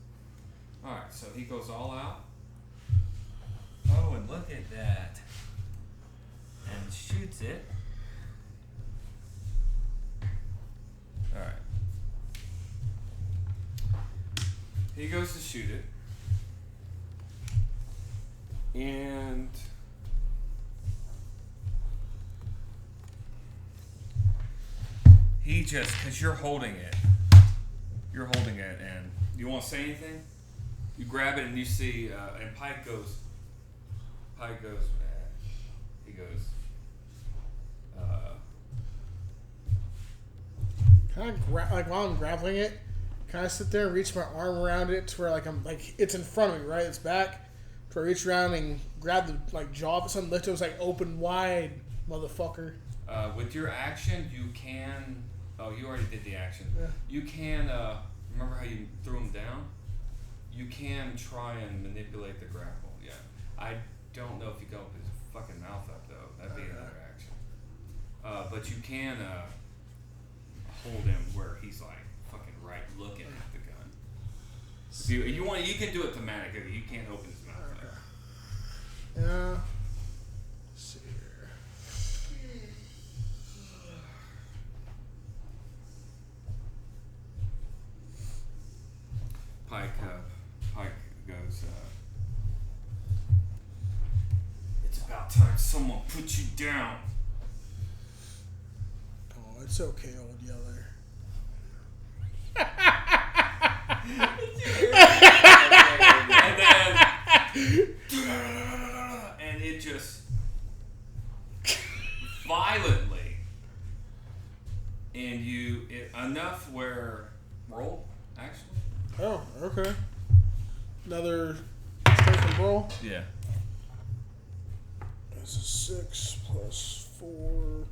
Speaker 1: All right, so he goes all out. Oh, and look at that. And shoots it. All right. He goes to shoot it. And he just, because you're holding it, and you want to say anything? You grab it and you see, and Pike goes, he goes,
Speaker 2: Kind of like while I'm grappling it, kind of sit there and reach my arm around it to where like I'm like it's in front of me, right? It's back. To where I reach around and grab the like jaw of something, lift it was like open wide, motherfucker.
Speaker 1: with your action, you can. Oh, you already did the action.
Speaker 2: Yeah.
Speaker 1: You can. Remember how you threw him down? You can try and manipulate the grapple. Yeah. I don't know if you can open his fucking mouth up though. That'd be another action. But you can hold him where he's like fucking right looking at the gun. If you want, you can do it thematically. You can't open his mouth.
Speaker 2: Okay. Yeah. Let's see here.
Speaker 1: Pike goes. It's about time someone put you down.
Speaker 2: Oh, it's okay, old yeller.
Speaker 1: And it just violently, and enough where roll actually.
Speaker 2: Oh, okay. Another strength and roll.
Speaker 1: Yeah.
Speaker 2: That's a 6 plus 4.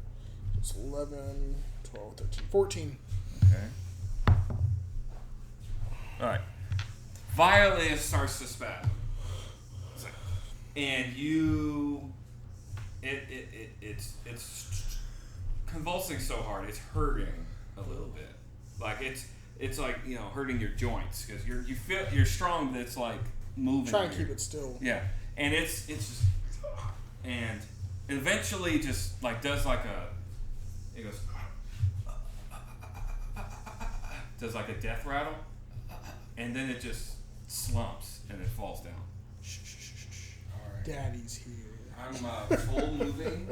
Speaker 2: It's 11, 12, 13, 14.
Speaker 1: Okay. All right. Violently, it starts to spasm. It's like, and it's convulsing so hard, it's hurting a little bit. Like it's like hurting your joints because you feel you're strong, but it's like moving.
Speaker 2: Try and keep it still.
Speaker 1: Yeah, and it's just and eventually just like does like it goes does like a death rattle, and then it just slumps and it falls down.
Speaker 4: Alright.
Speaker 2: Daddy's here.
Speaker 4: I'm full moving.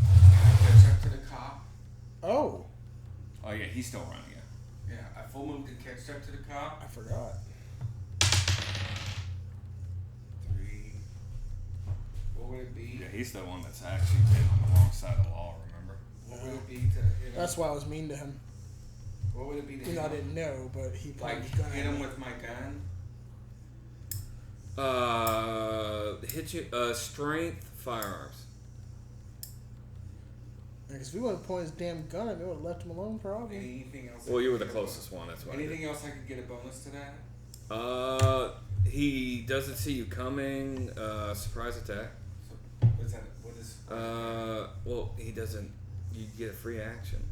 Speaker 4: Catch up to the cop.
Speaker 2: Oh,
Speaker 1: Oh yeah, he's still running.
Speaker 4: Yeah, I full moved to catch up to the cop.
Speaker 2: I forgot.
Speaker 4: 3. What would it be?
Speaker 1: Yeah, he's the one that's actually been on the wrong side of the law. Remember?
Speaker 4: What would it be to hit him?
Speaker 2: That's why I was mean to him.
Speaker 4: What would it be to
Speaker 2: Because
Speaker 4: hit
Speaker 2: I
Speaker 4: him?
Speaker 2: didn't know, but he probably
Speaker 4: Like
Speaker 2: was gonna
Speaker 4: hit him with my gun?
Speaker 1: Hit you. Strength, firearms.
Speaker 2: Because if he would have pointed his damn gun at me, I would have left him alone, probably.
Speaker 4: Anything else?
Speaker 1: Well, you were the closest one. That's why.
Speaker 4: Anything else I could get a bonus to that?
Speaker 1: He doesn't see you coming. Surprise attack.
Speaker 4: So, what's that? What is?
Speaker 1: Well, he doesn't. You get a free action.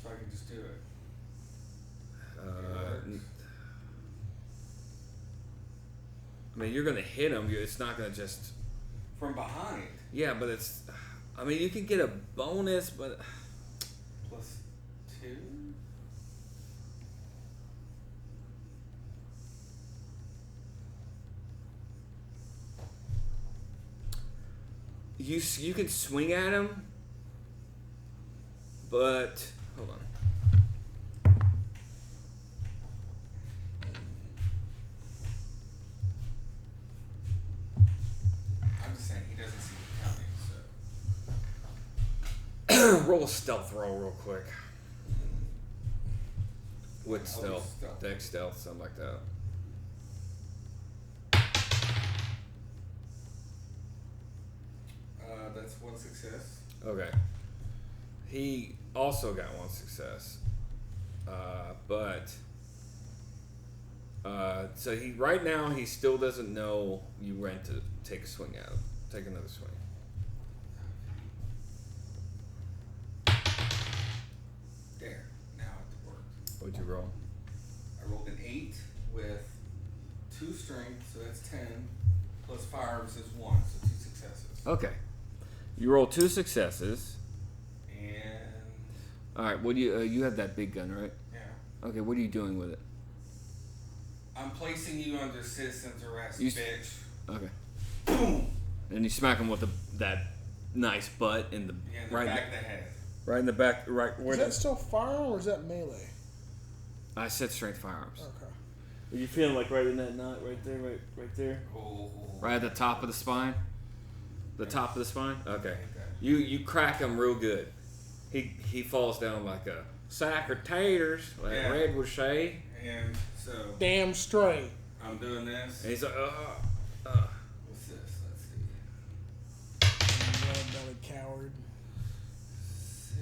Speaker 4: So I can just do it.
Speaker 1: I mean, you're gonna hit him. It's not gonna just.
Speaker 4: From behind.
Speaker 1: Yeah, but it's. I mean, you can get a bonus, but.
Speaker 4: Plus 2.
Speaker 1: You can swing at him, but hold on.
Speaker 4: I'm just saying he doesn't see me coming. So
Speaker 1: Roll a stealth roll real quick. With
Speaker 4: I'll do
Speaker 1: stealth,
Speaker 4: stealth.
Speaker 1: dex stealth, something like that.
Speaker 4: that's 1 success.
Speaker 1: Okay. He also got one success. So he right now he still doesn't know you went to take a swing at him. Take another swing.
Speaker 4: There. Now it worked.
Speaker 1: What'd you roll?
Speaker 4: I rolled an 8 with 2 strength, so that's 10. Plus firearms is 1, so 2 successes.
Speaker 1: Okay. You roll 2 successes.
Speaker 4: And
Speaker 1: All right. What do you have that big gun, right?
Speaker 4: yeah,
Speaker 1: Okay. What are you doing with it?
Speaker 4: I'm placing you under citizen's arrest,
Speaker 1: You
Speaker 4: bitch.
Speaker 1: Okay.
Speaker 4: Boom.
Speaker 1: And you smack him with that nice butt in the
Speaker 4: Yeah, in the
Speaker 1: right
Speaker 4: back of the head.
Speaker 1: right in the back right where
Speaker 2: Is that still firearm or is that melee?
Speaker 1: I said strength firearms.
Speaker 2: Okay.
Speaker 1: Are you feeling like right in that knot right there, right there?
Speaker 4: Oh.
Speaker 1: Right at the top of the spine? The top of the spine? Okay.
Speaker 4: Okay.
Speaker 1: You crack him real good. He falls down like a sack of taters, like
Speaker 4: Yeah.
Speaker 1: Red would say.
Speaker 4: And so
Speaker 2: Damn straight.
Speaker 4: I'm doing this.
Speaker 1: And he's like,
Speaker 4: What's this? Let's see.
Speaker 2: Red-bellied coward.
Speaker 4: 6.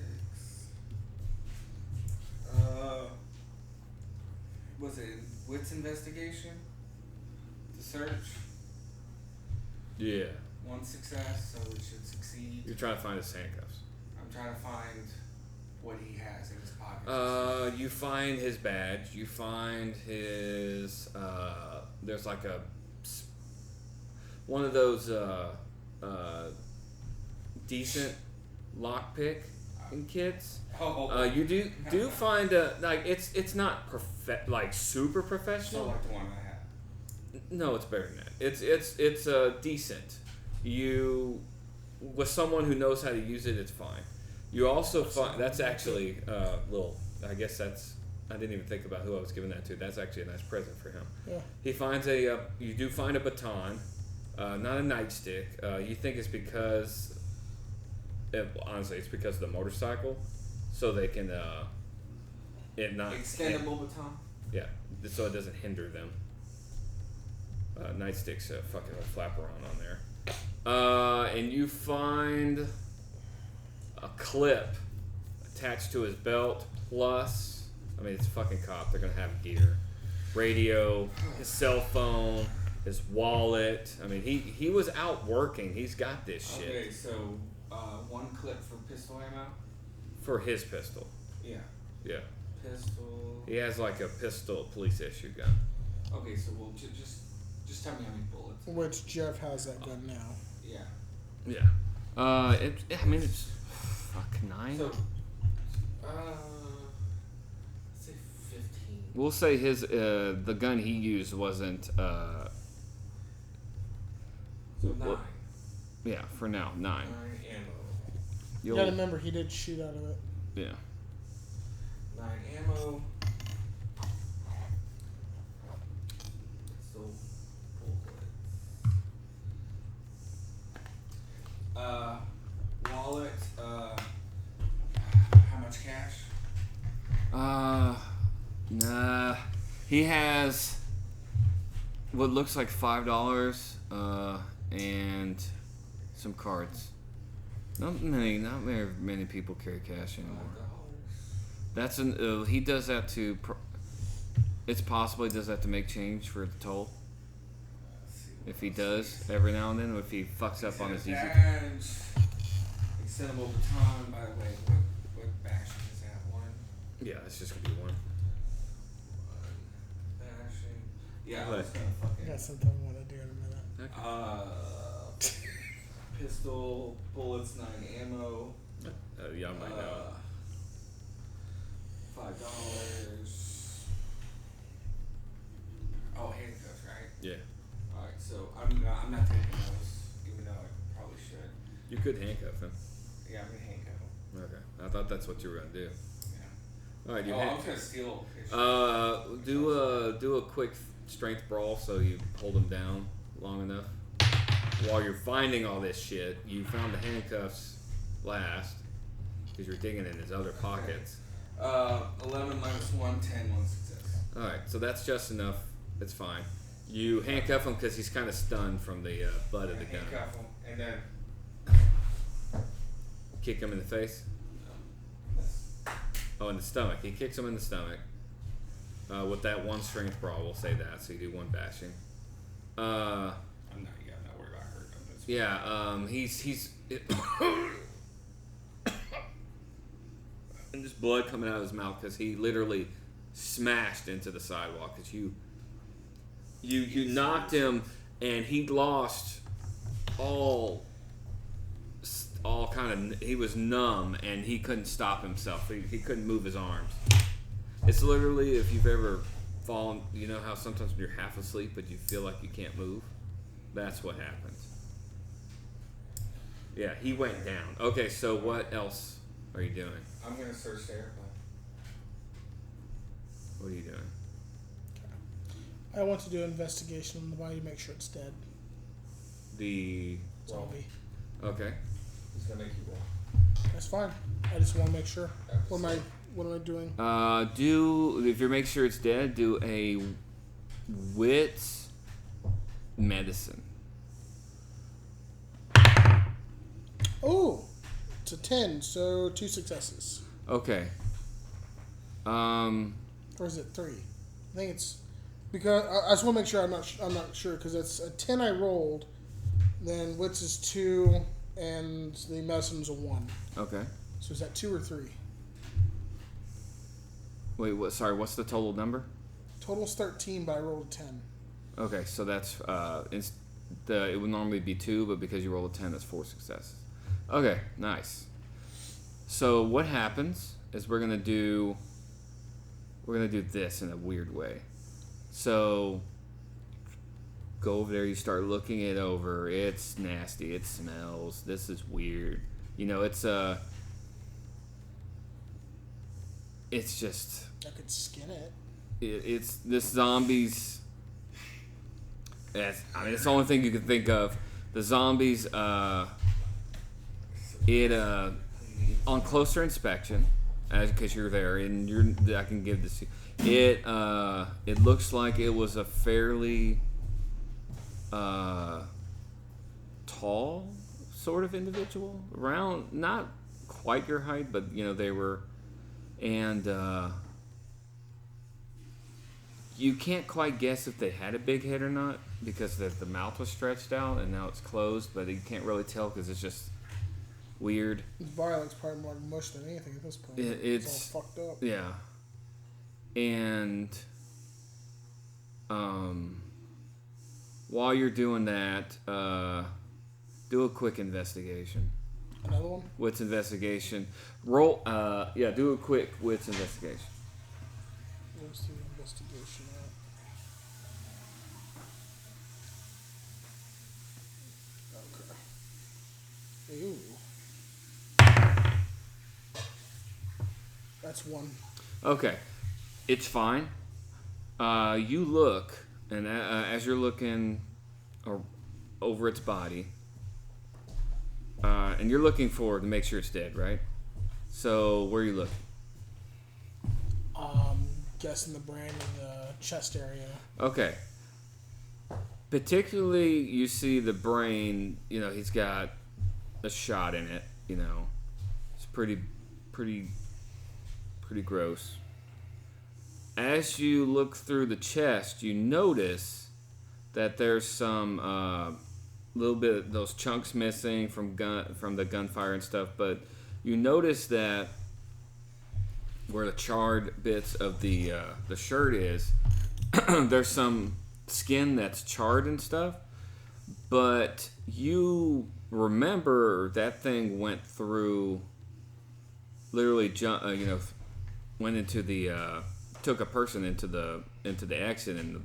Speaker 4: Was it wits investigation? To search.
Speaker 1: yeah.
Speaker 4: 1 success, so it should succeed.
Speaker 1: You're trying to find his handcuffs.
Speaker 4: I'm trying to find what he has in his pocket.
Speaker 1: You find his badge. You find his. There's like one of those decent lockpick kits. You do find like it's not like super
Speaker 4: So
Speaker 1: professional.
Speaker 4: like the one I had.
Speaker 1: No, it's better than that. It's decent. You with someone who knows how to use it, it's fine. You also find that's actually little. I guess that's. I didn't even think about who I was giving that to. That's actually a nice present for him.
Speaker 2: Yeah.
Speaker 1: He finds you do find a baton, not a nightstick. You think it's because. Honestly, it's because of the motorcycle, so they can it not
Speaker 4: Extendable baton.
Speaker 1: yeah, so it doesn't hinder them. Nightsticks fucking flap around on there. And you find a clip attached to his belt, plus, I mean, it's a fucking cop. They're going to have gear. Radio, his cell phone, his wallet. I mean, he was out working. He's got this shit.
Speaker 4: Okay, so 1 clip for pistol ammo.
Speaker 1: For his pistol.
Speaker 4: Yeah.
Speaker 1: Yeah.
Speaker 4: Pistol.
Speaker 1: He has like a pistol police issue gun.
Speaker 4: Okay, so we'll just tell me how many bullets.
Speaker 2: Which Jeff has that gun now.
Speaker 4: Yeah.
Speaker 1: Yeah. I mean, it's fuck 9.
Speaker 4: So, let's say 15.
Speaker 1: We'll say his the gun he used wasn't
Speaker 4: So 9.
Speaker 1: Well, yeah, for now 9.
Speaker 4: 9 ammo.
Speaker 2: You gotta remember he did shoot out of it.
Speaker 1: Yeah.
Speaker 4: 9 ammo. So bullets. Wallet. How much cash?
Speaker 1: Nah. He has what looks like $5 and some cards. Not very many people carry cash anymore. That's he does that to. It's possible he does that to make change for the toll. If he does every now and then, or if he fucks up on his easy.
Speaker 4: Extendable baton. By the way, what bashing is that? 1.
Speaker 1: Yeah, it's just gonna be 1.
Speaker 4: Bashing. Yeah, I
Speaker 1: What?
Speaker 4: was gonna
Speaker 2: I
Speaker 4: fucking.
Speaker 2: got something I want to do in a minute.
Speaker 4: Pistol, bullets, 9 ammo.
Speaker 1: Yeah, I might know.
Speaker 4: $5. Oh, handcuffs, right?
Speaker 1: Yeah,
Speaker 4: Alright, so I'm not taking those, even though I probably should.
Speaker 1: you could handcuff him.
Speaker 4: Yeah, I'm gonna handcuff them.
Speaker 1: Okay, I thought that's what you were gonna do.
Speaker 4: Yeah.
Speaker 1: All right, you
Speaker 4: I was gonna steal.
Speaker 1: do a quick strength brawl so you hold him down long enough. While you're finding all this shit, you found the handcuffs last because you're digging in his other pockets.
Speaker 4: 11 minus 1, 10, 1 success.
Speaker 1: All right, so that's just enough. It's fine. You handcuff him because he's kind of stunned from the butt of the gun.
Speaker 4: Handcuff him, and then
Speaker 1: Kick him in the face? Oh, in the stomach. He kicks him in the stomach. With that 1 strength brawl, we'll say that. So you do 1 bashing.
Speaker 4: I'm not worried about hurt.
Speaker 1: He's and just blood coming out of his mouth because he literally smashed into the sidewalk. Because you knocked him, and he lost all kind of. He was numb, and he couldn't stop himself. He couldn't move his arms. It's literally, if you've ever fallen, you know how sometimes when you're half asleep but you feel like you can't move? That's what happens. Yeah, he went down. Okay, so what else are you doing?
Speaker 4: I'm gonna search the airplane.
Speaker 1: What are you doing?
Speaker 2: I want to do an investigation on the body to make sure it's dead.
Speaker 1: The
Speaker 2: Zombie.
Speaker 1: Okay.
Speaker 4: He's gonna make you roll.
Speaker 2: That's fine. I just want to make sure. What am I doing?
Speaker 1: If you make sure it's dead, do a wit medicine.
Speaker 2: Oh, it's a 10, so 2 successes.
Speaker 1: Okay.
Speaker 2: Or is it 3? I think it's because I just want to make sure. I'm not sure because it's a 10 I rolled. Then wits is 2, and the medicine's a 1.
Speaker 1: Okay.
Speaker 2: So is that 2 or 3?
Speaker 1: Wait, what? Sorry, what's the total number?
Speaker 2: Total's 13, but I rolled a 10.
Speaker 1: Okay, so that's it would normally be 2, but because you rolled a 10, that's 4 successes. Okay, nice. So what happens is we're gonna do this in a weird way. So go over there, you start looking it over. It's nasty. It smells. This is weird. You know, it's just.
Speaker 2: I could skin it.
Speaker 1: It's this zombies. It's the only thing you can think of. The zombies. On closer inspection, because you're there, and I can give this. It looks like it was a fairly tall sort of individual, around not quite your height, but they were, and you can't quite guess if they had a big head or not because the mouth was stretched out and now it's closed, but you can't really tell because it's just weird.
Speaker 2: His body looks probably more like mush than anything at this point.
Speaker 1: It's
Speaker 2: all fucked up.
Speaker 1: Yeah. And while you're doing that, do a quick investigation.
Speaker 2: Another one?
Speaker 1: Wits investigation. Roll. Do a quick wits investigation.
Speaker 2: What's the investigation at? Okay. Ew. That's 1.
Speaker 1: Okay, it's fine. You look, and as you're looking over its body, and you're looking for to make sure it's dead, right? So where are you looking?
Speaker 2: Guessing the brain in the chest area.
Speaker 1: Okay. Particularly, you see the brain. He's got a shot in it. It's pretty gross. As you look through the chest, you notice that there's some little bit of those chunks missing from the gunfire and stuff, but you notice that where the charred bits of the shirt is, there's some skin that's charred and stuff, but you remember that thing went through, literally went into the took a person into the exit, and the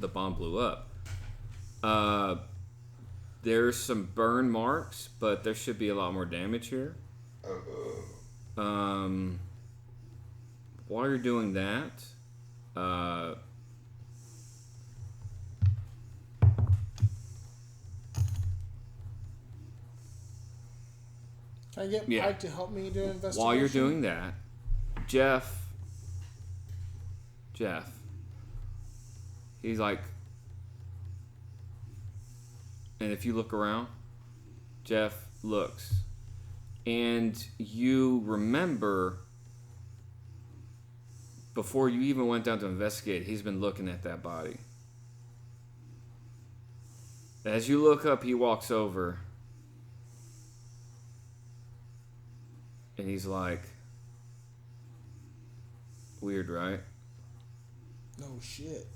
Speaker 1: bomb blew up. There's some burn marks, but there should be a lot more damage here. While you're doing that,
Speaker 2: can I get Pike to help me do an investigation?
Speaker 1: While you're doing that, Jeff, he's like, and if you look around, Jeff looks And you remember, before you even went down to investigate, he's been looking at that body. As you look up, he walks over. And he's like, weird, right?
Speaker 2: No shit.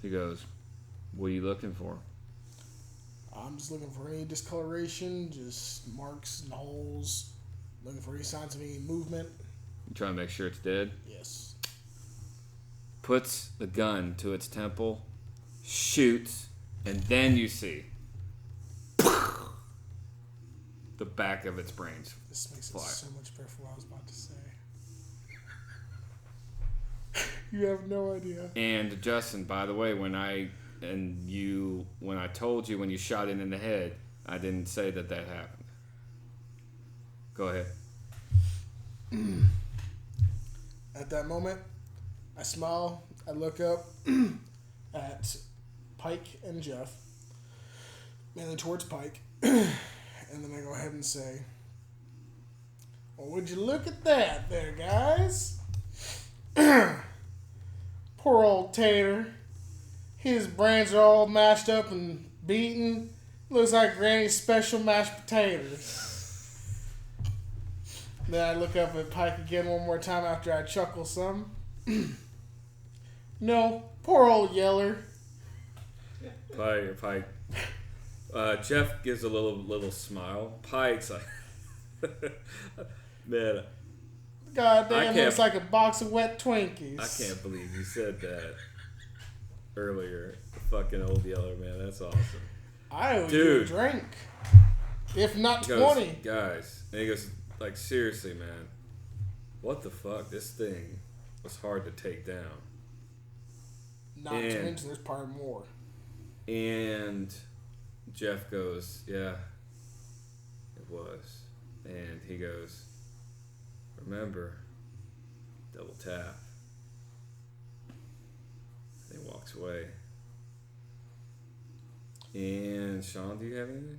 Speaker 1: He goes, what are you looking for?
Speaker 2: I'm just looking for any discoloration, just marks and holes. Looking for any signs of any movement.
Speaker 1: You trying to make sure it's dead?
Speaker 2: Yes.
Speaker 1: Puts the gun to its temple, shoots, and then you see the back of its brains.
Speaker 2: This makes
Speaker 1: fly.
Speaker 2: it so much better for what I was about to say. You have no idea.
Speaker 1: And Justin, by the way, when I told you when you shot it in the head, I didn't say that happened. Go ahead.
Speaker 2: At that moment, I smile. I look up at Pike and Jeff, mainly towards Pike, and then I go ahead and say, well, would you look at that there, guys? Poor old Tater. His brains are all mashed up and beaten. Looks like Granny's special mashed potatoes. Then I look up at Pike again one more time after I chuckle some. No, poor old Yeller.
Speaker 1: Pike. Jeff gives a little smile. Pike's like, man,
Speaker 2: Goddamn, looks like a box of wet Twinkies.
Speaker 1: I can't believe you said that earlier. The fucking old Yeller, man. That's awesome.
Speaker 2: I owe you a drink. If not
Speaker 1: He goes,
Speaker 2: 20.
Speaker 1: guys. And he goes, like, seriously, man. What the fuck? This thing was hard to take down.
Speaker 2: Not to mention there's probably more.
Speaker 1: And Jeff goes, yeah, it was. And he goes, remember, double tap. And he walks away. And Sean, do you have anything?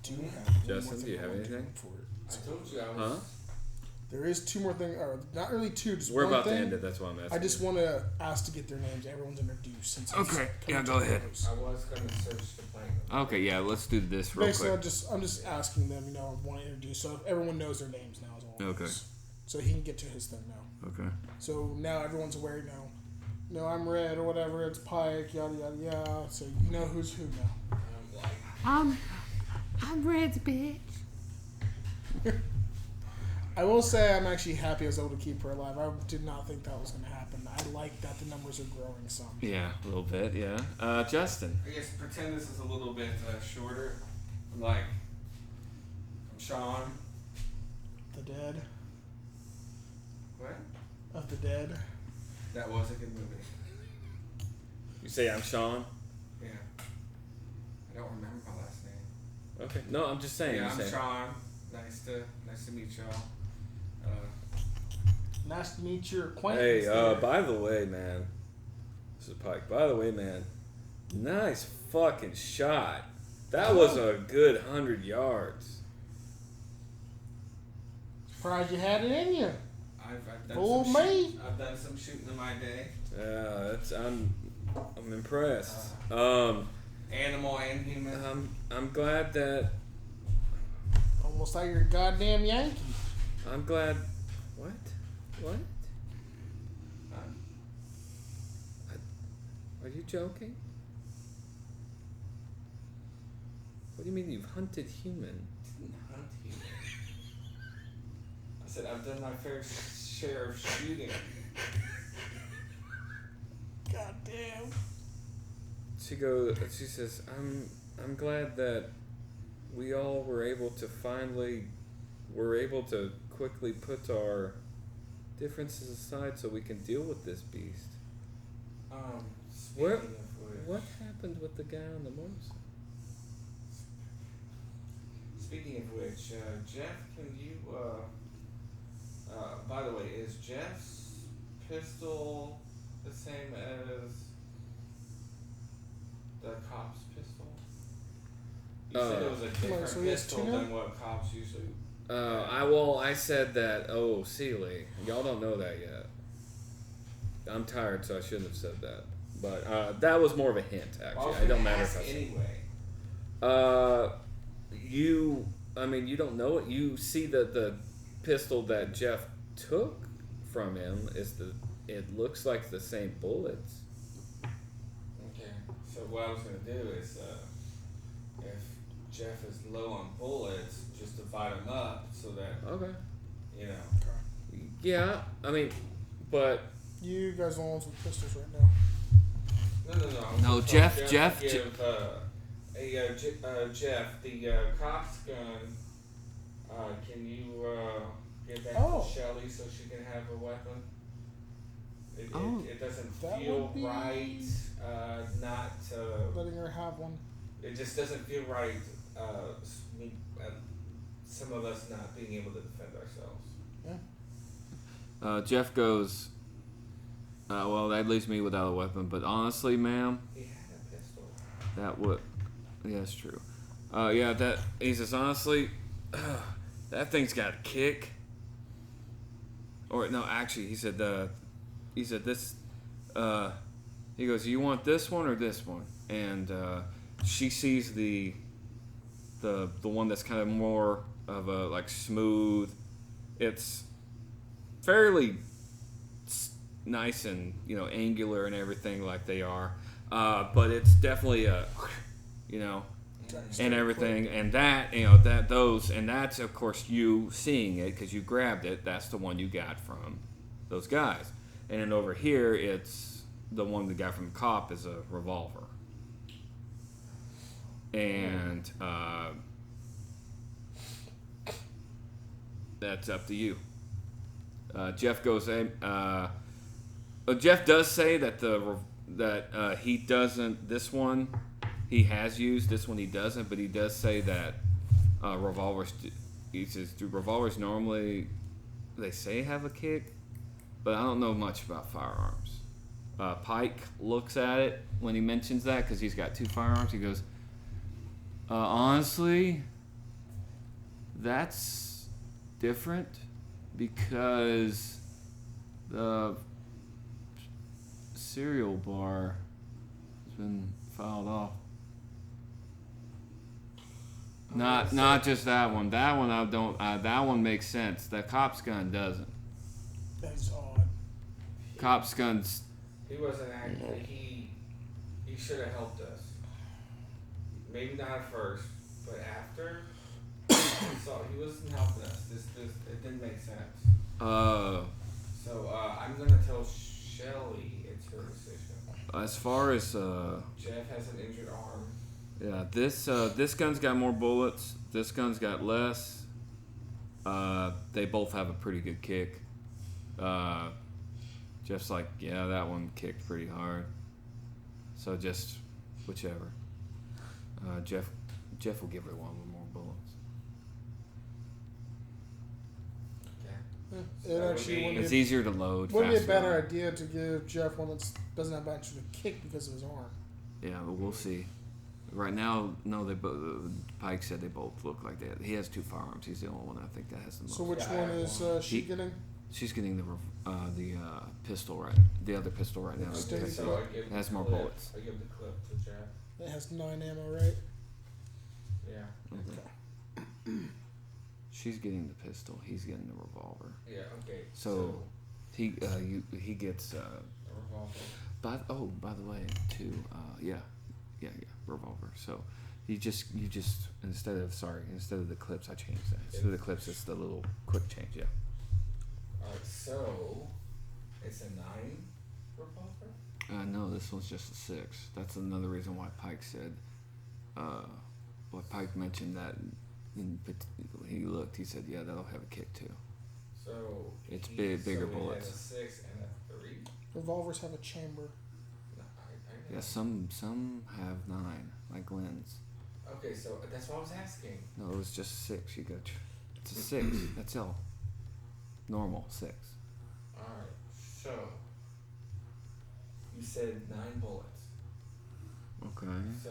Speaker 2: Do you have
Speaker 1: Justin, do you have anything?
Speaker 4: I told you I was.
Speaker 1: Huh?
Speaker 2: There is two more things, or not really two, just
Speaker 1: We're
Speaker 2: one
Speaker 1: about
Speaker 2: thing.
Speaker 1: to end it, that's why I'm asking.
Speaker 2: I just want to ask to get their names. Everyone's introduced. Since it's
Speaker 1: Okay, yeah,
Speaker 2: coming
Speaker 1: go
Speaker 2: to
Speaker 1: ahead.
Speaker 2: close.
Speaker 4: I was going to search the plane.
Speaker 1: Okay, yeah, let's do this real
Speaker 2: Basically,
Speaker 1: quick.
Speaker 2: I'm just asking them, I want to introduce, so everyone knows their names now as well.
Speaker 1: Okay.
Speaker 2: So he can get to his thing now.
Speaker 1: Okay.
Speaker 2: So now everyone's aware now. No, I'm Red or whatever. It's Pike. Yada yada yada. So you know who's who now.
Speaker 4: I'm like,
Speaker 1: I'm Red's bitch.
Speaker 2: I will say I'm actually happy I was able to keep her alive. I did not think that was going to happen. I like that the numbers are growing some.
Speaker 1: Yeah, a little bit, yeah. Justin.
Speaker 4: I guess pretend this is a little bit shorter. I'm like, I'm Sean.
Speaker 2: The Dead.
Speaker 4: What?
Speaker 2: Of the Dead.
Speaker 4: That was a good movie.
Speaker 1: You say I'm Sean?
Speaker 4: Yeah. I don't remember my last name.
Speaker 1: Okay. No, I'm just saying.
Speaker 4: Yeah,
Speaker 1: I'm
Speaker 4: I'm
Speaker 1: saying.
Speaker 4: Sean. Nice to meet y'all.
Speaker 2: Nice to meet your acquaintance.
Speaker 1: Hey,
Speaker 2: there.
Speaker 1: by the way, man. This is Pike. By the way, man. Nice fucking shot. That was a good 100 yards.
Speaker 2: Surprised you had it in you.
Speaker 4: I've done
Speaker 2: Fool
Speaker 4: some
Speaker 2: me.
Speaker 4: I've done some shooting in my day.
Speaker 1: Yeah, I'm impressed.
Speaker 4: Animal and human.
Speaker 1: I'm glad that.
Speaker 2: Almost like you're a goddamn Yankee.
Speaker 1: I'm glad. What? Are you joking? What do you mean you've hunted human?
Speaker 4: Didn't hunt human. I said I've done my fair share of shooting.
Speaker 2: Goddamn.
Speaker 1: She says, I'm glad that we all were able to quickly put our differences aside so we can deal with this beast.
Speaker 4: Speaking of which,
Speaker 1: What happened with the guy on the motorcycle?
Speaker 4: Speaking of which, Jeff, can you, by the way, is Jeff's pistol the same as the cop's pistol? You said it was a different
Speaker 2: so he has two
Speaker 4: pistol
Speaker 2: now?
Speaker 4: than what cops usually.
Speaker 1: I said that. Oh, Sealy, y'all don't know that yet. I'm tired, so I shouldn't have said that. But that was more of a hint, actually. It don't matter if I
Speaker 4: anyway.
Speaker 1: You don't know it. You see that the pistol that Jeff took from him it looks like the same bullets.
Speaker 4: Okay. So what I was gonna do is, if Jeff is low on bullets, just divide them up so that
Speaker 1: Okay.
Speaker 4: Yeah.
Speaker 1: But
Speaker 2: You guys are the ones with pistols right now.
Speaker 1: No, Jeff.
Speaker 4: Jeff, the cop's gun. Can you give that to Shelly so she can have a weapon? It doesn't feel right. Not
Speaker 2: letting her have one.
Speaker 4: It just doesn't feel right. Some of us not being able to defend ourselves.
Speaker 2: Yeah.
Speaker 1: Jeff goes. Well, that leaves me without a weapon. But honestly, ma'am,
Speaker 4: He had a pistol.
Speaker 1: that would. Yeah, that's true. He says honestly, that thing's got a kick. Or no, actually, he said this. He goes, you want this one or this one? And she sees the one that's kind of more of a like smooth. It's fairly nice and angular and everything like they are, but it's definitely and everything, and that's of course you seeing it because you grabbed it. That's the one you got from those guys, and then over here it's the one the guy from the cop is a revolver, and that's up to you. Jeff goes in. Jeff does say that he doesn't. This one he has used. This one he doesn't. But he does say that revolvers. He says, do revolvers normally? They say have a kick, but I don't know much about firearms. Pike looks at it when he mentions that because he's got 2 firearms. He goes, honestly, that's different because the cereal bar has been filed off. Not just that one. That one I don't. That one makes sense. The cop's gun doesn't.
Speaker 2: That's odd.
Speaker 1: Cop's guns.
Speaker 4: He wasn't acting. He should have helped us. Maybe not at first, but after. He wasn't helping us. This it didn't make sense. So I'm gonna tell Shelly it's her decision.
Speaker 1: As far as
Speaker 4: Jeff has an injured arm.
Speaker 1: yeah, this gun's got more bullets. This gun's got less. They both have a pretty good kick. Jeff's like, yeah, that one kicked pretty hard. So just whichever. Jeff will give her one with more bullets. It's easier to load.
Speaker 2: Would be a
Speaker 1: faster.
Speaker 2: better idea to give Jeff one that doesn't have actually a kick because of his arm.
Speaker 1: Yeah, but we'll see. Right now, no, Pike said they both look like that. He has 2 firearms. He's the only one I think that has the most.
Speaker 2: So which one is she getting?
Speaker 1: She's getting the pistol right. The other pistol right now.
Speaker 2: Okay,
Speaker 1: It has more bullets.
Speaker 4: I give the clip to Jeff.
Speaker 2: It has 9 ammo, right?
Speaker 4: Yeah.
Speaker 1: Okay. She's getting the pistol. He's getting the revolver.
Speaker 4: Yeah. Okay.
Speaker 1: So he gets.
Speaker 4: A revolver.
Speaker 1: By the way, too. Yeah, revolver. So you just instead of the clips, I changed that. Instead of the clips, it's the little quick change. Yeah.
Speaker 4: Alright, so it's a 9 revolver?
Speaker 1: No, this one's just a 6. That's another reason why Pike said. Pike mentioned that. He looked. He said, "Yeah, that'll have a kick too."
Speaker 4: So
Speaker 1: it's bigger bullets.
Speaker 4: Has a 6 and a 3.
Speaker 2: Revolvers have a chamber.
Speaker 4: No, I know.
Speaker 1: Yeah, some have 9, like Glenn's.
Speaker 4: Okay, so that's what I was asking.
Speaker 1: No, it was just 6. You got. It's a 6. That's all. Normal 6.
Speaker 4: Alright, so you said 9 bullets.
Speaker 1: Okay.
Speaker 4: So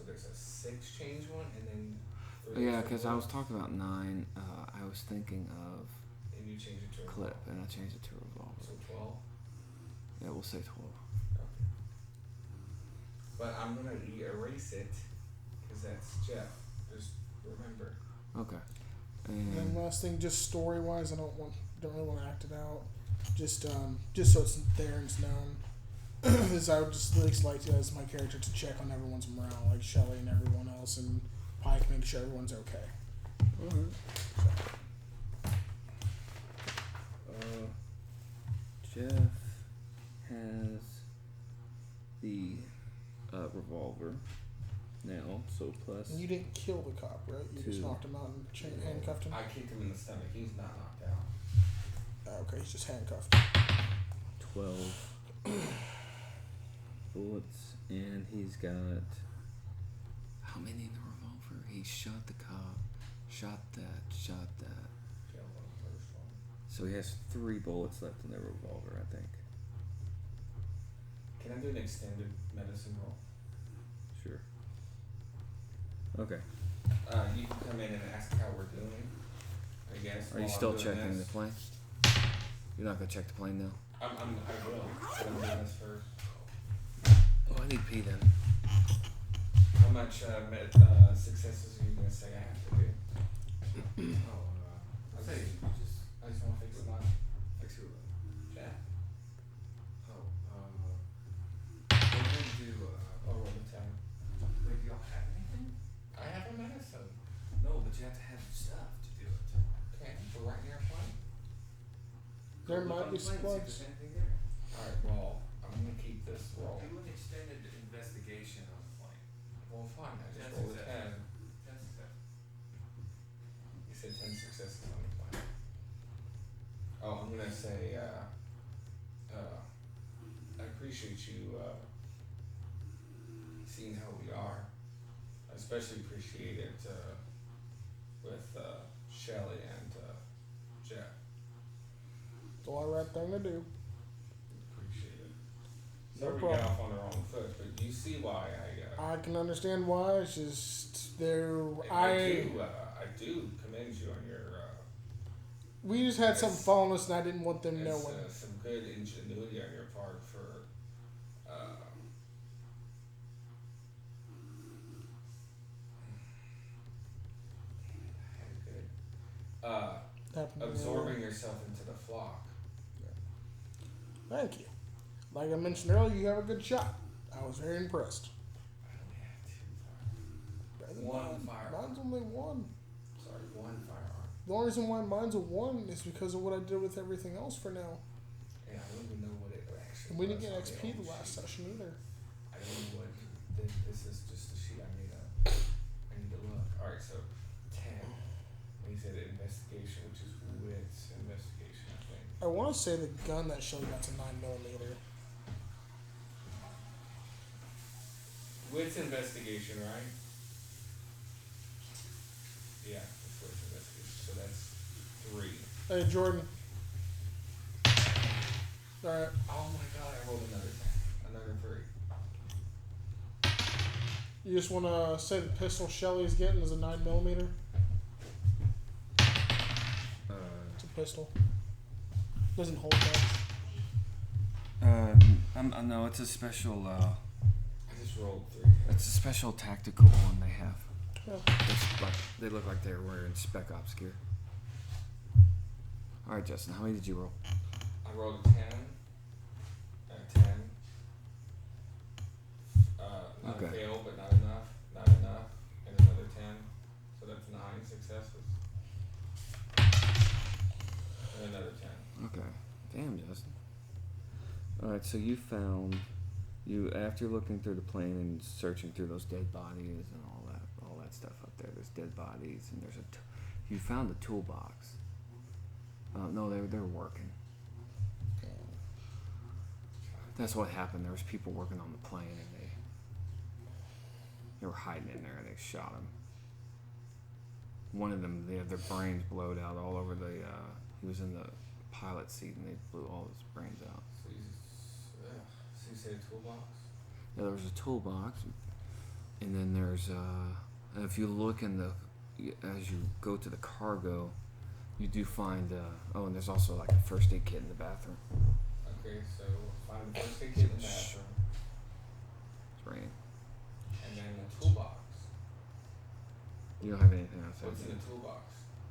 Speaker 4: there's a 6 change one and then
Speaker 1: Yeah, because I was talking about 9. I was thinking of
Speaker 4: And you change it to a
Speaker 1: clip, and I changed it to revolver.
Speaker 4: So 12.
Speaker 1: Yeah, we'll say 12.
Speaker 4: Okay. But I'm gonna erase it because that's Jeff. Just remember.
Speaker 1: Okay.
Speaker 2: And
Speaker 1: And
Speaker 2: last thing, just story wise, I don't really want to act it out. Just so it's there and it's known. Is I would just at least like to, as my character, to check on everyone's morale, like Shelly and everyone else, and Pike, make sure everyone's okay.
Speaker 1: Jeff has the revolver now, so plus.
Speaker 2: And you didn't kill the cop, right? You just
Speaker 1: 2.
Speaker 2: knocked him out and handcuffed him.
Speaker 4: I kicked him in the stomach. He's not knocked out.
Speaker 2: Okay, he's just handcuffed.
Speaker 1: 12 bullets, and he's got how many in the revolver? He shot the cop, shot that.
Speaker 4: Yeah, well, the first one.
Speaker 1: So he has 3 bullets left in the revolver, I think.
Speaker 4: Can I do an extended medicine roll?
Speaker 1: Sure. Okay.
Speaker 4: You can come in and ask how we're doing. I guess.
Speaker 1: Are you
Speaker 4: while
Speaker 1: still
Speaker 4: I'm doing
Speaker 1: checking
Speaker 4: this.
Speaker 1: the plane? You're not gonna check the plane now?
Speaker 4: I will. But I'm doing this first.
Speaker 1: Oh, I need pee then.
Speaker 4: How much successes are you gonna say I have to do?
Speaker 5: I'd say you just
Speaker 4: I just want to fix the line.
Speaker 5: fix your
Speaker 4: Yeah.
Speaker 5: we're going to do,
Speaker 4: I'll roll the 10.
Speaker 5: wait, do y'all have anything?
Speaker 4: I have a medicine.
Speaker 5: No, but you have to have stuff to do it.
Speaker 4: Okay, we're right near a plane.
Speaker 2: There
Speaker 5: Look
Speaker 2: might
Speaker 5: on
Speaker 2: be
Speaker 5: the plane, see if
Speaker 2: supplies.
Speaker 5: there's anything there.
Speaker 4: Alright, well, I'm gonna keep this roll.
Speaker 5: Do an extended investigation on the plane.
Speaker 4: Well, fine, I just
Speaker 5: That's
Speaker 4: rolled a
Speaker 5: success.
Speaker 4: 10.
Speaker 5: That's success.
Speaker 4: You said 10 successes on the plane. Oh, I'm gonna say, I appreciate you, seeing how we are. I especially appreciate it, with, Shelly and, Jeff.
Speaker 2: It's all the right thing to do.
Speaker 4: Appreciate it.
Speaker 2: No
Speaker 4: Sorry we got off on the wrong foot, but you see why
Speaker 2: I can understand why. It's just there.
Speaker 4: I do commend you on your,
Speaker 2: We just had something following us, and I didn't want them
Speaker 4: it's,
Speaker 2: knowing.
Speaker 4: some good ingenuity on your part for,
Speaker 2: Happened to me.
Speaker 4: absorbing yourself into the flock.
Speaker 2: Thank you. Like I mentioned earlier, you have a good shot. I was very impressed.
Speaker 4: I only have 2
Speaker 2: Better than
Speaker 4: One
Speaker 2: mine.
Speaker 4: firearm.
Speaker 2: Mine's only 1.
Speaker 4: Sorry, 1 firearm.
Speaker 2: The only reason why mine's a 1 is because of what I did with everything else for now.
Speaker 4: Yeah, I don't even know what it actually
Speaker 2: And we didn't
Speaker 4: was
Speaker 2: get
Speaker 4: on
Speaker 2: XP
Speaker 4: old
Speaker 2: the last
Speaker 4: sheet.
Speaker 2: session either.
Speaker 4: I don't know what. This is just a sheet I made up. I need to look. Alright, so 10. We said investigation, which is wits investigation, I think.
Speaker 2: I want to say the gun that Shelly got's a 9mm.
Speaker 4: Wits investigation, right? Yeah, it's wits investigation. So that's 3.
Speaker 2: Hey, Jordan. Alright.
Speaker 4: Oh my god, I rolled another 10. Another 3.
Speaker 2: You just want to say the pistol Shelly's getting is a 9mm? It's a pistol. Doesn't hold much.
Speaker 1: No, it's a special.
Speaker 4: I just rolled 3.
Speaker 1: It's a special tactical one they have.
Speaker 2: Yeah.
Speaker 1: It's like, they look like they're wearing Spec Ops gear. All right, Justin, how many did you roll?
Speaker 4: I rolled a 10. A 10. Not
Speaker 1: Okay.
Speaker 4: a fail, but not enough. Not enough. And another 10. So that's 9 successes. And another 10.
Speaker 1: Okay. Damn, Justin. All right, so you found after looking through the plane and searching through those dead bodies and all that stuff up there. There's dead bodies and there's you found the toolbox. No, they're working. That's what happened. There was people working on the plane and they were hiding in there and they shot him. One of them, they had their brains blowed out all over the. He was in the pilot seat and they blew all his brains out.
Speaker 4: So you say toolbox?
Speaker 1: Yeah, there was a toolbox, and then there's if you look in the, as you go to the cargo, you do find. And there's also like a first aid kit in the bathroom.
Speaker 4: Okay, so find the first aid kit in the bathroom,
Speaker 1: It's raining.
Speaker 4: and then the toolbox.
Speaker 1: You don't have anything else.
Speaker 4: What's
Speaker 1: do
Speaker 4: in
Speaker 1: you?
Speaker 4: the toolbox?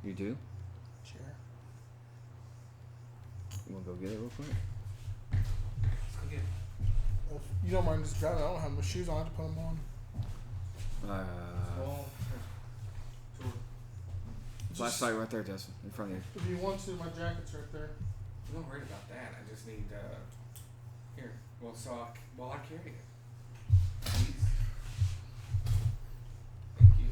Speaker 1: You do?
Speaker 2: Chair.
Speaker 1: You wanna go get it real quick?
Speaker 5: Let's go get it.
Speaker 2: If you don't mind just grabbing it, I don't have my shoes on. I have to put them on.
Speaker 4: Well, sure.
Speaker 1: Flashlight right there, Justin, in front of you.
Speaker 2: If you want to, my jacket's right there.
Speaker 5: I'm not worried about that. I just need here. Well, I'll carry it. Please. Thank you.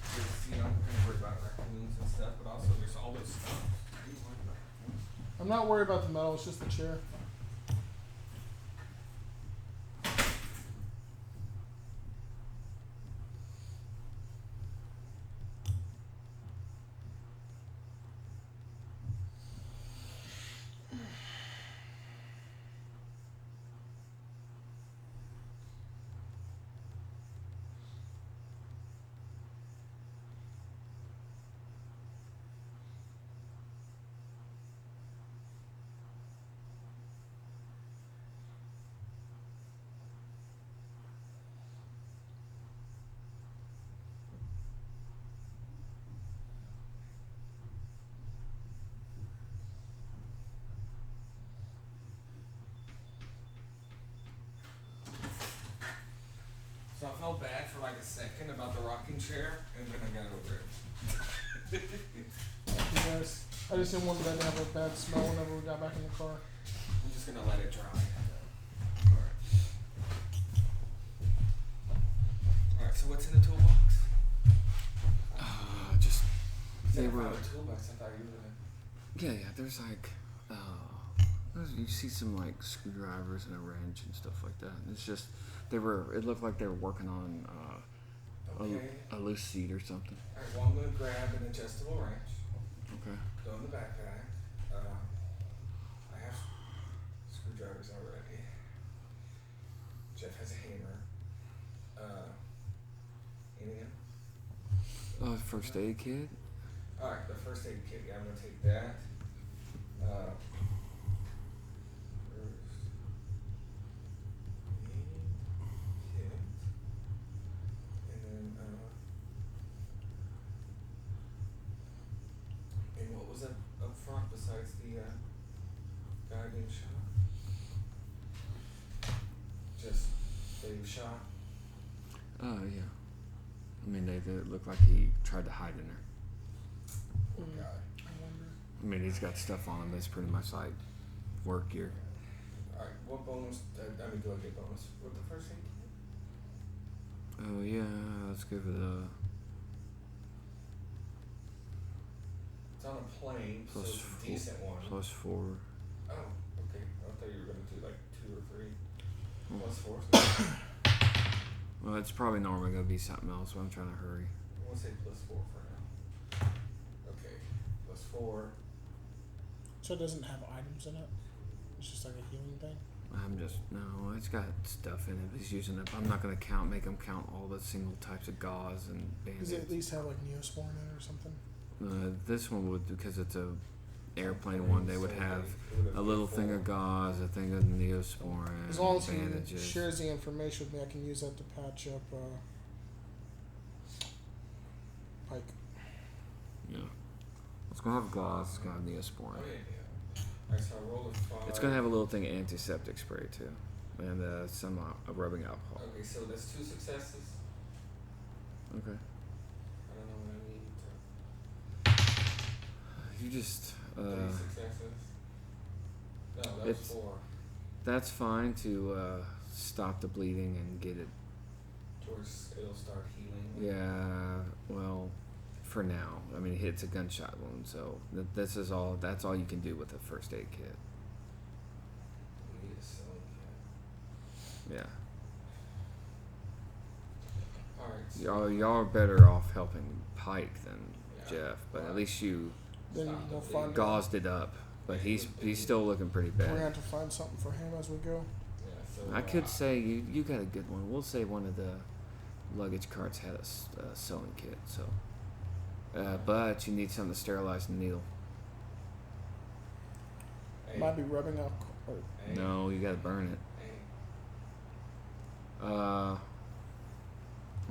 Speaker 5: Because, I'm kind of worried about raccoons and stuff, but also there's all this stuff. What are you worried about?
Speaker 2: I'm not worried about the metal. It's just the chair.
Speaker 5: So I felt bad for like a second about the rocking chair, and then I got over it.
Speaker 2: You guys, I just didn't want that to have a bad smell whenever we got back in the car.
Speaker 5: I'm just gonna let it dry. Alright, so what's in the toolbox?
Speaker 1: Just
Speaker 5: They
Speaker 1: they
Speaker 5: were
Speaker 1: were.
Speaker 5: the toolbox. I thought you were gonna.
Speaker 1: Yeah. There's like. You see some like screwdrivers and a wrench and stuff like that. It's just they were. It looked like they were working on
Speaker 5: Okay.
Speaker 1: a loose seat or something.
Speaker 5: Alright, well I'm gonna grab an adjustable wrench,
Speaker 1: Okay.
Speaker 5: go in the backpack. I have screwdrivers already. Jeff has a hammer. Anything else?
Speaker 1: First aid kit.
Speaker 5: Alright, the first aid kit. Yeah, I'm gonna take that. First aid kit. And then, and what was up front besides the guy being shot? Just Dave shot.
Speaker 1: Yeah. I mean, they looked like he tried to hide in there.
Speaker 5: Poor guy.
Speaker 2: I wonder.
Speaker 1: I mean, he's got stuff on him that's pretty much like work gear.
Speaker 5: Alright, what bonus? Do I get bonus with the first aid kit?
Speaker 1: Oh yeah, let's go for the
Speaker 5: It's on a plane, so
Speaker 1: Plus
Speaker 5: it's a decent one.
Speaker 1: +4.
Speaker 5: Oh, okay. I thought you were gonna do like 2 or 3.
Speaker 1: Oh.
Speaker 5: Plus 4. So
Speaker 1: Well, it's probably normally gonna be something else, but I'm trying to hurry.
Speaker 5: we'll say plus 4 for now. Okay, plus 4.
Speaker 2: So it doesn't have items in it. It's just like a healing thing.
Speaker 1: No, it's got stuff in it. He's using it. I'm not gonna make him count all the single types of gauze and
Speaker 2: Does it at
Speaker 1: band-aids.
Speaker 2: least have like Neosporin in it or something?
Speaker 1: This one would, because it's a airplane one, they would have a little thing of gauze, a thing of Neosporin,
Speaker 2: As long as he
Speaker 1: bandages.
Speaker 2: shares the information with me, I can use that to patch up Pike.
Speaker 1: Yeah. It's gonna have gauze. It's gonna have Neosporin.
Speaker 5: Oh, yeah. Alright, so I roll a 5.
Speaker 1: It's gonna have a little thing of antiseptic spray too, and some rubbing alcohol.
Speaker 5: Okay, so that's 2 successes.
Speaker 1: Okay.
Speaker 5: I don't know what I need to.
Speaker 1: You just
Speaker 5: 3 successes. No, that was
Speaker 1: it's-
Speaker 5: 4.
Speaker 1: that's fine to stop the bleeding and get it.
Speaker 5: Towards it'll start healing.
Speaker 1: Yeah. Well, for now. I mean, it's a gunshot wound, so this is all. That's all you can do with a first aid kit.
Speaker 5: We need a sewing kit.
Speaker 1: Yeah.
Speaker 5: Alright.
Speaker 1: Y'all are better off helping Pike than
Speaker 5: Yeah.
Speaker 1: Jeff, but at least you
Speaker 2: Then
Speaker 5: Stop
Speaker 2: we'll
Speaker 5: the
Speaker 2: find out.
Speaker 1: gauzed it up. But he's still looking pretty
Speaker 2: We're gonna
Speaker 1: bad.
Speaker 2: have to find something for him as we go.
Speaker 5: Yeah, so
Speaker 1: I could say you got a good one. We'll say one of the luggage carts had a sewing kit, so. But you need something to sterilize the needle.
Speaker 4: Hey,
Speaker 2: Might be rubbing alcohol. Or,
Speaker 4: hey,
Speaker 1: No, you gotta burn it.
Speaker 4: hey.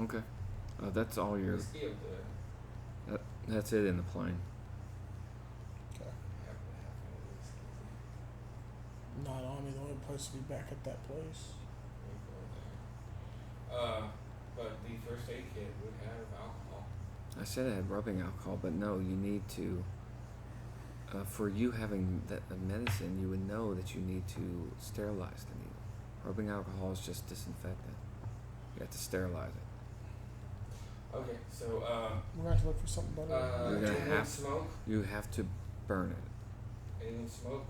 Speaker 1: Okay. That's all your.
Speaker 4: Whiskey up there.
Speaker 1: That's it in the plane.
Speaker 2: okay.
Speaker 4: Have whiskey.
Speaker 2: Not on me. The only place to be back at that place.
Speaker 4: But the first aid kit would have alcohol.
Speaker 1: I said it had rubbing alcohol, but no, you need to. For you having that medicine, you would know that you need to sterilize the needle. Rubbing alcohol is just disinfectant. You have to sterilize it.
Speaker 4: Okay, so
Speaker 2: We're going to have to look for something better.
Speaker 1: You're gonna
Speaker 4: anyone
Speaker 1: have-
Speaker 4: smoke?
Speaker 1: You have to burn it.
Speaker 4: Anyone smoke?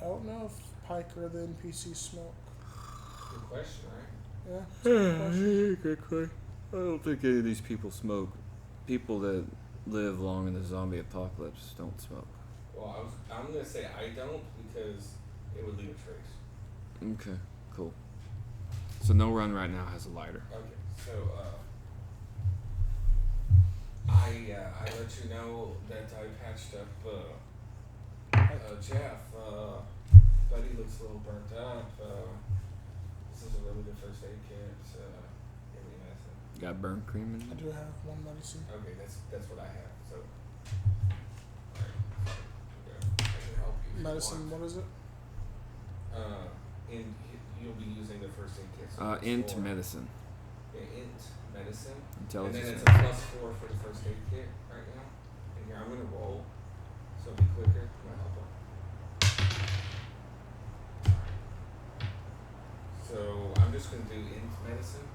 Speaker 2: I don't know if Pike or the NPC smoke.
Speaker 4: Good question, right?
Speaker 2: Yeah. That's a good question.
Speaker 1: Good question. I don't think any of these people smoke. People that live long in the zombie apocalypse don't smoke.
Speaker 4: Well, I'm gonna say I don't because it would leave a trace.
Speaker 1: Okay, cool. So no run right now has a lighter.
Speaker 4: Okay, so I let you know that I patched up Jeff. Buddy looks a little burnt up. This is a really good first aid kit. Give me medicine.
Speaker 1: Got burn cream in
Speaker 2: I
Speaker 1: it?
Speaker 2: do have one medicine.
Speaker 4: Okay, that's what I have. So, alright, okay. I can help you. If you
Speaker 2: Medicine,
Speaker 4: want.
Speaker 2: what is it?
Speaker 4: And you'll be using the first aid kit. So it's
Speaker 1: Int
Speaker 4: four.
Speaker 1: medicine.
Speaker 4: Yeah, int medicine. And then
Speaker 1: Intelligence.
Speaker 4: it's a +4 for the first aid kit right now. And here I'm gonna roll, so it'll be quicker. I'm gonna help him. So I'm just gonna do int medicine.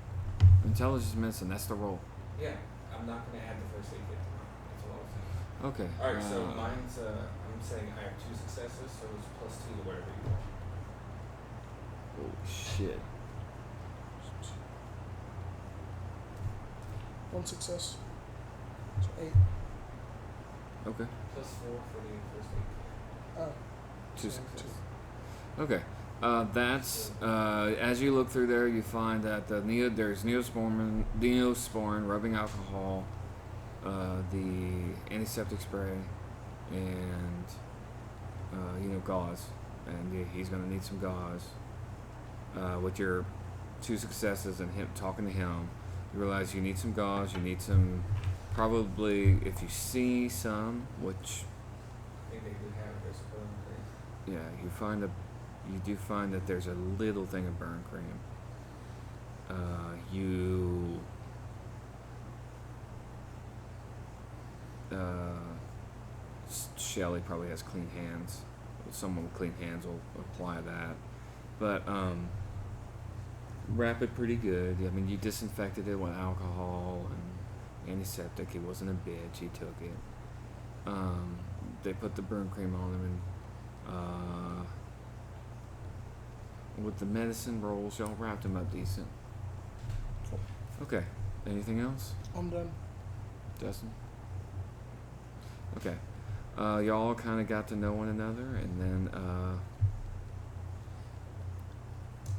Speaker 1: Intelligence medicine, that's the roll.
Speaker 4: Yeah, I'm not gonna add the first aid kit to mine. That's all I was saying.
Speaker 1: Okay.
Speaker 4: All right, so mine's I'm saying I have 2 successes, so it's +2 to whatever you want.
Speaker 1: Oh shit.
Speaker 2: One success. So 8.
Speaker 1: Okay.
Speaker 4: +4 for the first aid kit.
Speaker 2: Oh.
Speaker 1: 2
Speaker 2: so
Speaker 1: successes.
Speaker 2: 2.
Speaker 1: Okay. That's as you look through there, you find that there's neosporin, rubbing alcohol, the antiseptic spray, and gauze. And he's gonna need some gauze. With your 2 successes and him talking to him, you realize you need some gauze. You need some, probably if you see some, which
Speaker 4: I think they do have this burn cream.
Speaker 1: yeah, you do find that there's a little thing of burn cream. Shelly probably has clean hands. Someone with clean hands will apply that. But wrap it pretty good. I mean, you disinfected it with alcohol and antiseptic. He wasn't a bitch. He took it. They put the burn cream on him, and with the medicine rolls, y'all wrapped him up decent.
Speaker 2: Cool.
Speaker 1: Okay. Anything else,
Speaker 2: I'm done.
Speaker 1: Justin? Okay. Y'all kind of got to know one another, and then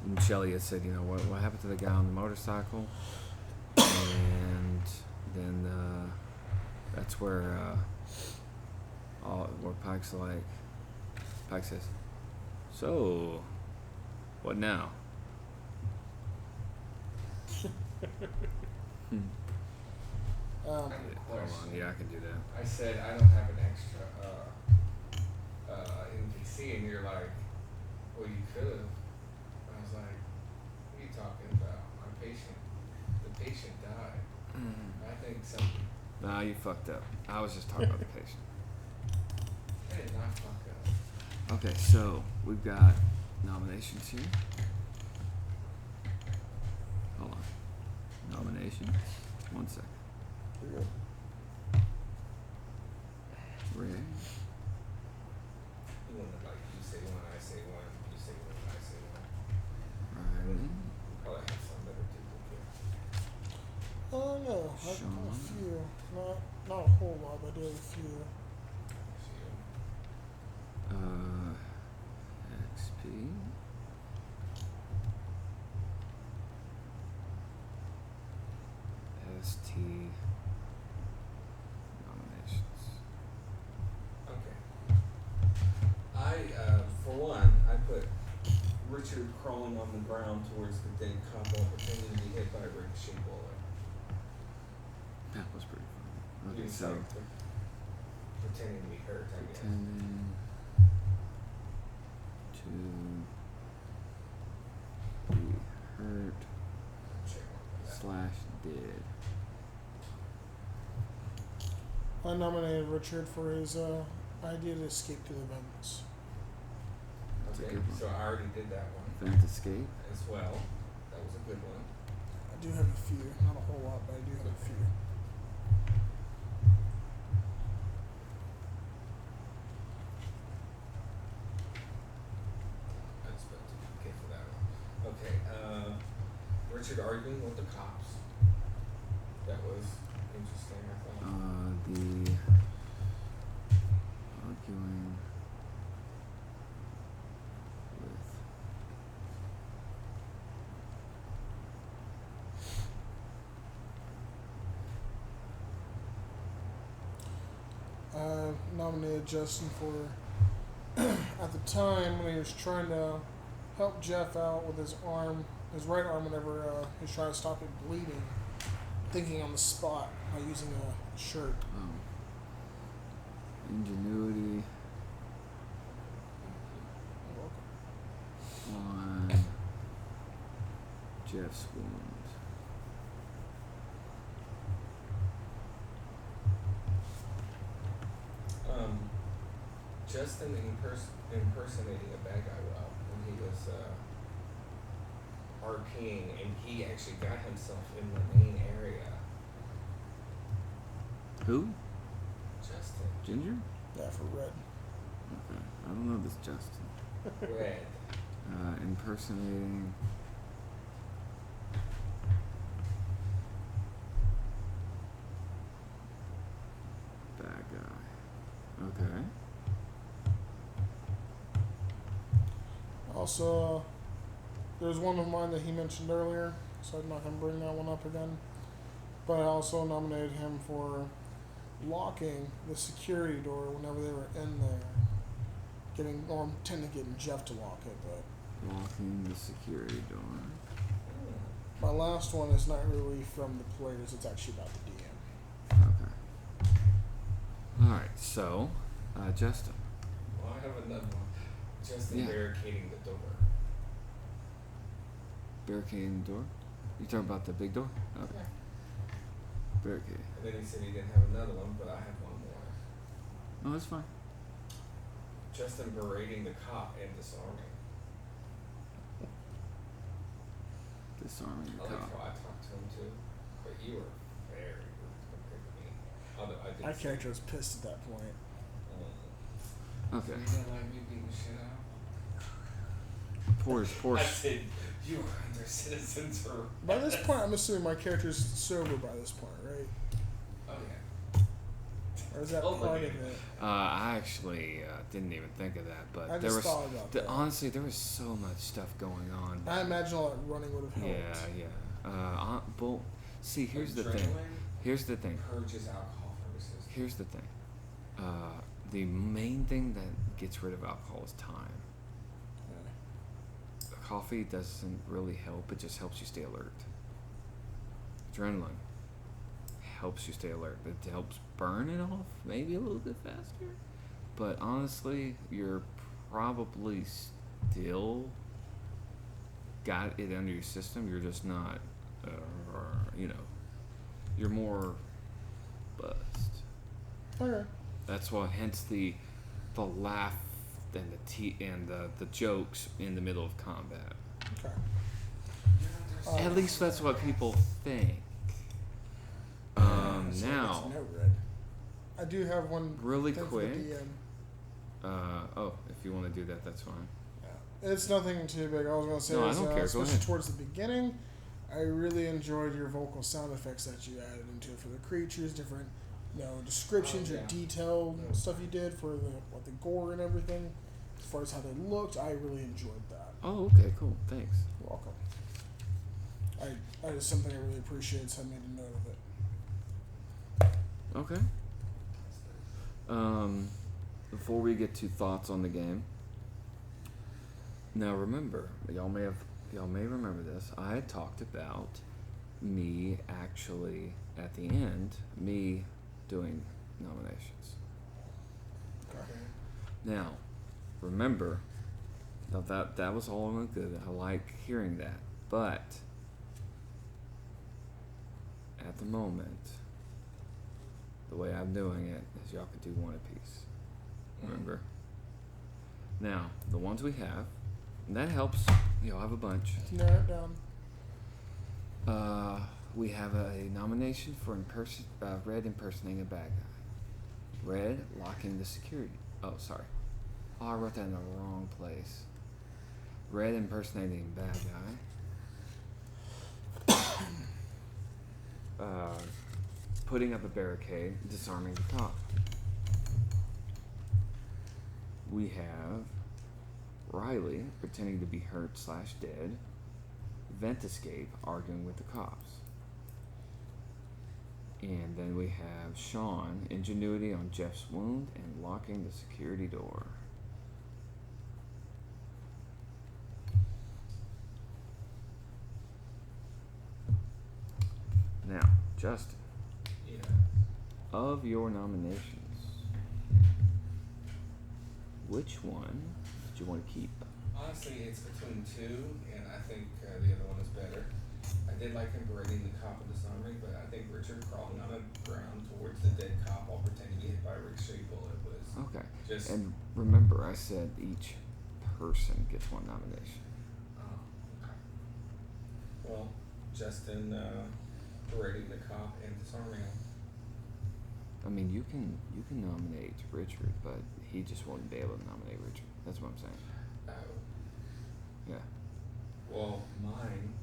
Speaker 1: and Shelly had said, what happened to the guy on the motorcycle? And then that's where Pike says, so, what now?
Speaker 4: I have a
Speaker 1: Hold on,
Speaker 4: question.
Speaker 1: yeah, I can do that.
Speaker 4: I said I don't have an extra NPC, and you're like, well, you could have. I was like, what are you talking about? My patient, the patient died. I think something.
Speaker 1: Nah, you fucked up. I was just talking about the patient.
Speaker 4: I did not fuck up.
Speaker 1: Okay, so we've got nominations here. Hold on. Nominations. 1 second.
Speaker 2: You're good.
Speaker 1: Ray.
Speaker 4: You want to you say one, I say one, you say one, I say one.
Speaker 1: Riley.
Speaker 4: Probably have some that are duplicate.
Speaker 2: Oh no, I have
Speaker 1: Sean.
Speaker 2: a few. Not a whole lot, but I do have a few.
Speaker 1: XP. ST nominations.
Speaker 4: Okay. For one, I put Richard crawling on the ground towards the dead couple, pretending to be hit by a ricochet bullet.
Speaker 1: That was pretty fun.
Speaker 4: He
Speaker 1: Okay,
Speaker 4: was
Speaker 1: so
Speaker 4: like pretending to be hurt, I guess.
Speaker 1: pretending to be hurt / dead.
Speaker 2: I nominated Richard for his idea to escape to the vents.
Speaker 1: That's a
Speaker 4: Okay,
Speaker 1: good one.
Speaker 4: so I already did that one
Speaker 1: Vent escape.
Speaker 4: as well. That was a good one.
Speaker 2: I do have a few, not a whole lot, but I do have a few.
Speaker 4: I expected to get for that one. Okay, Richard arguing with the cops. That was interesting, I thought.
Speaker 1: The arguing with
Speaker 2: Nominated Justin for at the time when he was trying to help Jeff out with his arm, his right arm, whenever he was trying to stop it bleeding, thinking on the spot by using a shirt.
Speaker 1: ingenuity on Jeff's wound.
Speaker 4: Justin impersonating a bad guy well when he was RPing, and he actually got himself in the main area.
Speaker 1: Who?
Speaker 4: Justin.
Speaker 1: Ginger?
Speaker 2: Yeah, for red.
Speaker 1: Okay. I don't know this Justin.
Speaker 4: Red.
Speaker 1: Impersonating bad guy. Okay.
Speaker 2: Also, there's one of mine that he mentioned earlier, so I'm not going to bring that one up again. But I also nominated him for locking the security door whenever they were in there. Tending to getting Jeff to lock it, but
Speaker 1: Locking the security door.
Speaker 2: my last one is not really from the players, it's actually about the DM.
Speaker 1: Okay. Alright, so, Justin.
Speaker 4: Well, I have another one. Justin
Speaker 1: Yeah.
Speaker 4: barricading the door.
Speaker 1: Barricading the door? You talking about the big door? Okay.
Speaker 4: Yeah.
Speaker 1: Barricade.
Speaker 4: And then he said he didn't have another one, but I have one more.
Speaker 1: Oh, that's fine.
Speaker 4: Justin berating the cop and disarming.
Speaker 1: Disarming the
Speaker 4: I like
Speaker 1: cop.
Speaker 4: how I talked to him too, but you were very rude compared to me. Although I did.
Speaker 2: My
Speaker 4: say-
Speaker 2: character was pissed at that point.
Speaker 1: Okay.
Speaker 5: So you don't like me beating the shit out?
Speaker 1: Poor
Speaker 4: I said you were under citizens or.
Speaker 2: By this point, I'm assuming my character's sober by this point, right?
Speaker 4: Oh yeah.
Speaker 2: Or is that
Speaker 4: Oh,
Speaker 2: part of
Speaker 4: yeah.
Speaker 2: it?
Speaker 1: I actually didn't even think of that, but
Speaker 2: I
Speaker 1: there
Speaker 2: just
Speaker 1: was
Speaker 2: thought about that.
Speaker 1: honestly there was so much stuff going on.
Speaker 2: I imagine all that running would have helped.
Speaker 1: Yeah. Well, see, here's the thing.
Speaker 4: Adrenaline
Speaker 1: Here's the thing.
Speaker 4: purges alcohol from the system.
Speaker 1: Here's the thing. The main thing that gets rid of alcohol is time. Coffee doesn't really help. It just helps you stay alert. Adrenaline helps you stay alert. It helps burn it off maybe a little bit faster. But honestly, you're probably still got it under your system. You're just not, you're more buzzed.
Speaker 2: Okay.
Speaker 1: That's why, hence the laugh and the jokes in the middle of combat.
Speaker 2: Okay.
Speaker 1: At least that's what people think.
Speaker 2: So there's
Speaker 1: Now,
Speaker 2: no red. I do have one
Speaker 1: really
Speaker 2: thing for the
Speaker 1: quick.
Speaker 2: DM.
Speaker 1: If you want to do that, that's fine.
Speaker 2: Yeah. It's nothing too big. I was going to say,
Speaker 1: No, I
Speaker 2: is,
Speaker 1: don't care. Go
Speaker 2: especially
Speaker 1: ahead.
Speaker 2: towards the beginning, I really enjoyed your vocal sound effects that you added into it for the creatures, different, descriptions,
Speaker 4: yeah.
Speaker 2: your detailed stuff you did for the gore and everything. As far as how they looked, I really enjoyed that.
Speaker 1: Oh, okay, cool. Thanks.
Speaker 2: You're welcome. I just something I really appreciate, so I made a note of it.
Speaker 1: Okay. Before we get to thoughts on the game, now remember, y'all may remember this. I had talked about me actually at the end, me doing nominations.
Speaker 2: Okay.
Speaker 1: Now, remember, that was all in good. I like hearing that, but at the moment, the way I'm doing it is y'all can do one apiece. Remember? Now, the ones we have, and that helps. Y'all have a bunch.
Speaker 2: Let's narrow it down.
Speaker 1: We have a nomination for Red impersonating a bad guy. Red locking the security. Oh, sorry. Oh, I wrote that in the wrong place. Red impersonating a bad guy. Putting up a barricade, disarming the cop. We have Riley pretending to be hurt/dead. Vent escape, arguing with the cops. And then we have Sean, ingenuity on Jeff's wound and locking the security door. Now, Justin,
Speaker 4: Yeah.
Speaker 1: of your nominations, which one did you want to keep?
Speaker 4: Honestly, it's between two, and I think the other one is better. I did like him berating the cop and disarming, but I think Richard crawling on the ground towards the dead cop while pretending to get hit by a ricochet bullet was
Speaker 1: Okay.
Speaker 4: just.
Speaker 1: And remember, I said each person gets one nomination.
Speaker 4: Oh, okay. Well, Justin berating the cop and disarming him.
Speaker 1: I mean, you can nominate Richard, but he just wouldn't be able to nominate Richard. That's what I'm saying.
Speaker 4: Oh.
Speaker 1: Yeah.
Speaker 4: Well, mine,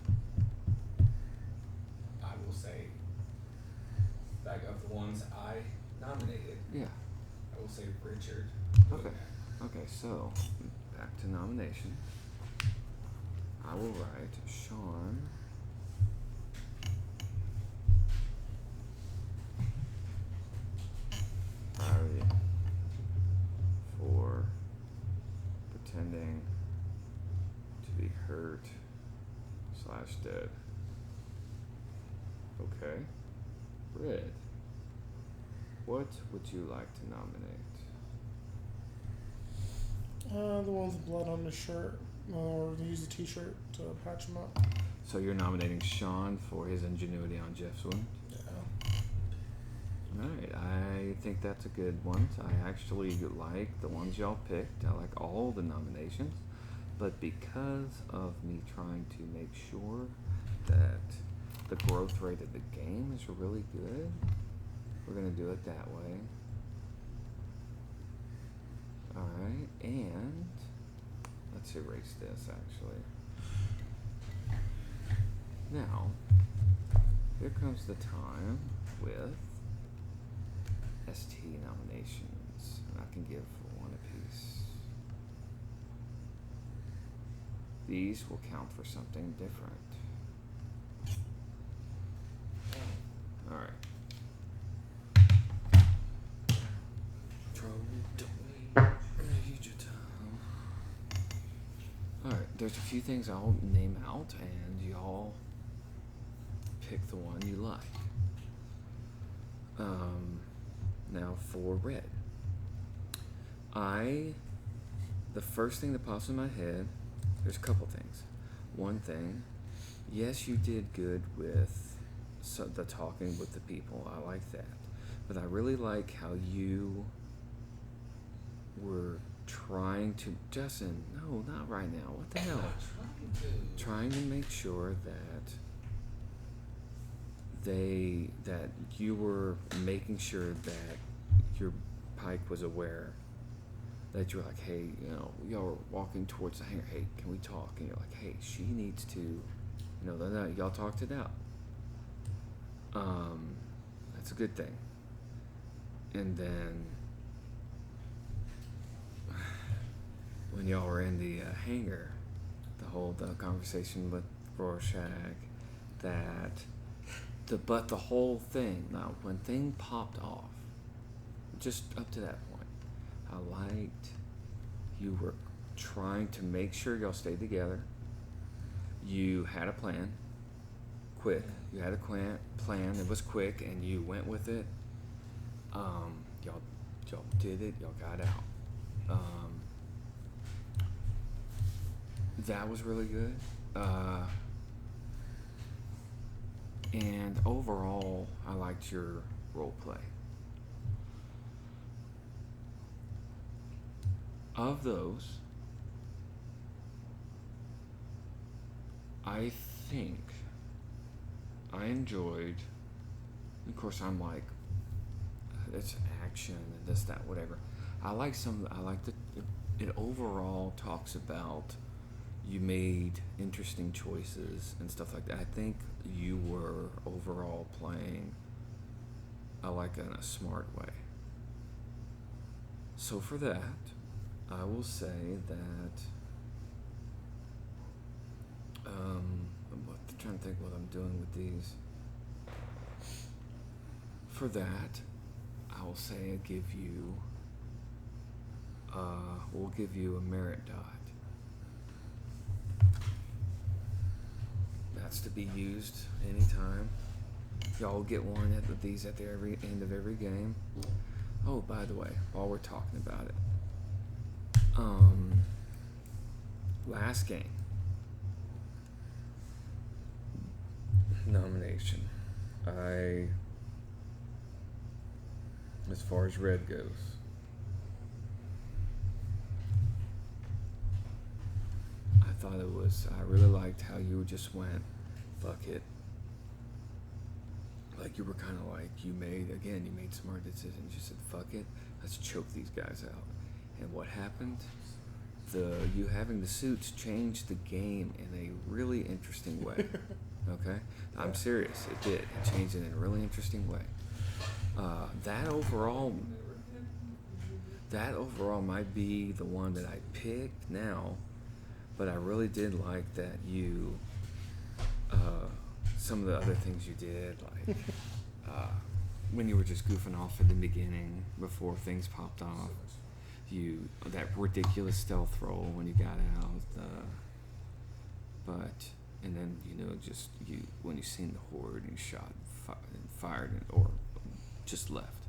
Speaker 4: I will say, like of the ones I nominated,
Speaker 1: Yeah.
Speaker 4: I will say Richard.
Speaker 1: Okay. Okay, so back to nomination. I will write Sean. Riley for pretending to be hurt/dead. Okay. Red. What would you like to nominate?
Speaker 2: The one with blood on the shirt, or use the T-shirt to patch him up.
Speaker 1: So you're nominating Sean for his ingenuity on Jeff's wound?
Speaker 2: Yeah.
Speaker 1: Alright, I think that's a good one. I actually like the ones y'all picked. I like all the nominations. But because of me trying to make sure that the growth rate of the game is really good, we're going to do it that way. Alright, and let's erase this actually. Now, here comes the time with ST nominations, and I can give one apiece. These will count for something different. Alright. Alright, there's a few things I'll name out, and y'all pick the one you like. Now for Red. The first thing that pops in my head, there's a couple things. One thing, yes, you did good with the talking with the people. I like that. But I really like how you were trying to, Justin, no, not right now. What the hell? Trying to make sure that you were making sure that your Pike was aware that you were like, hey, y'all were walking towards the hangar. Hey, can we talk? And you're like, hey, she needs to, y'all talked it out. That's a good thing. And then when y'all were in the hangar, the conversation with Rorschach, that But the whole thing, now when thing popped off, just up to that point, I liked you were trying to make sure y'all stayed together. You had a plan, quick. You had a plan. It was quick, and you went with it. Y'all did it. Y'all got out. That was really good. And overall, I liked your role play. Of those, I think I enjoyed, of course I'm like, it's action and this, that, whatever. I like it overall talks about you made interesting choices and stuff like that. I think you were overall playing in a smart way. So for that, I will say that I'm trying to think what I'm doing with these. For that, I will say we'll give you a merit dot. That's to be used anytime. Y'all get one of these at the end of every game. Oh, by the way, while we're talking about it, last game nomination, as far as red goes, I really liked how you just went, fuck it. Like you were kind of like, you made smart decisions. You said, fuck it, let's choke these guys out. And what happened? You having the suits changed the game in a really interesting way. Okay? I'm serious, it did. It changed it in a really interesting way. That overall might be the one that I picked now, but I really did like that you, some of the other things you did, like when you were just goofing off at the beginning before things popped off, that ridiculous stealth roll when you got out, and then when you seen the horde and you shot and fired or just left.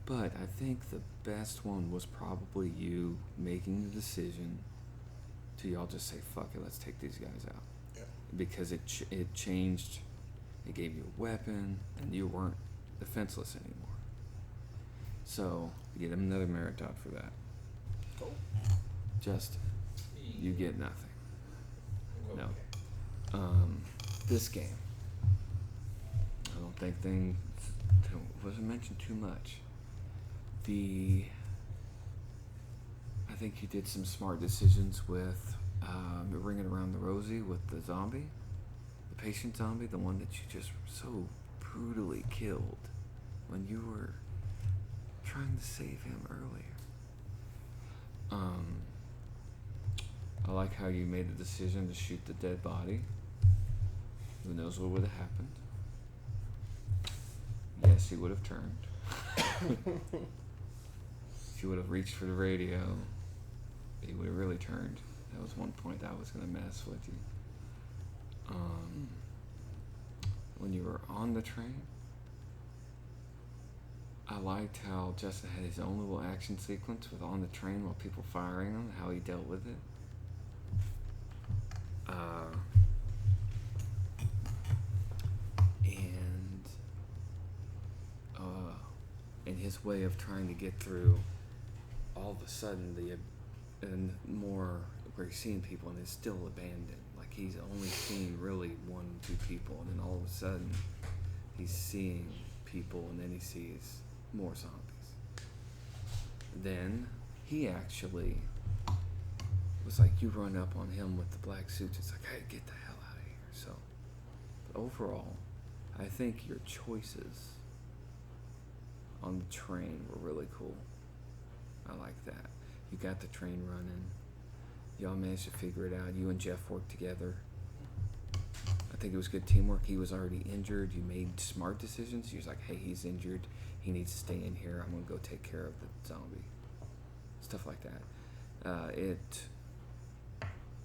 Speaker 1: But I think the best one was probably you making the decision to y'all just say, fuck it, let's take these guys out. Yeah. Because it changed, it gave you a weapon, and you weren't defenseless anymore. So, you get another merit dot for that.
Speaker 2: Cool.
Speaker 1: Justin, you get nothing. No. This game, I don't think wasn't mentioned too much. I think you did some smart decisions with ringing around the rosy with the zombie, the patient zombie, the one that you just so brutally killed when you were trying to save him earlier. I like how you made the decision to shoot the dead body. Who knows what would have happened? Yes, he would have turned. If you would have reached for the radio, he would have really turned. That was one point I was going to mess with you. When you were on the train, I liked how Justin had his own little action sequence with on the train while people firing him, how he dealt with it. And his way of trying to get through, all of a sudden and more where he's seeing people and it's still abandoned. Like he's only seeing really 1-2 people, and then all of a sudden he's seeing people, and then he sees more zombies. Then he actually was like, you run up on him with the black suits. It's like, hey, get the hell out of here. So, but overall, I think your choices on the train were really cool. I like that. You got the train running. Y'all managed to figure it out. You and Jeff worked together. I think it was good teamwork. He was already injured. You made smart decisions. He was like, hey, he's injured. He needs to stay in here. I'm going to go take care of the zombie. Stuff like that.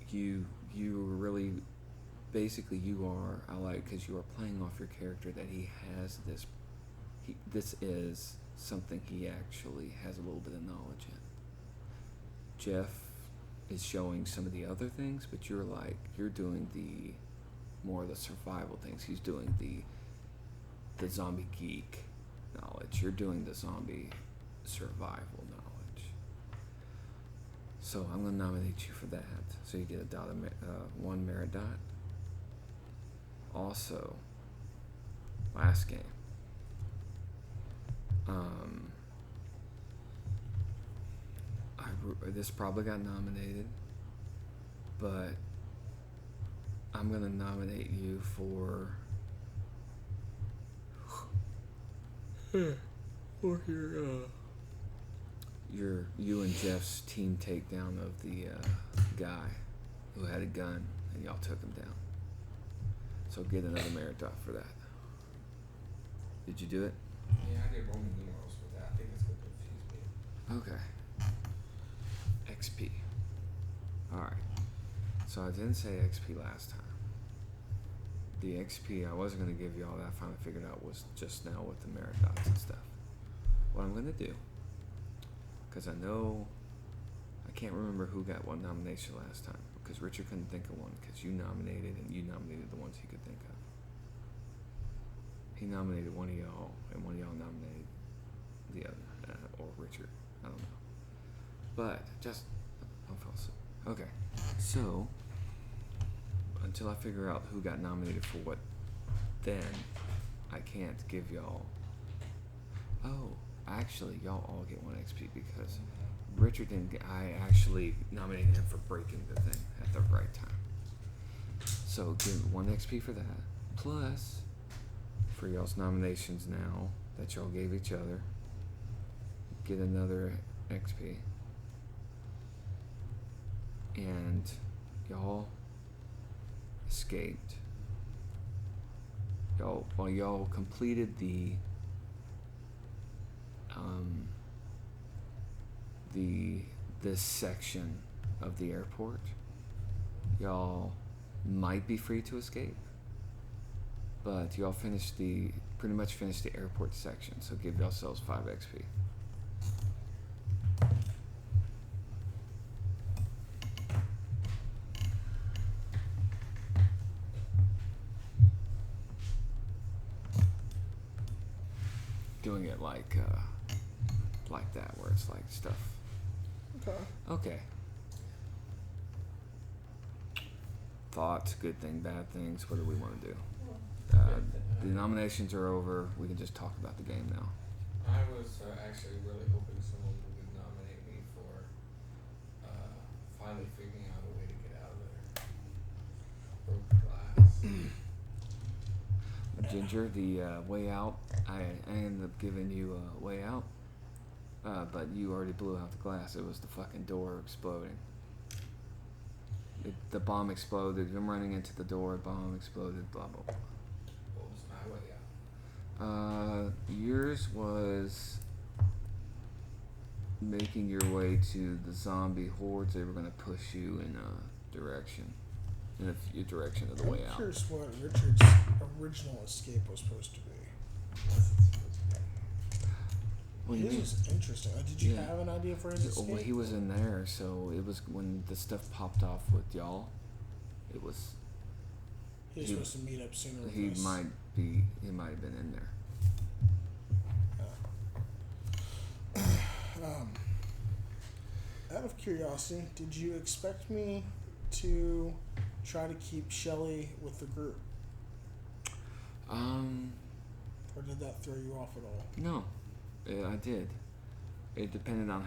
Speaker 1: You were really, basically you are, I like, because you are playing off your character that he has this, this is something he actually has a little bit of knowledge in. Jeff is showing some of the other things, but you're doing the more of the survival things. He's doing the zombie geek knowledge. You're doing the zombie survival knowledge. So I'm going to nominate you for that. So you get a dot of one merit dot. Also, last game. This probably got nominated, but I'm gonna nominate you for you and Jeff's team takedown of the guy who had a gun and y'all took him down. So get another merit dot for that. Did you do it?
Speaker 5: Yeah, I did Roman numerals for that. I think it's going to confuse me.
Speaker 1: Okay. XP. Alright. So I didn't say XP last time. The XP I wasn't going to give y'all that I finally figured out was just now with the merit dots and stuff. What I'm going to do, because I know I can't remember who got one nomination last time, because Richard couldn't think of one, because you nominated and you nominated the ones he could think of. He nominated one of y'all, and one of y'all nominated the other, or Richard. I don't know. But just okay. So until I figure out who got nominated for what, then I can't give y'all. Oh, actually, y'all all get 1 XP because Richard didn't get. I actually nominated him for breaking the thing at the right time. So give 1 XP for that. Plus, for y'all's nominations now that y'all gave each other, get another XP. And y'all escaped. Y'all completed this section of the airport. Y'all might be free to escape, but y'all pretty much finished the airport section. So give yourselves 5 XP. Doing it like that, where it's like stuff. Okay. Thoughts, good thing, bad things. What do we want to do? The nominations are over. We can just talk about the game now.
Speaker 5: I was actually really hoping someone would nominate me for finally figuring out a way to get out of there. Broke glass.
Speaker 1: Ginger, the way out, I ended up giving you a way out, but you already blew out the glass. It was the fucking door exploding. The bomb exploded. I'm running into the door. Bomb exploded. Blah blah blah.
Speaker 5: What was my way out?
Speaker 1: Yours was making your way to the zombie hordes. They were going to push you in a direction of the way out.
Speaker 2: I'm curious what Richard's original escape was supposed to be.
Speaker 1: Well,
Speaker 2: His was interesting. Did you have an idea for his escape?
Speaker 1: Well, he was in there, so it was when the stuff popped off with y'all. It was.
Speaker 2: He was supposed to meet up sooner with
Speaker 1: He
Speaker 2: us.
Speaker 1: might have been in there.
Speaker 2: Out of curiosity, did you expect me to try to keep Shelly with the group? Or did that throw you off at all?
Speaker 1: No, I did. It depended on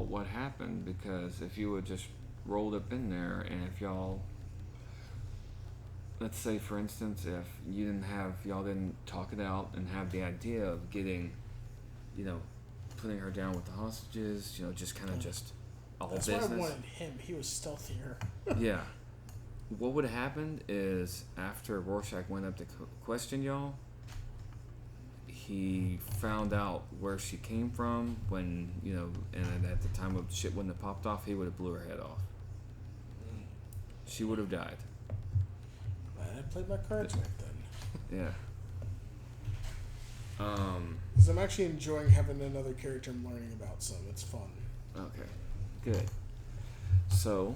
Speaker 1: what happened, because if you would just rolled up in there, and if y'all, let's say for instance, if y'all didn't talk it out and have the idea of getting, putting her down with the hostages, just kind of just all
Speaker 2: That's
Speaker 1: business.
Speaker 2: why I wanted him. He was stealthier.
Speaker 1: Yeah. what would have happened is after Rorschach went up to question y'all, he found out where she came from when, and at the time of shit wouldn't have popped off, he would have blew her head off. She would have died.
Speaker 2: I played my cards right then.
Speaker 1: Yeah.
Speaker 2: Because I'm actually enjoying having another character I'm learning about, so it's fun.
Speaker 1: Okay. Good. So,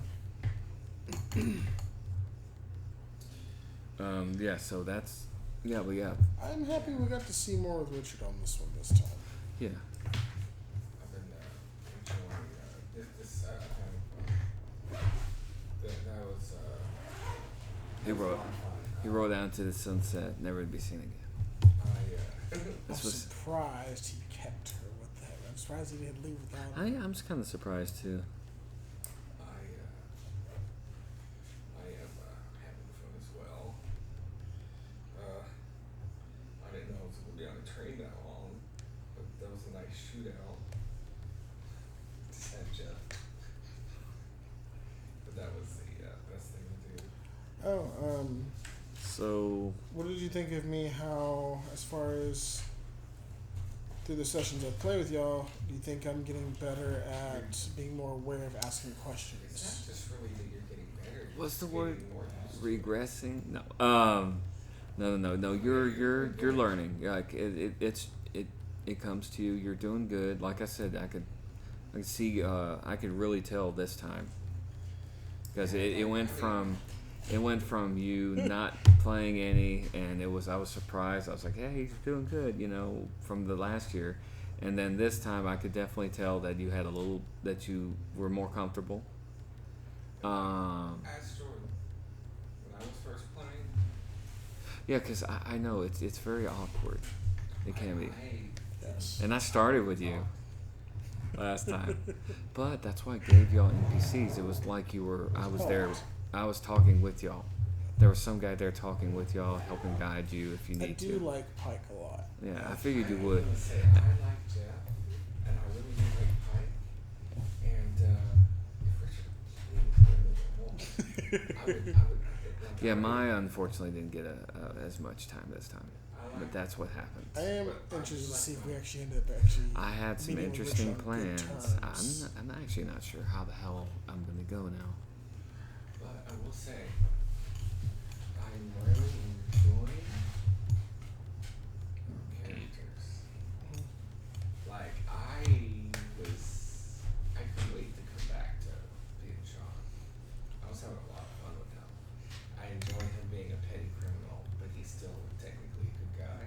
Speaker 1: yeah, so that's, yeah, but yeah.
Speaker 2: I'm happy we got to see more with Richard on this one this time.
Speaker 1: Yeah.
Speaker 5: I've been enjoying this. That was.
Speaker 1: He rode out into the sunset, never to be seen again.
Speaker 2: I'm surprised he kept her. What the heck? I'm surprised he didn't leave without her.
Speaker 1: I'm just kind of surprised too.
Speaker 5: I am having fun as well. I didn't know it was going to be on a train that long, but that was a nice shootout. Sad Jeff. But that was the best thing to do.
Speaker 2: Oh,
Speaker 1: So,
Speaker 2: what did you think of me? How, as far as through the sessions I play with y'all, do you think I'm getting better at being more aware of asking
Speaker 5: It's
Speaker 2: questions?
Speaker 5: not just really that you're getting better. You're
Speaker 1: what's the
Speaker 5: just
Speaker 1: word?
Speaker 5: getting more used to it.
Speaker 1: Regressing? No. You're learning. Like it comes to you. You're doing good. Like I said, I could see. I could really tell this time because it went from you not playing any, and I was surprised. I was like, hey, he's doing good, from the last year, and then this time I could definitely tell that you had that you were more comfortable.
Speaker 5: As Jordan, when I was first playing,
Speaker 1: Yeah, because I know it's very awkward. It can be.
Speaker 2: Yes.
Speaker 1: And I started with you last time, but that's why I gave y'all NPCs. It was like I was there. I was talking with y'all. There was some guy there talking with y'all, helping guide you if you
Speaker 2: I
Speaker 1: need
Speaker 2: do
Speaker 1: to.
Speaker 2: like Pike a lot.
Speaker 1: Yeah, I figured you
Speaker 5: I'm
Speaker 1: would.
Speaker 5: gonna say I like Jeff, and I really do like Pike. And if Richard played with a little more, I would.
Speaker 1: Yeah, Maya unfortunately didn't get as much time this time, but that's what happened.
Speaker 2: I am interested to see if we actually end up
Speaker 1: I had some
Speaker 2: meeting with
Speaker 1: interesting
Speaker 2: Richard on good
Speaker 1: plans.
Speaker 2: terms.
Speaker 1: I'm actually not sure how the hell I'm gonna go now.
Speaker 5: But I will say, I'm really enjoying our characters. Like, I couldn't wait to come back to being Sean. I was having a lot of fun with him. I enjoy him being a petty criminal, but he's still technically a good guy.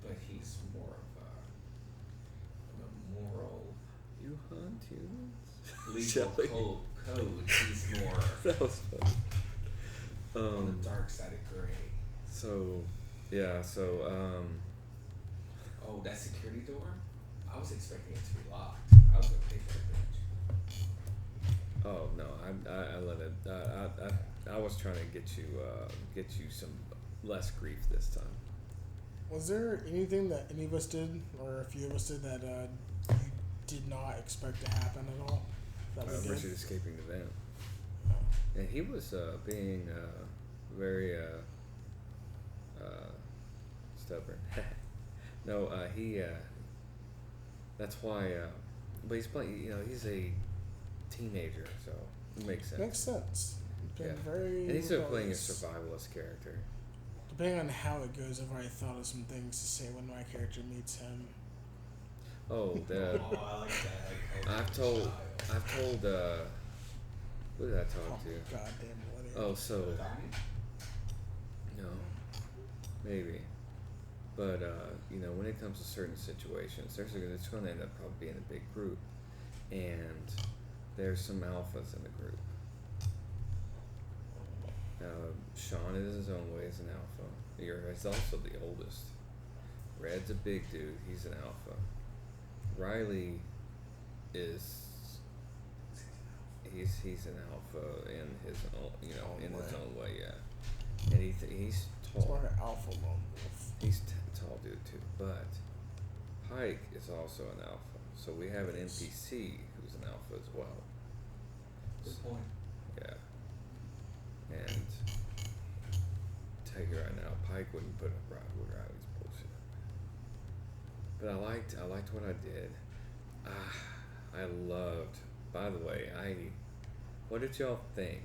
Speaker 5: But he's more of a moral,
Speaker 1: You hunt you.
Speaker 5: legal code. He's more
Speaker 1: That was fun.
Speaker 5: on the dark side of gray. Oh, that security door? I was expecting it to be locked. I was gonna pay for the bitch.
Speaker 1: Oh no, I let it. I was trying to get you some less grief this time.
Speaker 2: Was there anything that any of us did, or a few of us did, that you did not expect to happen at all? That we did?
Speaker 1: Richard escaping the van, and he was being very stubborn. No, he. That's why. But he's playing. He's a teenager, so it makes sense.
Speaker 2: Makes sense. Been
Speaker 1: Yeah.
Speaker 2: very
Speaker 1: And he's still playing a
Speaker 2: rebellious.
Speaker 1: survivalist character.
Speaker 2: Depending on how it goes, I've already thought of some things to say when my character meets him.
Speaker 1: Oh, the.
Speaker 5: Oh, I like that.
Speaker 1: I've told. Who did I talk to?
Speaker 2: Goddamn millennial.
Speaker 1: Oh, so. No. Maybe. But, when it comes to certain situations, it's going to end up probably being a big group. And there's some alphas in the group. Sean is his own way as an alpha. He's also the oldest. Red's a big dude. He's an alpha. Riley is... He's an alpha in his own, his own way, yeah. And he's
Speaker 2: It's
Speaker 1: tall.
Speaker 2: more like an alpha lone wolf.
Speaker 1: He's tall dude too, but Pike is also an alpha. So we have an NPC who's an alpha as well.
Speaker 5: Good point.
Speaker 1: Yeah.
Speaker 6: And tell you right now, Pike wouldn't put up with Riley's bullshit. But I liked what I did. I loved. By the way, what did y'all think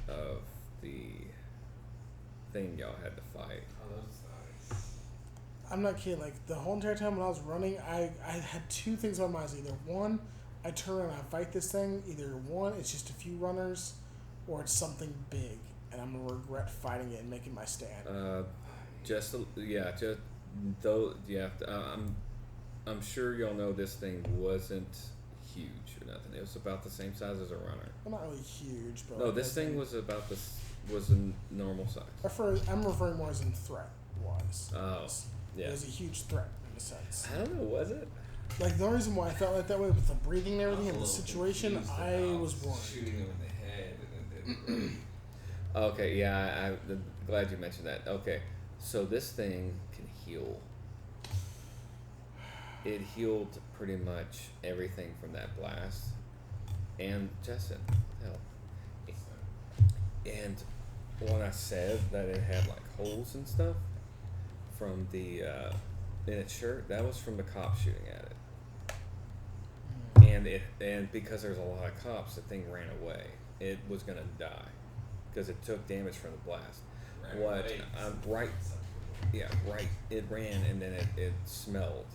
Speaker 6: of the thing y'all had to fight?
Speaker 5: Oh, that was nice.
Speaker 2: I'm not kidding. Like the whole entire time when I was running, I had two things on my mind. Either one, I turn around and I fight this thing. Either one, it's just a few runners, or it's something big, and I'm gonna regret fighting it and making my stand.
Speaker 6: I'm sure y'all know this thing wasn't huge or nothing. It was about the same size as a runner.
Speaker 2: Well, not really huge, but
Speaker 6: No,
Speaker 2: like
Speaker 6: this thing was about was a normal size.
Speaker 2: I'm referring more as in threat wise.
Speaker 6: Oh, yeah.
Speaker 2: It was a huge threat in a sense.
Speaker 6: I don't know, was it?
Speaker 2: Like the only reason why I felt like that way with the breathing and everything
Speaker 5: I
Speaker 2: and the
Speaker 5: was a little
Speaker 2: situation,
Speaker 5: confused
Speaker 2: I
Speaker 5: about
Speaker 2: was worried.
Speaker 5: shooting him in the head and it didn't.
Speaker 6: Okay, yeah, I'm glad you mentioned that. Okay, so this thing can heal. It healed pretty much everything from that blast. And Justin, hell. And when I said that it had like holes and stuff from the in its shirt, that was from the cop shooting at it. And because there's a lot of cops, the thing ran away. It was gonna die because it took damage from the blast. Right. It ran and then it smelled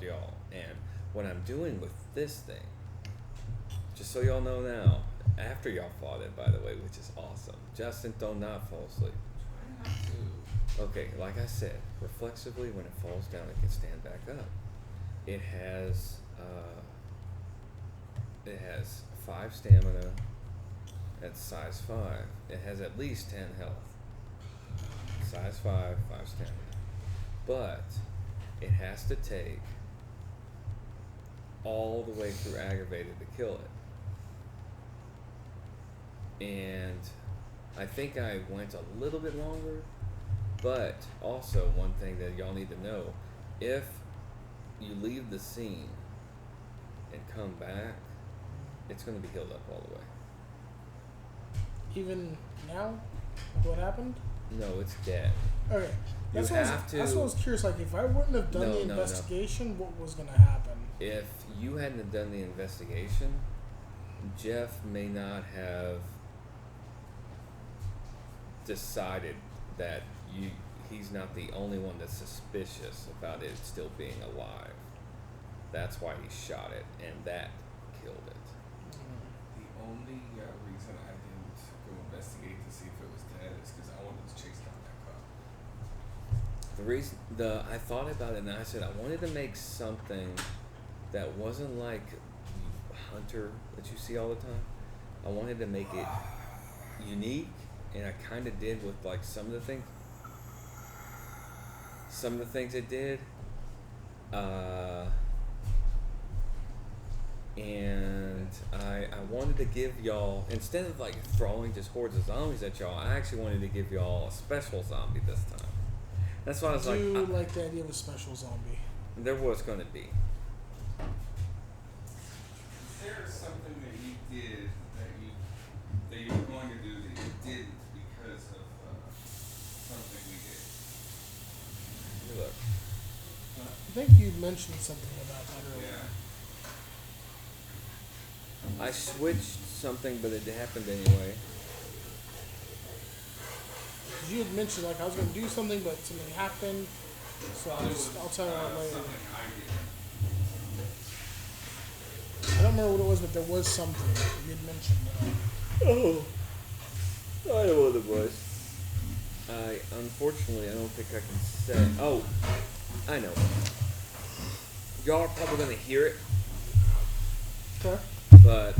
Speaker 6: y'all. And what I'm doing with this thing, just so y'all know now, after y'all fought it, by the way, which is awesome. Justin, do not fall asleep.
Speaker 5: Try not to.
Speaker 6: Okay, like I said, reflexively, when it falls down, it can stand back up. It has 5 stamina. At size 5, it has at least 10 health. Size 5 stamina. But it has to take all the way through aggravated to kill it. And I think I went a little bit longer, but also one thing that y'all need to know, if you leave the scene and come back, it's going to be healed up all the way.
Speaker 2: Even now, like what happened?
Speaker 6: No, it's dead.
Speaker 2: Okay, that's
Speaker 6: You
Speaker 2: what
Speaker 6: have to.
Speaker 2: That's what I was curious. Like, if I wouldn't have done
Speaker 6: No,
Speaker 2: the
Speaker 6: no.
Speaker 2: investigation, what was gonna happen?
Speaker 6: If you hadn't have done the investigation, Jeff may not have decided that he's not the only one that's suspicious about it still being alive. That's why he shot it, and that killed it.
Speaker 5: The only reason I didn't go investigate to see if it was dead is because I wanted to chase down that cop.
Speaker 6: The reason I thought about it and I said I wanted to make something that wasn't like Hunter that you see all the time. I wanted to make it unique, and I kind of did with like some of the things. Some of the things it did, and I wanted to give y'all, instead of like throwing just hordes of zombies at y'all, I actually wanted to give y'all a special zombie this time. That's why I was
Speaker 2: I do
Speaker 6: like,
Speaker 2: like the idea of a special zombie.
Speaker 6: there was going to be.
Speaker 5: Is there something that you did that you were going to do that you didn't because of something we did?
Speaker 6: Look,
Speaker 2: I think you mentioned something about that earlier.
Speaker 5: Yeah.
Speaker 6: I switched something, but it happened anyway.
Speaker 2: 'Cause you had mentioned like I was going to do something, but something happened. So I'll tell you that later.
Speaker 5: Something I did.
Speaker 2: I don't remember what it was, but there was something you had mentioned.
Speaker 6: Oh, I know what it was. Unfortunately, I don't think I can say. Oh, I know. Y'all are probably gonna hear it,
Speaker 2: Okay.
Speaker 6: but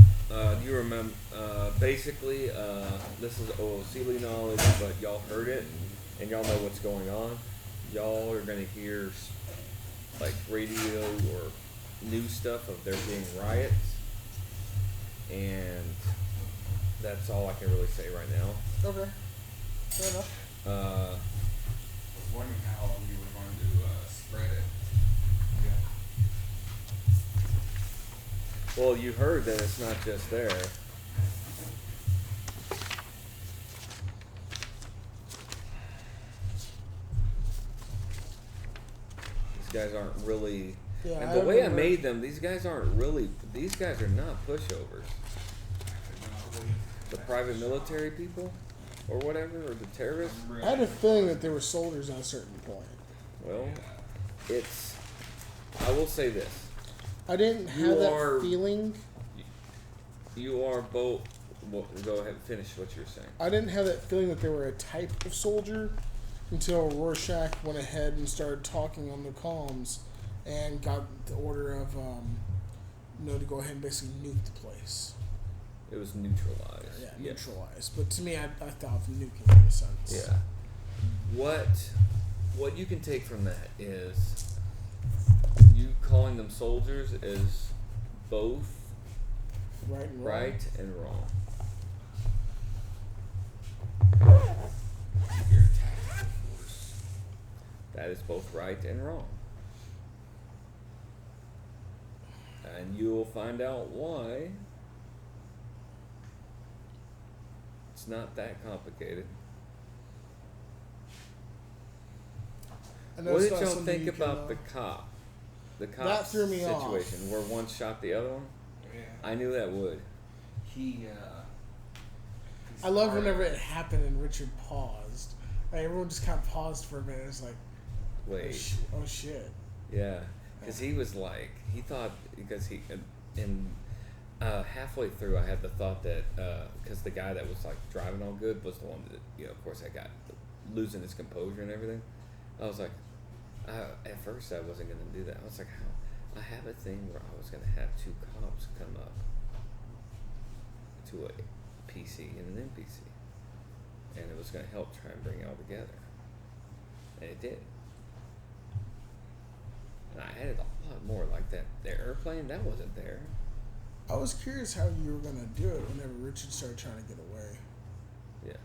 Speaker 6: you remember. Basically, this is OOC knowledge, but y'all heard it, and y'all know what's going on. Y'all are gonna hear like radio or news stuff of there being riots, and that's all I can really say right now.
Speaker 2: Okay. Fair enough.
Speaker 5: I was wondering how long you were going to spread it.
Speaker 6: Well, you heard that it's not just there. guys aren't really.
Speaker 2: Yeah,
Speaker 6: And the way I made them, these guys aren't really. These guys are not pushovers. The private military people, or whatever, or the terrorists.
Speaker 2: I had a feeling that there were soldiers at a certain point.
Speaker 6: Well, it's. I will say this.
Speaker 2: I didn't have that feeling.
Speaker 6: You are both. Well, go ahead and finish what you're saying.
Speaker 2: I didn't have that feeling that they were a type of soldier until Rorschach went ahead and started talking on the comms and got the order of to go ahead and basically nuke the place.
Speaker 6: It was neutralized.
Speaker 2: Yeah,
Speaker 6: Yes.
Speaker 2: neutralized. But to me, I thought of nuking in a sense.
Speaker 6: Yeah. What you can take from that is you calling them soldiers is both
Speaker 2: Right and wrong.
Speaker 6: right and wrong.
Speaker 5: You're a tactical force.
Speaker 6: That is both right and wrong. And you will find out why. It's not that complicated.
Speaker 2: I know
Speaker 6: What
Speaker 2: it's
Speaker 6: did
Speaker 2: not
Speaker 6: y'all
Speaker 2: something
Speaker 6: think
Speaker 2: you can,
Speaker 6: about the cop? The cop
Speaker 2: That threw me off.
Speaker 6: situation where one shot the other one?
Speaker 5: Yeah.
Speaker 6: I knew that would.
Speaker 5: He's
Speaker 2: I love
Speaker 5: smart.
Speaker 2: whenever it happened and Richard paused. Like, everyone just kind of paused for a minute. It's like,
Speaker 6: Wait.
Speaker 2: oh shit.
Speaker 6: Yeah, because he was like, he thought, because he, in halfway through, I had the thought that, because the guy that was like driving all good was the one that, of course, I got losing his composure and everything. I was like, at first I wasn't going to do that. I was like, I have a thing where I was going to have two cops come up to a PC and an NPC. And it was going to help try and bring it all together. And it did. And I added a lot more like that. The airplane, that wasn't there.
Speaker 2: I was curious how you were going to do it whenever Richard started trying to get away.
Speaker 6: Yeah.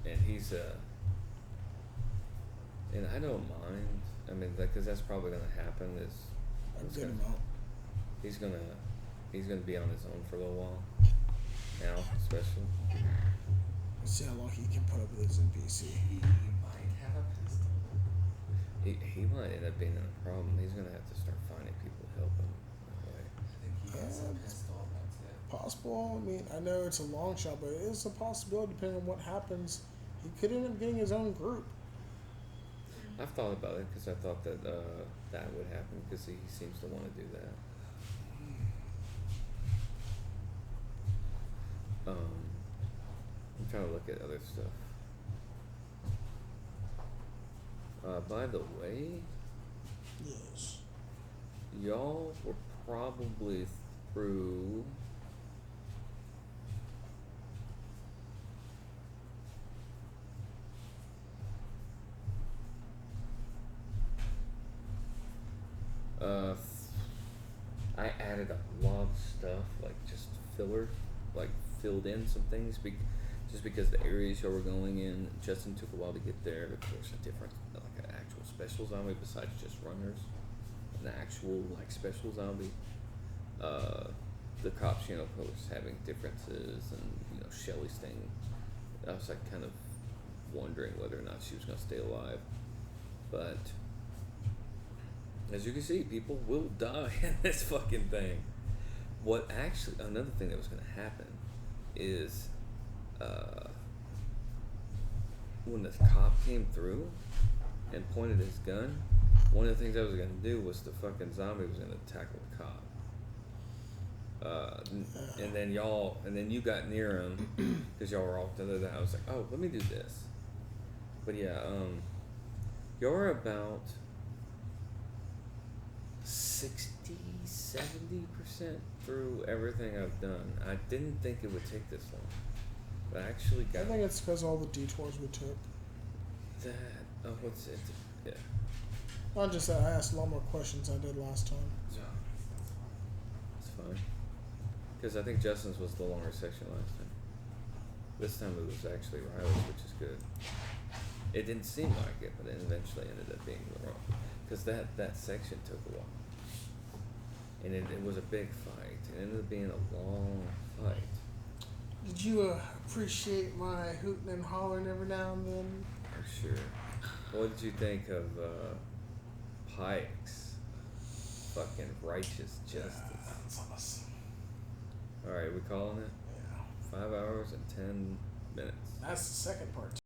Speaker 6: And he's, and I don't mind. I mean, because that's probably going to happen.
Speaker 2: I'd get him out.
Speaker 6: He's gonna be on his own for a little while. Now, especially.
Speaker 2: Let's see how long he can put up with his NPC.
Speaker 5: He might have a pistol.
Speaker 6: He might end up being in a problem. He's gonna have to start finding people to help him that way.
Speaker 5: I think he has a pistol. That's it.
Speaker 2: Possible. I mean, I know it's a long shot, but it is a possibility depending on what happens. He could end up getting his own group.
Speaker 6: I've thought about it because I thought that that would happen because he seems to want to do that. I'm trying to look at other stuff. By the way,
Speaker 2: Yes.
Speaker 6: y'all were probably through. I added a lot of stuff, like just filler, like filled in some things, just because the areas y'all were going in, Justin took a while to get there. Of course, a different, like an actual special zombie besides just runners, an actual like special zombie. The cops, of course, having differences, and Shelly's thing. I was like kind of wondering whether or not she was gonna stay alive, but. As you can see, people will die in this fucking thing. What actually, another thing that was going to happen is when the cop came through and pointed his gun, one of the things I was going to do was the fucking zombie was going to tackle the cop. And then you got near him because y'all were all together. That I was like, oh, let me do this. But yeah, you're about 60-70% through everything I've done. I didn't think it would take this long, but I actually got.
Speaker 2: I think it's because all the detours we took.
Speaker 6: that. Oh, what's it? Yeah.
Speaker 2: Not just that, I asked a lot more questions I did last time.
Speaker 6: It's fine. Because I think Justin's was the longer section last time. This time it was actually Riley's, which is good. It didn't seem like it, but it eventually ended up being the wrong. Because that section took a while. And it was a big fight. It ended up being a long fight.
Speaker 2: Did you appreciate my hooting and hollering every now and then?
Speaker 6: For sure. What did you think of Pike's fucking righteous justice?
Speaker 2: That's us.
Speaker 6: Alright, we calling it?
Speaker 2: Yeah.
Speaker 6: 5 hours and 10 minutes.
Speaker 2: That's the second part.